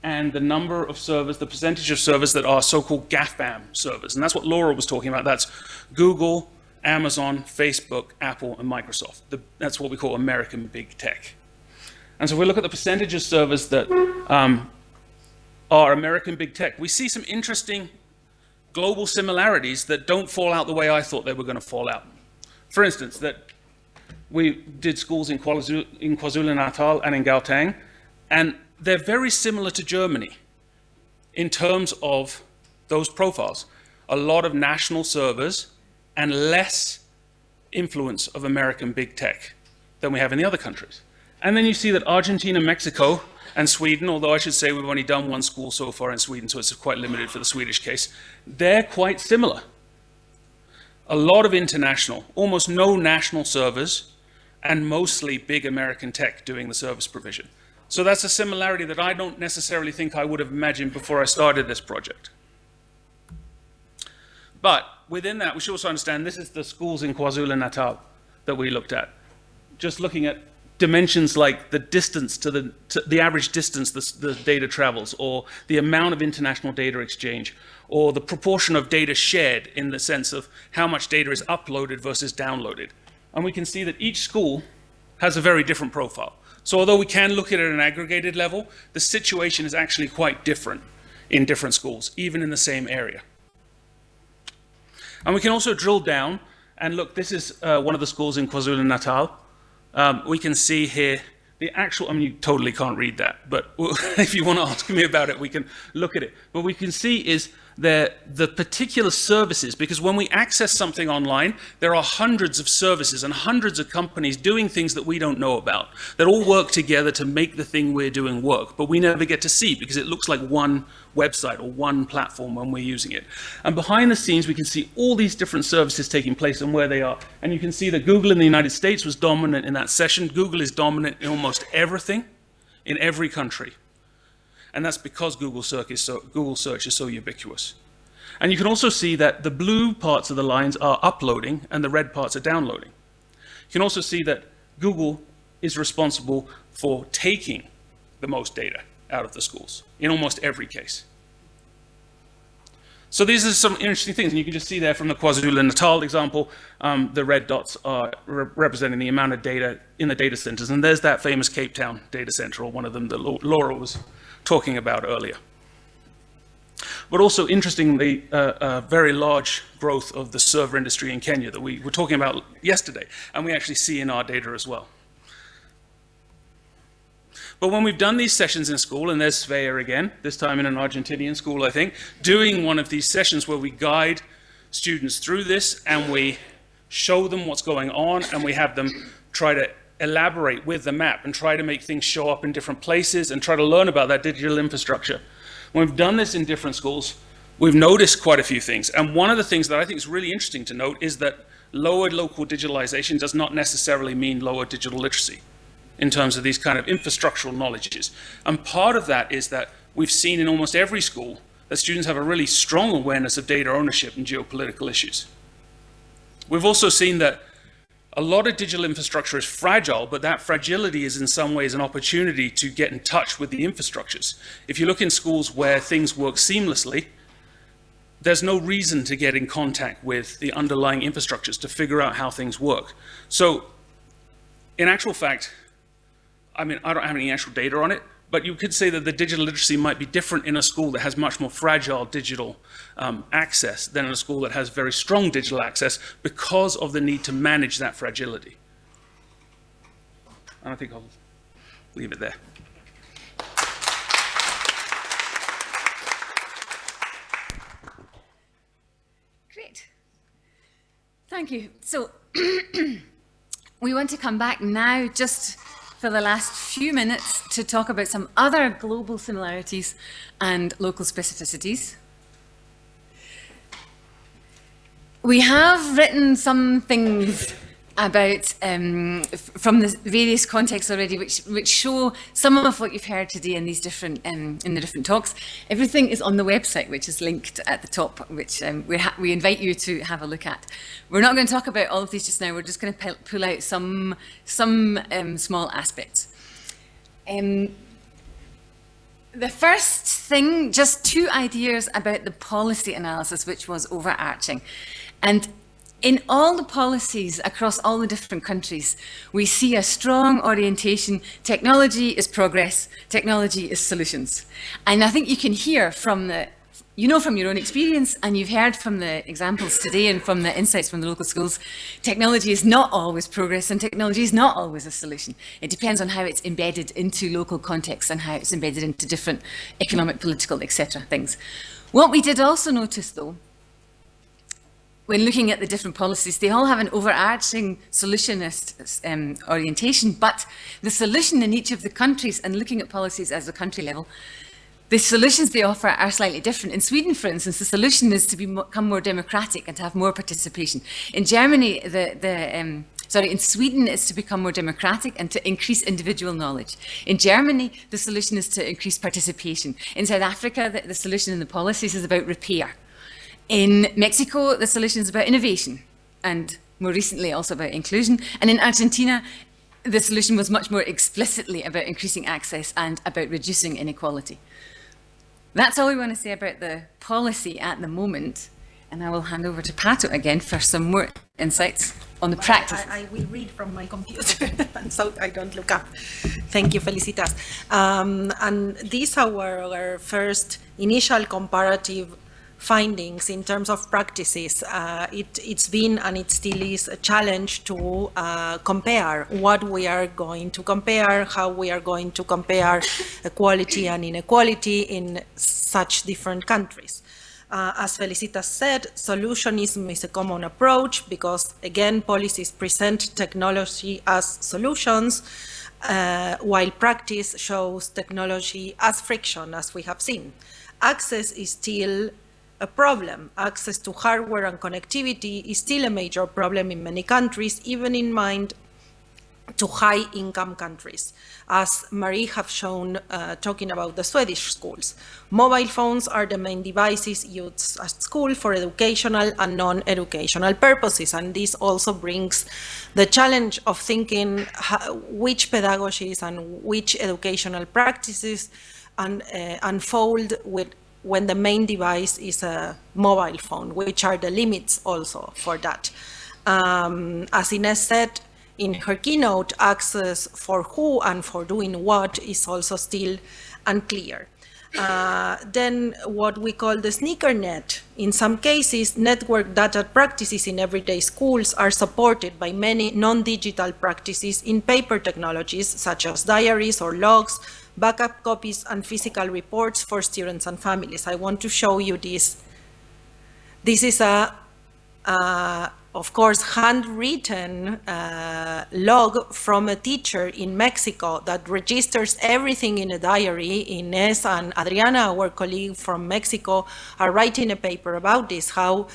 S10: and the number of servers, the percentage of servers that are so-called GAFAM servers. And that's what Laura was talking about. That's Google, Amazon, Facebook, Apple, and Microsoft. That's what we call American big tech. And so we look at the percentage of servers that are American big tech. We see some interesting global similarities that don't fall out the way I thought they were going to fall out. For instance, that we did schools in KwaZulu-Natal and in Gauteng, and they're very similar to Germany in terms of those profiles. A lot of national servers and less influence of American big tech than we have in the other countries. And then you see that Argentina, Mexico, and Sweden, although I should say we've only done one school so far in Sweden, so it's quite limited for the Swedish case, they're quite similar. A lot of international, almost no national servers, and mostly big American tech doing the service provision. So that's a similarity that I don't necessarily think I would have imagined before I started this project. But within that, we should also understand this is the schools in KwaZulu-Natal that we looked at. Just looking at dimensions like the distance to the average distance the data travels, or the amount of international data exchange, or the proportion of data shared in the sense of how much data is uploaded versus downloaded. And we can see that each school has a very different profile. So although we can look at it at an aggregated level, the situation is actually quite different in different schools, even in the same area. And we can also drill down and look, this is one of the schools in KwaZulu-Natal. We can see here the actual, I mean, you totally can't read that, but if you want to ask me about it, we can look at it. What we can see is the particular services, because when we access something online, there are hundreds of services and hundreds of companies doing things that we don't know about, that all work together to make the thing we're doing work, but we never get to see because it looks like one website or one platform when we're using it. And behind the scenes, we can see all these different services taking place and where they are. And you can see that Google in the United States was dominant in that session. Google is dominant in almost everything in every country. And that's because Google search is so ubiquitous. And you can also see that the blue parts of the lines are uploading and the red parts are downloading. You can also see that Google is responsible for taking the most data out of the schools in almost every case. So these are some interesting things, and you can just see there from the KwaZulu-Natal example, the red dots are representing the amount of data in the data centers, and there's that famous Cape Town data center, or one of them that Laura was talking about earlier. But also, interestingly, a very large growth of the server industry in Kenya that we were talking about yesterday, and we actually see in our data as well. But when we've done these sessions in school, and there's Svea again, this time in an Argentinian school, I think, doing one of these sessions where we guide students through this and we show them what's going on and we have them try to elaborate with the map and try to make things show up in different places and try to learn about that digital infrastructure. When we've done this in different schools, we've noticed quite a few things. And one of the things that I think is really interesting to note is that lower local digitalization does not necessarily mean lower digital literacy in terms of these kind of infrastructural knowledges. And part of that is that we've seen in almost every school that students have a really strong awareness of data ownership and geopolitical issues. We've also seen that a lot of digital infrastructure is fragile, but that fragility is in some ways an opportunity to get in touch with the infrastructures. If you look in schools where things work seamlessly, there's no reason to get in contact with the underlying infrastructures to figure out how things work. So in actual fact, I mean, I don't have any actual data on it, but you could say that the digital literacy might be different in a school that has much more fragile digital access than in a school that has very strong digital access because of the need to manage that fragility. And I think I'll leave it there.
S9: Great. Thank you. So we want to come back now just for the last few minutes to talk about some other global similarities and local specificities. We have written some things about from the various contexts already, which show some of what you've heard today in these different in the different talks. Everything is on the website, which is linked at the top, which we invite you to have a look at. We're not going to talk about all of these just now. We're just going to pull out some small aspects. The first thing, just 2 ideas about the policy analysis, which was overarching. And in all the policies across all the different countries, we see a strong orientation. Technology is progress, technology is solutions. And I think you can hear from from your own experience, and you've heard from the examples today and from the insights from the local schools, technology is not always progress and technology is not always a solution. It depends on how it's embedded into local contexts and how it's embedded into different economic, political, etc. things. What we did also notice, though, when looking at the different policies, they all have an overarching solutionist orientation, but the solution in each of the countries, and looking at policies as a country level, the solutions they offer are slightly different. In Sweden, for instance, the solution is to become more democratic and to have more participation. In Germany, in Sweden, it's to become more democratic and to increase individual knowledge. In Germany, the solution is to increase participation. In South Africa, the solution in the policies is about repair. In Mexico, the solution is about innovation, and more recently also about inclusion. And in Argentina, the solution was much more explicitly about increasing access and about reducing inequality. That's all we want to say about the policy at the moment. And I will hand over to Pato again for some more insights on the practice.
S14: I will read from my computer, and so I don't look up. Thank you, Felicitas. And these are our first initial comparative findings in terms of practices. It's been and it still is a challenge to compare what we are going to compare, how we are going to compare equality and inequality in such different countries. As Felicitas said, solutionism is a common approach because, again, policies present technology as solutions, while practice shows technology as friction, as we have seen. Access is still a problem. Access to hardware and connectivity is still a major problem in many countries, even in mind to high-income countries, as Marie have shown talking about the Swedish schools. Mobile phones are the main devices used at school for educational and non-educational purposes, and this also brings the challenge of thinking which pedagogies and which educational practices unfold when the main device is a mobile phone, which are the limits also for that. As Ines said in her keynote, access for who and for doing what is also still unclear. Then what we call the sneaker net. In some cases, network data practices in everyday schools are supported by many non-digital practices in paper technologies, such as diaries or logs, backup copies, and physical reports for students and families. I want to show you this. This is of course, handwritten log from a teacher in Mexico that registers everything in a diary. Ines and Adriana, our colleague from Mexico, are writing a paper about this, how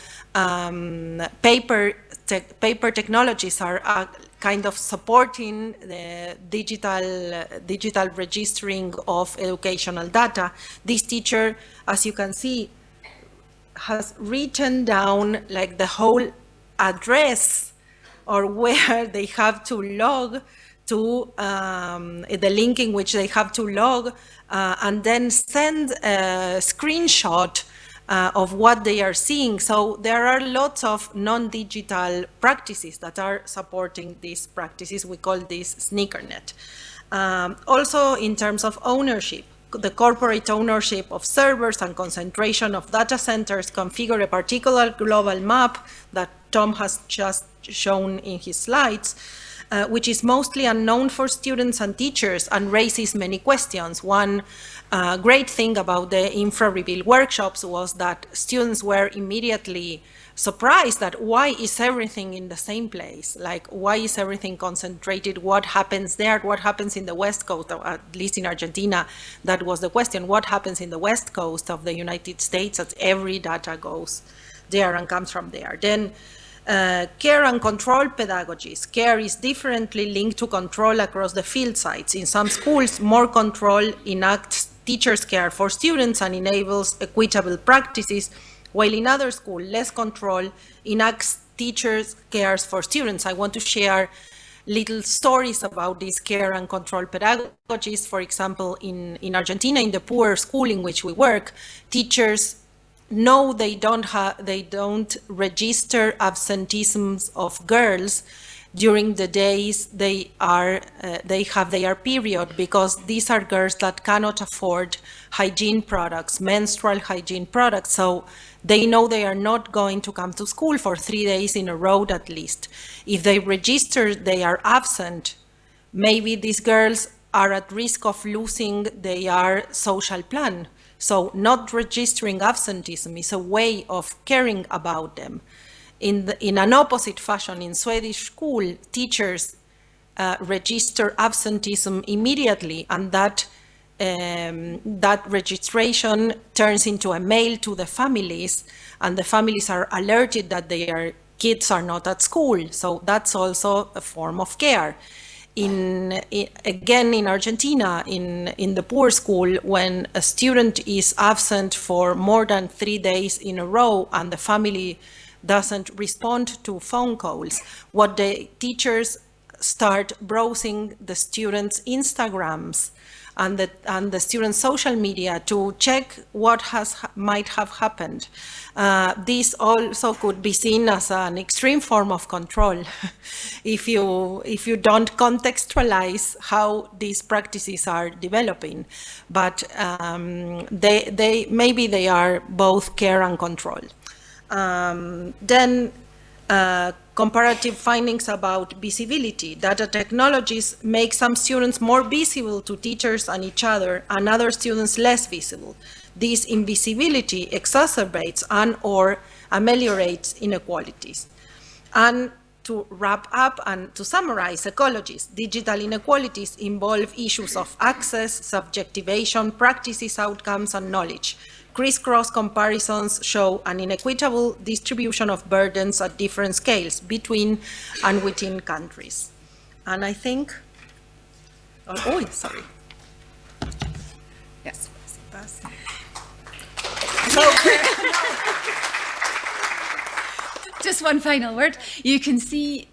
S14: paper technologies are kind of supporting the digital registering of educational data. This teacher, as you can see, has written down like the whole address or where they have to log to, the link in which they have to log, and then send a screenshot of what they are seeing. So there are lots of non-digital practices that are supporting these practices. We call this sneakernet. Also in terms of ownership, the corporate ownership of servers and concentration of data centers configure a particular global map that Tom has just shown in his slides, which is mostly unknown for students and teachers and raises many questions. One great thing about the infra reveal workshops was that students were immediately surprised that why is everything in the same place? Like, why is everything concentrated? What happens there? What happens in the West Coast, or at least in Argentina? That was the question. What happens in the West Coast of the United States, that every data goes there and comes from there? Then care and control pedagogies. Care is differently linked to control across the field sites. In some schools, more control enacts teachers' care for students and enables equitable practices, while in other schools, less control enacts teachers' cares for students. I want to share little stories about these care and control pedagogies. For example, in Argentina, in the poor school in which we work, teachers know they don't register absenteeisms of girls during the days they have their period, because these are girls that cannot afford hygiene products, menstrual hygiene products. So they know they are not going to come to school for 3 days in a row at least. If they register, they are absent. Maybe these girls are at risk of losing their social plan. So not registering absenteeism is a way of caring about them. In an opposite fashion, in Swedish school, teachers register absenteeism immediately, and that registration turns into a mail to the families, and the families are alerted that their kids are not at school. So that's also a form of care. Again, in Argentina, in the poor school, when a student is absent for more than 3 days in a row and the family doesn't respond to phone calls, what the teachers start browsing the students' Instagrams and the students' social media to check what might have happened. This also could be seen as an extreme form of control if you don't contextualize how these practices are developing. But maybe they are both care and control. Then comparative findings about visibility. Data technologies make some students more visible to teachers and each other, and other students less visible. This invisibility exacerbates and/or ameliorates inequalities. And to wrap up and to summarize ecologies, digital inequalities involve issues of access, subjectivation, practices, outcomes, and knowledge. Crisscross comparisons show an inequitable distribution of burdens at different scales between and within countries. And I think, sorry. Yes.
S9: Just one final word. You can see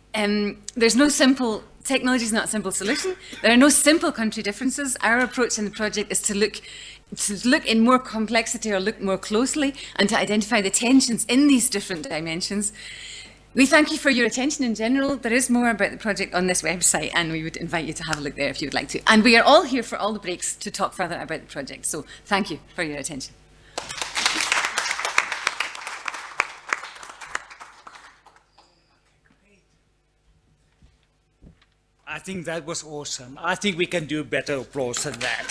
S9: there's no simple technology is not a simple solution. There are no simple country differences. Our approach in the project is to look in more complexity or look more closely and to identify the tensions in these different dimensions. We thank you for your attention in general. There is more about the project on this website, and we would invite you to have a look there if you would like to. And we are all here for all the breaks to talk further about the project. So thank you for your attention.
S2: I think that was awesome. I think we can do better applause than that.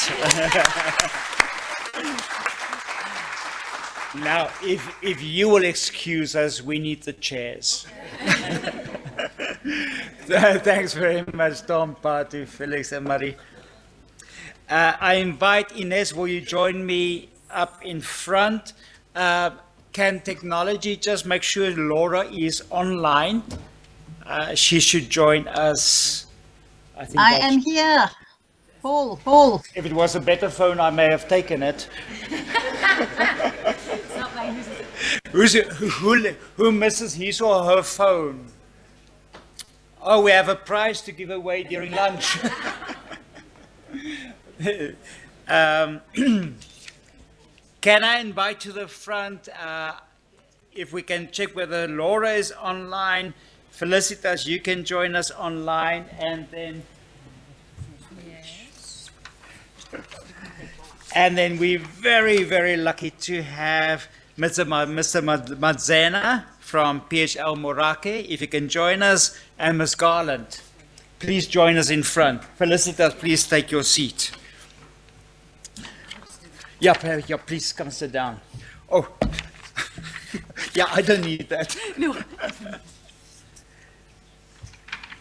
S2: Now, if you will excuse us, we need the chairs. Thanks very much, Tom, Patu, Felix, and Marie. I invite Ines, will you join me up in front? Can technology just make sure Laura is online? She should join us.
S8: I am here. Paul.
S2: If it was a better phone, I may have taken it. Who misses his or her phone? Oh, we have a prize to give away during lunch. Can I invite to the front, if we can check whether Laura is online. Felicitas, you can join us online, and then and then we're very, very lucky to have Mr. Madzena from PHL Morake, if you can join us, and Ms. Garland. Please join us in front. Felicitas, please take your seat. Yeah, please come sit down. Oh, yeah, I don't need that.
S9: No.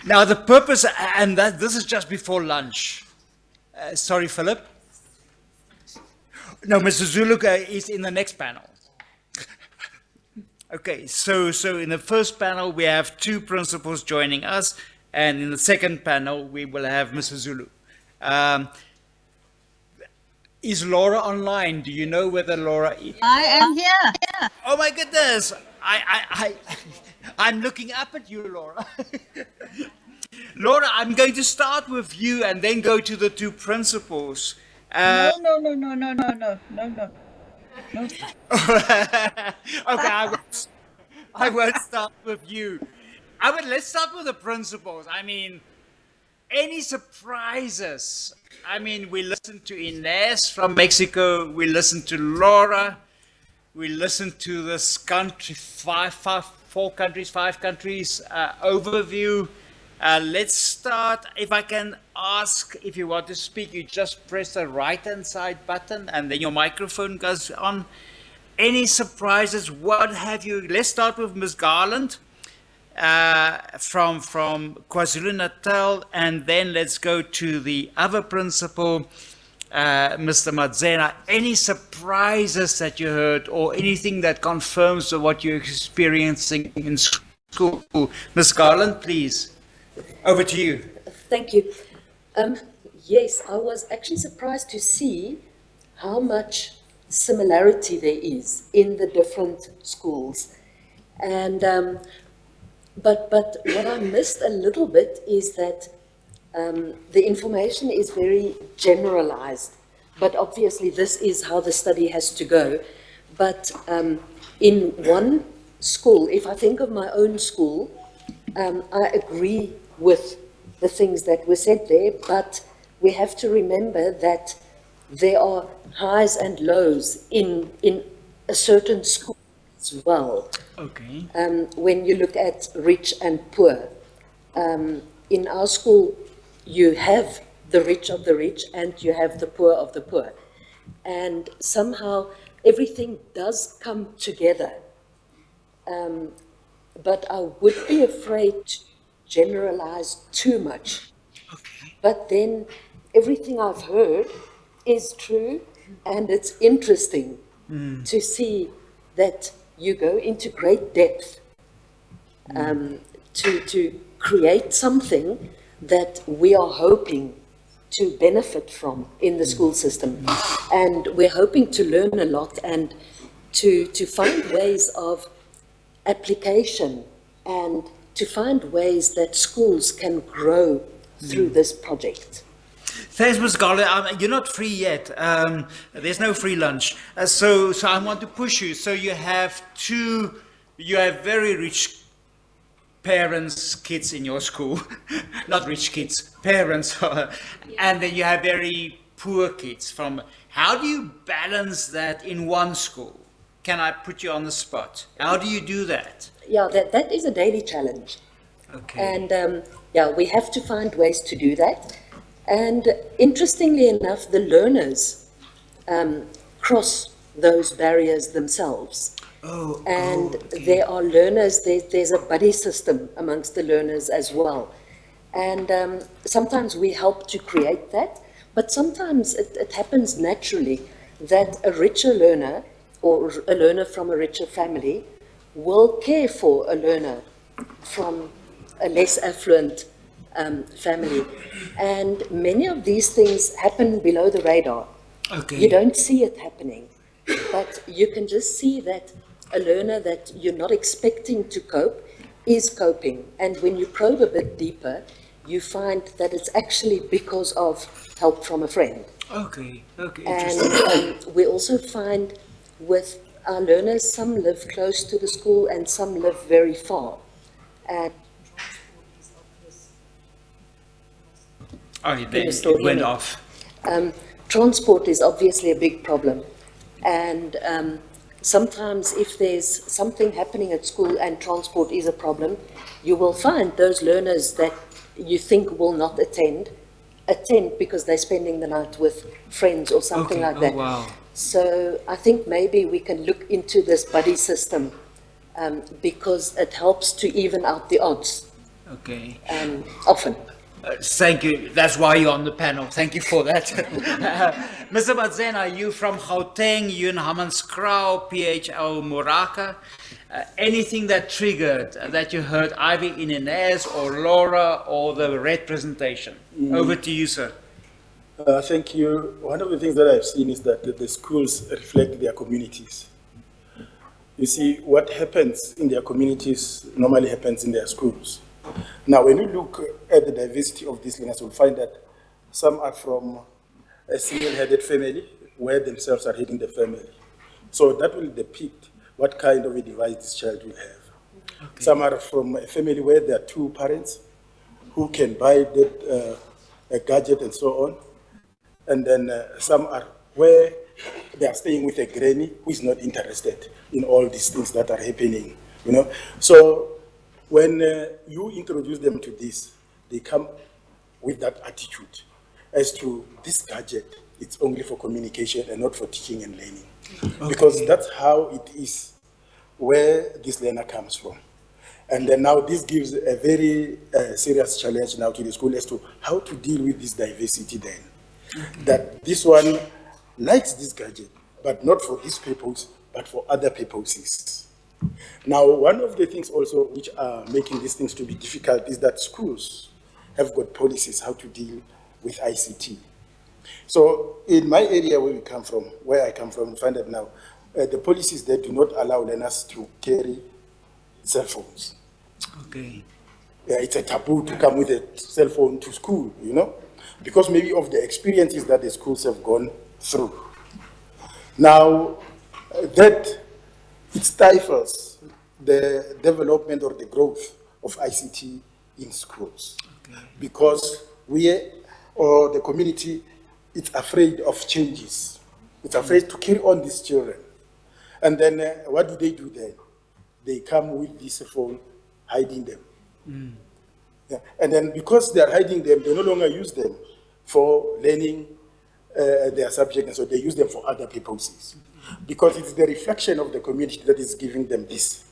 S2: Now, the purpose, and this is just before lunch. Sorry, Philip. No, Mr. Zulu is in the next panel. Okay, so in the first panel, we have two principals joining us, and in the second panel, we will have Mr. Zulu. Is Laura online? Do you know whether Laura is?
S8: I am here.
S2: Oh my goodness! I'm looking up at you, Laura. Laura, I'm going to start with you and then go to the two principals.
S8: No.
S2: Okay, I won't start with you. Let's start with the principals. I mean, any surprises? I mean, we listened to Ines from Mexico. We listened to Laura. We listened to this country, five countries overview. Let's start. If I can ask, if you want to speak, you just press the right-hand side button and then your microphone goes on. Any surprises? What have you? Let's start with Ms. Garland from KwaZulu-Natal, and then let's go to the other principal, Mr. Madzena. Any surprises that you heard or anything that confirms what you're experiencing in school? Ms. Garland, please. Over to you.
S16: Thank you. Yes, I was actually surprised to see how much similarity there is in the different schools. And but what I missed a little bit is that the information is very generalized, but obviously this is how the study has to go. But in one school, if I think of my own school, I agree with the things that were said there, but we have to remember that there are highs and lows in a certain school as well.
S2: Okay.
S16: When you look at rich and poor, in our school, you have the rich of the rich and you have the poor of the poor. And somehow everything does come together. But I would be afraid to generalize too much.
S2: Okay.
S16: But then everything I've heard is true, and it's interesting to see that you go into great depth to create something that we are hoping to benefit from in the school system. And we're hoping to learn a lot and to find ways of application and to find ways that schools can grow through this project.
S2: Thanks, Ms. Garland. You're not free yet. There's no free lunch. So I want to push you. So you have very rich parents, kids in your school. Not rich kids, parents. And then you have very poor kids. How do you balance that in one school? Can I put you on the spot? How do you do that?
S16: Yeah, that is a daily challenge.
S2: Okay.
S16: And yeah, we have to find ways to do that. And interestingly enough, the learners cross those barriers themselves. And there are learners, there's a buddy system amongst the learners as well. And sometimes we help to create that, but sometimes it happens naturally that a richer learner or a learner from a richer family will care for a learner from a less affluent family. And many of these things happen below the radar.
S2: Okay.
S16: You don't see it happening, but you can just see that a learner that you're not expecting to cope is coping. And when you probe a bit deeper, you find that it's actually because of help from a friend.
S2: Okay,
S16: And we also find with our learners, some live close to the school and some live very far. And
S2: it went off.
S16: Transport is obviously a big problem. And sometimes if there's something happening at school and transport is a problem, you will find those learners that you think will not attend because they're spending the night with friends or something like that.
S2: Wow.
S16: So I think maybe we can look into this buddy system because it helps to even out the odds.
S2: Okay.
S16: Often.
S2: Thank you. That's why you're on the panel. Thank you for that. Mr. Madzena, you from Gauteng, you in Hammanskraal, PHL Moraka. Anything that triggered, that you heard either in Inez or Laura or the red presentation? Over to you, sir.
S7: Thank you. One of the things that I've seen is that the schools reflect their communities. You see, what happens in their communities normally happens in their schools. Now, when you look at the diversity of these learners, you'll find that some are from a single-headed family where themselves are heading the family. So that will depict what kind of a device this child will have. Okay. Some are from a family where there are two parents who can buy a gadget and so on. And then some are where they are staying with a granny who is not interested in all these things that are happening, you know. So when you introduce them to this, they come with that attitude as to this gadget, it's only for communication and not for teaching and learning. Okay. Because that's how it is where this learner comes from. And then now this gives a very serious challenge now to the school as to how to deal with this diversity then. Okay. That this one likes this gadget, but not for his purpose, but for other purposes. Now, one of the things also which are making these things to be difficult is that schools have got policies how to deal with ICT. So in my area where I come from, we find that now the policies there do not allow learners to carry cell phones.
S2: Okay.
S7: Yeah, it's a taboo to come with a cell phone to school, you know, because maybe of the experiences that the schools have gone through. Now, that it stifles the development or the growth of ICT in schools. Okay. Because we, or the community, it's afraid of changes. It's afraid to carry on these children. And then what do they do then? They come with this phone, hiding them. Mm. Yeah. And then because they are hiding them, they no longer use them for learning their subject, and so they use them for other purposes. Because it's the reflection of the community that is giving them this,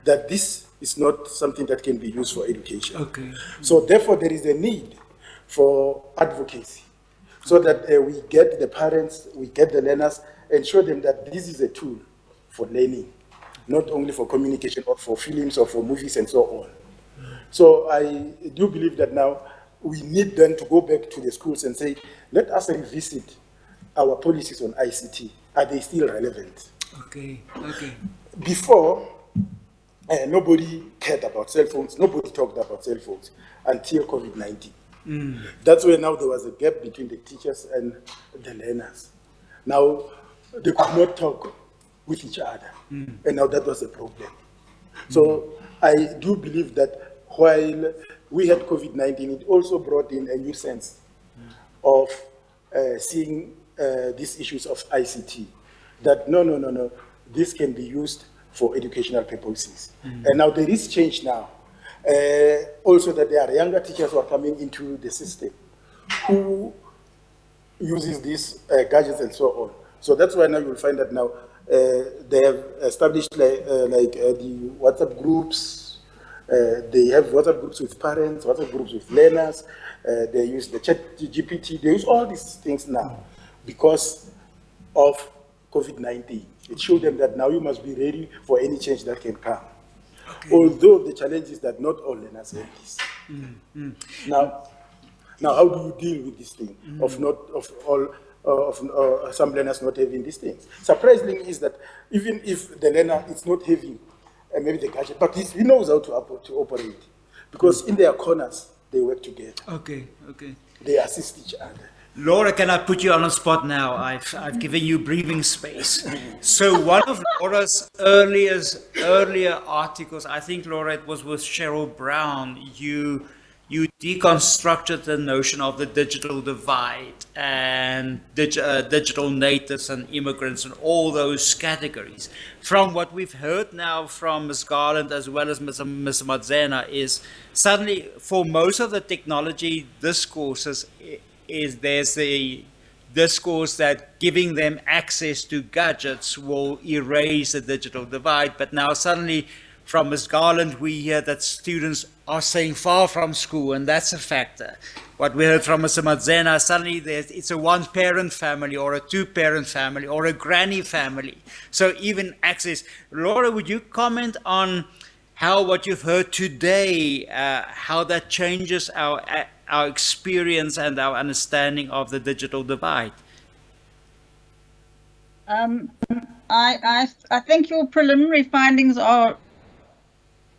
S7: that this is not something that can be used for education. Okay. So therefore, there is a need for advocacy, so that we get the parents, we get the learners, and show them that this is a tool for learning, not only for communication, or for films, or for movies, and so on. So I do believe that now we need then to go back to the schools and say, let us revisit our policies on ICT. Are they still relevant?
S2: Okay, okay.
S7: Before, nobody cared about cell phones, nobody talked about cell phones until COVID-19. That's where now there was a gap between the teachers and the learners. Now, they could not talk with each other, and now that was a problem. So I do believe that while we had COVID-19, it also brought in a new sense of seeing these issues of ICT, that no, this can be used for educational purposes. And now there is change now. Also that there are younger teachers who are coming into the system who uses these gadgets and so on. So that's why now you'll find that now they have established the WhatsApp groups. They have WhatsApp groups with parents, WhatsApp groups with learners. They use the chat GPT. They use all these things now because of COVID-19. It showed them that now you must be ready for any change that can come. Okay. Although the challenge is that not all learners have this. Now, how do you deal with this thing of some learners not having these things? Surprisingly is that even if the learner is not having maybe the gadget, but he knows how to operate, because in their corners they work together.
S2: Okay.
S7: They assist each other.
S2: Laura, can I put you on the spot now? I've given you breathing space. So one of Laura's earlier articles, I think, Laura, it was with Cheryl Brown, you deconstructed the notion of the digital divide and digital natives and immigrants and all those categories. From what we've heard now from Ms. Garland as well as Ms. Madzena is suddenly for most of the technology discourses there's the discourse that giving them access to gadgets will erase the digital divide, but now suddenly from Ms. Garland we hear that students are staying far from school, and that's a factor. What we heard from Ms. Madzena, suddenly it's a one-parent family or a two-parent family or a granny family. So even access. Laura, would you comment on how what you've heard today, how that changes our experience and our understanding of the digital divide?
S8: I think your preliminary findings are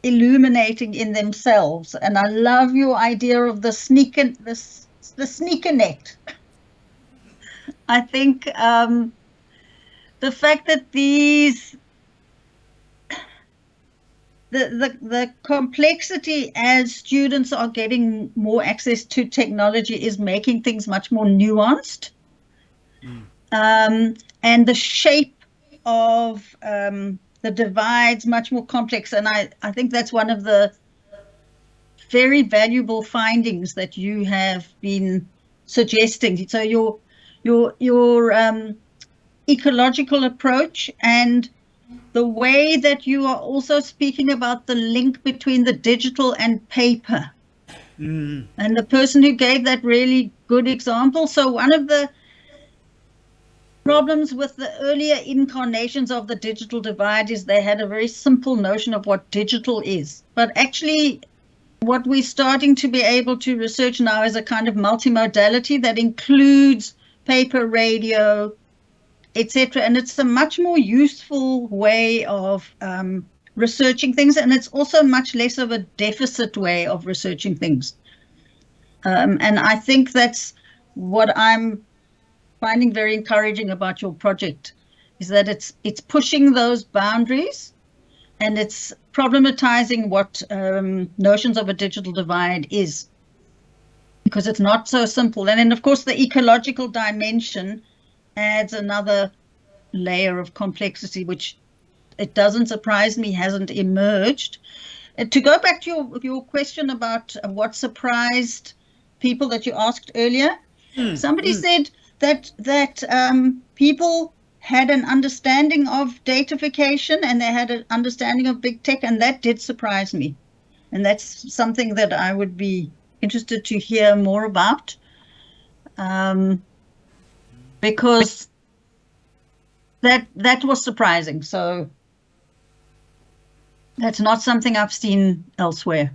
S8: illuminating in themselves, and I love your idea of the sneaker net. I think the fact that the complexity as students are getting more access to technology is making things much more nuanced. And the shape of the divide's much more complex. And I think that's one of the very valuable findings that you have been suggesting. So your ecological approach and the way that you are also speaking about the link between the digital and paper. And the person who gave that really good example. So one of the problems with the earlier incarnations of the digital divide is they had a very simple notion of what digital is. But actually, what we're starting to be able to research now is a kind of multimodality that includes paper, radio, etc. And it's a much more useful way of researching things, and it's also much less of a deficit way of researching things. And I think that's what I'm finding very encouraging about your project, is that it's pushing those boundaries and it's problematizing what notions of a digital divide is, because it's not so simple. And then, of course, the ecological dimension adds another layer of complexity, which it doesn't surprise me hasn't emerged. To go back to your question about what surprised people that you asked earlier, somebody said that people had an understanding of datafication and they had an understanding of big tech, and that did surprise me. And that's something that I would be interested to hear more about. Because that was surprising. So that's not something I've seen elsewhere.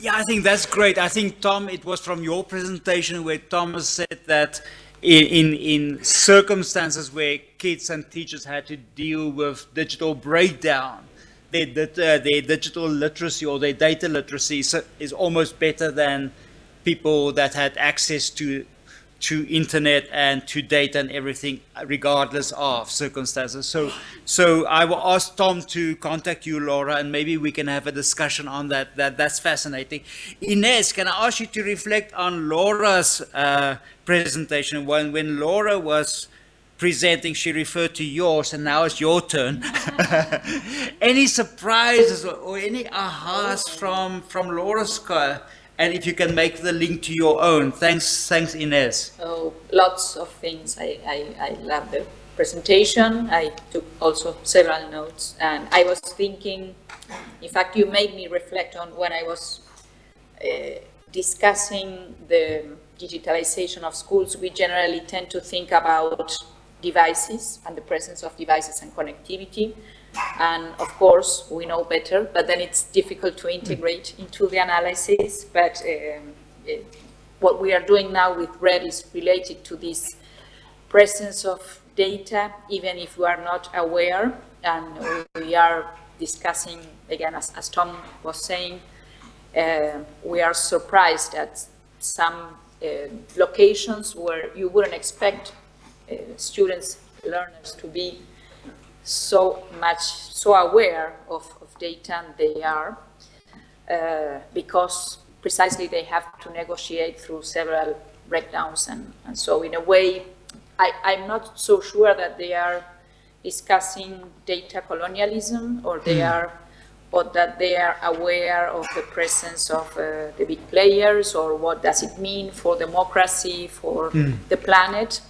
S2: Yeah, I think that's great. I think, Tom, it was from your presentation where Thomas said that in circumstances where kids and teachers had to deal with digital breakdown, their digital literacy or their data literacy is almost better than people that had access to internet and to data and everything, regardless of circumstances. So I will ask Tom to contact you, Laura, and maybe we can have a discussion on that. That's fascinating. Inez, can I ask you to reflect on Laura's presentation? When Laura was presenting, she referred to yours, and now it's your turn. Any surprises or any ahas from Laura's and if you can make the link to your own. Thanks Inez.
S5: Oh, lots of things. I love the presentation. I took also several notes, and I was thinking, in fact, you made me reflect on when I was discussing the digitalization of schools. We generally tend to think about devices and the presence of devices and connectivity. And of course, we know better, but then it's difficult to integrate into the analysis. But what we are doing now with RED is related to this presence of data, even if we are not aware. And we are discussing, again, as Tom was saying, we are surprised at some locations where you wouldn't expect students, learners to be so aware of data, and they are, because precisely they have to negotiate through several breakdowns, and so in a way, I'm not so sure that they are discussing data colonialism, or that they are aware of the presence of the big players, or what does it mean for democracy, for the planet,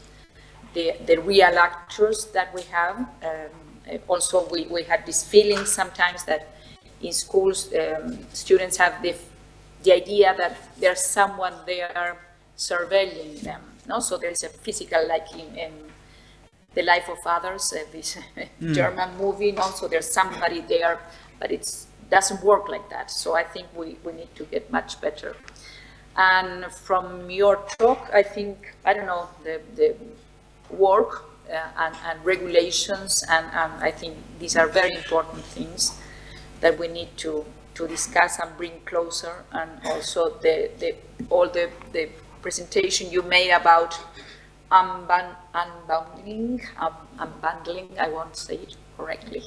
S5: the real actors that we have. Also, we had this feeling sometimes that in schools, students have the idea that there's someone there surveilling them. No? So there's a physical, like in The Life of Others, this German movie. Also, there's somebody there, but it doesn't work like that. So I think we need to get much better. And from your talk, I think, I don't know, the work and regulations, and I think these are very important things that we need to discuss and bring closer. And also all the presentation you made about unbundling, I won't say it correctly,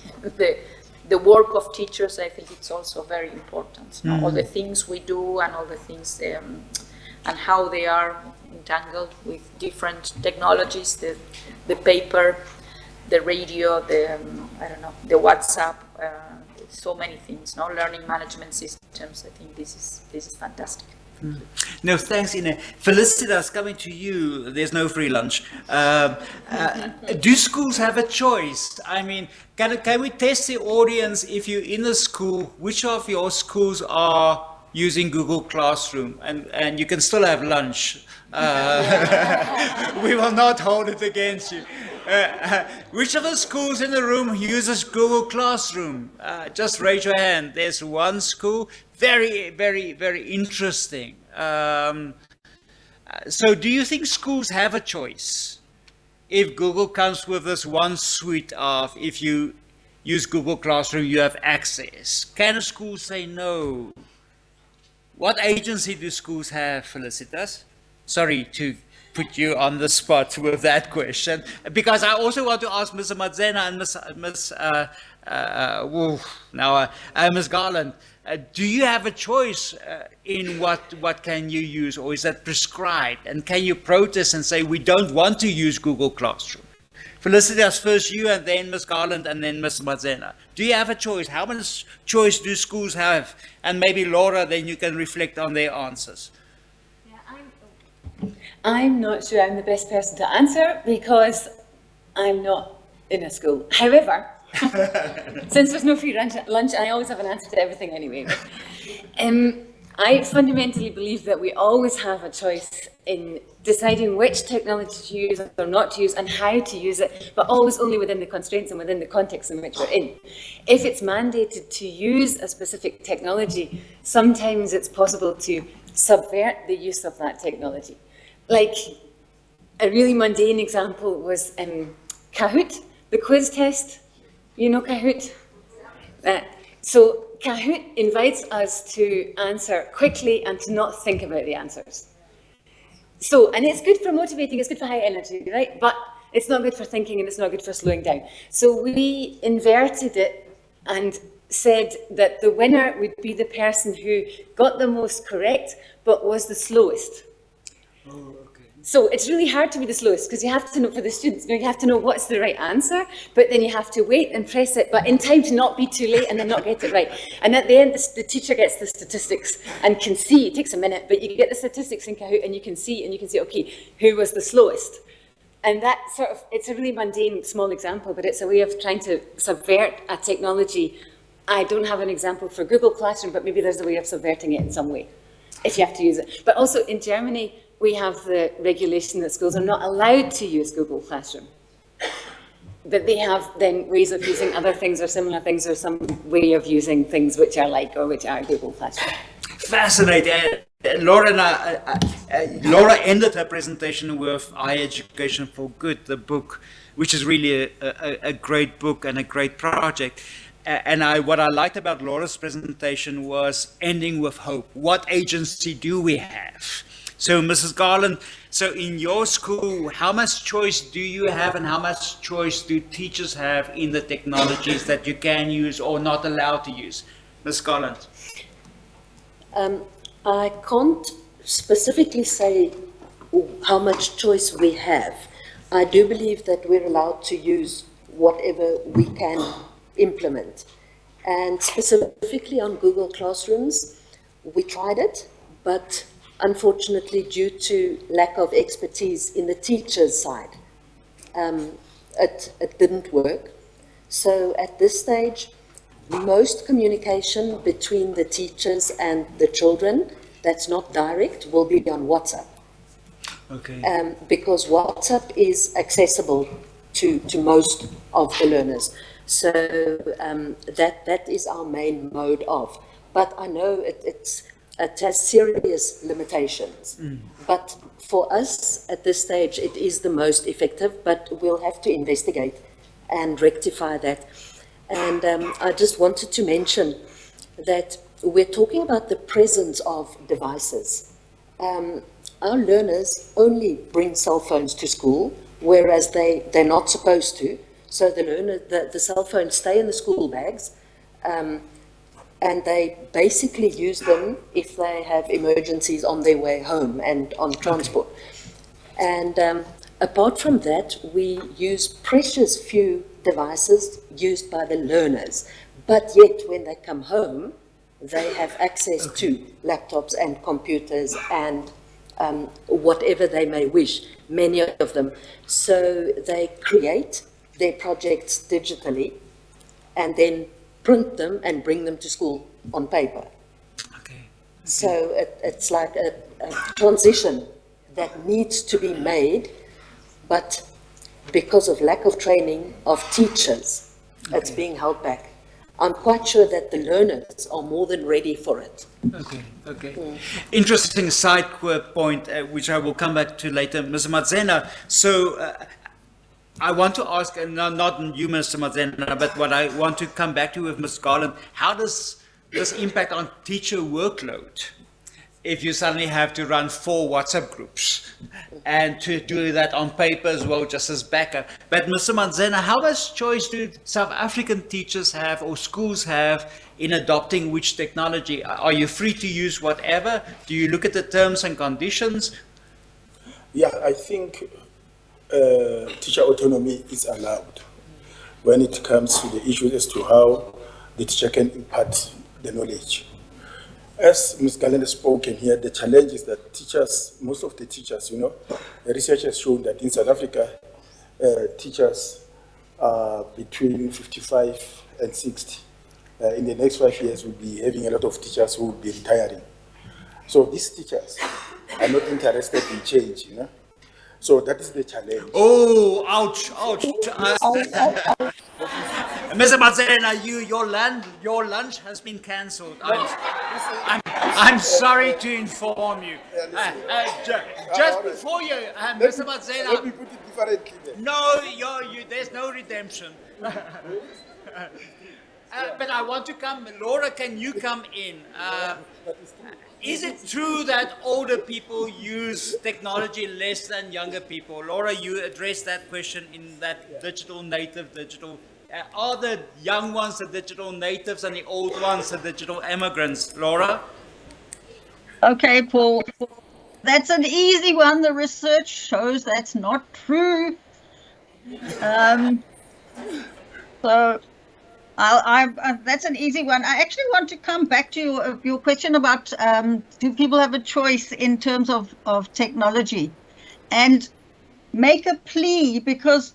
S5: the work of teachers. I think it's also very important. All the things we do and all the things and how they are entangled with different technologies, the paper, the radio, I don't know, the WhatsApp, so many things, learning management systems. I think this is fantastic.
S2: No, thanks, Ine. Felicitas, coming to you, there's no free lunch. Do schools have a choice? I mean, can we test the audience? If you're in a school, which of your schools are using Google Classroom, and you can still have lunch. We will not hold it against you. Which of the schools in the room uses Google Classroom? Just raise your hand. There's one school. Very, very, very interesting. So do you think schools have a choice? If Google comes with this one suite of, if you use Google Classroom, you have access. Can a school say no? What agency do schools have, Felicitas? Sorry to put you on the spot with that question, because I also want to ask Ms. Madzena and Ms. Garland, do you have a choice in what can you use, or is that prescribed? And can you protest and say, we don't want to use Google Classroom? Felicitas, first you, and then Ms. Garland, and then Ms. Madzena. Do you have a choice? How much choice do schools have? And maybe Laura, then you can reflect on their answers.
S17: I'm not sure I'm the best person to answer because I'm not in a school. However, since there's no free lunch, I always have an answer to everything anyway. I fundamentally believe that we always have a choice in deciding which technology to use or not to use and how to use it, but always only within the constraints and within the context in which we're in. If it's mandated to use a specific technology, sometimes it's possible to subvert the use of that technology. Like, a really mundane example was Kahoot, the quiz test. You know Kahoot? So Kahoot invites us to answer quickly and to not think about the answers. So, and it's good for motivating, it's good for high energy, right? But it's not good for thinking and it's not good for slowing down. So we inverted it and said that the winner would be the person who got the most correct, but was the slowest.
S1: Oh, okay.
S17: So it's really hard to be the slowest because you have to know, for the students, you have to know what's the right answer, but then you have to wait and press it, but in time to not be too late and then not get it right. And at the end, the teacher gets the statistics and can see, it takes a minute, but you get the statistics in Kahoot and you can see, okay, who was the slowest? And that sort of, it's a really mundane, small example, but it's a way of trying to subvert a technology. I don't have an example for Google Classroom, but maybe there's a way of subverting it in some way, if you have to use it. But also in Germany, we have the regulation that schools are not allowed to use Google Classroom. But they have then ways of using other things or similar things or some way of using things which are like or which are Google Classroom.
S1: Fascinating. Laura ended her presentation with iEducation for Good, the book, which is really a great book and a great project. And what I liked about Laura's presentation was ending with hope. What agency do we have? So, Mrs. Garland, so in your school, how much choice do you have and how much choice do teachers have in the technologies that you can use or not allowed to use? Ms. Garland.
S16: I can't specifically say how much choice we have. I do believe that we're allowed to use whatever we can implement. And specifically on Google Classrooms, we tried it, but unfortunately, due to lack of expertise in the teacher's side, it didn't work. So at this stage, most communication between the teachers and the children that's not direct will be on WhatsApp.
S1: Okay.
S16: Because WhatsApp is accessible to most of the learners. So that is our main mode of. But I know it has serious limitations. But for us at this stage, it is the most effective, but we'll have to investigate and rectify that. And I just wanted to mention that we're talking about the presence of devices. Our learners only bring cell phones to school, whereas they're not supposed to. So the cell phones stay in the school bags, and they basically use them if they have emergencies on their way home and on transport. And apart from that, we use precious few devices used by the learners, but yet when they come home, they have access to laptops and computers and whatever they may wish, many of them. So they create their projects digitally and then print them and bring them to school on paper. So it's like a transition that needs to be made, but because of lack of training of teachers, it's being held back. I'm quite sure that the learners are more than ready for it.
S1: Interesting side point, which I will come back to later, Ms. Mazzena. So I want to ask, not you, Mr. Mazzena, but what I want to come back to with Ms. Garland, how does this impact on teacher workload? If you suddenly have to run 4 WhatsApp groups and to do that on paper as well, just as backup. But Mr. Mazzena, how much choice do South African teachers have or schools have in adopting which technology? Are you free to use whatever? Do you look at the terms and conditions?
S7: Yeah, I think teacher autonomy is allowed when it comes to the issues as to how the teacher can impart the knowledge. As Ms. Garland has spoken here, the challenge is that teachers, most of the teachers, the research has shown that in South Africa, teachers are between 55 and 60. In the next 5 years, we'll be having a lot of teachers who will be retiring. So these teachers are not interested in change, So that is the challenge.
S1: Oh, ouch, ouch. Mr. Mazzena, your lunch has been cancelled. I'm sorry to inform you. Just before you, Mr. Mazzena.
S7: Let me put it differently then.
S1: No, there's no redemption. But I want to come, Laura, can you come in? Is it true that older people use technology less than younger people? Laura, you addressed that question in that digital native, are the young ones the digital natives and the old ones the digital immigrants? Laura?
S8: Okay, Paul. That's an easy one. The research shows that's not true. So that's an easy one. I actually want to come back to your question about do people have a choice in terms of technology, and make a plea, because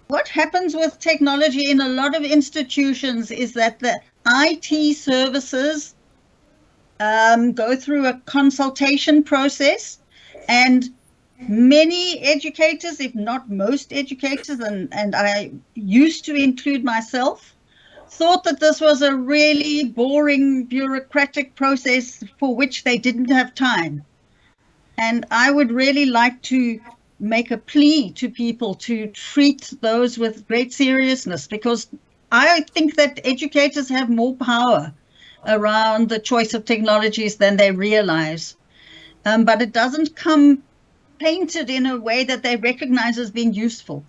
S8: what happens with technology in a lot of institutions is that the IT services go through a consultation process, and many educators, if not most educators, and I used to include myself, thought that this was a really boring bureaucratic process for which they didn't have time. And I would really like to make a plea to people to treat those with great seriousness, because I think that educators have more power around the choice of technologies than they realize. But it doesn't come painted in a way that they recognize as being useful.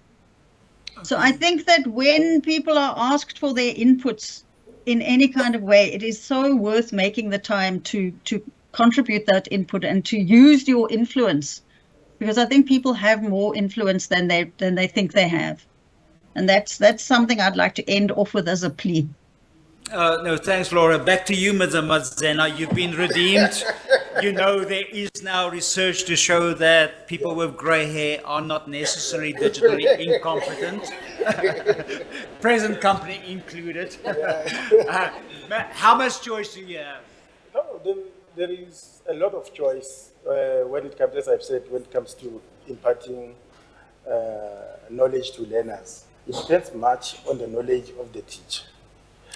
S8: So I think that when people are asked for their inputs in any kind of way, it is so worth making the time to contribute that input and to use your influence, because I think people have more influence than they think they have. And that's something I'd like to end off with as a plea.
S1: No, thanks, Laura. Back to you, Ms. Mazena. You've been redeemed. You know, there is now research to show that people with grey hair are not necessarily digitally incompetent, present company included. How much choice do you have?
S7: No, there is a lot of choice when it comes, as I've said, when it comes to imparting knowledge to learners. It depends much on the knowledge of the teacher.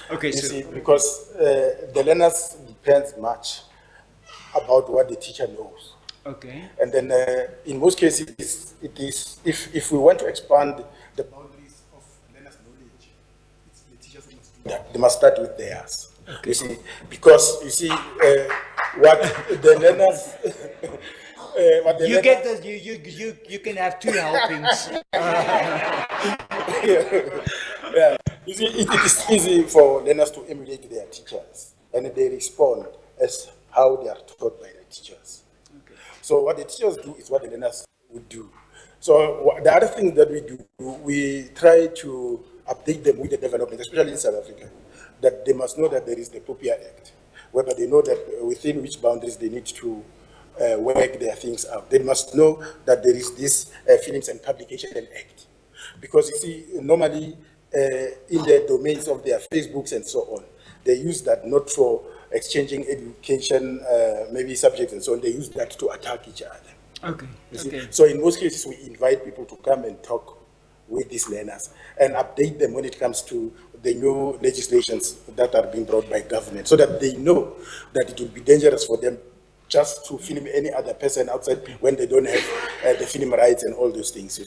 S1: Okay,
S7: you
S1: so
S7: see, because the learners depends much about what the teacher knows.
S1: Okay.
S7: And then in most cases, it is if we want to expand the boundaries of learners' knowledge, it's the teachers who must do that. They must start with theirs. Okay. You see, because you see what the learners.
S1: You get this. You can have two helpings.
S7: Yeah. You see, it is easy for learners to emulate their teachers, and they respond as how they are taught by the teachers. Okay. So what the teachers do is what the learners would do. So the other thing that we do, we try to update them with the development, especially in South Africa, that they must know that there is the POPIA Act, whereby they know that within which boundaries they need to work their things out. They must know that there is this Films and Publication Act. Because you see, normally in the domains of their Facebooks and so on, they use that not for exchanging education, maybe subjects and so on, they use that to attack each other.
S1: Okay.
S7: Okay. So in most cases, we invite people to come and talk with these learners and update them when it comes to the new legislations that are being brought by government, so that they know that it would be dangerous for them just to film any other person outside when they don't have the film rights and all those things.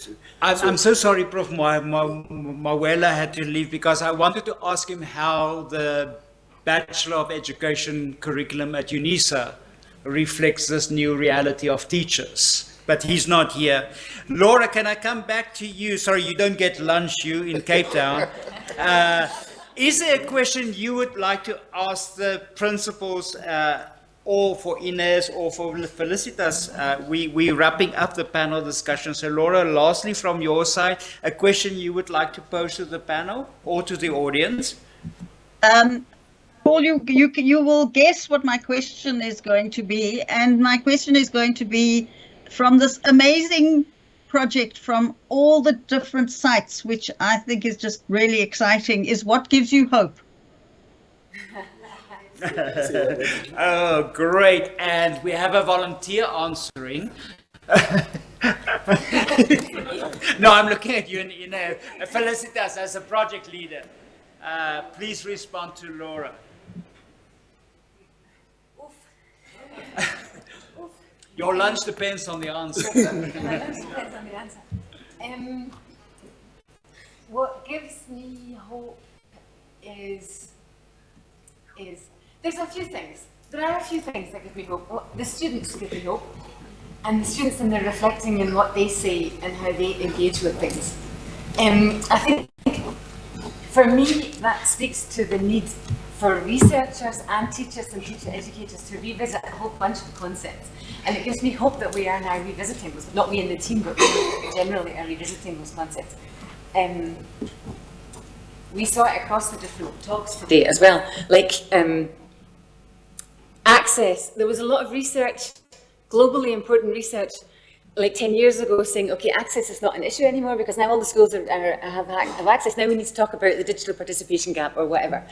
S1: I'm so sorry, Prof. Mawela had to leave, because I wanted to ask him how the Bachelor of Education curriculum at UNISA reflects this new reality of teachers. But he's not here. Laura, can I come back to you? Sorry, you don't get lunch, you, in Cape Town. Is there a question you would like to ask the principals, or for Inez or for Felicitas? We're wrapping up the panel discussion. So Laura, lastly from your side, a question you would like to pose to the panel or to the audience?
S8: Paul, you will guess what my question is going to be. And my question is going to be, from this amazing project from all the different sites, which I think is just really exciting, is what gives you hope?
S1: Oh, great. And we have a volunteer answering. No, I'm looking at you in Felicitas as a project leader. Please respond to Laura. Your lunch depends on the answer.
S17: My lunch depends on the answer. What gives me hope is there's a few things. There are a few things that give me hope. Well, the students give me hope, and the students and they're reflecting in what they say and how they engage with things. I think for me that speaks to the need for researchers and teachers and teacher educators to revisit a whole bunch of concepts. And it gives me hope that we are now revisiting those, not we in the team, but we generally are revisiting those concepts. We saw it across the different talks today as well, like access. There was a lot of research, globally important research, like 10 years ago saying, okay, access is not an issue anymore because now all the schools have access. Now we need to talk about the digital participation gap or whatever.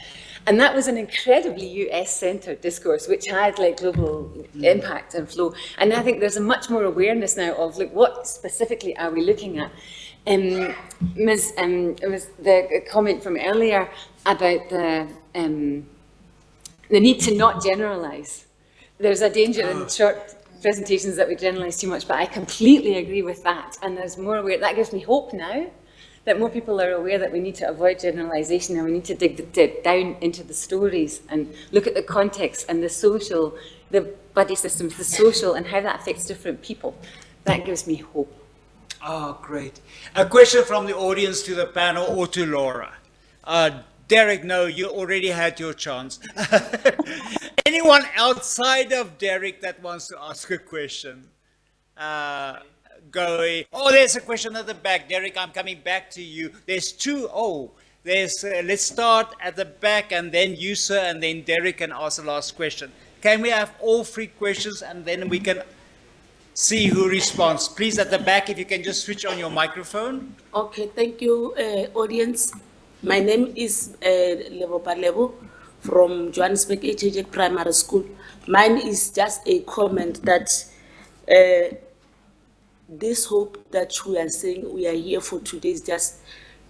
S17: And that was an incredibly US-centered discourse, which had like global impact and flow. And I think there's a much more awareness now of like, what specifically are we looking at? It was the comment from earlier about the need to not generalize. There's a danger in short presentations that we generalize too much, but I completely agree with that. And there's more aware, that gives me hope now, that more people are aware that we need to avoid generalization and we need to dig down into the stories and look at the context and the social, the buddy systems, the social, and how that affects different people. That gives me hope.
S1: Oh, great. A question from the audience to the panel or to Laura. Derek, no, you already had your chance. Anyone outside of Derek that wants to ask a question? Go. Oh, there's a question at the back. Derek, I'm coming back to you. There's two. Oh, there's. Let's start at the back and then you, sir, and then Derek can ask the last question. Can we have all three questions and then we can see who responds? Please, at the back, if you can just switch on your microphone.
S18: Okay, thank you, audience. My name is Lebo Palebo from Johannesburg HHJ Primary School. Mine is just a comment that this hope that we are saying we are here for today is just,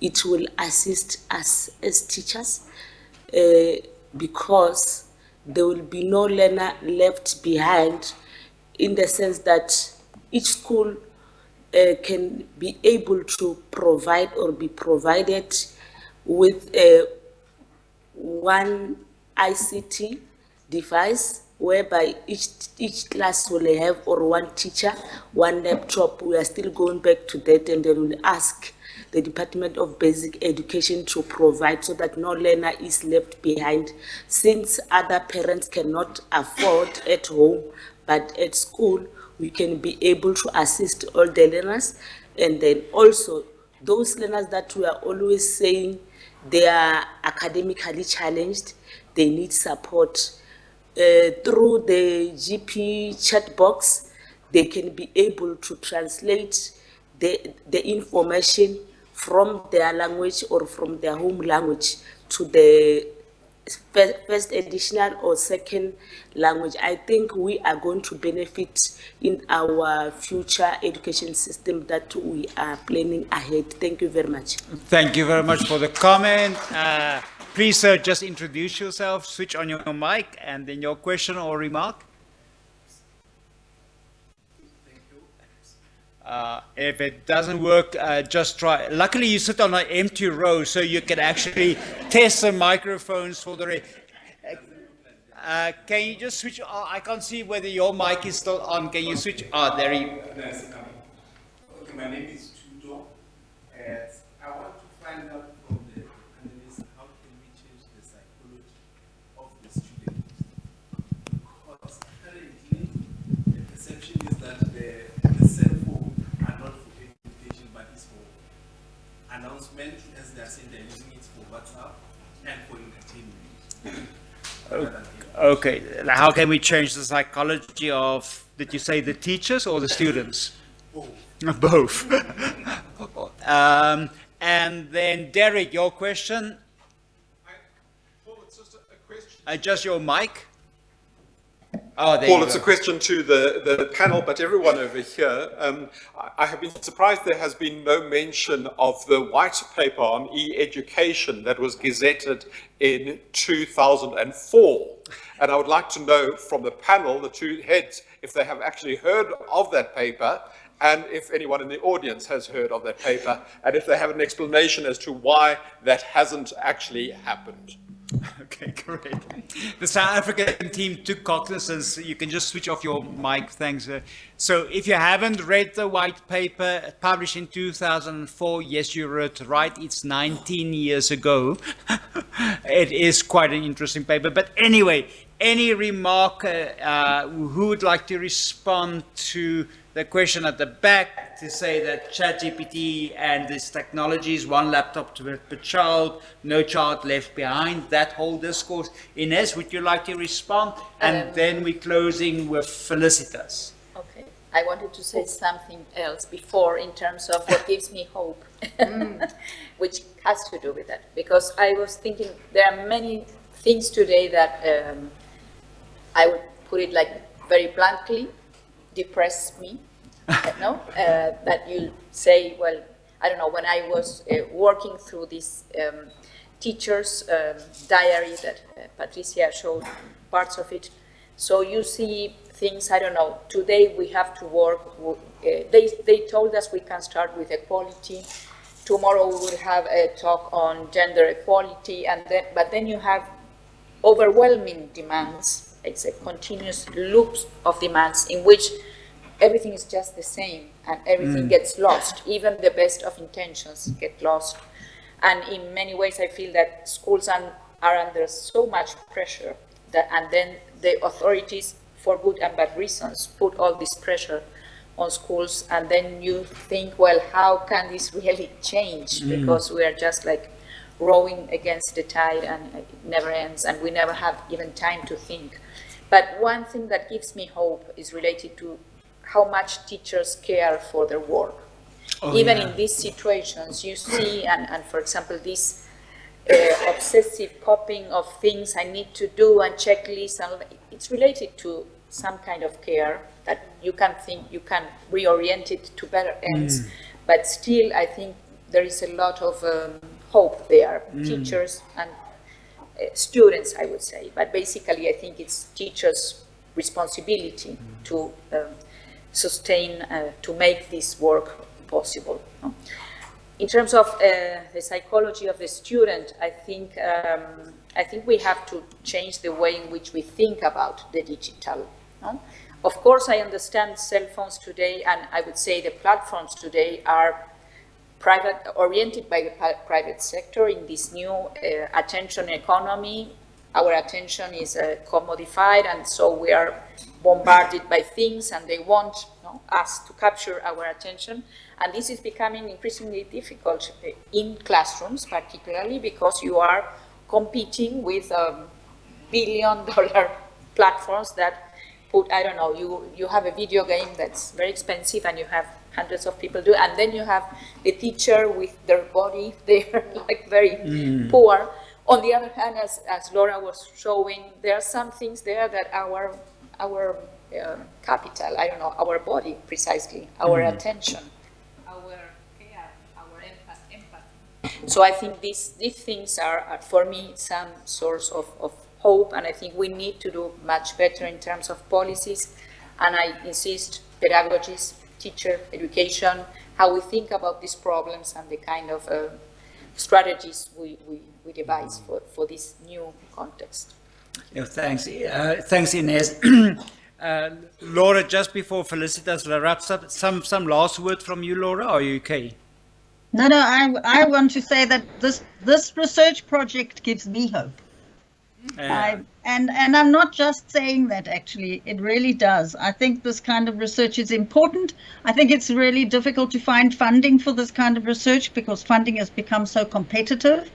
S18: it will assist us as teachers because there will be no learner left behind, in the sense that each school can be able to provide or be provided with one ICT device whereby each class will have, or one teacher, one laptop. We are still going back to that, and they will ask the Department of Basic Education to provide so that no learner is left behind, since other parents cannot afford at home, but at school we can be able to assist all the learners. And then also those learners that we are always saying they are academically challenged, they need support. Through the GP chat box, they can be able to translate the information from their language or from their home language to the first additional or second language. I think we are going to benefit in our future education system that we are planning ahead. Thank you very much.
S1: Thank you very much for the comment. Please, sir, just introduce yourself, switch on your mic, and then your question or remark. If it doesn't work, just try. Luckily, you sit on an empty row, so you can actually test the microphones for the. Can you just switch? I can't see whether your mic is still on. Can you switch? There you.
S19: Okay, my name is Tudo. I want to find out from the panelists how can we change the psychology of the student. Because currently, the perception is that the cell phone are not for education, but it's for announcement, as they are saying they're using it for WhatsApp and for entertainment.
S1: Okay, how can we change the psychology of, did you say the teachers or the students? Both. Both. And then Derek, your question? Just your mic? Oh, there
S6: Paul,
S1: you
S6: it's
S1: go.
S6: a question to the panel, but everyone over here. I have been surprised there has been no mention of the white paper on e-education that was gazetted in 2004. And I would like to know from the panel, the two heads, if they have actually heard of that paper and if anyone in the audience has heard of that paper, and if they have an explanation as to why that hasn't actually happened.
S1: Okay, great. The South African team took cognizance. You can just switch off your mic, thanks. So if you haven't read the white paper published in 2004, yes, you wrote right, it's 19 years ago. It is quite an interesting paper. But anyway, any remark, who would like to respond to the question at the back to say that ChatGPT and this technology is one laptop per child, no child left behind, that whole discourse. Ines, would you like to respond? And then we're closing with Felicitas.
S20: Okay, I wanted to say something else before in terms of what gives me hope, which has to do with that. Because I was thinking there are many things today that I would put it like very bluntly, depress me. That you say, well, I don't know, when I was working through this teacher's diary that Patricia showed parts of it, so you see things, I don't know, today we have to work, they told us we can start with equality, tomorrow we will have a talk on gender equality, but then you have overwhelming demands. It's a continuous loop of demands in which everything is just the same and everything gets lost. Even the best of intentions get lost. And in many ways, I feel that schools are under so much pressure and then the authorities, for good and bad reasons, put all this pressure on schools. And then you think, well, how can this really change? Because we are just like rowing against the tide and it never ends and we never have even time to think. But one thing that gives me hope is related to how much teachers care for their work. Even in these situations, you see, and for example, this obsessive copying of things I need to do and checklists, and it's related to some kind of care that you can think, you can reorient it to better ends. But still, I think there is a lot of hope there, teachers and students, I would say. But basically, I think it's teachers' responsibility to sustain, to make this work possible. In terms of the psychology of the student, I think we have to change the way in which we think about the digital. Of course, I understand cell phones today, and I would say the platforms today are oriented by the private sector in this new attention economy. Our attention is commodified, and so we are bombarded by things, and they want us to capture our attention. And this is becoming increasingly difficult in classrooms, particularly because you are competing with billion-dollar platforms that put, I don't know, you have a video game that's very expensive and you have hundreds of people do, and then you have the teacher with their body, they're like very poor. On the other hand, as Laura was showing, there are some things there that our capital, I don't know, our body precisely, our attention, our care, our empathy. So I think these things are, for me, some source of hope, and I think we need to do much better in terms of policies. And I insist, pedagogies, teacher education, how we think about these problems and the kind of strategies we devise for this new context.
S1: Yeah, thanks. Thanks, Ines. Laura, just before Felicitas wraps up, some last word from you, Laura? Are you okay?
S8: No, I want to say that this research project gives me hope. And I'm not just saying that, actually, it really does. I think this kind of research is important. I think it's really difficult to find funding for this kind of research because funding has become so competitive.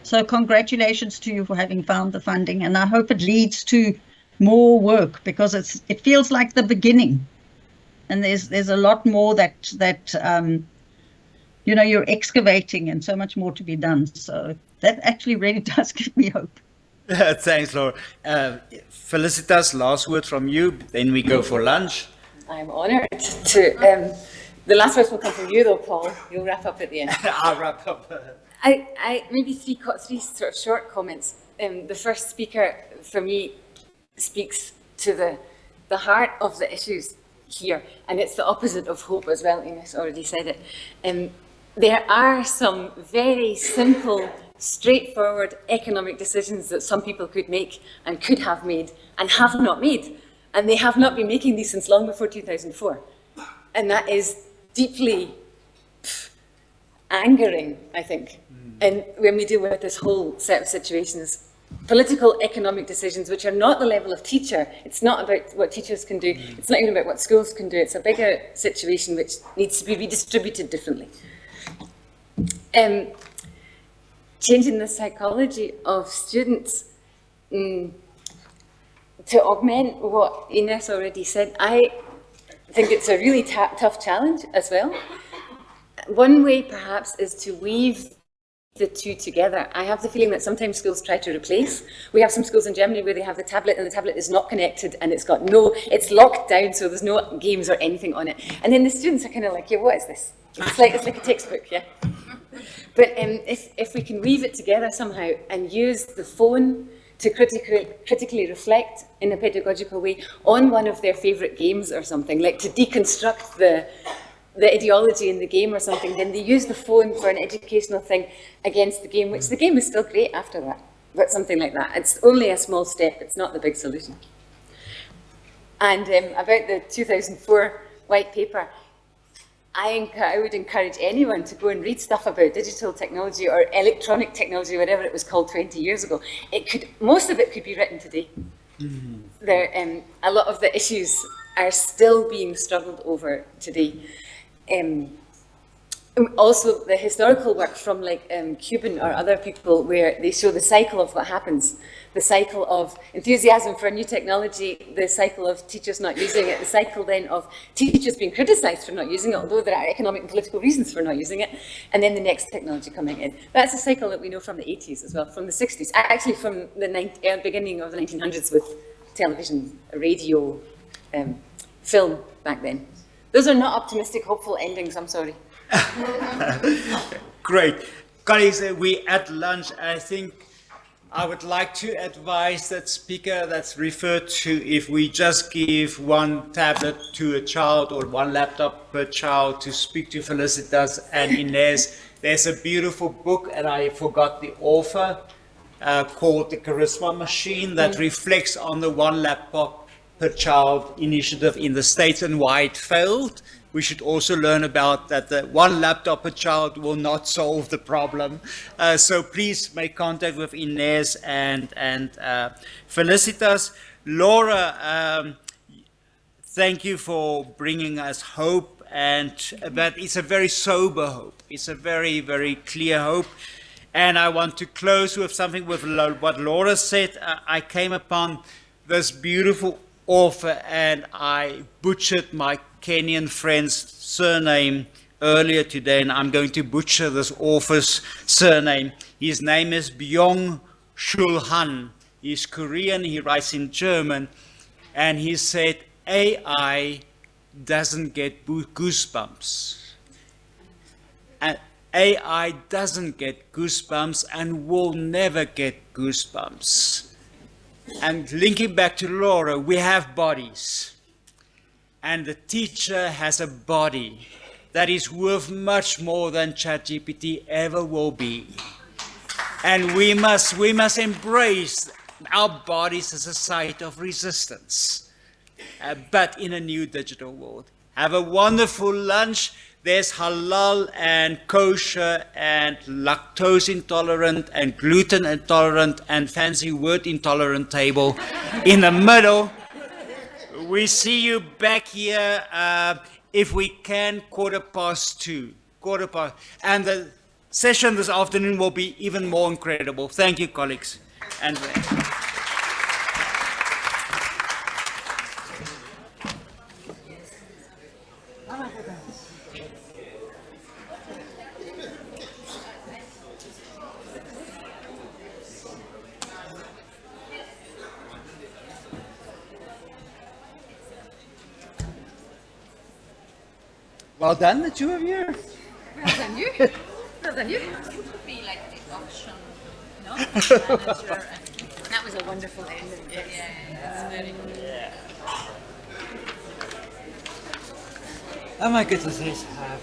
S8: So congratulations to you for having found the funding, and I hope it leads to more work because it feels like the beginning, and there's a lot more that you know, you're excavating and so much more to be done. So that actually really does give me hope.
S1: Thanks, Laura. Felicitas, last word from you, then we go for lunch.
S17: I'm honoured to. The last words will come from you, though, Paul. You'll wrap up at the end.
S1: I'll wrap up.
S17: I maybe three sort of short comments. The first speaker, for me, speaks to the heart of the issues here, and it's the opposite of hope as well. Ines already said it. There are some very simple, straightforward economic decisions that some people could make and could have made and have not made. And they have not been making these since long before 2004. And that is deeply angering, I think. And when we deal with this whole set of situations, political economic decisions which are not the level of teacher, it's not about what teachers can do, it's not even about what schools can do, it's a bigger situation which needs to be redistributed differently. Changing the psychology of students, to augment what Ines already said, I think it's a really tough challenge as well. One way perhaps is to weave the two together. I have the feeling that sometimes schools try to replace. We have some schools in Germany where they have the tablet and the tablet is not connected and it's locked down, so there's no games or anything on it. And then the students are kind of like, yeah, what is this? It's like a textbook, yeah. But if we can weave it together somehow and use the phone to critically reflect in a pedagogical way on one of their favourite games or something, like to deconstruct the ideology in the game or something, then they use the phone for an educational thing against the game, which the game is still great after that, but something like that. It's only a small step, it's not the big solution. And about the 2004 white paper, I would encourage anyone to go and read stuff about digital technology or electronic technology, whatever it was called 20 years ago. Most of it could be written today. A lot of the issues are still being struggled over today. Also, the historical work from like Cuban or other people where they show the cycle of what happens, the cycle of enthusiasm for a new technology, the cycle of teachers not using it, the cycle then of teachers being criticised for not using it, although there are economic and political reasons for not using it, and then the next technology coming in. That's a cycle that we know from the 80s as well, from the 60s, actually from the beginning of the 1900s with television, radio, film back then. Those are not optimistic, hopeful endings, I'm sorry.
S1: Great. Colleagues, we at lunch, I think I would like to advise that speaker that's referred to, if we just give one tablet to a child or one laptop per child to speak to Felicitas and Ines. There's a beautiful book, and I forgot the author, called The Charisma Machine, that reflects on the one laptop per child initiative in the States and why it failed. We should also learn about that the one laptop per child will not solve the problem. So please make contact with Ines and Felicitas. Laura, thank you for bringing us hope, but it's a very sober hope. It's a very, very clear hope. And I want to close with something with what Laura said. I came upon this beautiful author, and I butchered my Kenyan friend's surname earlier today, and I'm going to butcher this author's surname. His name is Byung-Chul Han. He's Korean, he writes in German, and he said, AI doesn't get goosebumps. And AI doesn't get goosebumps and will never get goosebumps. And linking back to Laura, we have bodies. And the teacher has a body that is worth much more than ChatGPT ever will be. And we must embrace our bodies as a site of resistance, but in a new digital world. Have a wonderful lunch. There's halal and kosher and lactose intolerant and gluten intolerant and fancy word intolerant table in the middle. We see you back here, if we can, 2:15. And the session this afternoon will be even more incredible. Thank you, colleagues. And well done, the two of you.
S5: Well done, you. Well done, you. You could be like the auction, no? Manager. That was a wonderful ending. Yeah, that's very good. Yeah.
S2: Oh my goodness, let's have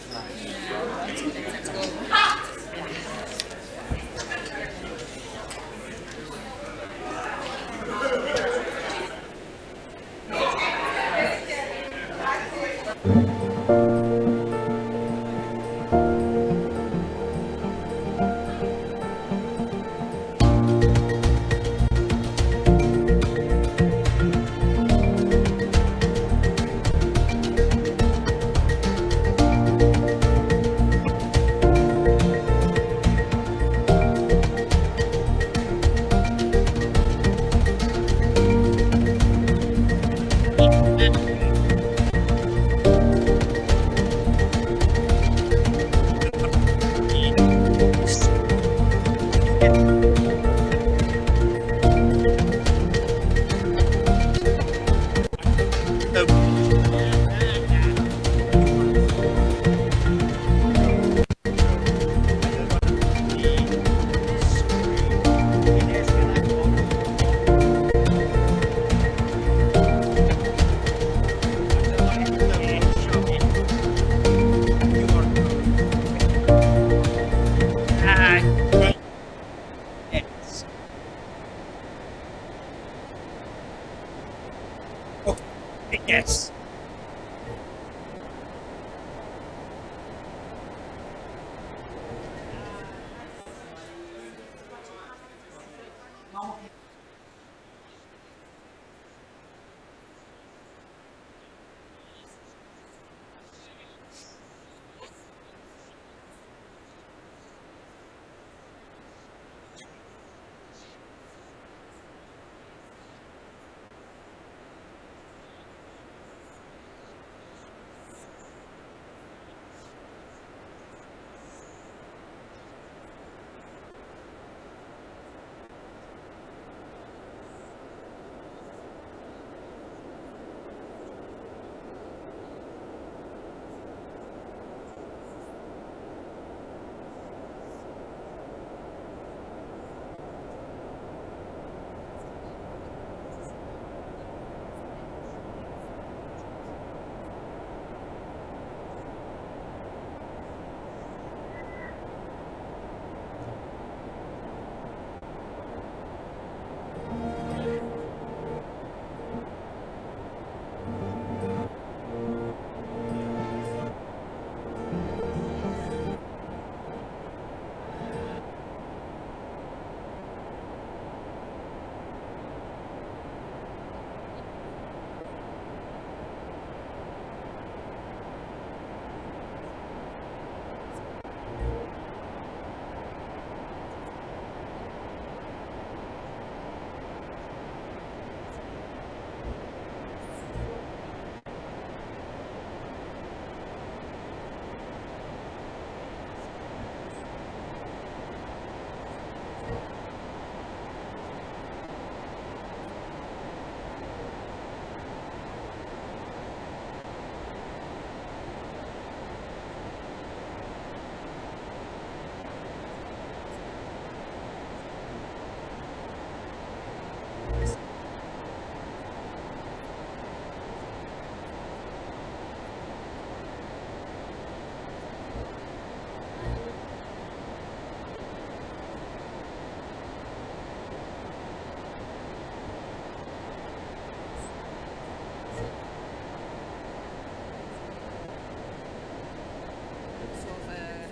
S2: yes.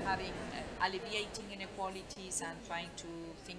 S5: Having alleviating inequalities and trying to think.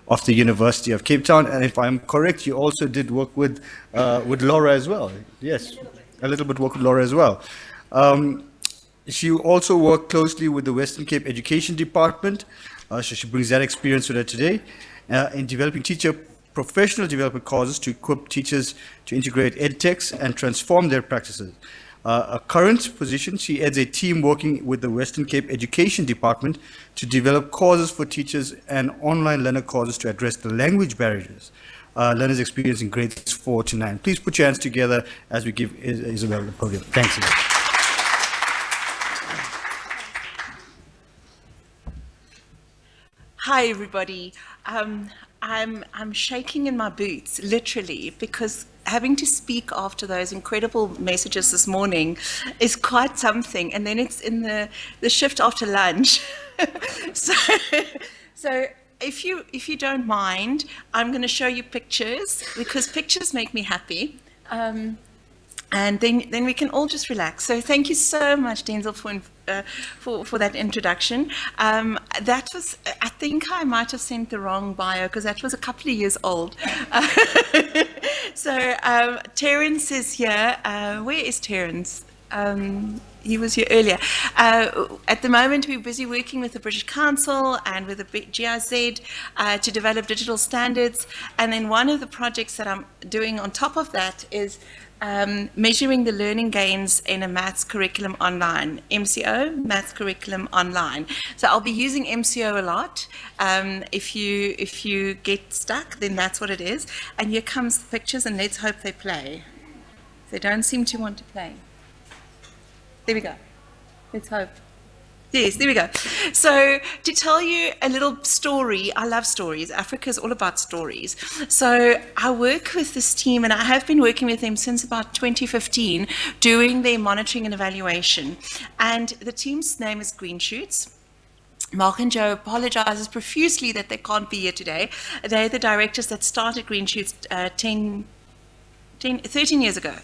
S3: of the University of Cape Town. And if I'm correct, you also did work with Laura as well. Yes, a little bit work with Laura as well. She also worked closely with the Western Cape Education Department, so she brings that experience with her today, in developing teacher professional development courses to equip teachers to integrate edtechs and transform their practices. A current position, she heads a team working with the Western Cape Education Department to develop courses for teachers and online learner courses to address the language barriers learners experience in grades 4 to 9. Please put your hands together as we give Isabel the podium. Thanks, Isabel.
S21: Hi, everybody. I'm shaking in my boots, literally, because having to speak after those incredible messages this morning is quite something. And then it's in the shift after lunch. so if you don't mind, I'm going to show you pictures, because pictures make me happy. And then we can all just relax. So thank you so much, Denzel, for that introduction. That was, I think I might have sent the wrong bio, because that was a couple of years old. So Terence is here. Where is Terence? He was here earlier. At the moment, we're busy working with the British Council and with the GIZ to develop digital standards. And then one of the projects that I'm doing on top of that is measuring the learning gains in a maths curriculum online, MCO, maths curriculum online. So I'll be using MCO a lot. If you get stuck, then that's what it is. And here comes the pictures, and let's hope they play. They don't seem to want to play. There we go. Let's hope. Yes, there we go. So to tell you a little story, I love stories. Africa is all about stories. So I work with this team, and I have been working with them since about 2015, doing their monitoring and evaluation. And the team's name is Green Shoots. Mark and Joe apologizes profusely that they can't be here today. They're the directors that started Green Shoots 13 years ago.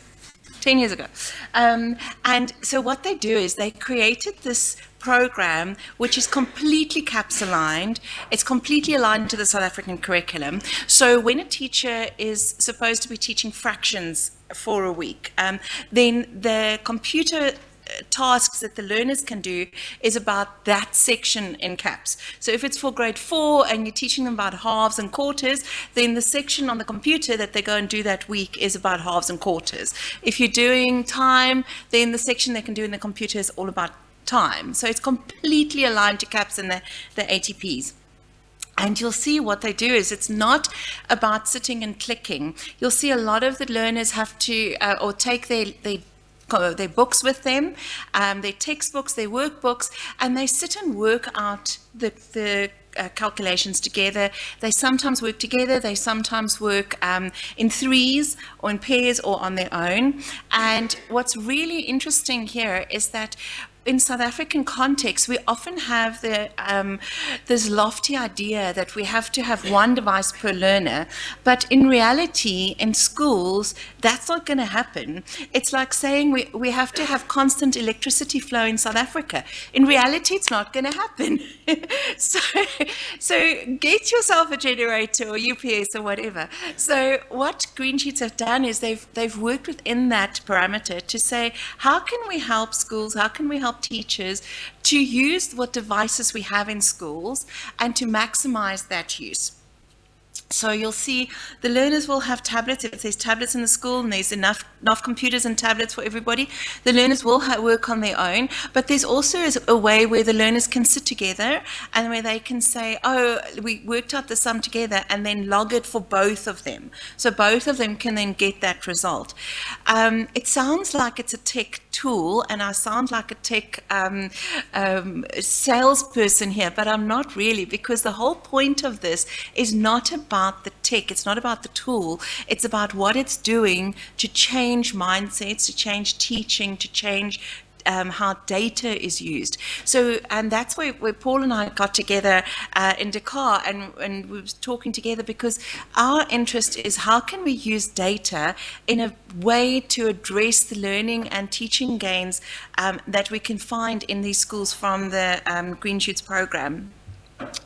S21: 10 years ago. And so what they do is they created this program which is completely CAPS aligned. It's completely aligned to the South African curriculum. So when a teacher is supposed to be teaching fractions for a week, then the computer tasks that the learners can do is about that section in CAPS. So if it's for grade 4 and you're teaching them about halves and quarters, then the section on the computer that they go and do that week is about halves and quarters. If you're doing time, then the section they can do in the computer is all about time. So it's completely aligned to CAPS and the ATPs. And you'll see what they do is it's not about sitting and clicking. You'll see a lot of the learners have to or take their books with them, their textbooks, their workbooks, and they sit and work out the calculations together. They sometimes work together, they sometimes work in threes or in pairs or on their own. And what's really interesting here is that in South African context, we often have this lofty idea that we have to have one device per learner, but in reality, in schools, that's not going to happen. It's like saying we have to have constant electricity flow in South Africa. In reality, it's not going to happen. So get yourself a generator or UPS or whatever. So what Green Sheets have done is they've worked within that parameter to say, how can we help schools, how can we help teachers to use what devices we have in schools and to maximize that use. So you'll see the learners will have tablets. If there's tablets in the school and there's enough computers and tablets for everybody, the learners will work on their own. But there's also a way where the learners can sit together and where they can say, oh, we worked out the sum together, and then log it for both of them. So both of them can then get that result. It sounds like it's a tech tool, and I sound like a tech salesperson here, but I'm not really, because the whole point of this is not about the tech, it's not about the tool, it's about what it's doing to change mindsets, to change teaching, to change how data is used. So, and that's where Paul and I got together in Dakar, and we were talking together because our interest is how can we use data in a way to address the learning and teaching gains that we can find in these schools from the Green Shoots program.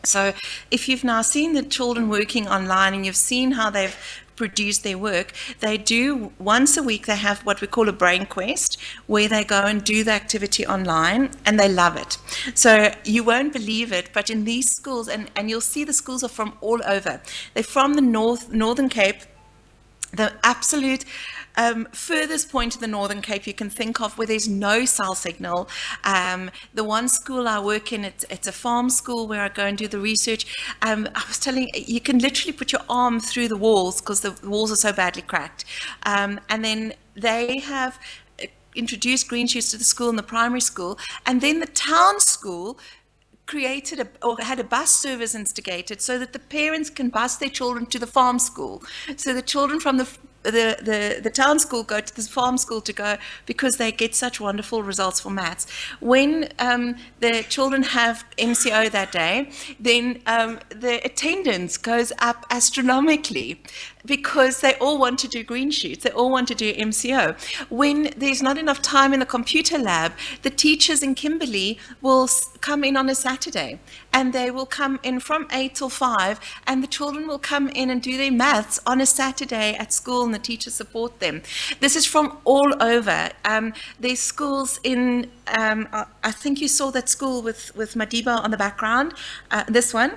S21: So if you've now seen the children working online and you've seen how they've produce their work, they do once a week, they have what we call a brain quest, where they go and do the activity online, and they love it. So you won't believe it, but in these schools, and you'll see the schools are from all over. They're from the Northern Cape, the absolute furthest point of the Northern Cape you can think of, where there's no cell signal. The one school I work in, it's a farm school where I go and do the research. I was telling you can literally put your arm through the walls because the walls are so badly cracked. And then they have introduced green shoots to the school in the primary school, and then the town school created or had a bus service instigated so that the parents can bus their children to the farm school. So the children from the town school go to the farm school to go because they get such wonderful results for maths. When the children have MCO that day, then the attendance goes up astronomically because they all want to do green shoots, they all want to do MCO. When there's not enough time in the computer lab, the teachers in Kimberley will come in on a Saturday, and they will come in from 8 till 5, and the children will come in and do their maths on a Saturday at school, and the teachers support them. This is from all over. There's schools in, I think you saw that school with Madiba on the background, this one,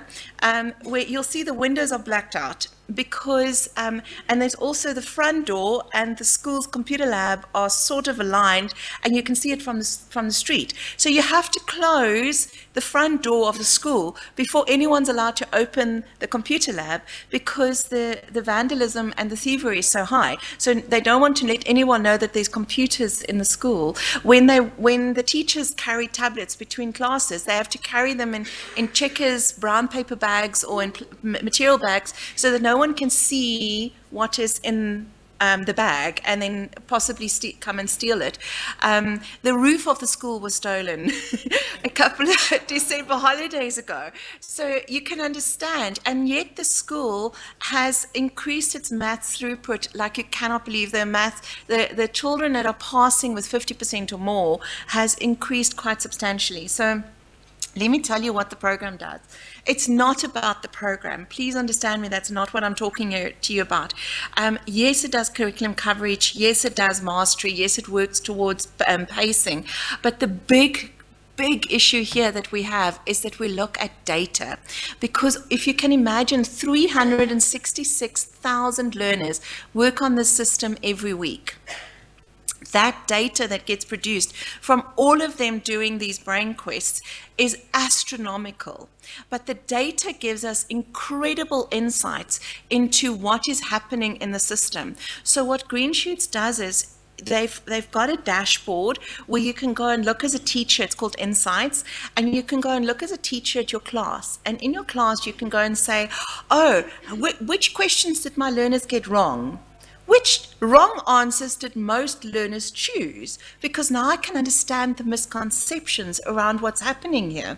S21: where you'll see the windows are blacked out because, and there's also the front door and the school's computer lab are sort of aligned, and you can see it from the street. So you have to close the front door of the school before anyone's allowed to open the computer lab because the vandalism and the thievery is so high. So they don't want to let anyone know that there's computers in the school. When the teachers carry tablets between classes, they have to carry them in checkers, brown paper bags, or in material bags, so that no one can see what is in the bag and then possibly come and steal it. The roof of the school was stolen a couple of December holidays ago. So you can understand, and yet the school has increased its maths throughput like you cannot believe. The children that are passing with 50% or more has increased quite substantially. So let me tell you what the program does. It's not about the program. Please understand me, that's not what I'm talking to you about. Yes, it does curriculum coverage. Yes, it does mastery. Yes, it works towards pacing. But the big issue here that we have is that we look at data. Because if you can imagine, 366,000 learners work on this system every week. That data that gets produced from all of them doing these brain quests is astronomical. But the data gives us incredible insights into what is happening in the system. So what Green Shoots does is they've got a dashboard where you can go and look as a teacher. It's called Insights, and you can go and look as a teacher at your class. And in your class, you can go and say, oh, which questions did my learners get wrong? Which wrong answers did most learners choose? Because now I can understand the misconceptions around what's happening here.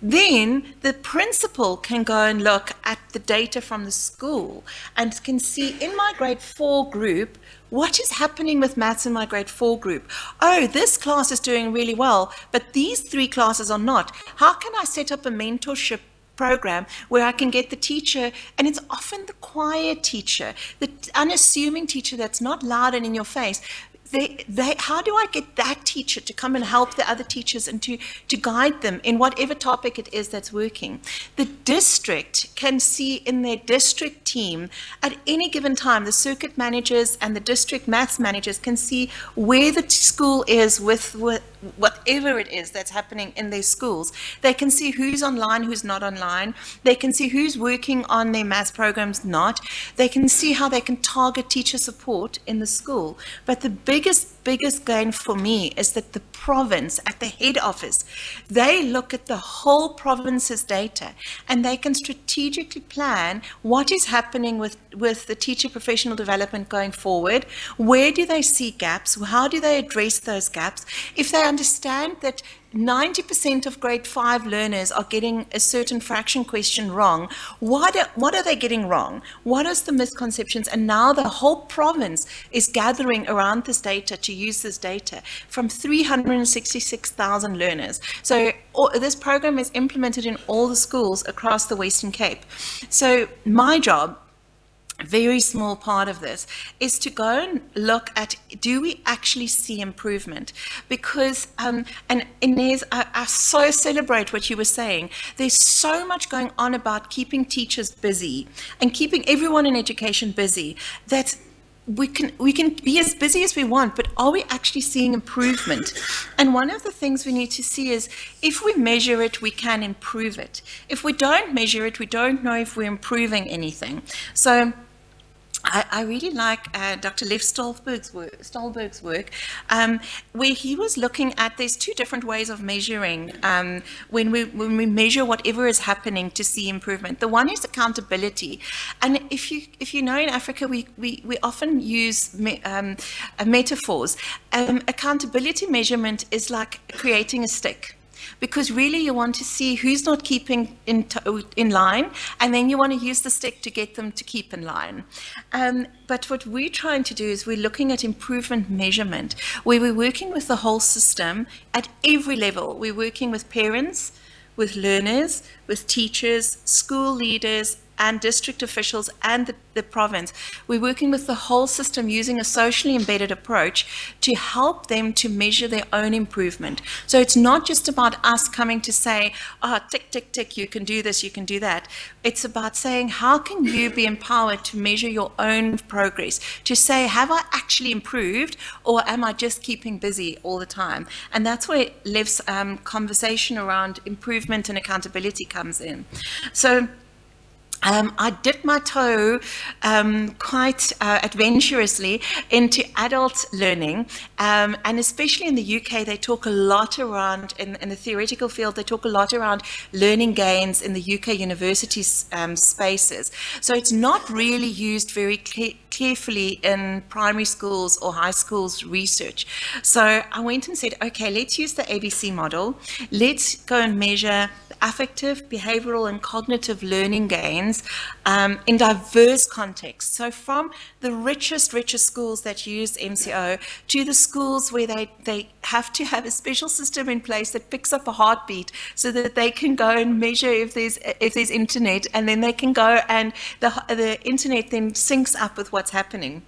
S21: Then the principal can go and look at the data from the school and can see in my grade 4 group, what is happening with maths in my grade 4 group? Oh, this class is doing really well, but these 3 classes are not. How can I set up a mentorship program where I can get the teacher, and it's often the quiet teacher, the unassuming teacher that's not loud and in your face. How do I get that teacher to come and help the other teachers and to guide them in whatever topic it is that's working? The district can see in their district team at any given time, the circuit managers and the district maths managers can see where the school is with whatever it is that's happening in their schools. They can see who's online, who's not online. They can see who's working on their maths programs, not. They can see how they can target teacher support in the school. But the biggest gain for me is that the province at the head office, they look at the whole province's data and they can strategically plan what is happening with the teacher professional development going forward. Where do they see gaps? How do they address those gaps? If they understand that 90% of grade 5 learners are getting a certain fraction question wrong. What are they getting wrong? What is the misconceptions? And now the whole province is gathering around this data to use this data from 366,000 learners. So this program is implemented in all the schools across the Western Cape. So my job, a very small part of this, is to go and look at, do we actually see improvement? Because, and Inez, I so celebrate what you were saying. There's so much going on about keeping teachers busy and keeping everyone in education busy that we can be as busy as we want, but are we actually seeing improvement? And one of the things we need to see is, if we measure it, we can improve it. If we don't measure it, we don't know if we're improving anything. So I really like Dr. Lev Stolberg's work, where he was looking at, there's two different ways of measuring when we measure whatever is happening to see improvement. The one is accountability, and if you know, in Africa we often use metaphors. Accountability measurement is like creating a stick, because really you want to see who's not keeping in line, and then you want to use the stick to get them to keep in line. But what we're trying to do is we're looking at improvement measurement, where we're working with the whole system at every level. We're working with parents, with learners, with teachers, school leaders, and district officials and the province. We're working with the whole system using a socially embedded approach to help them to measure their own improvement. So it's not just about us coming to say, tick, tick, tick, you can do this, you can do that. It's about saying, how can you be empowered to measure your own progress? To say, have I actually improved, or am I just keeping busy all the time? And that's where Lev's conversation around improvement and accountability comes in. So I dipped my toe quite adventurously into adult learning, and especially in the UK, they talk a lot around, in the theoretical field, they talk a lot around learning gains in the UK university spaces. So it's not really used very carefully in primary schools or high schools research. So I went and said, okay, let's use the ABC model. Let's go and measure affective, behavioral, and cognitive learning gains in diverse contexts. So from the richest schools that use MCO to the schools where they have to have a special system in place that picks up a heartbeat so that they can go and measure if there's internet, and then they can go and the internet then syncs up with what's happening.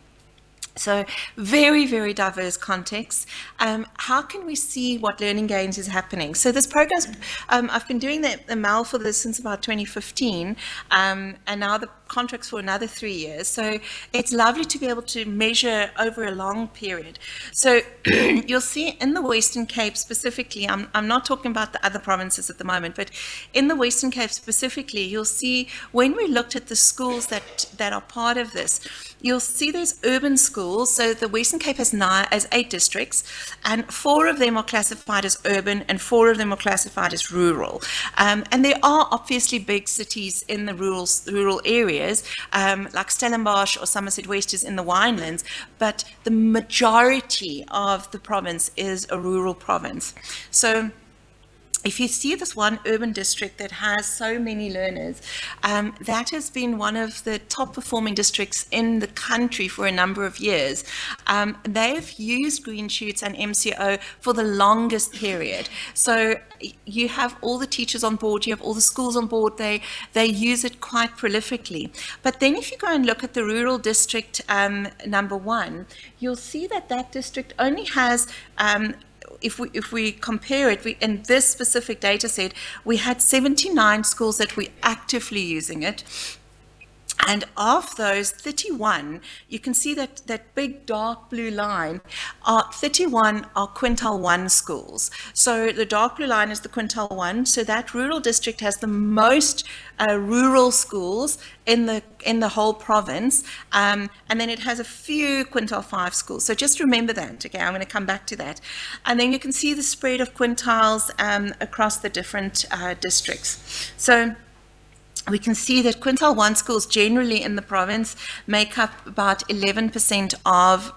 S21: So very, very diverse contexts. How can we see what learning gains is happening? So this program, I've been doing the MAL for this since about 2015, and now the contract's for another 3 years. So it's lovely to be able to measure over a long period. So you'll see in the Western Cape specifically, I'm not talking about the other provinces at the moment, but in the Western Cape specifically, you'll see when we looked at the schools that are part of this, you'll see there's urban schools. So the Western Cape has 8 districts, and 4 of them are classified as urban and 4 of them are classified as rural. And there are obviously big cities in the rural areas, like Stellenbosch or Somerset West is in the winelands, but the majority of the province is a rural province. So if you see this one urban district that has so many learners, that has been one of the top performing districts in the country for a number of years. They've used Green Shoots and MCO for the longest period. So you have all the teachers on board, you have all the schools on board, they use it quite prolifically. But then if you go and look at the rural district number 1, you'll see that that district only has if we compare it, in this specific data set, we had 79 schools that were actively using it. And of those 31, you can see that big dark blue line, 31 are quintile 1 schools. So the dark blue line is the quintile 1. So that rural district has the most rural schools in the whole province. And then it has a few quintile 5 schools. So just remember that, okay? I'm going to come back to that. And then you can see the spread of quintiles across the different districts. So we can see that quintile 1 schools generally in the province make up about 11% of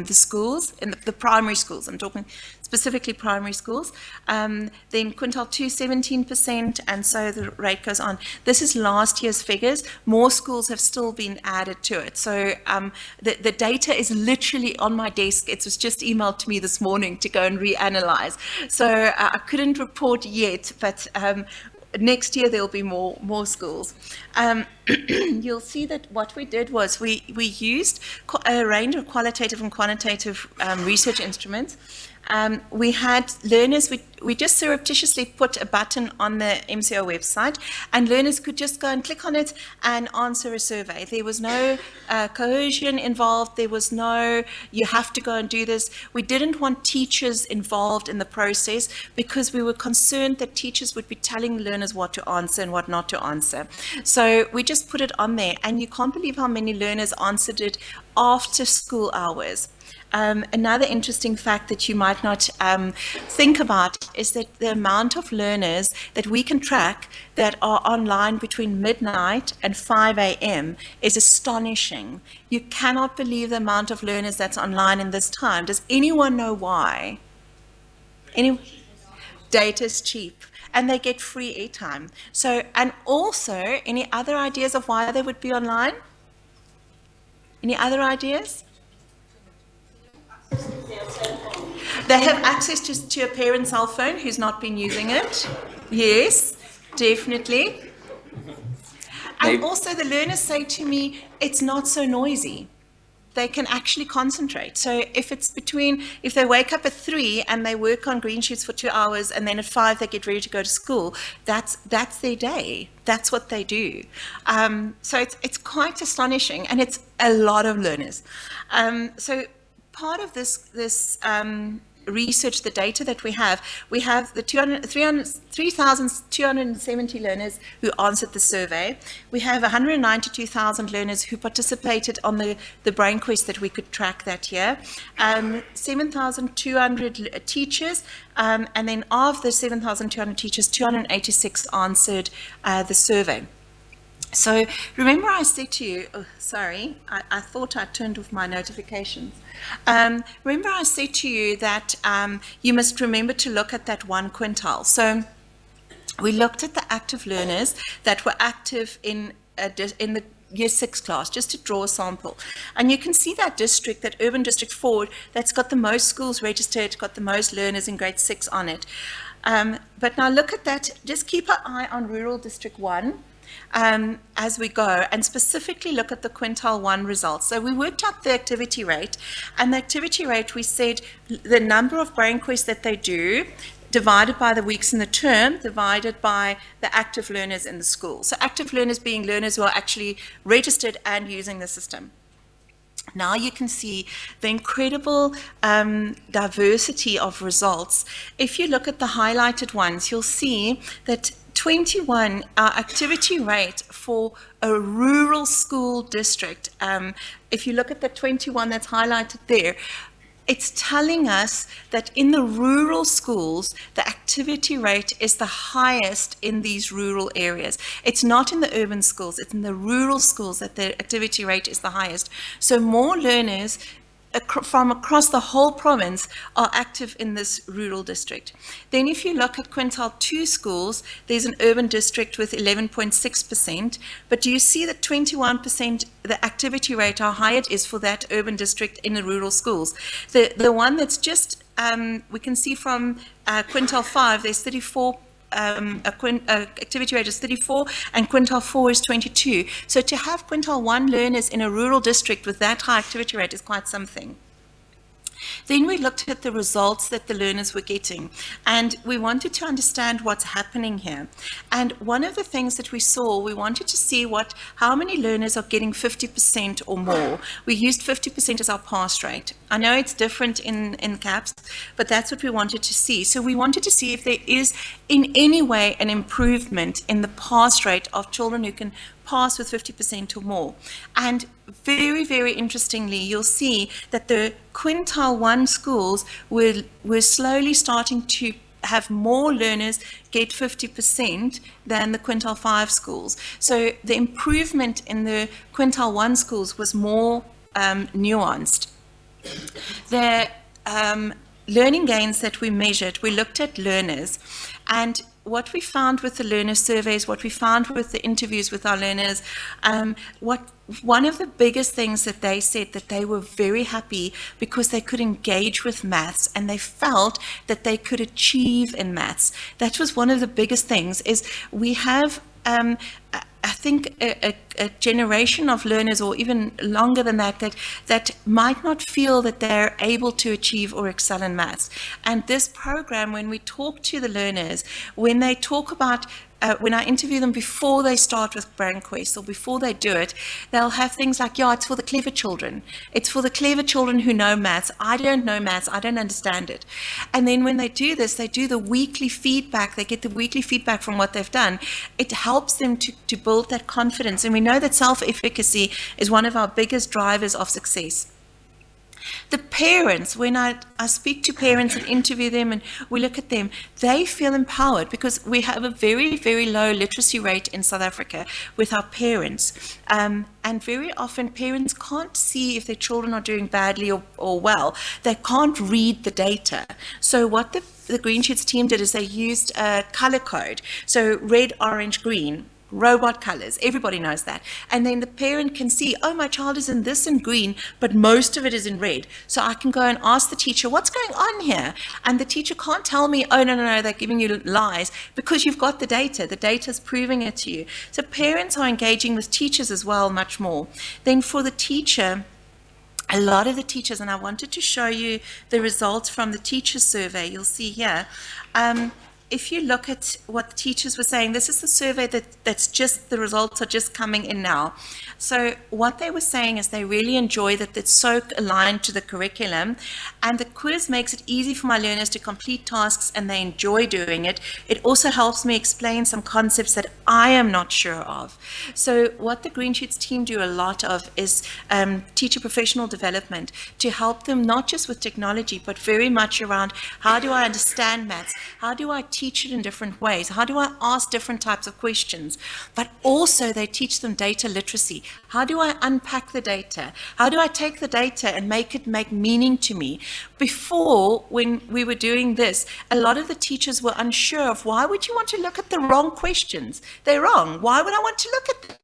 S21: the schools, in the primary schools. I'm talking specifically primary schools. Then quintile 2, 17%, and so the rate goes on. This is last year's figures. More schools have still been added to it. So the data is literally on my desk. It was just emailed to me this morning to go and reanalyze. So I couldn't report yet, but next year there'll be more schools. You'll see that what we did was we used a range of qualitative and quantitative research instruments. We had learners, we just surreptitiously put a button on the MCO website, and learners could just go and click on it and answer a survey. There was no coercion involved. There was no, you have to go and do this. We didn't want teachers involved in the process because we were concerned that teachers would be telling learners what to answer and what not to answer. So we just put it on there, and you can't believe how many learners answered it after school hours. Another interesting fact that you might not think about is that the amount of learners that we can track that are online between midnight and 5 a.m. is astonishing. You cannot believe the amount of learners that's online in this time. Does anyone know why? Data is cheap, and they get free airtime. So, and also, any other ideas of why they would be online? Any other ideas? They have access to a parent's cell phone who's not been using it. Yes, definitely. And also the learners say to me, it's not so noisy. They can actually concentrate. So if they wake up at 3 and they work on green shoots for 2 hours, and then at 5 they get ready to go to school, that's their day. That's what they do. So it's quite astonishing, and it's a lot of learners. So part of this research, the data that we have the 3,270 learners who answered the survey. We have 192,000 learners who participated on the brain quest that we could track that year. 7,200 teachers, and then of the 7,200 teachers, 286 answered the survey. So remember I said to you, I thought I turned off my notifications. Remember I said to you that you must remember to look at that 1 quintile. So we looked at the active learners that were active in the Year 6 class, just to draw a sample. And you can see that district, that urban district 4, that's got the most schools registered, got the most learners in grade 6 on it. But now look at that, just keep an eye on rural district 1. As we go, and specifically look at the quintile 1 results. So we worked out the activity rate, and the activity rate, we said the number of brain quests that they do divided by the weeks in the term, divided by the active learners in the school. So active learners being learners who are actually registered and using the system. Now you can see the incredible diversity of results. If you look at the highlighted ones, you'll see that 21, our activity rate for a rural school district, if you look at the 21 that's highlighted there, it's telling us that in the rural schools, the activity rate is the highest in these rural areas. It's not in the urban schools, it's in the rural schools that the activity rate is the highest. So more learners from across the whole province are active in this rural district. Then if you look at quintile 2 schools, there's an urban district with 11.6%, but do you see that 21%, the activity rate, how high it is for that urban district in the rural schools? The one that's just, we can see from quintile 5, there's 34, activity rate is 34, and quintile 4 is 22. So to have quintile 1 learners in a rural district with that high activity rate is quite something. Then we looked at the results that the learners were getting, and we wanted to understand what's happening here. And one of the things that we saw, we wanted to see how many learners are getting 50% or more. We used 50% as our pass rate. I know it's different in CAPS, but that's what we wanted to see. So we wanted to see if there is in any way an improvement in the pass rate of children who can pass with 50% or more. And very, very interestingly, you'll see that the quintile 1 schools were slowly starting to have more learners get 50% than the quintile 5 schools. So the improvement in the quintile 1 schools was more nuanced. The learning gains that we measured, we looked at learners, and what we found with the learner surveys, what we found with the interviews with our learners, one of the biggest things that they said, that they were very happy because they could engage with maths and they felt that they could achieve in maths. That was one of the biggest things, is we have I think a generation of learners, or even longer than that, that might not feel that they're able to achieve or excel in maths. And this program, when we talk to the learners, when they talk about when I interview them before they start with BrainQuest or before they do it, they'll have things like, yeah, it's for the clever children. It's for the clever children who know maths. I don't know maths. I don't understand it. And then when they do this, they do the weekly feedback. They get the weekly feedback from what they've done. It helps them to build that confidence. And we know that self-efficacy is one of our biggest drivers of success. The parents, when I speak to parents and interview them and we look at them, they feel empowered because we have a very, very low literacy rate in South Africa with our parents. And very often parents can't see if their children are doing badly or well. They can't read the data. So what the Green Sheets team did is they used a color code. So red, orange, green. Robot colors, everybody knows that. And then the parent can see, oh, my child is in this in green, but most of it is in red. So I can go and ask the teacher, what's going on here? And the teacher can't tell me, oh, no, they're giving you lies, because you've got the data. The data's proving it to you. So parents are engaging with teachers as well, much more. Then for the teacher, a lot of the teachers, and I wanted to show you the results from the teacher survey, you'll see here. If you look at what the teachers were saying, this is the survey that's just, the results are just coming in now. So what they were saying is they really enjoy that it's so aligned to the curriculum, and the quiz makes it easy for my learners to complete tasks and they enjoy doing it. It also helps me explain some concepts that I am not sure of. So what the Green Sheets team do a lot of is teacher professional development to help them not just with technology, but very much around how do I understand maths? How do I teach it in different ways? How do I ask different types of questions? But also they teach them data literacy. How do I unpack the data? How do I take the data and make it make meaning to me? Before, when we were doing this, a lot of the teachers were unsure of why would you want to look at the wrong questions? They're wrong. Why would I want to look at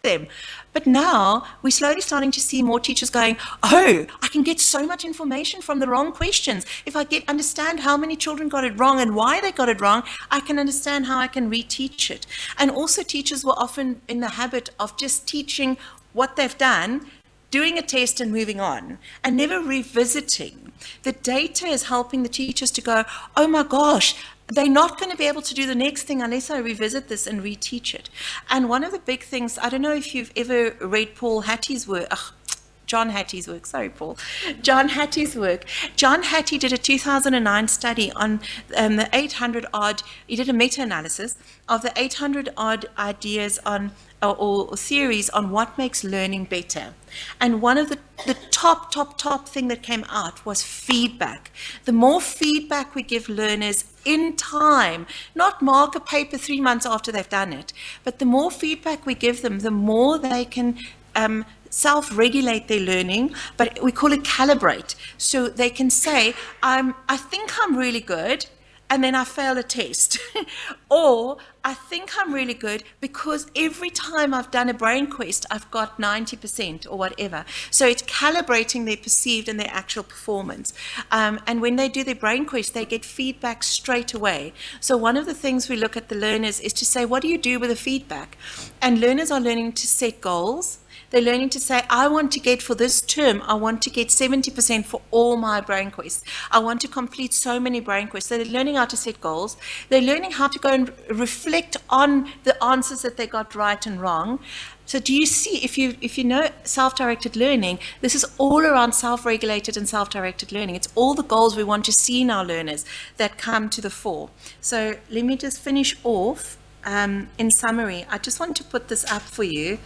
S21: them? But now we're slowly starting to see more teachers going, oh, I can get so much information from the wrong questions. If I understand how many children got it wrong and why they got it wrong, I can understand how I can reteach it. And also teachers were often in the habit of just teaching what they've done, doing a test and moving on, and never revisiting. The data is helping the teachers to go, oh my gosh, they're not going to be able to do the next thing unless I revisit this and reteach it. And one of the big things, I don't know if you've ever read Paul Hattie's work, John Hattie's work, sorry Paul, John Hattie's work. John Hattie did a 2009 study on the 800 odd, he did a meta-analysis of the 800 odd ideas on, or theories on what makes learning better. And one of the top thing that came out was feedback. The more feedback we give learners in time, not mark a paper 3 months after they've done it, but the more feedback we give them, the more they can self-regulate their learning, but we call it calibrate. So they can say, I think I'm really good, and then I fail a test. Or I think I'm really good because every time I've done a brain quest, I've got 90% or whatever. So it's calibrating their perceived and their actual performance. And when they do their brain quest, they get feedback straight away. So one of the things we look at the learners is to say, what do you do with the feedback? And learners are learning to set goals. They're learning to say, I want to get for this term, I want to get 70% for all my brain quests. I want to complete so many brain quests. So they're learning how to set goals. They're learning how to go and reflect on the answers that they got right and wrong. So do you see, if you know self-directed learning, this is all around self-regulated and self-directed learning. It's all the goals we want to see in our learners that come to the fore. So let me just finish off in summary. I just want to put this up for you.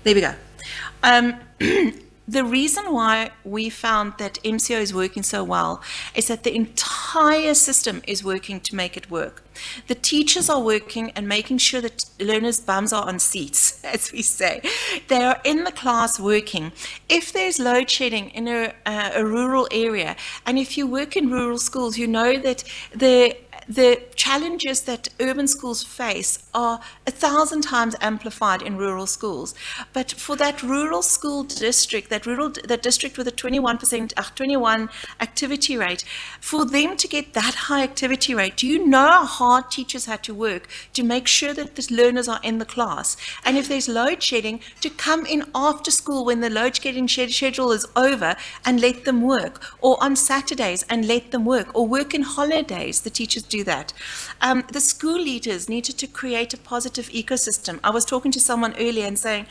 S21: There we go. the reason why we found that MCO is working so well is that the entire system is working to make it work. The teachers are working and making sure that learners' bums are on seats, as we say. They are in the class working. If there's load shedding in a rural area, and if you work in rural schools, you know that the challenges that urban schools face are 1,000 times amplified in rural schools. But for that rural school district, that district with a 21 activity rate, for them to get that high activity rate, do you know how hard teachers had to work to make sure that the learners are in the class? And if there's load shedding, to come in after school when the load shedding schedule is over and let them work, or on Saturdays and let them work, or work in holidays, the teachers do that. The school leaders needed to create a positive ecosystem. I was talking to someone earlier and saying,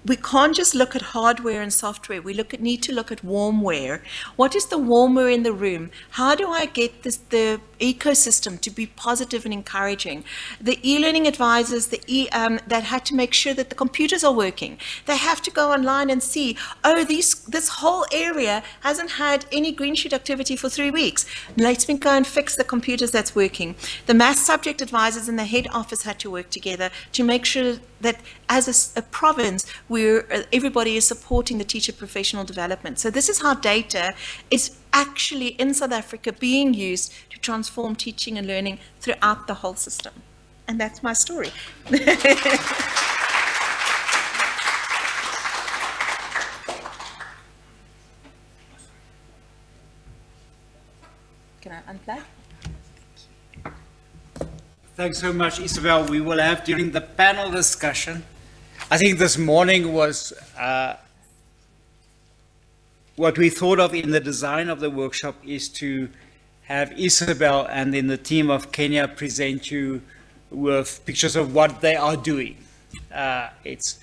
S21: we can't just look at hardware and software. We need to look at warmware. What is the warmware in the room? How do I get the ecosystem to be positive and encouraging? The e-learning advisors, that had to make sure that the computers are working. They have to go online and see, oh, this whole area hasn't had any green shoot activity for 3 weeks. Let me go and fix the computers that's working. The math subject advisors in the head office had to work together to make sure that as a province, everybody is supporting the teacher professional development. So this is how data is actually in South Africa being used to transform teaching and learning throughout the whole system. And that's my story.
S5: Can I unplug?
S2: Thanks so much, Isabel. We will have during the panel discussion. I think this morning was what we thought of in the design of the workshop is to have Isabel and then the team of Kenya present you with pictures of what they are doing. It's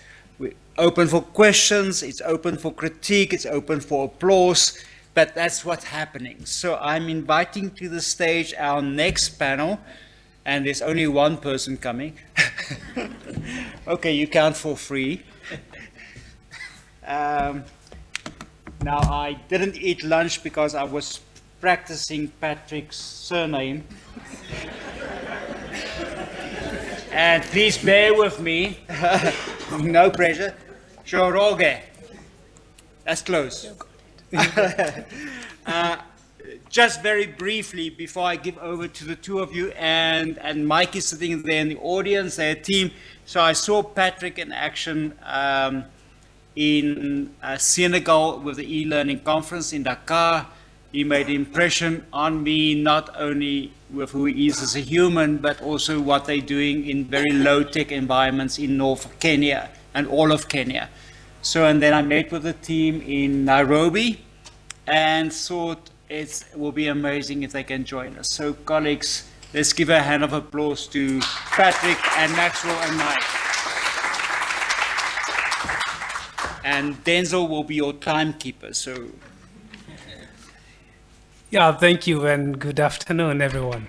S2: open for questions, it's open for critique, it's open for applause, but that's what's happening. So I'm inviting to the stage our next panel, and there's only one person coming. Okay, you count for free. Now, I didn't eat lunch because I was practicing Patrick's surname. And please bear with me. No pressure. Choroge. That's close. Just very briefly, before I give over to the two of you, and Mike is sitting there in the audience, their team. So I saw Patrick in action in Senegal with the e-learning conference in Dakar. He made an impression on me, not only with who he is as a human, but also what they're doing in very low-tech environments in North Kenya and all of Kenya. So, and then I met with the team in Nairobi and thought, it will be amazing if they can join us. So colleagues, let's give a hand of applause to Patrick and Maxwell and Mike. And Denzel will be your timekeeper. So.
S4: Yeah, thank you and good afternoon, everyone.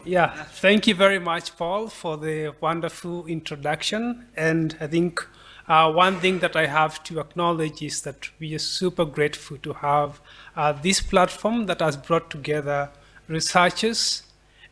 S4: Yeah, thank you very much, Paul, for the wonderful introduction. And I think one thing that I have to acknowledge is that we are super grateful to have this platform that has brought together researchers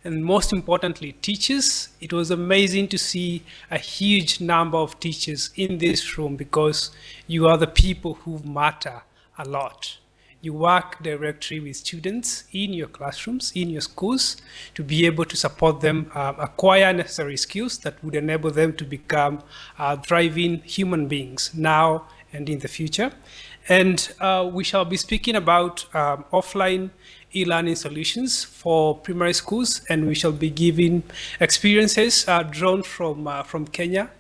S4: and most importantly, teachers. It was amazing to see a huge number of teachers in this room because you are the people who matter a lot. You work directly with students in your classrooms, in your schools, to be able to support them acquire necessary skills that would enable them to become thriving human beings now and in the future. And we shall be speaking about offline e-learning solutions for primary schools, and we shall be giving experiences drawn from Kenya,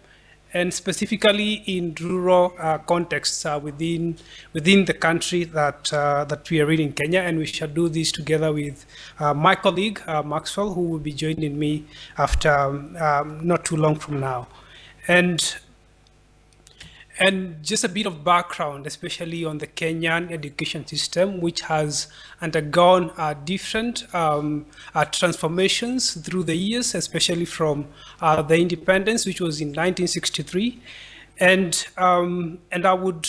S4: and specifically in rural contexts within the country that we are in Kenya. And we shall do this together with my colleague, Maxwell, who will be joining me after not too long from now. And just a bit of background, especially on the Kenyan education system, which has undergone different transformations through the years, especially from the independence, which was in 1963. And I would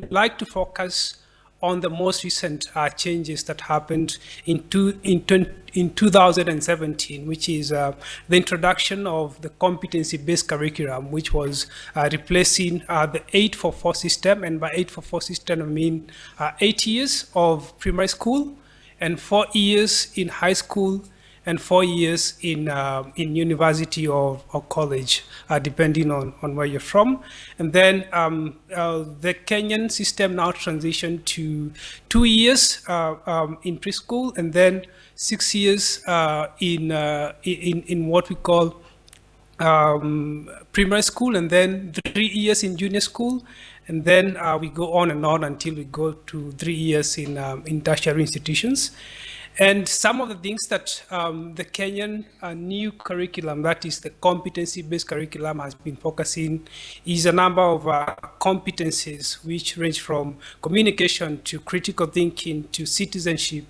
S4: like to focus on the most recent changes that happened in 2017, which is the introduction of the competency-based curriculum, which was replacing the 844 system. And by 844 system, I mean 8 years of primary school and 4 years in high school and 4 years in university or college, depending on where you're from. And then the Kenyan system now transitioned to 2 years in preschool, and then 6 years in what we call primary school, and then 3 years in junior school, and then we go on and on until we go to 3 years in tertiary institutions. And some of the things that the Kenyan new curriculum, that is the competency-based curriculum, has been focusing is a number of competencies which range from communication to critical thinking to citizenship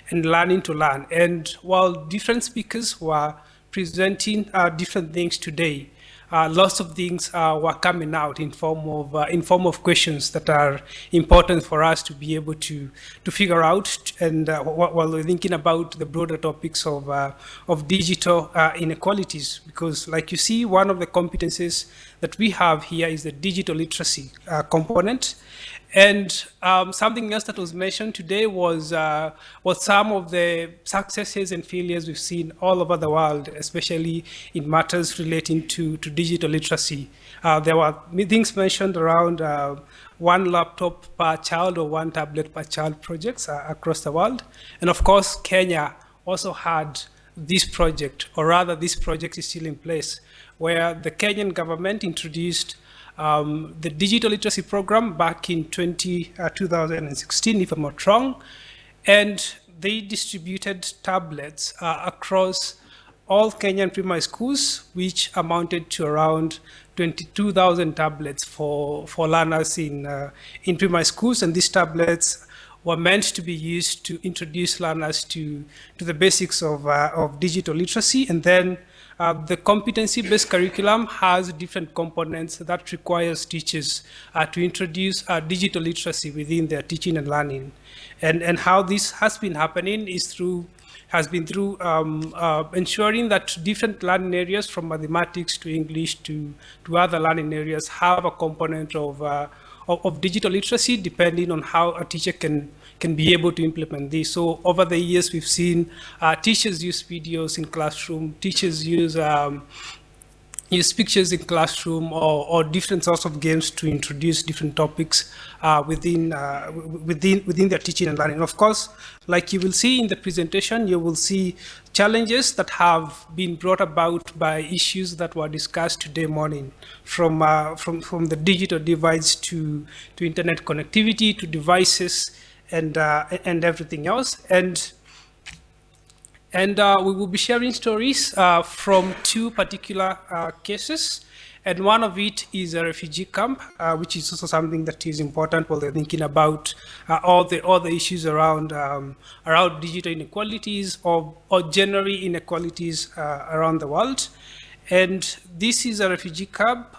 S4: and learning to learn. And while different speakers were presenting different things today, lots of things were coming out in form of questions that are important for us to be able to figure out. And while we're thinking about the broader topics of digital inequalities, because like you see, one of the competencies that we have here is the digital literacy component. And something else that was mentioned today was some of the successes and failures we've seen all over the world, especially in matters relating to digital literacy. There were things mentioned around one laptop per child or one tablet per child projects across the world. And of course, Kenya also had this project, or rather this project is still in place, where the Kenyan government introduced the digital literacy program back in 2016, if I'm not wrong, and they distributed tablets across all Kenyan primary schools, which amounted to around 22,000 tablets for learners in primary schools. And these tablets were meant to be used to introduce learners to the basics of digital literacy. And then the competency-based curriculum has different components that requires teachers to introduce digital literacy within their teaching and learning. And how this has been happening is through ensuring that different learning areas, from mathematics to English to other learning areas, have a component of digital literacy, depending on how a teacher can be able to implement this. So over the years, we've seen teachers use videos in classroom, teachers use pictures in classroom, or different sorts of games to introduce different topics within their teaching and learning. Of course, like you will see in the presentation, you will see challenges that have been brought about by issues that were discussed today morning, from the digital divides to internet connectivity to devices and everything else. And we will be sharing stories from two particular cases. And one of it is a refugee camp, which is also something that is important while they're thinking about all the issues around digital inequalities or generally inequalities around the world. And this is a refugee camp,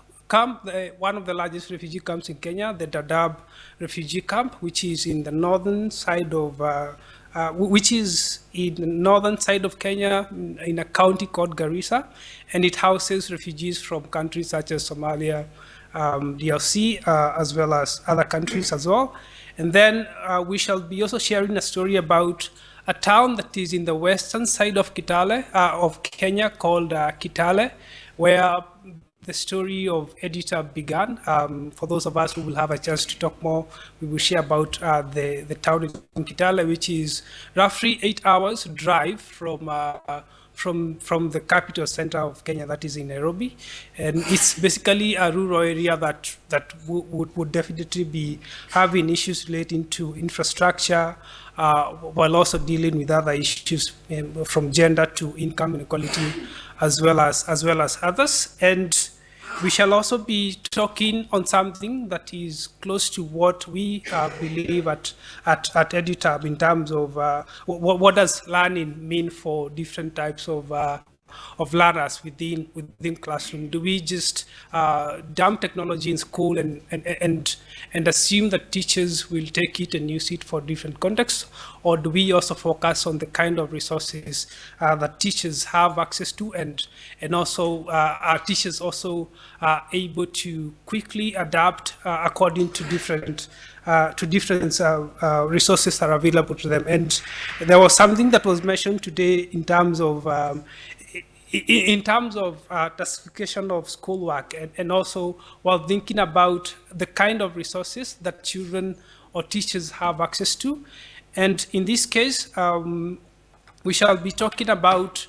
S4: one of the largest refugee camps in Kenya, the Dadaab refugee camp, which is in the northern side of Kenya, in a county called Garissa, and it houses refugees from countries such as Somalia, DRC, as well as other countries as well. And then we shall be also sharing a story about a town that is in the western side of Kenya called Kitale, where the story of Editor began. For those of us who will have a chance to talk more, we will share about the town in Kitale, which is roughly 8 hours drive from the capital center of Kenya, that is in Nairobi. And it's basically a rural area that would definitely be having issues relating to infrastructure, while also dealing with other issues from gender to income inequality, as well as others. And we shall also be talking on something that is close to what we believe at EduTab in terms of what does learning mean for different types of learners within classroom? Do we just dump technology in school and assume that teachers will take it and use it for different contexts, or do we also focus on the kind of resources that teachers have access to, and also are teachers also able to quickly adapt according to different resources that are available to them? And there was something that was mentioned today in terms of classification of schoolwork, and also while thinking about the kind of resources that children or teachers have access to. And in this case, we shall be talking about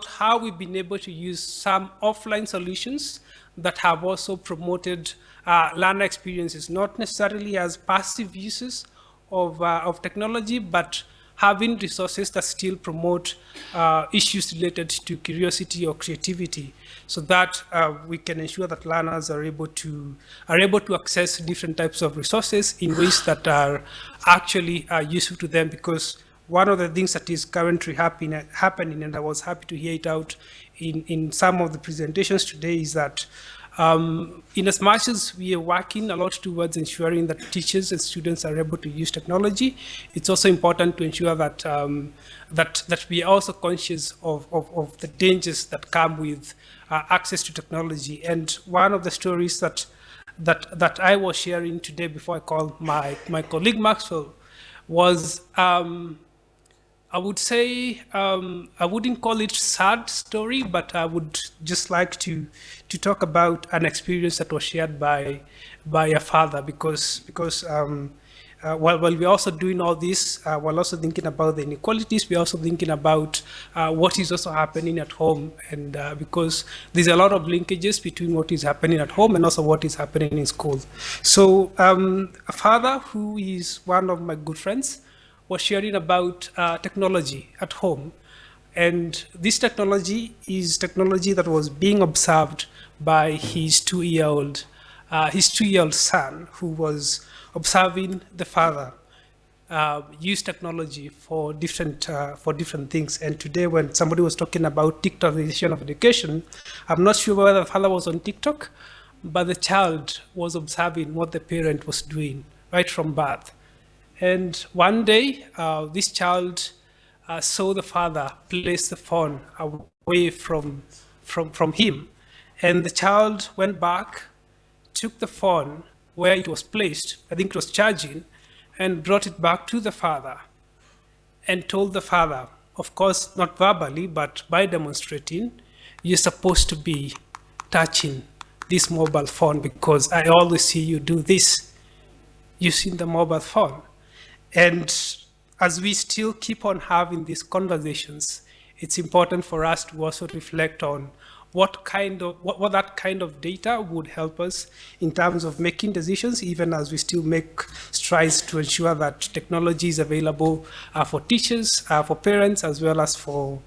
S4: how we've been able to use some offline solutions that have also promoted learner experiences, not necessarily as passive uses of technology, but having resources that still promote issues related to curiosity or creativity, so that we can ensure that learners are able to access different types of resources in ways that are actually useful to them. Because one of the things that is currently happening, and I was happy to hear it out in some of the presentations today, is that in as much as we are working a lot towards ensuring that teachers and students are able to use technology, it's also important to ensure that that we are also conscious of the dangers that come with access to technology. And one of the stories that I was sharing today before I called my colleague Maxwell was, I would say, I wouldn't call it sad story, but I would just like to talk about an experience that was shared by a father, because while we're also doing all this, while also thinking about the inequalities, we're also thinking about what is also happening at home, and because there's a lot of linkages between what is happening at home and also what is happening in school. So a father who is one of my good friends was sharing about technology at home. And this technology is technology that was being observed by his two-year-old son, who was observing the father use technology for different things. And today, when somebody was talking about TikTokization of education, I'm not sure whether the father was on TikTok, but the child was observing what the parent was doing right from birth. And one day, this child saw the father place the phone away from him. And the child went back, took the phone where it was placed, I think it was charging, and brought it back to the father and told the father, of course, not verbally, but by demonstrating, you're supposed to be touching this mobile phone because I always see you do this using the mobile phone. And as we still keep on having these conversations, it's important for us to also reflect on what that kind of data would help us in terms of making decisions, even as we still make strides to ensure that technology is available for teachers, for parents, as well as for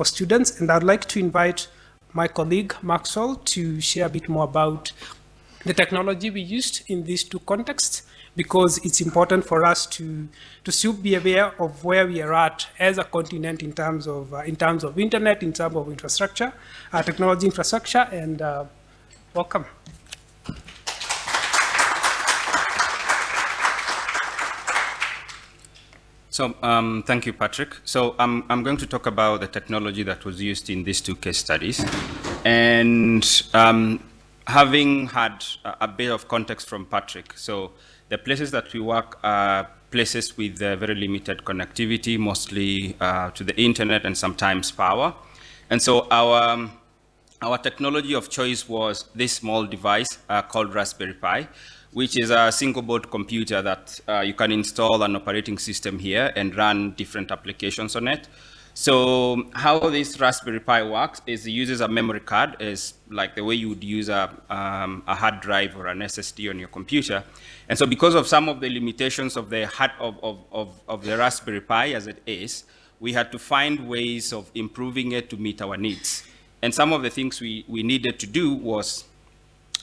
S4: students. And I'd like to invite my colleague Maxwell to share a bit more about the technology we used in these two contexts, because it's important for us to still be aware of where we are at as a continent in terms of internet, in terms of infrastructure, technology infrastructure, and welcome.
S11: So thank you, Patrick. So I'm going to talk about the technology that was used in these two case studies, and having had a bit of context from Patrick. So the places that we work are places with very limited connectivity, mostly to the internet and sometimes power. And so our technology of choice was this small device called Raspberry Pi, which is a single board computer that you can install an operating system here and run different applications on it. So how this Raspberry Pi works is it uses a memory card, is like the way you would use a hard drive or an SSD on your computer. And so because of some of the limitations of the of the Raspberry Pi as it is, we had to find ways of improving it to meet our needs. And some of the things we needed to do was,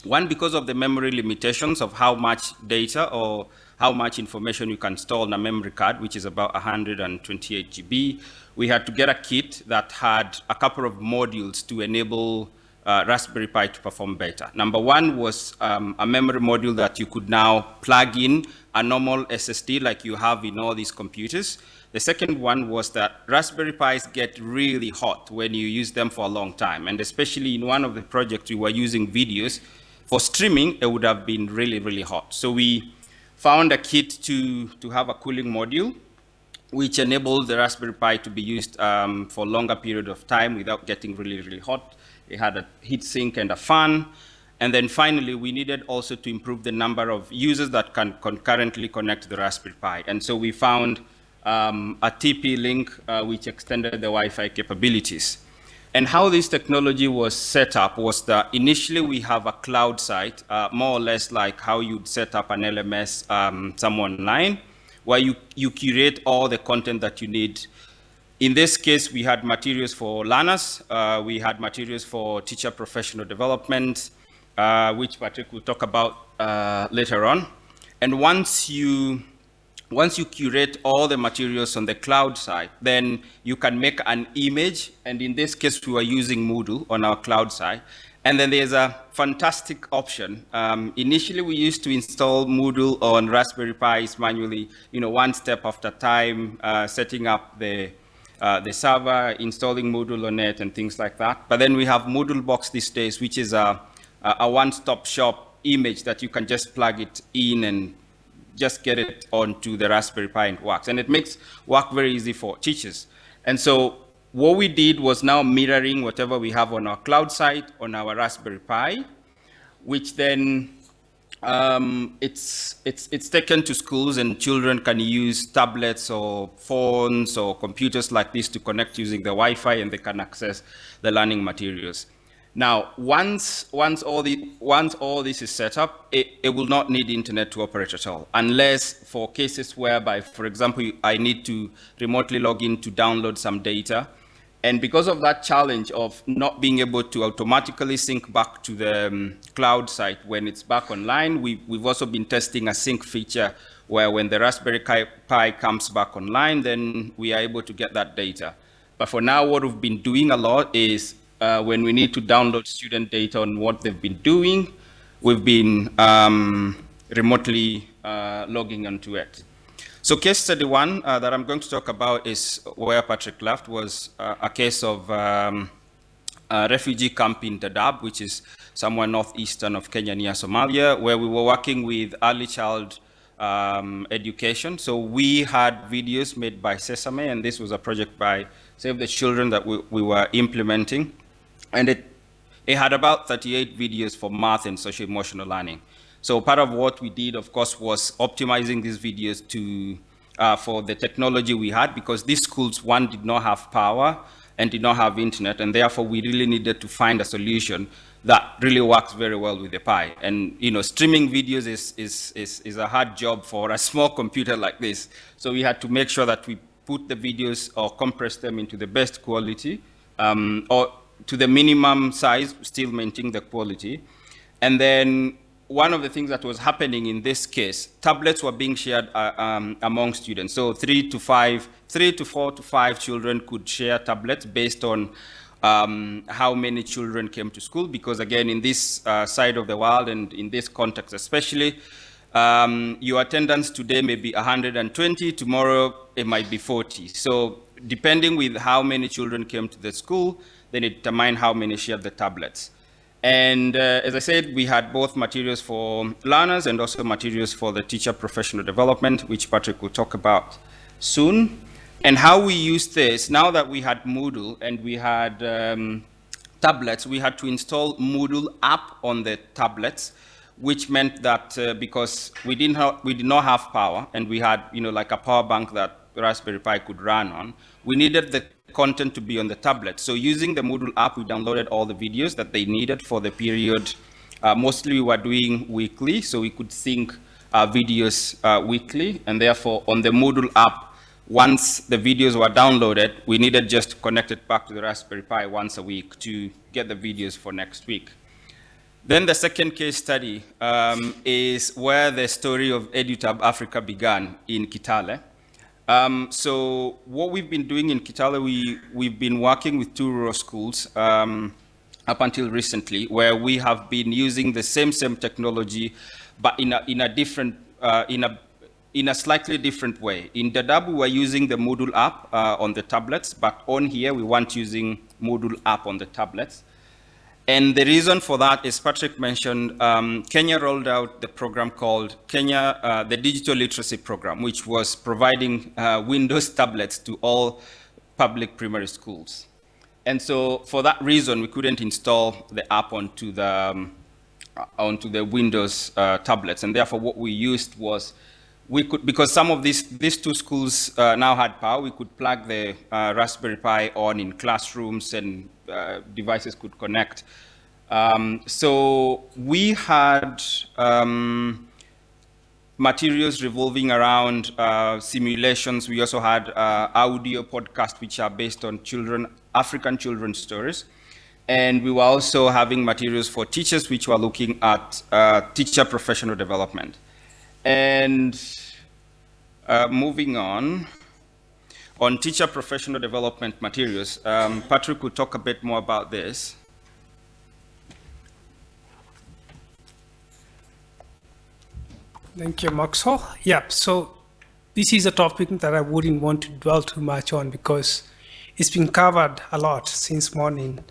S11: one, because of the memory limitations of how much data or how much information you can store on a memory card, which is about 128 GB. We had to get a kit that had a couple of modules to enable Raspberry Pi to perform better. Number one was a memory module that you could now plug in a normal SSD like you have in all these computers. The second one was that Raspberry Pis get really hot when you use them for a long time. And especially in one of the projects we were using videos, for streaming, it would have been really, really hot. So we found a kit to have a cooling module, which enabled the Raspberry Pi to be used for a longer period of time without getting really, really hot. It had a heat sink and a fan. And then finally, we needed also to improve the number of users that can concurrently connect to the Raspberry Pi. And so we found a TP-Link, which extended the Wi-Fi capabilities. And how this technology was set up was that initially we have a cloud site, more or less like how you'd set up an LMS somewhere online, where you curate all the content that you need. In this case, we had materials for learners, we had materials for teacher professional development, which Patrick will talk about later on. And once you curate all the materials on the cloud side, then you can make an image. And in this case, we were using Moodle on our cloud side. And then there's a fantastic option. Initially, we used to install Moodle on Raspberry Pis manually, one step after time, setting up the server, installing Moodle on it, and things like that. But then we have Moodle Box these days, which is a one-stop shop image that you can just plug it in and just get it onto the Raspberry Pi and it works. And it makes work very easy for teachers. And so what we did was now mirroring whatever we have on our cloud site on our Raspberry Pi, which then it's taken to schools, and children can use tablets or phones or computers like this to connect using the Wi-Fi, and they can access the learning materials. Now, once all this is set up, it will not need internet to operate at all, unless for cases whereby, for example, I need to remotely log in to download some data. And because of that challenge of not being able to automatically sync back to the cloud site when it's back online, we've also been testing a sync feature where when the Raspberry Pi comes back online, then we are able to get that data. But for now, what we've been doing a lot is when we need to download student data on what they've been doing, we've been remotely logging onto it. So case study one that I'm going to talk about is where Patrick left, was a case of a refugee camp in Dadaab, which is somewhere northeastern of Kenya near Somalia, where we were working with early child education. So we had videos made by Sesame, and this was a project by Save the Children that we were implementing. And it had about 38 videos for math and social emotional learning. So part of what we did, of course, was optimizing these videos for the technology we had, because these schools, one, did not have power and did not have internet, and therefore we really needed to find a solution that really works very well with the Pi. And streaming videos is a hard job for a small computer like this. So we had to make sure that we put the videos or compress them into the best quality, or to the minimum size, still maintaining the quality. And then one of the things that was happening in this case, tablets were being shared among students. So 3 to 4 to 5 children could share tablets based on how many children came to school, because again, in this side of the world and in this context especially, your attendance today may be 120, tomorrow it might be 40. So depending with how many children came to the school, then it determined how many shared the tablets. And as I said, we had both materials for learners and also materials for the teacher professional development, which Patrick will talk about soon. And how we used this, now that we had Moodle and we had tablets, we had to install Moodle app on the tablets, which meant that because we did not have power, and we had like a power bank that Raspberry Pi could run on, we needed the content to be on the tablet. So using the Moodle app, we downloaded all the videos that they needed for the period. Mostly we were doing weekly, so we could sync videos weekly, and therefore on the Moodle app, once the videos were downloaded, we needed just to connect it back to the Raspberry Pi once a week to get the videos for next week. Then the second case study is where the story of EduTab Africa began in Kitale. So what we've been doing in Kitale, we've been working with 2 rural schools up until recently, where we have been using the same technology, but in a slightly different way. In Dadaab, we were using the Moodle app on the tablets, but on here we weren't using Moodle app on the tablets. And the reason for that is Patrick mentioned Kenya rolled out the program called Kenya, the Digital Literacy Program, which was providing Windows tablets to all public primary schools. And so for that reason, we couldn't install the app onto the Windows tablets. And therefore what we used was, we could, because some of these 2 schools now had power, we could plug the Raspberry Pi on in classrooms and devices could connect. So we had materials revolving around simulations. We also had audio podcasts which are based on African children's stories. And we were also having materials for teachers which were looking at teacher professional development. And moving on teacher professional development materials, Patrick will talk a bit more about this.
S4: Thank you, Maxwell. Yeah, so this is a topic that I wouldn't want to dwell too much on because it's been covered a lot since morning.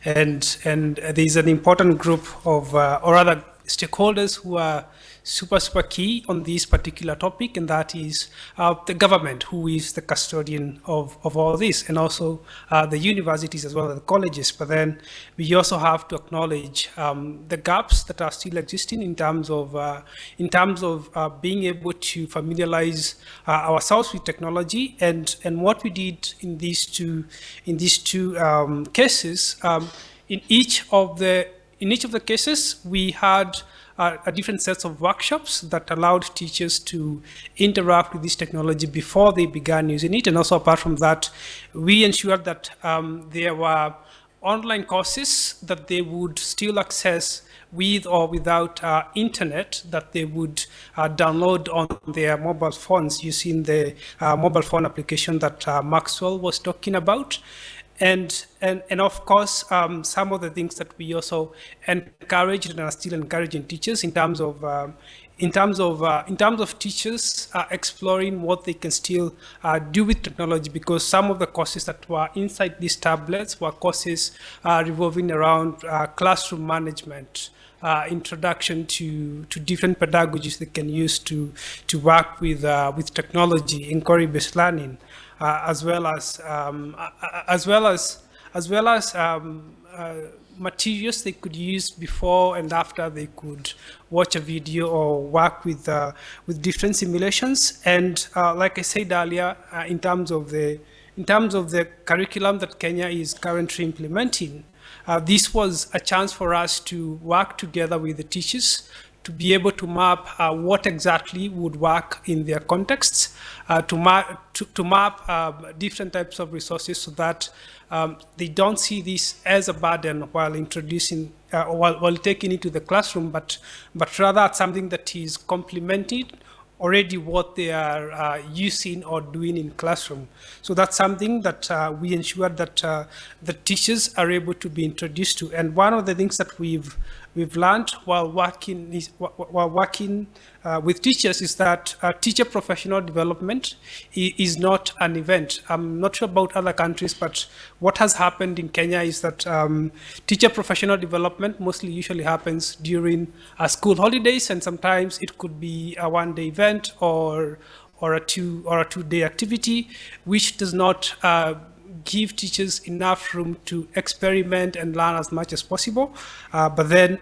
S4: And there's an important group of, or other stakeholders who are super key on this particular topic, and that is the government, who is the custodian of all this, and also the universities as well as the colleges. But then we also have to acknowledge the gaps that are still existing in terms of being able to familiarize ourselves with technology. And what we did in these two cases, in each of the cases, we had a different sets of workshops that allowed teachers to interact with this technology before they began using it. And also, apart from that, we ensured that there were online courses that they would still access with or without internet, that they would download on their mobile phones using the mobile phone application that Maxwell was talking about. And of course, some of the things that we also encouraged and are still encouraging teachers in terms of teachers exploring what they can still do with technology, because some of the courses that were inside these tablets were courses revolving around classroom management, introduction to different pedagogies they can use to work with technology, inquiry-based learning. As well as materials they could use before and after they could watch a video or work with different simulations. And like I said earlier, in terms of the curriculum that Kenya is currently implementing, this was a chance for us to work together with the teachers to be able to map what exactly would work in their contexts, to map different types of resources so that they don't see this as a burden while introducing, while taking it to the classroom, but rather something that is complemented already what they are using or doing in classroom. So that's something that we ensure that the teachers are able to be introduced to. And one of the things that we've learned while working with teachers is that teacher professional development is not an event. I'm not sure about other countries, but what has happened in Kenya is that teacher professional development mostly usually happens during school holidays, and sometimes it could be a one-day event or a two-day activity, which does not give teachers enough room to experiment and learn as much as possible. But then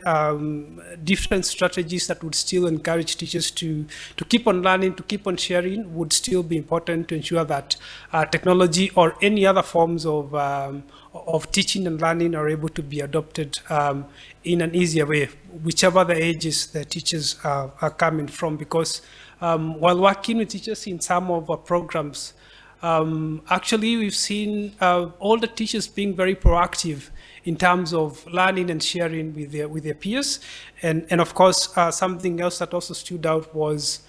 S4: different strategies that would still encourage teachers to keep on learning, to keep on sharing, would still be important to ensure that technology or any other forms of teaching and learning are able to be adopted in an easier way, whichever the ages the teachers are coming from. Because while working with teachers in some of our programs, actually, we've seen all the teachers being very proactive in terms of learning and sharing with their peers. And of course, something else that also stood out was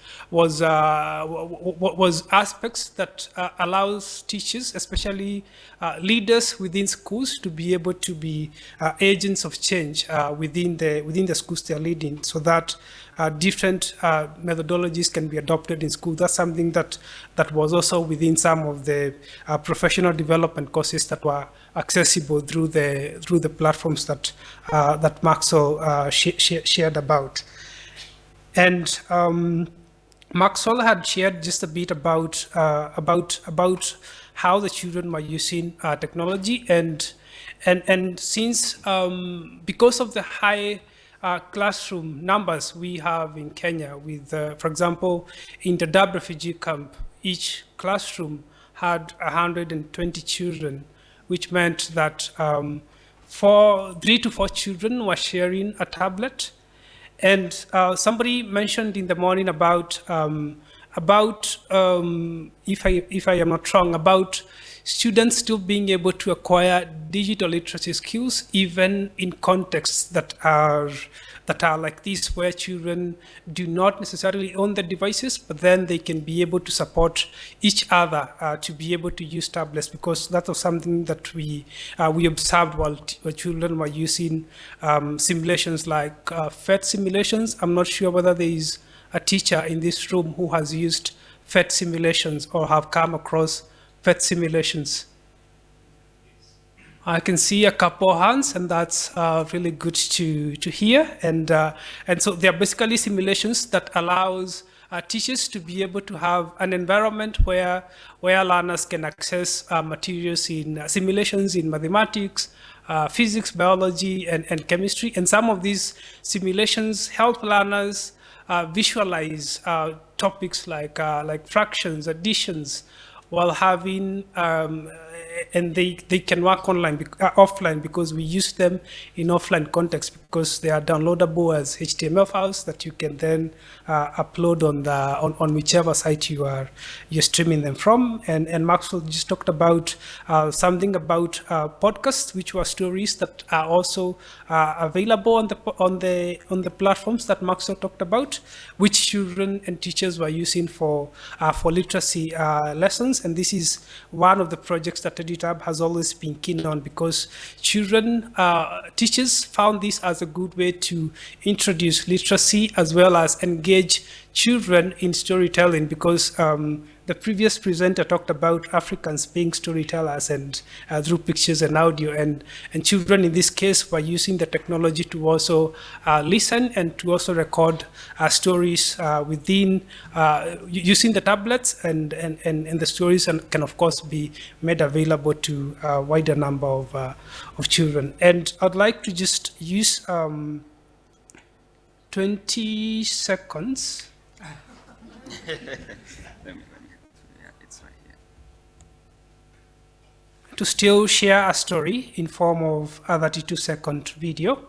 S4: aspects that allows teachers, especially leaders within schools, to be able to be agents of change within the schools they're leading, so that different methodologies can be adopted in school. That's something that was also within some of the professional development courses that were accessible through the platforms that Maxwell shared about. And Maxwell had shared just a bit about how the children were using technology, and since because of the high classroom numbers we have in Kenya, with for example, in the Dadaab refugee camp, each classroom had 120 children, which meant that 3 to 4 children were sharing a tablet. And somebody mentioned in the morning about if I am not wrong, about students still being able to acquire digital literacy skills, even in contexts that are like this, where children do not necessarily own the devices, but then they can be able to support each other to be able to use tablets, because that was something that we observed while children were using simulations like PhET simulations. I'm not sure whether there is a teacher in this room who has used PhET simulations or have come across PhET simulations. I can see a couple hands, and that's really good to hear. And so they are basically simulations that allows teachers to be able to have an environment where learners can access materials in simulations in mathematics, physics, biology, and chemistry. And some of these simulations help learners visualize topics like fractions, additions, while having, and they can work offline, because we use them in offline context, because they are downloadable as HTML files that you can then upload on whichever site you're streaming them from. And Maxwell just talked about something about podcasts, which were stories that are also available on the platforms that Maxwell talked about, which children and teachers were using for literacy lessons. And this is one of the projects that EduTab has always been keen on, because teachers found this as a good way to introduce literacy as well as engage children in storytelling, because the previous presenter talked about Africans being storytellers and through pictures and audio, and children in this case were using the technology to also listen and to also record stories within using the tablets, and the stories can of course be made available to a wider number of children. And I'd like to just use 20 seconds. To still share a story in form of a 32-second video.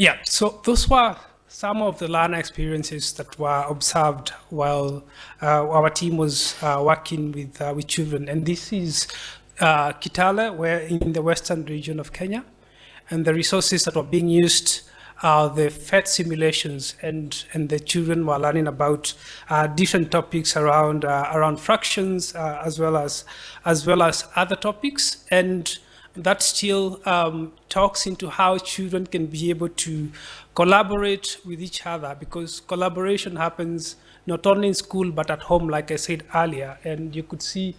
S4: Yeah, so those were some of the learner experiences that were observed while our team was working with children. And this is Kitale, where in the western region of Kenya. And the resources that were being used are the PhET simulations, and the children were learning about different topics around fractions, as well as other topics. And that still talks into how children can be able to collaborate with each other, because collaboration happens not only in school but at home, like I said earlier. And you could see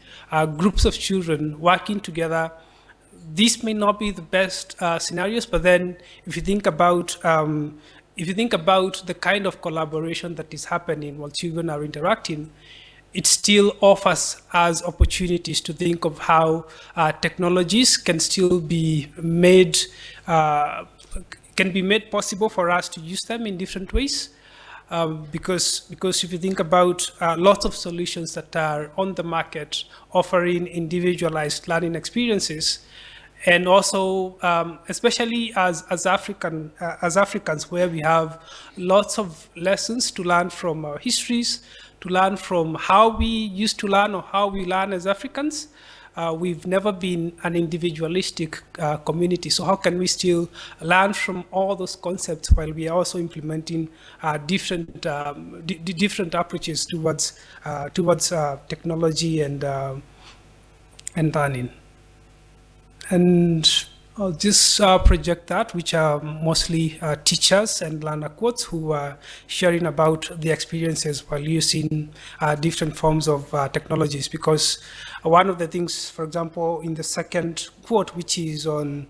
S4: groups of children working together. This may not be the best scenarios, but then if you think about the kind of collaboration that is happening while children are interacting, it still offers us opportunities to think of how technologies can still be made possible for us to use them in different ways. Because if you think about lots of solutions that are on the market offering individualized learning experiences, and also especially as Africans, where we have lots of lessons to learn from our histories, to learn from how we used to learn or how we learn as Africans. We've never been an individualistic community. So how can we still learn from all those concepts while we are also implementing different approaches towards technology and learning? And I'll just project that, which are mostly teachers and learner quotes who are sharing about the experiences while using different forms of technologies. Because one of the things, for example, in the second quote, which is on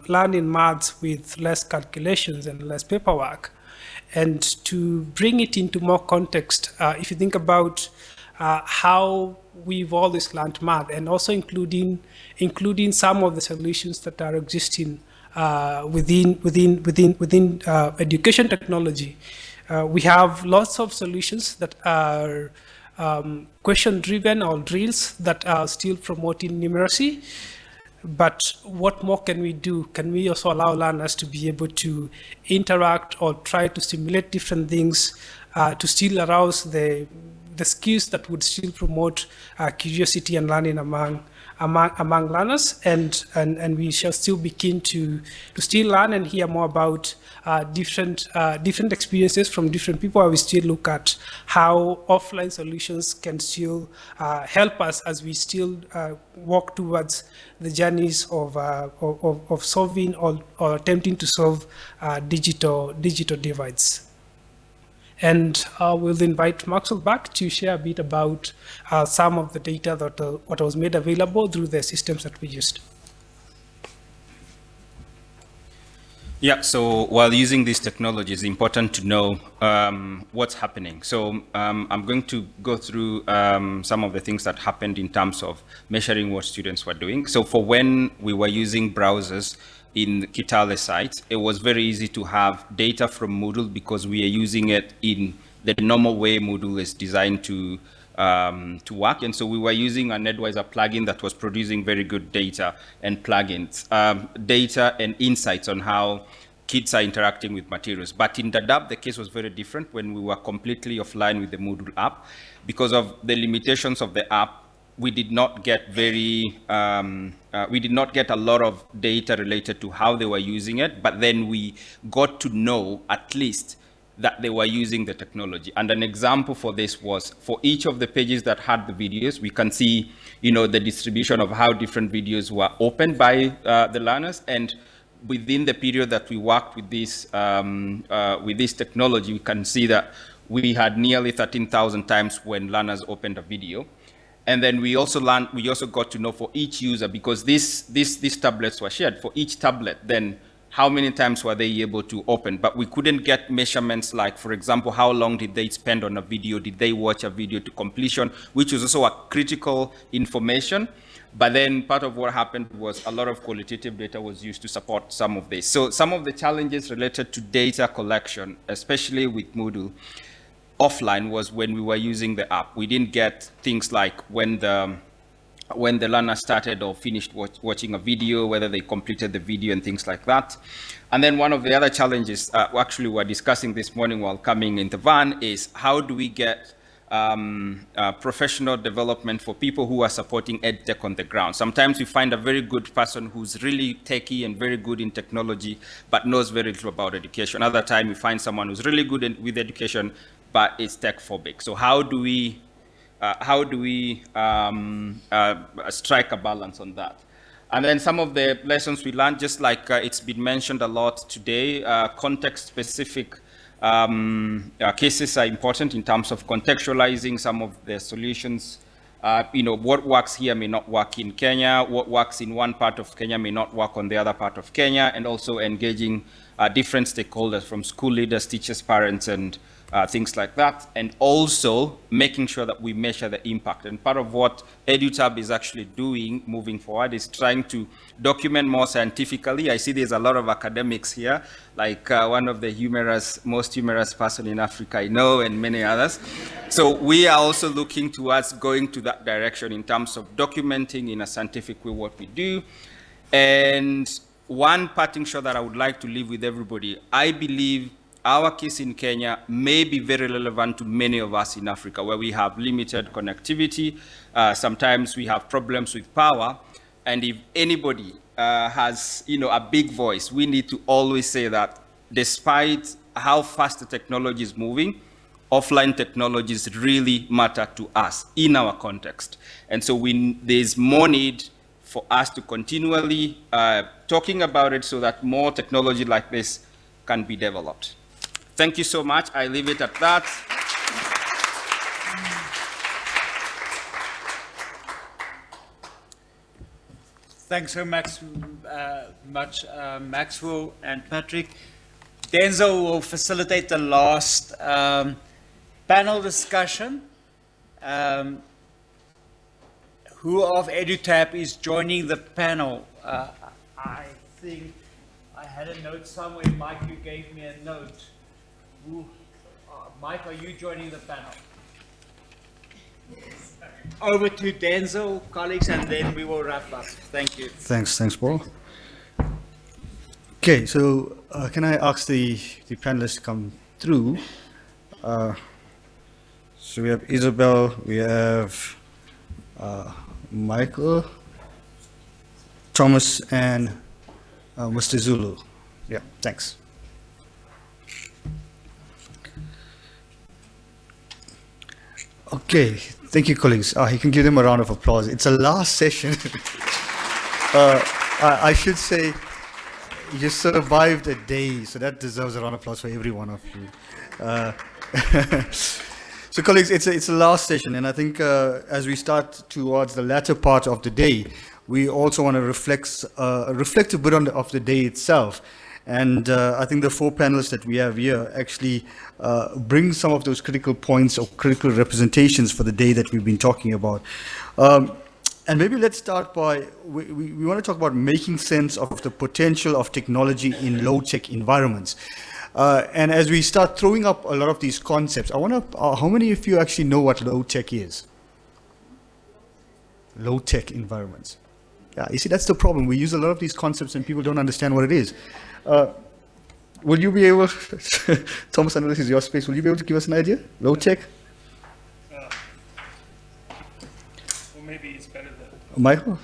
S4: learning maths with less calculations and less paperwork, and to bring it into more context, if you think about how we've always learned math, and also including some of the solutions that are existing within education technology. We have lots of solutions that are question-driven or drills that are still promoting numeracy. But what more can we do? Can we also allow learners to be able to interact or try to simulate different things to still arouse the skills that would still promote curiosity and learning among learners, and we shall still be keen to still learn and hear more about different experiences from different people. We still look at how offline solutions can still help us as we still walk towards the journeys of solving or attempting to solve digital divides. And we'll invite Maxwell back to share a bit about some of the data that what was made available through the systems that we used.
S11: Yeah, so while using these technologies, it's important to know what's happening. So I'm going to go through some of the things that happened in terms of measuring what students were doing. So for when we were using browsers in Kitale site, it was very easy to have data from Moodle because we are using it in the normal way Moodle is designed to work. And so we were using an Edwiser plugin that was producing very good data and plugins, data and insights on how kids are interacting with materials. But in Dadaab, the case was very different when we were completely offline with the Moodle app. Because of the limitations of the app, we did not get a lot of data related to how they were using it, but then we got to know at least that they were using the technology. And an example for this was for each of the pages that had the videos, we can see, the distribution of how different videos were opened by the learners. And within the period that we worked with this technology, we can see that we had nearly 13,000 times when learners opened a video. And then we also got to know for each user, because these tablets were shared, for each tablet, then how many times were they able to open? But we couldn't get measurements like, for example, how long did they spend on a video? Did they watch a video to completion? Which was also a critical information. But then part of what happened was a lot of qualitative data was used to support some of this. So some of the challenges related to data collection, especially with Moodle, offline was when we were using the app. We didn't get things like when the learner started or finished watching a video, whether they completed the video and things like that. And then one of the other challenges, actually we were discussing this morning while coming in the van, is how do we get professional development for people who are supporting EdTech on the ground. Sometimes we find a very good person who's really techie and very good in technology, but knows very little about education. Other time we find someone who's really good with education, but is tech phobic. So how do we strike a balance on that? And then some of the lessons we learned, just like it's been mentioned a lot today, context-specific cases are important in terms of contextualizing some of the solutions. What works here may not work in Kenya. What works in one part of Kenya may not work on the other part of Kenya, and also engaging different stakeholders from school leaders, teachers, parents, and things like that, and also making sure that we measure the impact. And part of what EduTab is actually doing moving forward is trying to document more scientifically. I see there's a lot of academics here, like one of the most humorous person in Africa I know, and many others. So we are also looking towards going to that direction in terms of documenting in a scientific way what we do. And one parting shot that I would like to leave with everybody, I believe our case in Kenya may be very relevant to many of us in Africa, where we have limited connectivity. Sometimes we have problems with power. And if anybody has, a big voice, we need to always say that despite how fast the technology is moving, offline technologies really matter to us in our context. And so there's more need for us to continually talking about it so that more technology like this can be developed. Thank you so much. I leave it at that.
S1: Thanks so much, Maxwell and Patrick. Denzel will facilitate the last panel discussion. Who of EduTab is joining the panel? I think I had a note somewhere. Mike, you gave me a note. Mike, are you joining the panel? Yes. Over to Denzel, colleagues, and then we will wrap up. Thank you.
S3: Thanks, Paul. Okay, so can I ask the panelists to come through? So we have Isabel, we have Michael, Thomas, and Mr. Zulu. Yeah, thanks. Okay, thank you, colleagues. You can give them a round of applause. It's a last session. I should say you survived a day, so that deserves a round of applause for every one of you. So, colleagues, it's a last session, and I think as we start towards the latter part of the day, we also want to reflect a bit of the day itself. And I think the four panelists that we have here actually bring some of those critical points or critical representations for the day that we've been talking about. And maybe let's start by, we want to talk about making sense of the potential of technology in low-tech environments. And as we start throwing up a lot of these concepts, I want to, how many of you actually know what low-tech is? Low-tech environments. Yeah, you see, that's the problem. We use a lot of these concepts and people don't understand what it is. Will you be able, Thomas, I know this is your space, will you be able to give us an idea? Low-tech?
S10: Well, maybe it's better that
S3: Michael,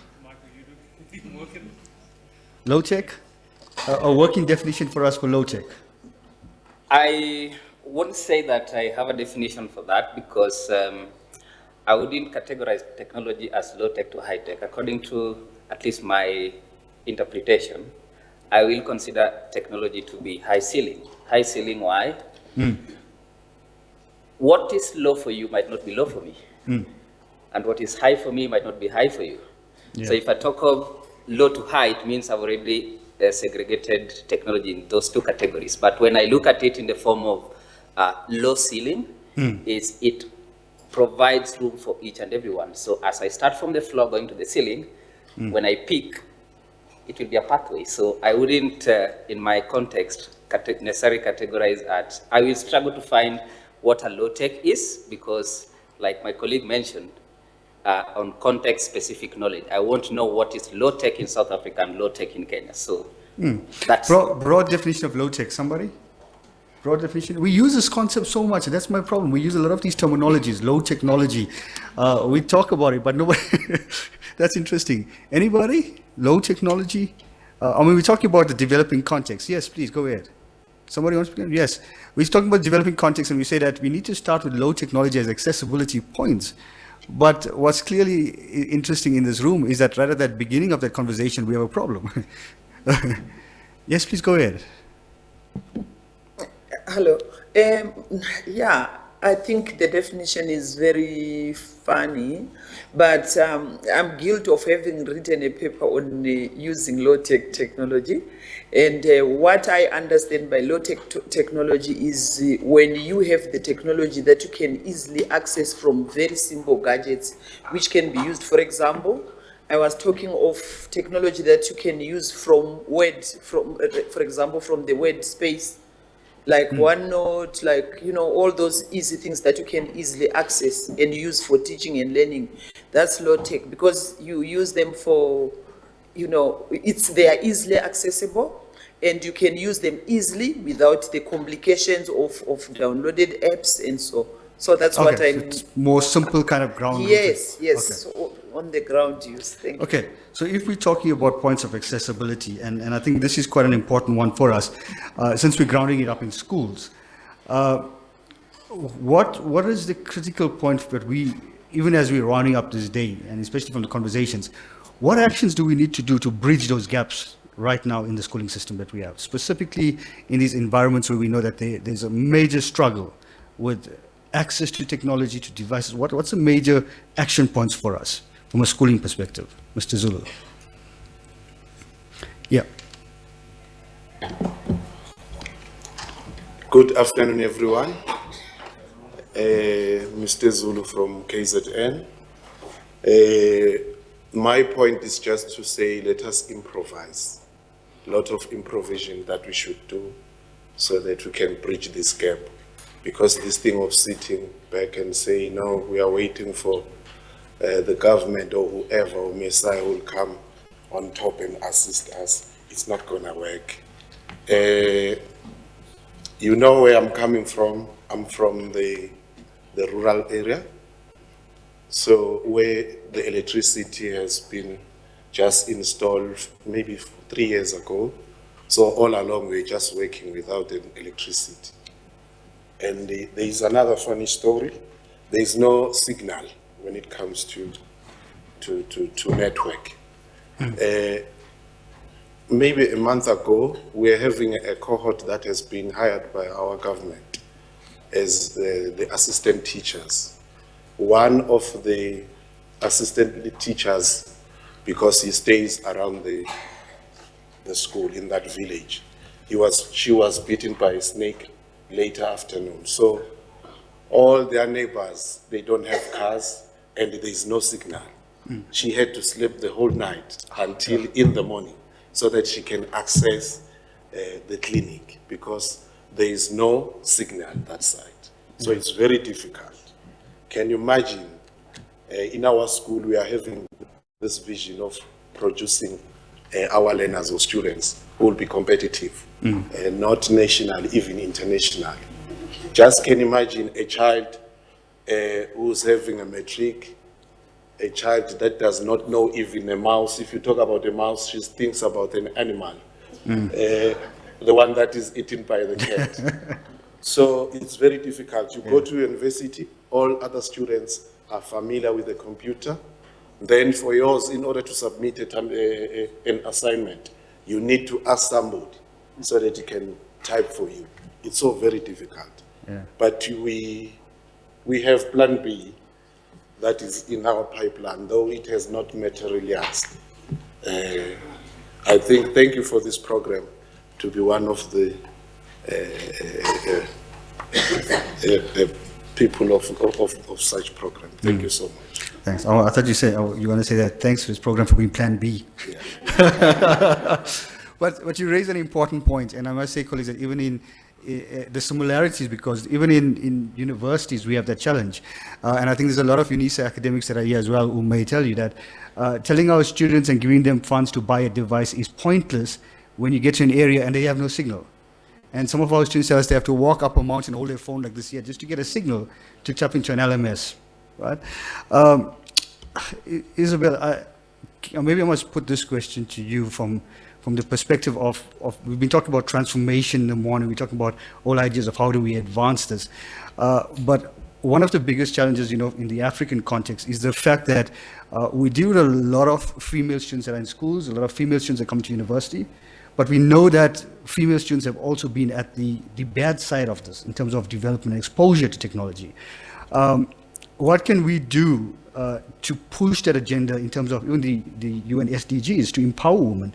S10: you do work it.
S3: Low-tech? A working definition for us for low-tech.
S12: I wouldn't say that I have a definition for that because I wouldn't categorize technology as low-tech to high-tech. According to at least my interpretation, I will consider technology to be high ceiling. High ceiling, why? What is low for you might not be low for me. And what is high for me might not be high for you. Yeah. So if I talk of low to high, it means I've already segregated technology in those two categories. But when I look at it in the form of low ceiling, it provides room for each and everyone. So as I start from the floor going to the ceiling, when I peak, it will be a pathway. So I wouldn't, in my context, necessarily categorize at, I will struggle to find what a low-tech is because, like my colleague mentioned, on context-specific knowledge, I won't know what is low-tech in South Africa and low-tech in Kenya. So that's...
S3: Broad definition of low-tech, somebody? Broad definition. We use this concept so much, and that's my problem. We use a lot of these terminologies, low technology. We talk about it, but nobody... That's interesting. Anybody? Low technology? I mean, we're talking about the developing context. Yes, please, go ahead. Somebody wants to begin? Yes. We're talking about developing context, and we say that we need to start with low technology as accessibility points. But what's clearly interesting in this room is that right at that beginning of that conversation, we have a problem. Yes, please go ahead.
S22: Hello. Yeah,
S13: I think the definition is very funny, but I'm guilty of having written a paper on using low-tech technology. And what I understand by low-tech technology is when you have the technology that you can easily access from very simple gadgets, which can be used. For example, I was talking of technology that you can use from Word, for example, from the Word space, like OneNote, like, you know, all those easy things that you can easily access and use for teaching and learning. That's low tech because you use them for, you know, they are easily accessible and you can use them easily without the complications of downloaded apps and so. So that's what I mean.
S3: It's more simple kind of ground.
S13: Yes, yes.
S3: Okay.
S13: So on the ground use. Thank you.
S3: Okay, so if we're talking about points of accessibility, and I think this is quite an important one for us, since we're grounding it up in schools, what is the critical point that we, even as we're rounding up this day, and especially from the conversations, what actions do we need to do to bridge those gaps right now in the schooling system that we have, specifically in these environments where we know that there's a major struggle with access to technology, to devices? What's the major action points for us from a schooling perspective? Mr. Zulu. Yeah.
S22: Good afternoon, everyone. Mr. Zulu from KZN. My point is just to say, let us improvise. A lot of improvisation that we should do so that we can bridge this gap. Because this thing of sitting back and saying, no, we are waiting for the government or whoever or Messiah will come on top and assist us, it's not going to work. You know where I'm coming from. I'm from the rural area. So where the electricity has been just installed maybe 3 years ago. So all along we're just working without electricity. And there is another funny story. There is no signal when it comes to network. Maybe a month ago, we're having a cohort that has been hired by our government as the assistant teachers. One of the assistant teachers, because he stays around the school in that village, she was bitten by a snake later afternoon. So all their neighbors, they don't have cars and there is no signal. She had to sleep the whole night until in the morning so that she can access the clinic because there is no signal that side. So it's very difficult. Can you imagine in our school we are having this vision of producing our learners or students who will be competitive, not national, even international. Just can imagine a child who's having a matric, a child that does not know even a mouse. If you talk about a mouse, she thinks about an animal, the one that is eaten by the cat. So it's very difficult. You go to university, all other students are familiar with the computer. Then for yours, in order to submit an assignment, you need to ask somebody so that he can type for you. It's so very difficult.
S3: Yeah.
S22: But we have plan B that is in our pipeline, though it has not materialized. I think, thank you for this program to be one of the people of such program. Thank you so much.
S3: Thanks. Oh, I thought you said you want to say that thanks for this program for being Plan B. Yeah. But you raise an important point, and I must say, colleagues, that even in the similarities, because even in universities we have that challenge, and I think there's a lot of UNISA academics that are here as well who may tell you that telling our students and giving them funds to buy a device is pointless when you get to an area and they have no signal. And some of our students tell us they have to walk up a mountain, hold their phone like this here, just to get a signal to tap into an LMS, right? Isabel, maybe I must put this question to you from the perspective of we've been talking about transformation in the morning, we're talking about all ideas of how do we advance this. But one of the biggest challenges, you know, in the African context is the fact that we deal with a lot of female students that are in schools, a lot of female students that come to university, But we know that female students have also been at the bad side of this in terms of development and exposure to technology. What can we do to push that agenda in terms of even the UN SDGs to empower women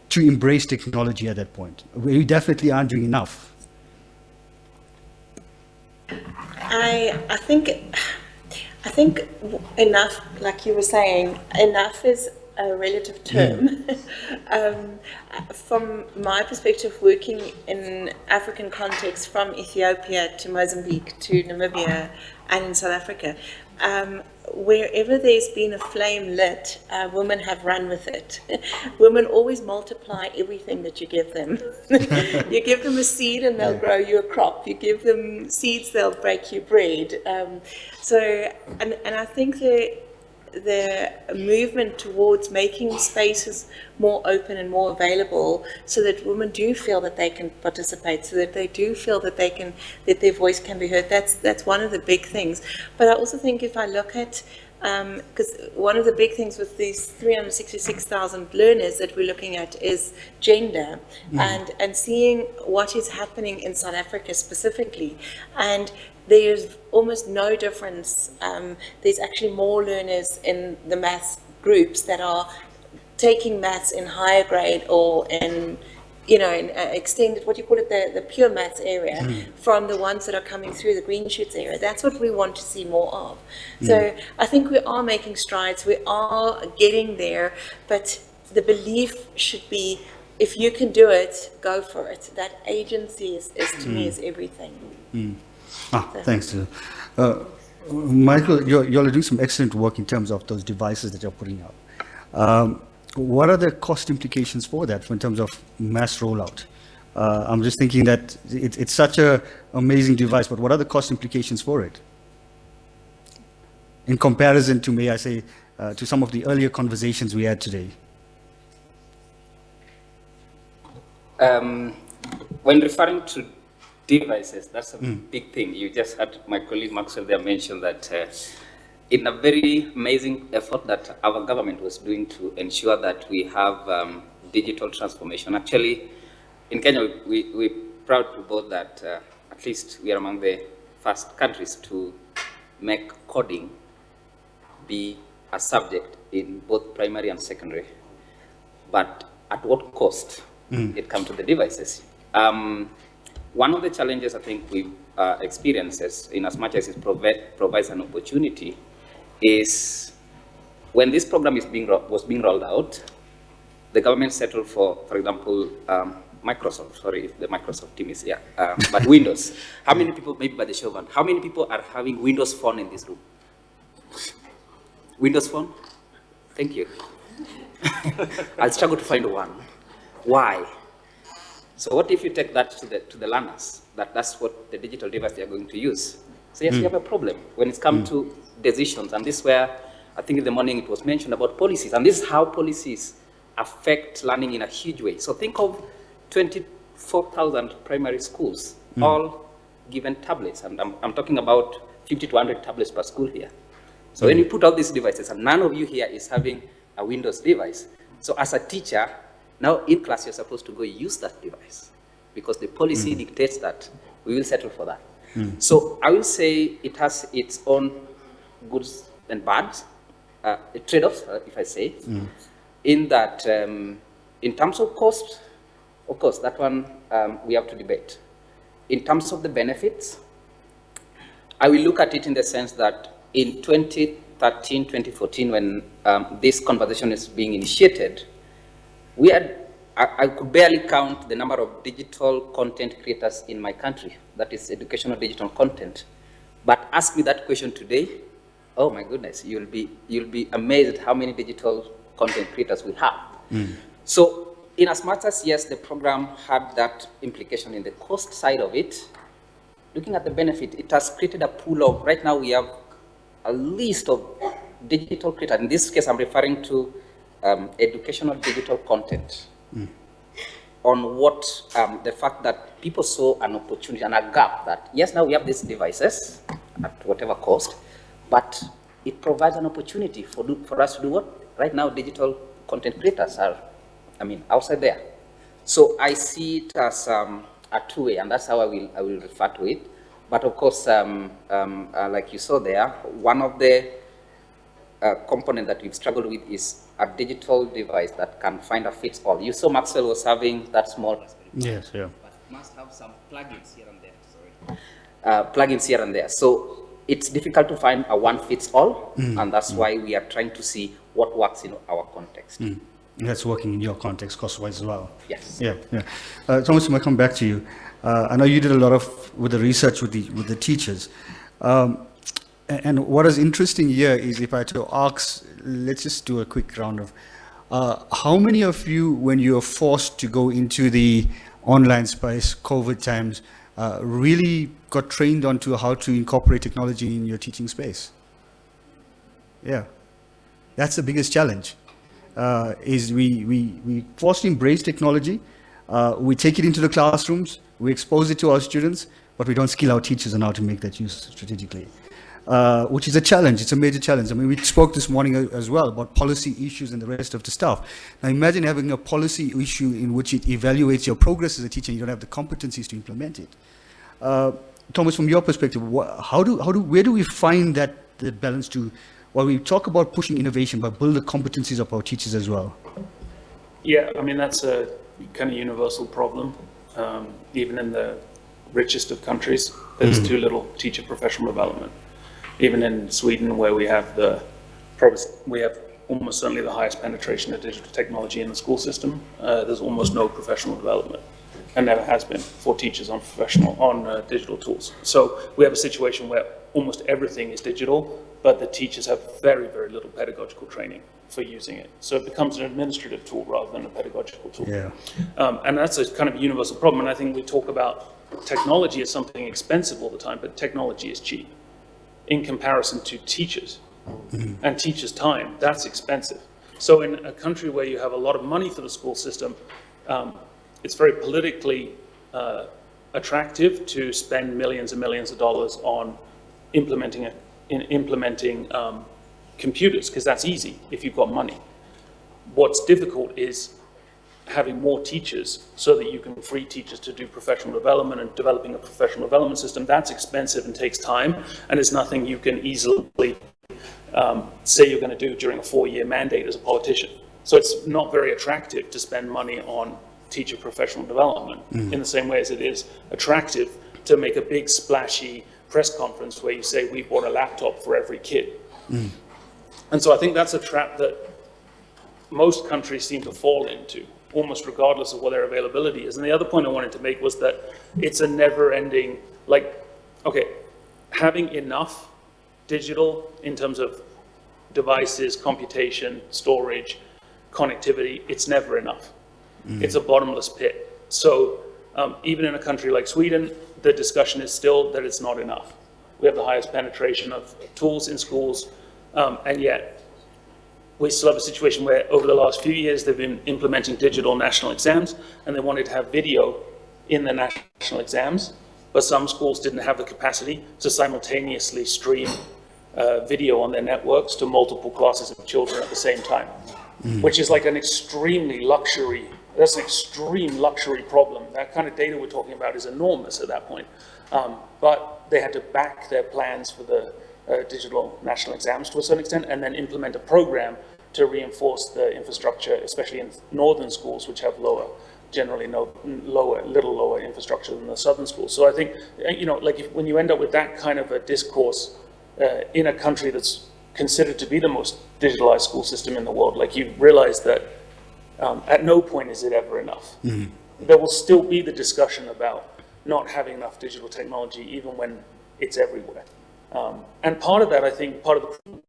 S3: to embrace technology at that point? We definitely aren't doing enough.
S14: I think enough, like you were saying, enough is a relative term. From my perspective, working in African context, from Ethiopia to Mozambique to Namibia and in South Africa, wherever there's been a flame lit, women have run with it. Women always multiply everything that you give them. You give them a seed and they'll grow you a crop. You give them seeds, they'll break you bread. And I think the movement towards making spaces more open and more available so that women do feel that they can participate, so that they do feel that that their voice can be heard, that's one of the big things. But I also think if I look at, because one of the big things with these 366,000 learners that we're looking at is gender, and seeing what is happening in South Africa specifically. And there's almost no difference. There's actually more learners in the maths groups that are taking maths in higher grade or in, in extended, what do you call it, the pure maths area, from the ones that are coming through the green shoots area. That's what we want to see more of. So I think we are making strides, we are getting there, but the belief should be, if you can do it, go for it. That agency is to me, is everything.
S3: Thanks. Michael, you're doing some excellent work in terms of those devices that you're putting out. What are the cost implications for that in terms of mass rollout? I'm just thinking that it's such an amazing device, but what are the cost implications for it? In comparison to, may I say, to some of the earlier conversations we had today?
S12: When referring to devices, that's a big thing. You just had my colleague Maxwell there mention that in a very amazing effort that our government was doing to ensure that we have digital transformation. Actually, in Kenya, we're proud to boast that at least we are among the first countries to make coding be a subject in both primary and secondary. But at what cost? It comes to the devices. One of the challenges I think we experiences, in as much as it provides an opportunity, is when this program was being rolled out, the government settled for example, Microsoft, sorry if the Microsoft team is here, but Windows. How many people, maybe by the show of hands, how many people are having Windows Phone in this room? Windows Phone? Thank you. I'll struggle to find one. Why? So what if you take that to the learners, that's what the digital device they are going to use? So yes, we have a problem when it's come to decisions, and this is where I think in the morning it was mentioned about policies, and this is how policies affect learning in a huge way. So think of 24,000 primary schools, all given tablets, and I'm talking about 50 to 100 tablets per school here. So when you put all these devices, and none of you here is having a Windows device, so as a teacher, now in class you're supposed to go use that device because the policy dictates that we will settle for that. So I will say it has its own goods and bads, trade-offs, if I say, in that in terms of cost, of course, that one we have to debate. In terms of the benefits, I will look at it in the sense that in 2013, 2014, when this conversation is being initiated, we had, I could barely count the number of digital content creators in my country, that is educational digital content. But ask me that question today, oh my goodness, you'll be amazed how many digital content creators we have. So in as much as, yes, the program had that implication in the cost side of it, looking at the benefit, it has created a pool of, right now we have a list of digital creators. In this case, I'm referring to educational digital content on what the fact that people saw an opportunity and a gap that, yes, now we have these devices at whatever cost, but it provides an opportunity for us to do what? Right now, digital content creators are, outside there. So I see it as a two-way, and that's how I will refer to it. But of course, like you saw there, one of the component that we've struggled with is a digital device that can find a fits-all. You saw Maxwell was having that small.
S3: Yes, yeah.
S12: But must have some plugins here and there. Sorry. Plugins here and there. So it's difficult to find a one-fits-all, and that's why we are trying to see what works in our context.
S3: That's working in your context, cost-wise as well.
S12: Yes.
S3: Yeah, yeah. Thomas, I might come back to you. I know you did a lot with the research with the teachers. And what is interesting here is, if I had to ask, let's just do a quick round of, how many of you, when you are forced to go into the online space, COVID times, really got trained onto how to incorporate technology in your teaching space? Yeah, that's the biggest challenge. Is we forced to embrace technology, we take it into the classrooms, we expose it to our students, but we don't skill our teachers on how to make that use strategically. Which is a challenge. It's a major challenge. I mean, we spoke this morning as well about policy issues and the rest of the stuff. Now imagine having a policy issue in which it evaluates your progress as a teacher and you don't have the competencies to implement it. Thomas, from your perspective, where do we find that balance to, while we talk about pushing innovation, but build the competencies of our teachers as well?
S10: Yeah, I mean, that's a kind of universal problem. Even in the richest of countries, there's too little teacher professional development. Even in Sweden, where we have almost certainly the highest penetration of digital technology in the school system, there's almost no professional development, and never has been, for teachers on digital tools. So we have a situation where almost everything is digital, but the teachers have very, very little pedagogical training for using it. So it becomes an administrative tool rather than a pedagogical tool.
S3: Yeah.
S10: And that's a kind of universal problem. And I think we talk about technology as something expensive all the time, but technology is cheap in comparison to teachers and teachers' time. That's expensive. So in a country where you have a lot of money for the school system, it's very politically attractive to spend millions and millions of dollars on implementing computers, because that's easy if you've got money. What's difficult is having more teachers so that you can free teachers to do professional development, and developing a professional development system. That's expensive and takes time, and it's nothing you can easily say you're going to do during a 4-year mandate as a politician. So it's not very attractive to spend money on teacher professional development in the same way as it is attractive to make a big splashy press conference where you say we bought a laptop for every kid. And so I think that's a trap that most countries seem to fall into, almost regardless of what their availability is. And the other point I wanted to make was that it's a never-ending, having enough digital in terms of devices, computation, storage, connectivity, it's never enough. It's a bottomless pit. So even in a country like Sweden, the discussion is still that it's not enough. We have the highest penetration of tools in schools, and yet we still have a situation where over the last few years they've been implementing digital national exams, and they wanted to have video in the national exams, but some schools didn't have the capacity to simultaneously stream video on their networks to multiple classes of children at the same time, which is like an extremely luxury, that's an extreme luxury problem. That kind of data we're talking about is enormous at that point. But they had to back their plans for the digital national exams to a certain extent, and then implement a program to reinforce the infrastructure, especially in northern schools, which have generally little lower infrastructure than the southern schools. So I think, when you end up with that kind of a discourse in a country that's considered to be the most digitalized school system in the world, you realize that at no point is it ever enough. There will still be the discussion about not having enough digital technology, even when it's everywhere. And part of that, I think, part of the problem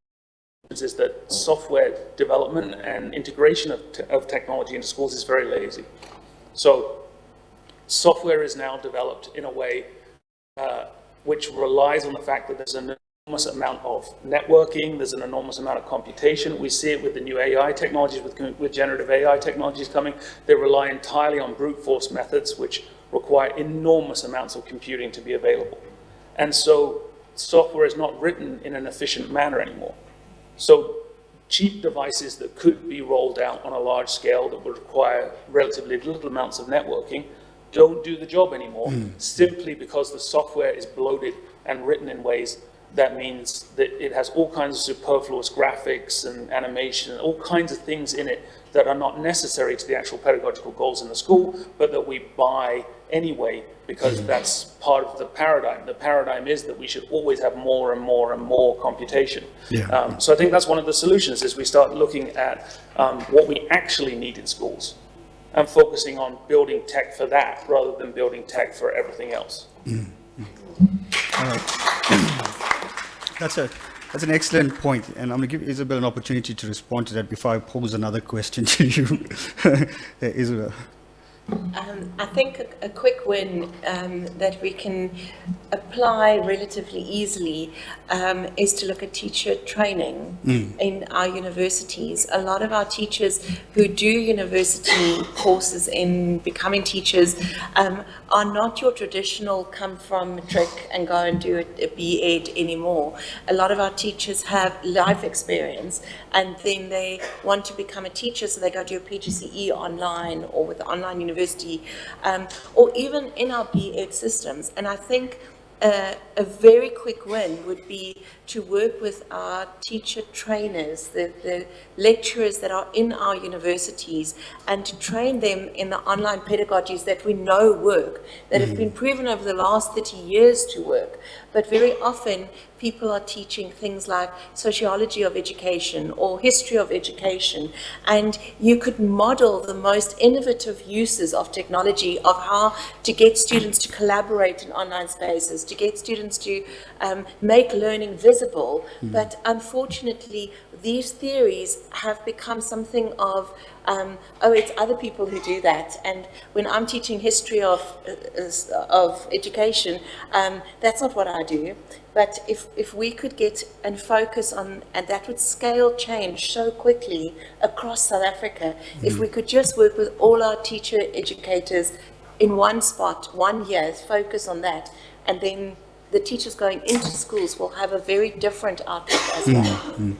S10: is that software development and integration of technology into schools is very lazy. So software is now developed in a way which relies on the fact that there's an enormous amount of networking, there's an enormous amount of computation. We see it with the new AI technologies, with generative AI technologies coming. They rely entirely on brute force methods, which require enormous amounts of computing to be available. And so software is not written in an efficient manner anymore. So cheap devices that could be rolled out on a large scale that would require relatively little amounts of networking don't do the job anymore, simply because the software is bloated and written in ways that means that it has all kinds of superfluous graphics and animation and all kinds of things in it that are not necessary to the actual pedagogical goals in the school, but that we buy anyway because that's part of the paradigm. The paradigm is that we should always have more and more and more computation.
S3: Yeah.
S10: So I think that's one of the solutions, is we start looking at what we actually need in schools and focusing on building tech for that rather than building tech for everything else.
S3: All right. That's an excellent point, and I'm going to give Isabel an opportunity to respond to that before I pose another question to you. Isabel.
S14: I think a quick win that we can apply relatively easily is to look at teacher training in our universities. A lot of our teachers who do university courses in becoming teachers are not your traditional come from matric and go and do a B.Ed anymore. A lot of our teachers have life experience and then they want to become a teacher, so they go do a PGCE online or with the online university, or even in our B.Ed systems. And I think a very quick win would be to work with our teacher trainers, the lecturers that are in our universities, and to train them in the online pedagogies that we know work, that have been proven over the last 30 years to work. But very often people are teaching things like sociology of education or history of education, and you could model the most innovative uses of technology of how to get students to collaborate in online spaces, to get students to make learning visible. But unfortunately, these theories have become something of, oh, it's other people who do that. And when I'm teaching history of education, that's not what I do. But if we could get and focus on, and that would scale change so quickly across South Africa, if we could just work with all our teacher educators in one spot, 1 year, focus on that, and then the teachers going into schools will have a very different outlook as well.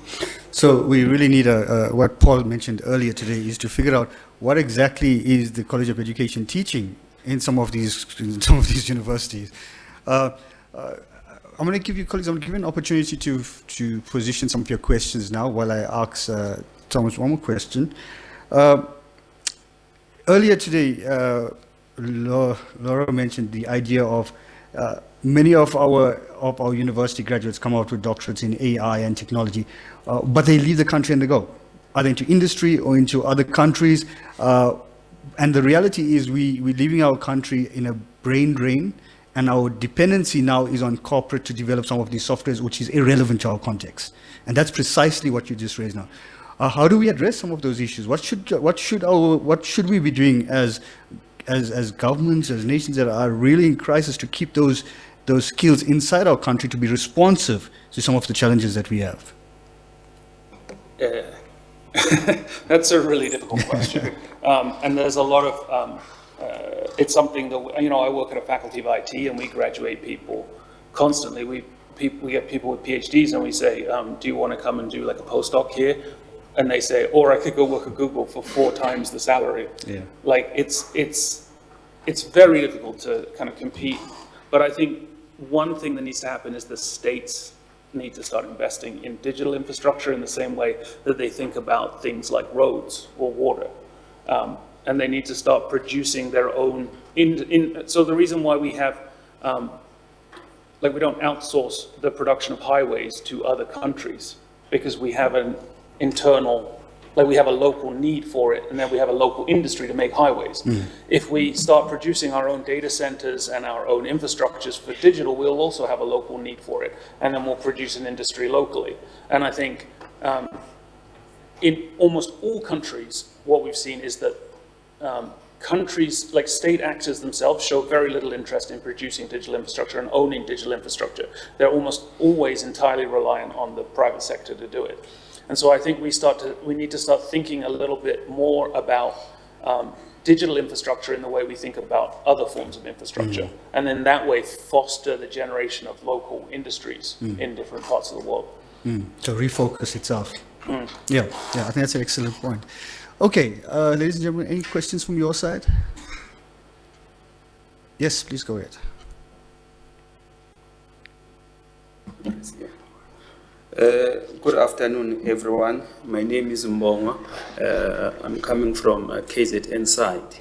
S3: So we really need what Paul mentioned earlier today is to figure out what exactly is the College of Education teaching in some of these universities. I'm going to give you, colleagues, I'm going to give you an opportunity to position some of your questions now while I ask Thomas one more question. Earlier today, Laura mentioned the idea of many of our university graduates come out with doctorates in AI and technology, but they leave the country and they go either into industry or into other countries. And the reality is we're leaving our country in a brain drain, and our dependency now is on corporate to develop some of these softwares, which is irrelevant to our context. And that's precisely what you just raised now. How do we address some of those issues? What should we be doing as governments, as nations that are really in crisis, to keep those skills inside our country to be responsive to some of the challenges that we have?
S10: That's a really difficult question. And there's a lot of, it's something that, I work at a faculty of IT and we graduate people constantly. We get people with PhDs and we say, do you want to come and do like a postdoc here? And they say, or I could go work at Google for 4 times the salary. Yeah. Like it's very difficult to kind of compete. But I think one thing that needs to happen is the states need to start investing in digital infrastructure in the same way that they think about things like roads or water. And they need to start producing their own, so the reason why we have, we don't outsource the production of highways to other countries, because we have an internal, we have a local need for it, and then we have a local industry to make highways. If we start producing our own data centers and our own infrastructures for digital, we'll also have a local need for it, and then we'll produce an industry locally. And I think in almost all countries, what we've seen is that countries, like state actors themselves, show very little interest in producing digital infrastructure and owning digital infrastructure. They're almost always entirely reliant on the private sector to do it. And so I think we need to start thinking a little bit more about digital infrastructure in the way we think about other forms of infrastructure, and then that way foster the generation of local industries in different parts of the world.
S3: So refocus itself. Yeah, I think that's an excellent point. Okay, ladies and gentlemen, any questions from your side? Yes, please go ahead.
S9: Good afternoon, everyone. My name is Mbongo. I'm coming from KZN side.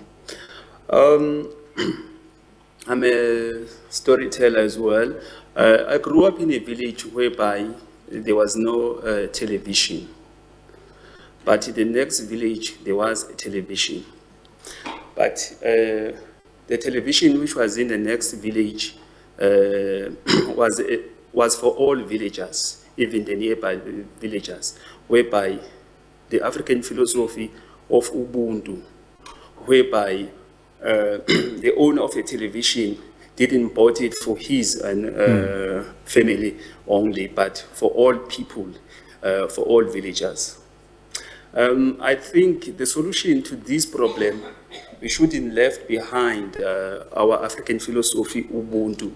S9: I'm a storyteller as well. I grew up in a village whereby there was no television. But in the next village, there was a television. But the television which was in the next village was for all villagers, even the nearby villagers, whereby the African philosophy of Ubuntu, whereby the owner of the television didn't bought it for his family only, but for all people, for all villagers. I think the solution to this problem, we shouldn't left behind our African philosophy, Ubuntu,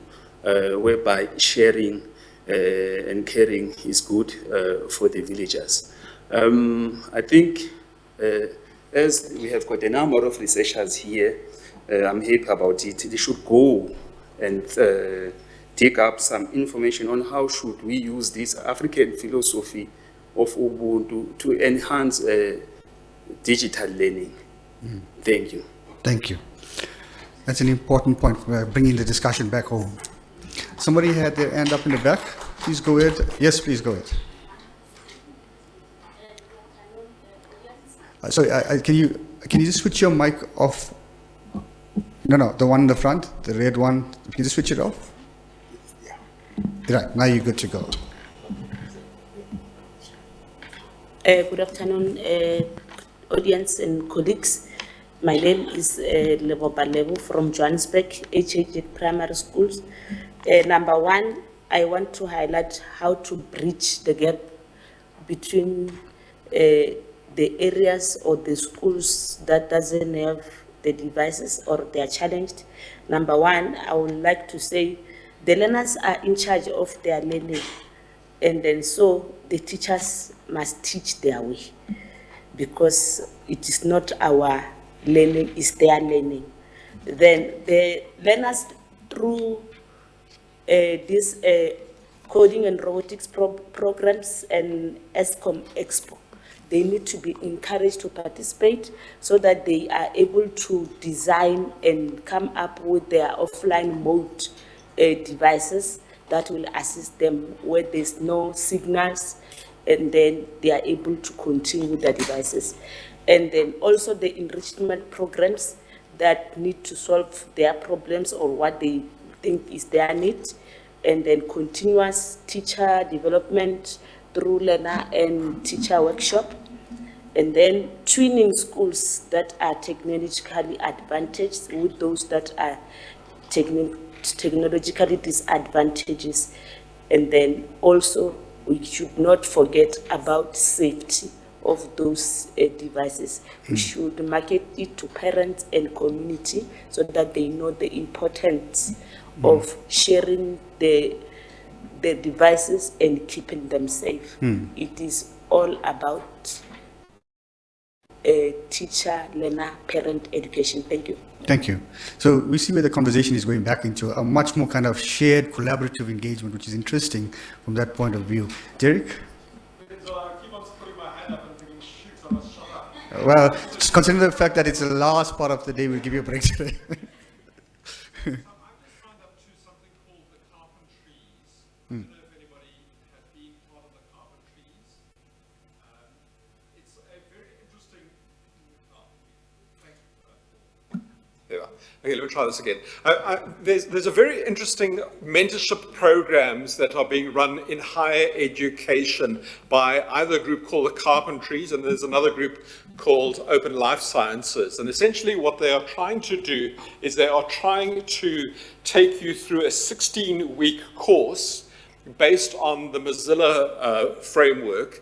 S9: whereby sharing and caring is good for the villagers. I think as we have got a number of researchers here, I'm happy about it. They should go and take up some information on how should we use this African philosophy of Ubuntu to enhance digital learning. Thank you.
S3: Thank you. That's an important point, bringing the discussion back home. Somebody had their hand up in the back. Please go ahead. Yes, please go ahead. Sorry, can you just switch your mic off? No, the one in the front, the red one. Can you just switch it off? Yeah. Right, now you're good to go.
S18: Good afternoon, audience and colleagues. My name is Lebo Balebu from Johannesburg, HH Primary Schools. Number one, I want to highlight how to bridge the gap between the areas or the schools that doesn't have the devices or they are challenged. Number one, I would like to say the learners are in charge of their learning, and then so the teachers must teach their way, because it is not our learning, it's their learning. Then the learners through these coding and robotics programs and ESCOM Expo, they need to be encouraged to participate so that they are able to design and come up with their offline mode devices that will assist them where there's no signals, and then they are able to continue with their devices. And then also the enrichment programs that need to solve their problems or what they think is their need, and then continuous teacher development through learner and teacher workshop, and then twinning schools that are technologically advantaged with those that are technologically disadvantaged. And then also we should not forget about safety of those devices. We should market it to parents and community so that they know the importance of sharing the devices and keeping them safe. It is all about teacher, learner, parent education. Thank you.
S3: Thank you. So we see where the conversation is going back into a much more kind of shared collaborative engagement, which is interesting from that point of view. Derek? Well, considering the fact that it's the last part of the day, we'll give you a break today.
S6: Okay, let me try this again. There's a very interesting mentorship programs that are being run in higher education by either a group called the Carpentries, and there's another group called Open Life Sciences. And essentially what they are trying to do is they are trying to take you through a 16-week course based on the Mozilla framework,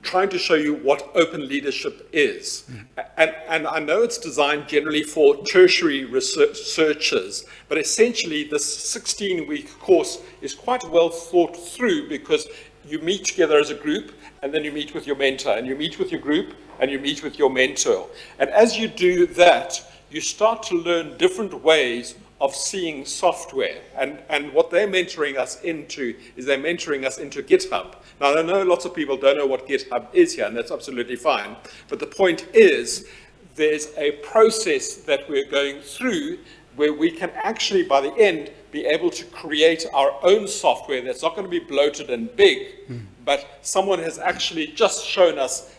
S6: trying to show you what open leadership is. And I know it's designed generally for tertiary researchers, but essentially this 16-week course is quite well thought through because you meet together as a group, and then you meet with your mentor, and you meet with your group, and you meet with your mentor. And as you do that, you start to learn different ways of seeing software. And what they're mentoring us into is they're mentoring us into GitHub. Now, I know lots of people don't know what GitHub is here, and that's absolutely fine. But the point is, there's a process that we're going through where we can actually, by the end, be able to create our own software that's not going to be bloated and big, but someone has actually just shown us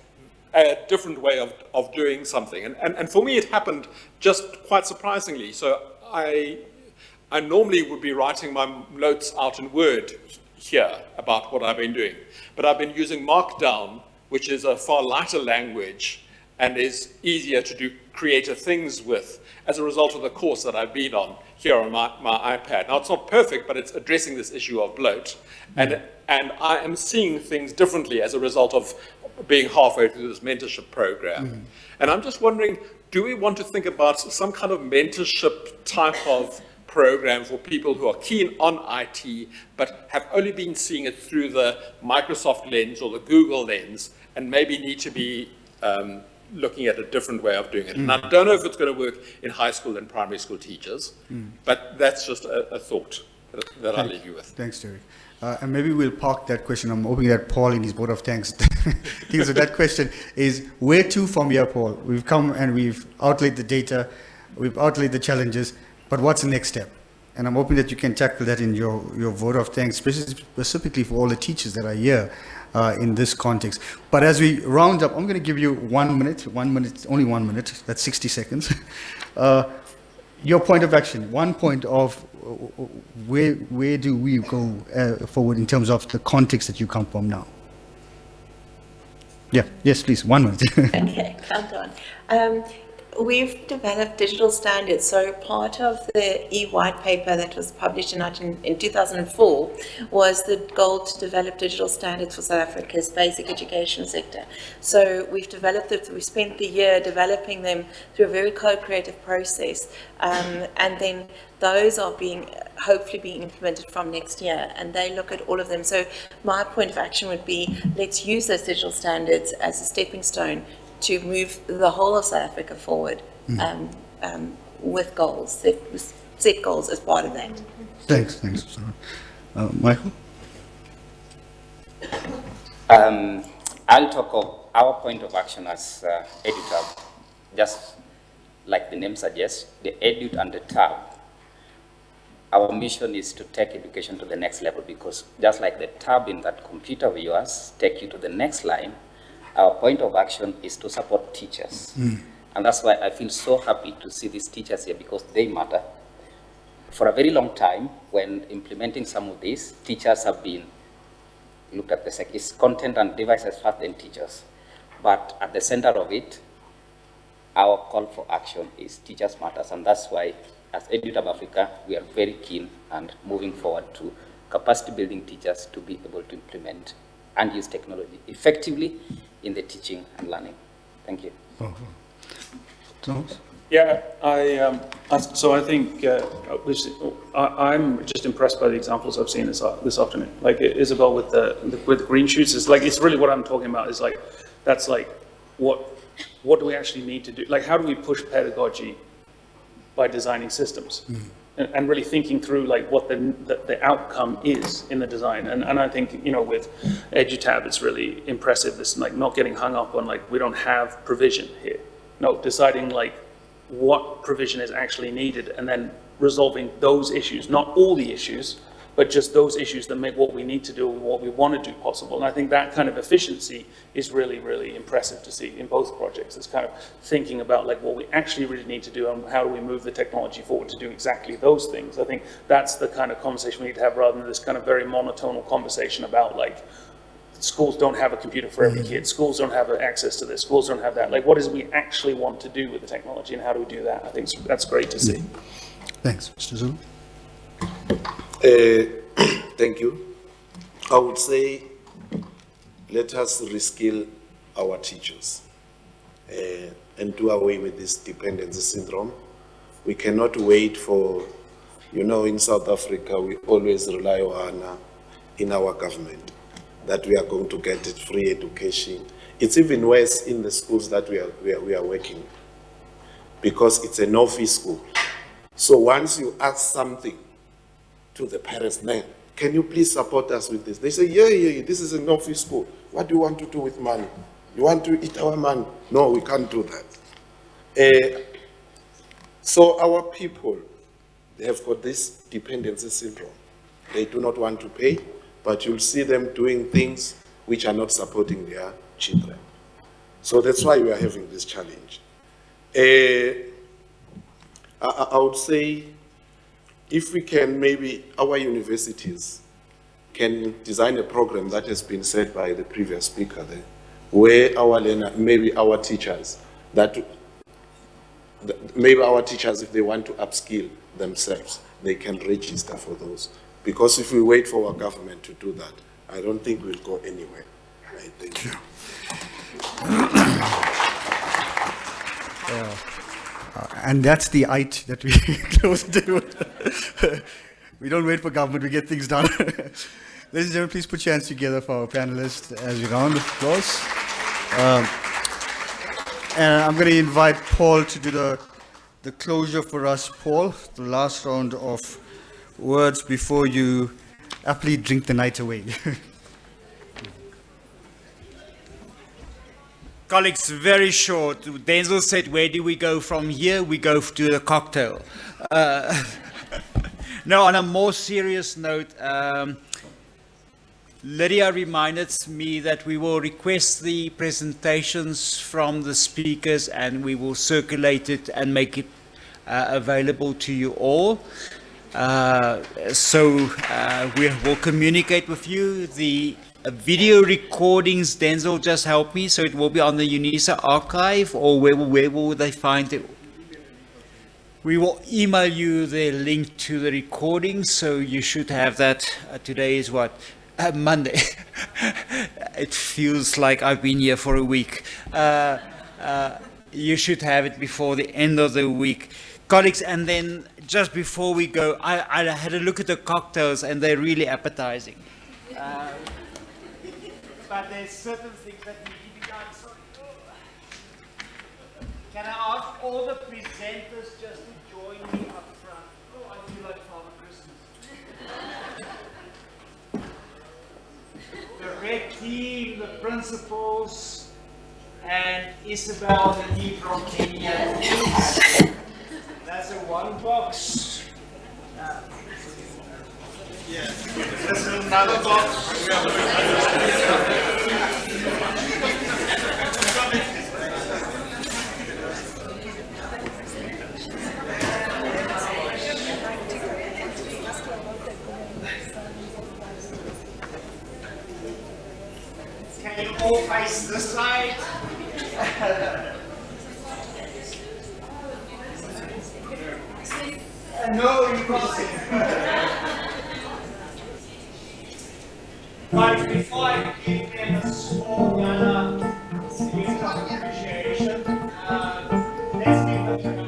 S6: a different way of doing something. And for me, it happened just quite surprisingly. So I normally would be writing my notes out in Word here about what I've been doing. But I've been using Markdown, which is a far lighter language and is easier to do creative things with as a result of the course that I've been on here on my iPad. Now, it's not perfect, but it's addressing this issue of bloat. And I am seeing things differently as a result of being halfway through this mentorship program. And I'm just wondering, do we want to think about some kind of mentorship type of program for people who are keen on IT, but have only been seeing it through the Microsoft lens or the Google lens, and maybe need to be looking at a different way of doing it? And I don't know if it's going to work in high school and primary school teachers, but that's just a thought that I'll leave you with.
S3: Thanks, Derek. And maybe we'll park that question. I'm hoping that Paul in his vote of thanks thinks of that question is, where to from here, Paul? We've come and we've outlaid the data, we've outlaid the challenges, but what's the next step? And I'm hoping that you can tackle that in your vote of thanks, specifically for all the teachers that are here in this context. But as we round up, I'm going to give you 1 minute, only 1 minute, that's 60 seconds. Your point of action, one point of where do we go forward in terms of the context that you come from now? Yeah, yes, please, 1 minute.
S14: Okay, count on. We've developed digital standards. So part of the e-white paper that was published in 2004 was the goal to develop digital standards for South Africa's basic education sector. So we've developed it, we spent the year developing them through a very co-creative process. And then those are hopefully being implemented from next year, and they look at all of them. So my point of action would be, let's use those digital standards as a stepping stone to move the whole of South Africa forward with goals, set goals as part of that.
S3: Thanks. Michael?
S12: I'll talk of our point of action as EduTab. Just like the name suggests, the Edu and the Tab. Our mission is to take education to the next level, because just like the tab in that computer of yours take you to the next line, our point of action is to support teachers. And that's why I feel so happy to see these teachers here, because they matter. For a very long time, when implementing some of these, teachers have been looked at it's content and devices first, then teachers. But at the center of it, our call for action is teachers matters. And that's why, as EduTab Africa, we are very keen and moving forward to capacity building teachers to be able to implement and use technology effectively in the teaching and learning. Thank you.
S3: Thomas?
S10: Yeah, so I think I'm just impressed by the examples I've seen this afternoon. Like Isabel with the green shoots is like, it's really what I'm talking about. Is like, that's like what do we actually need to do? Like, how do we push pedagogy by designing systems? And really thinking through like what the outcome is in the design. And I think, you know, with EduTab, it's really impressive, this like not getting hung up on like, we don't have provision here. No, deciding like what provision is actually needed and then resolving those issues, not all the issues, but just those issues that make what we need to do and what we want to do possible. And I think that kind of efficiency is really, really impressive to see in both projects. It's kind of thinking about like what we actually really need to do and how do we move the technology forward to do exactly those things. I think that's the kind of conversation we need to have, rather than this kind of very monotonal conversation about like, schools don't have a computer for every kid, schools don't have access to this, schools don't have that. Like, what is it we actually want to do with the technology and how do we do that? I think that's great to see.
S3: Thanks. Mr. Zulu?
S22: Thank you. I would say, let us reskill our teachers and do away with this dependency syndrome. We cannot wait for, you know, in South Africa, we always rely on in our government. that we are going to get free education. It's even worse in the schools that we are working, because it's a no-fee school. So once you ask something to the parents, then, can you please support us with this? They say, yeah, this is a no-fee school. What do you want to do with money? You want to eat our money? No, we can't do that. So our people, they have got this dependency syndrome. They do not want to pay, but you'll see them doing things which are not supporting their children. So that's why we are having this challenge. I would say, if we can, maybe our universities can design a program that has been said by the previous speaker there, where our learner, maybe our teachers, if they want to upskill themselves, they can register for those. Because if we wait for our government to do that, I don't think we'll go anywhere. Right? Thank you.
S3: And that's the IT that we close to. We don't wait for government, we get things done. Ladies and gentlemen, please put your hands together for our panelists as we round of applause. And I'm going to invite Paul to do the closure for us. Paul, the last round of words before you aptly drink the night away.
S1: Colleagues, very short. Denzel said, where do we go from here? We go to the cocktail. No, on a more serious note, Lydia reminded me that we will request the presentations from the speakers and we will circulate it and make it available to you all. We will communicate with you. The video recordings, Denzel just helped me, so it will be on the UNISA archive, or where will they find it? We will email you the link to the recording, so you should have that. Today is what? Monday. It feels like I've been here for a week. You should have it before the end of the week. Colleagues, and then just before we go, I had a look at the cocktails and they're really appetizing. But there's certain things that need to be done. Sorry. Can I ask all the presenters just to join me up front? Oh, I feel like Father Christmas. The red team, the principals, and Isabel, the team from Kenya. That's a one box. There's another box. Can you all face this side? No, you can't. But before I give them a small use of appreciation, let's give them a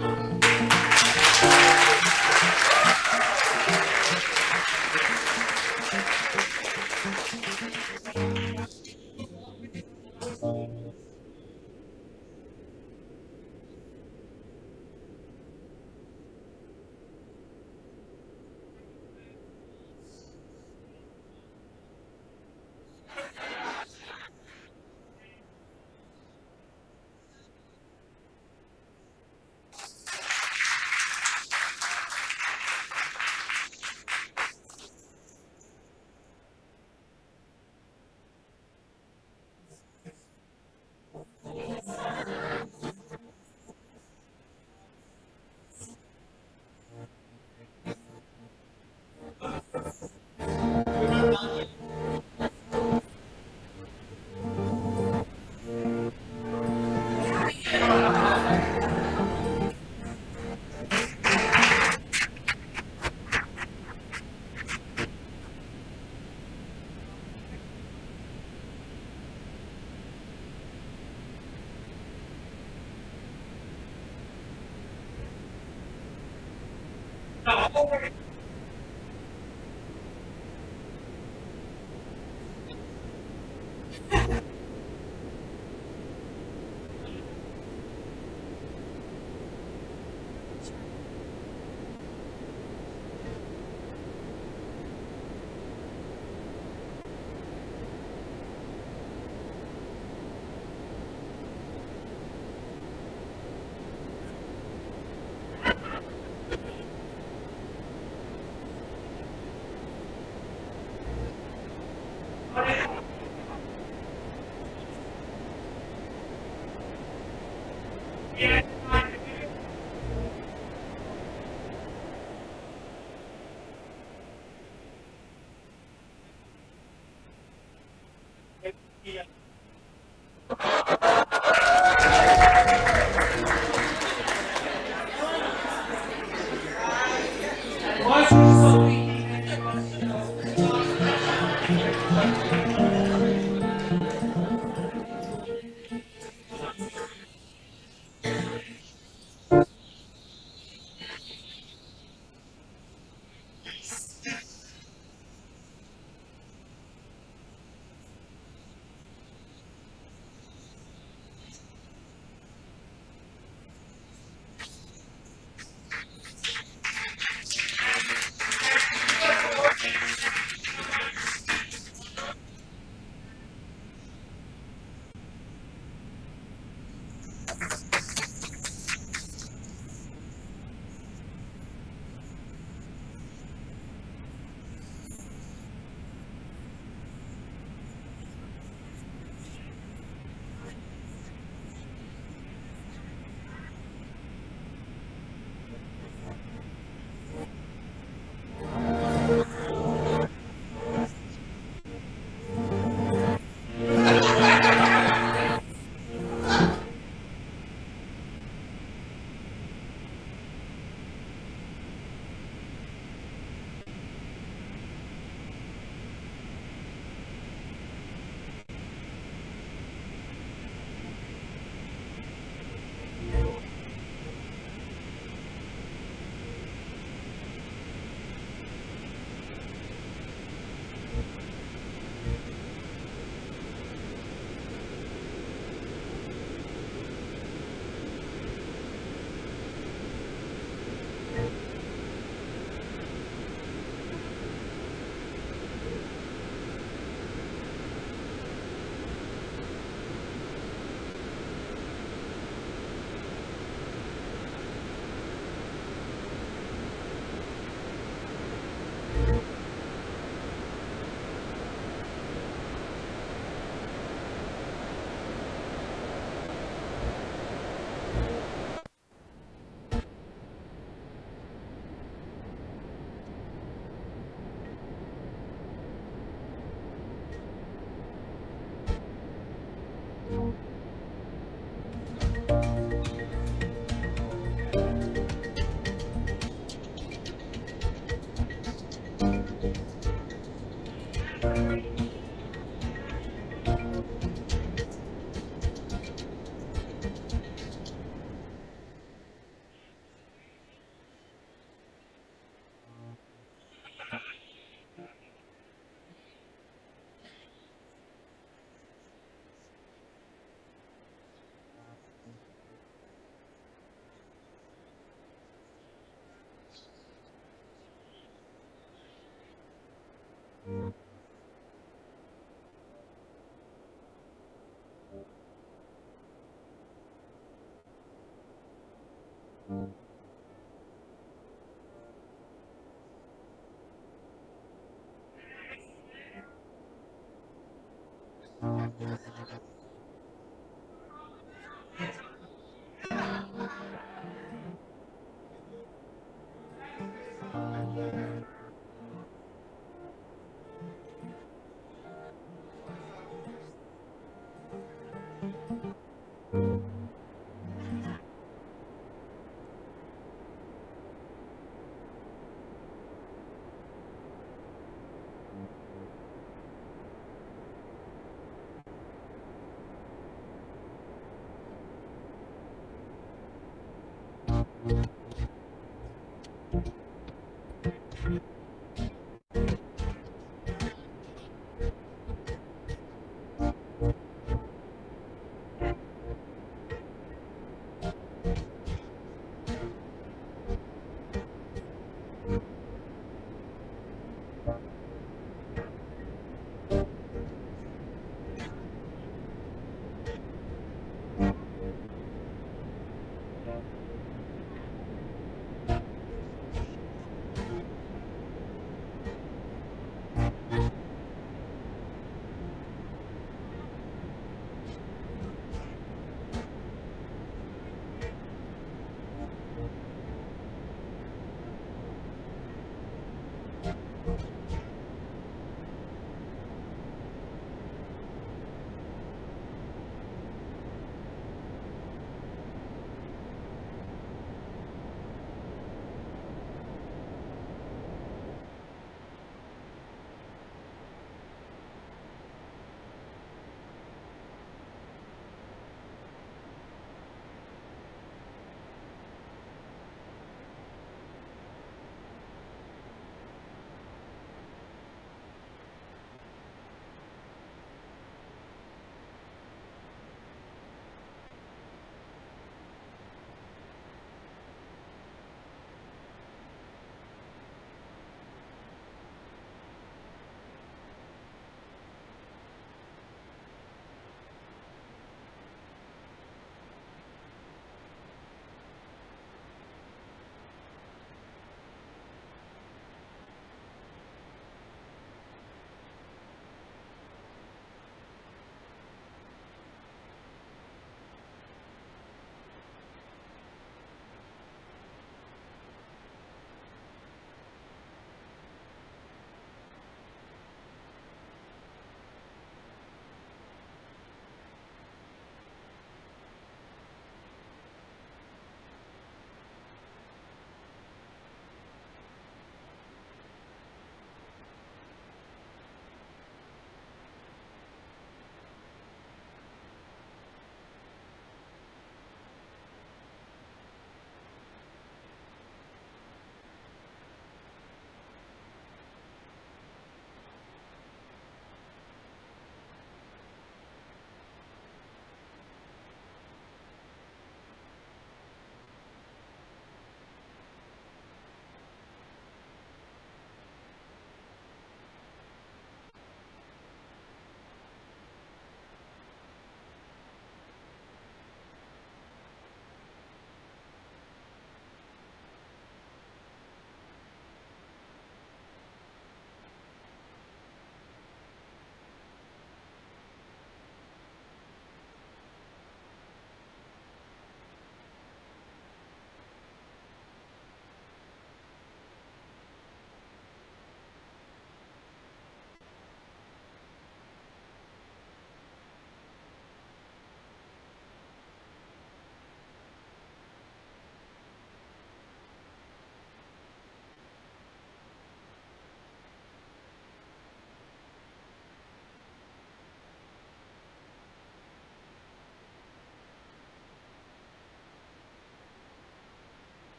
S15: you.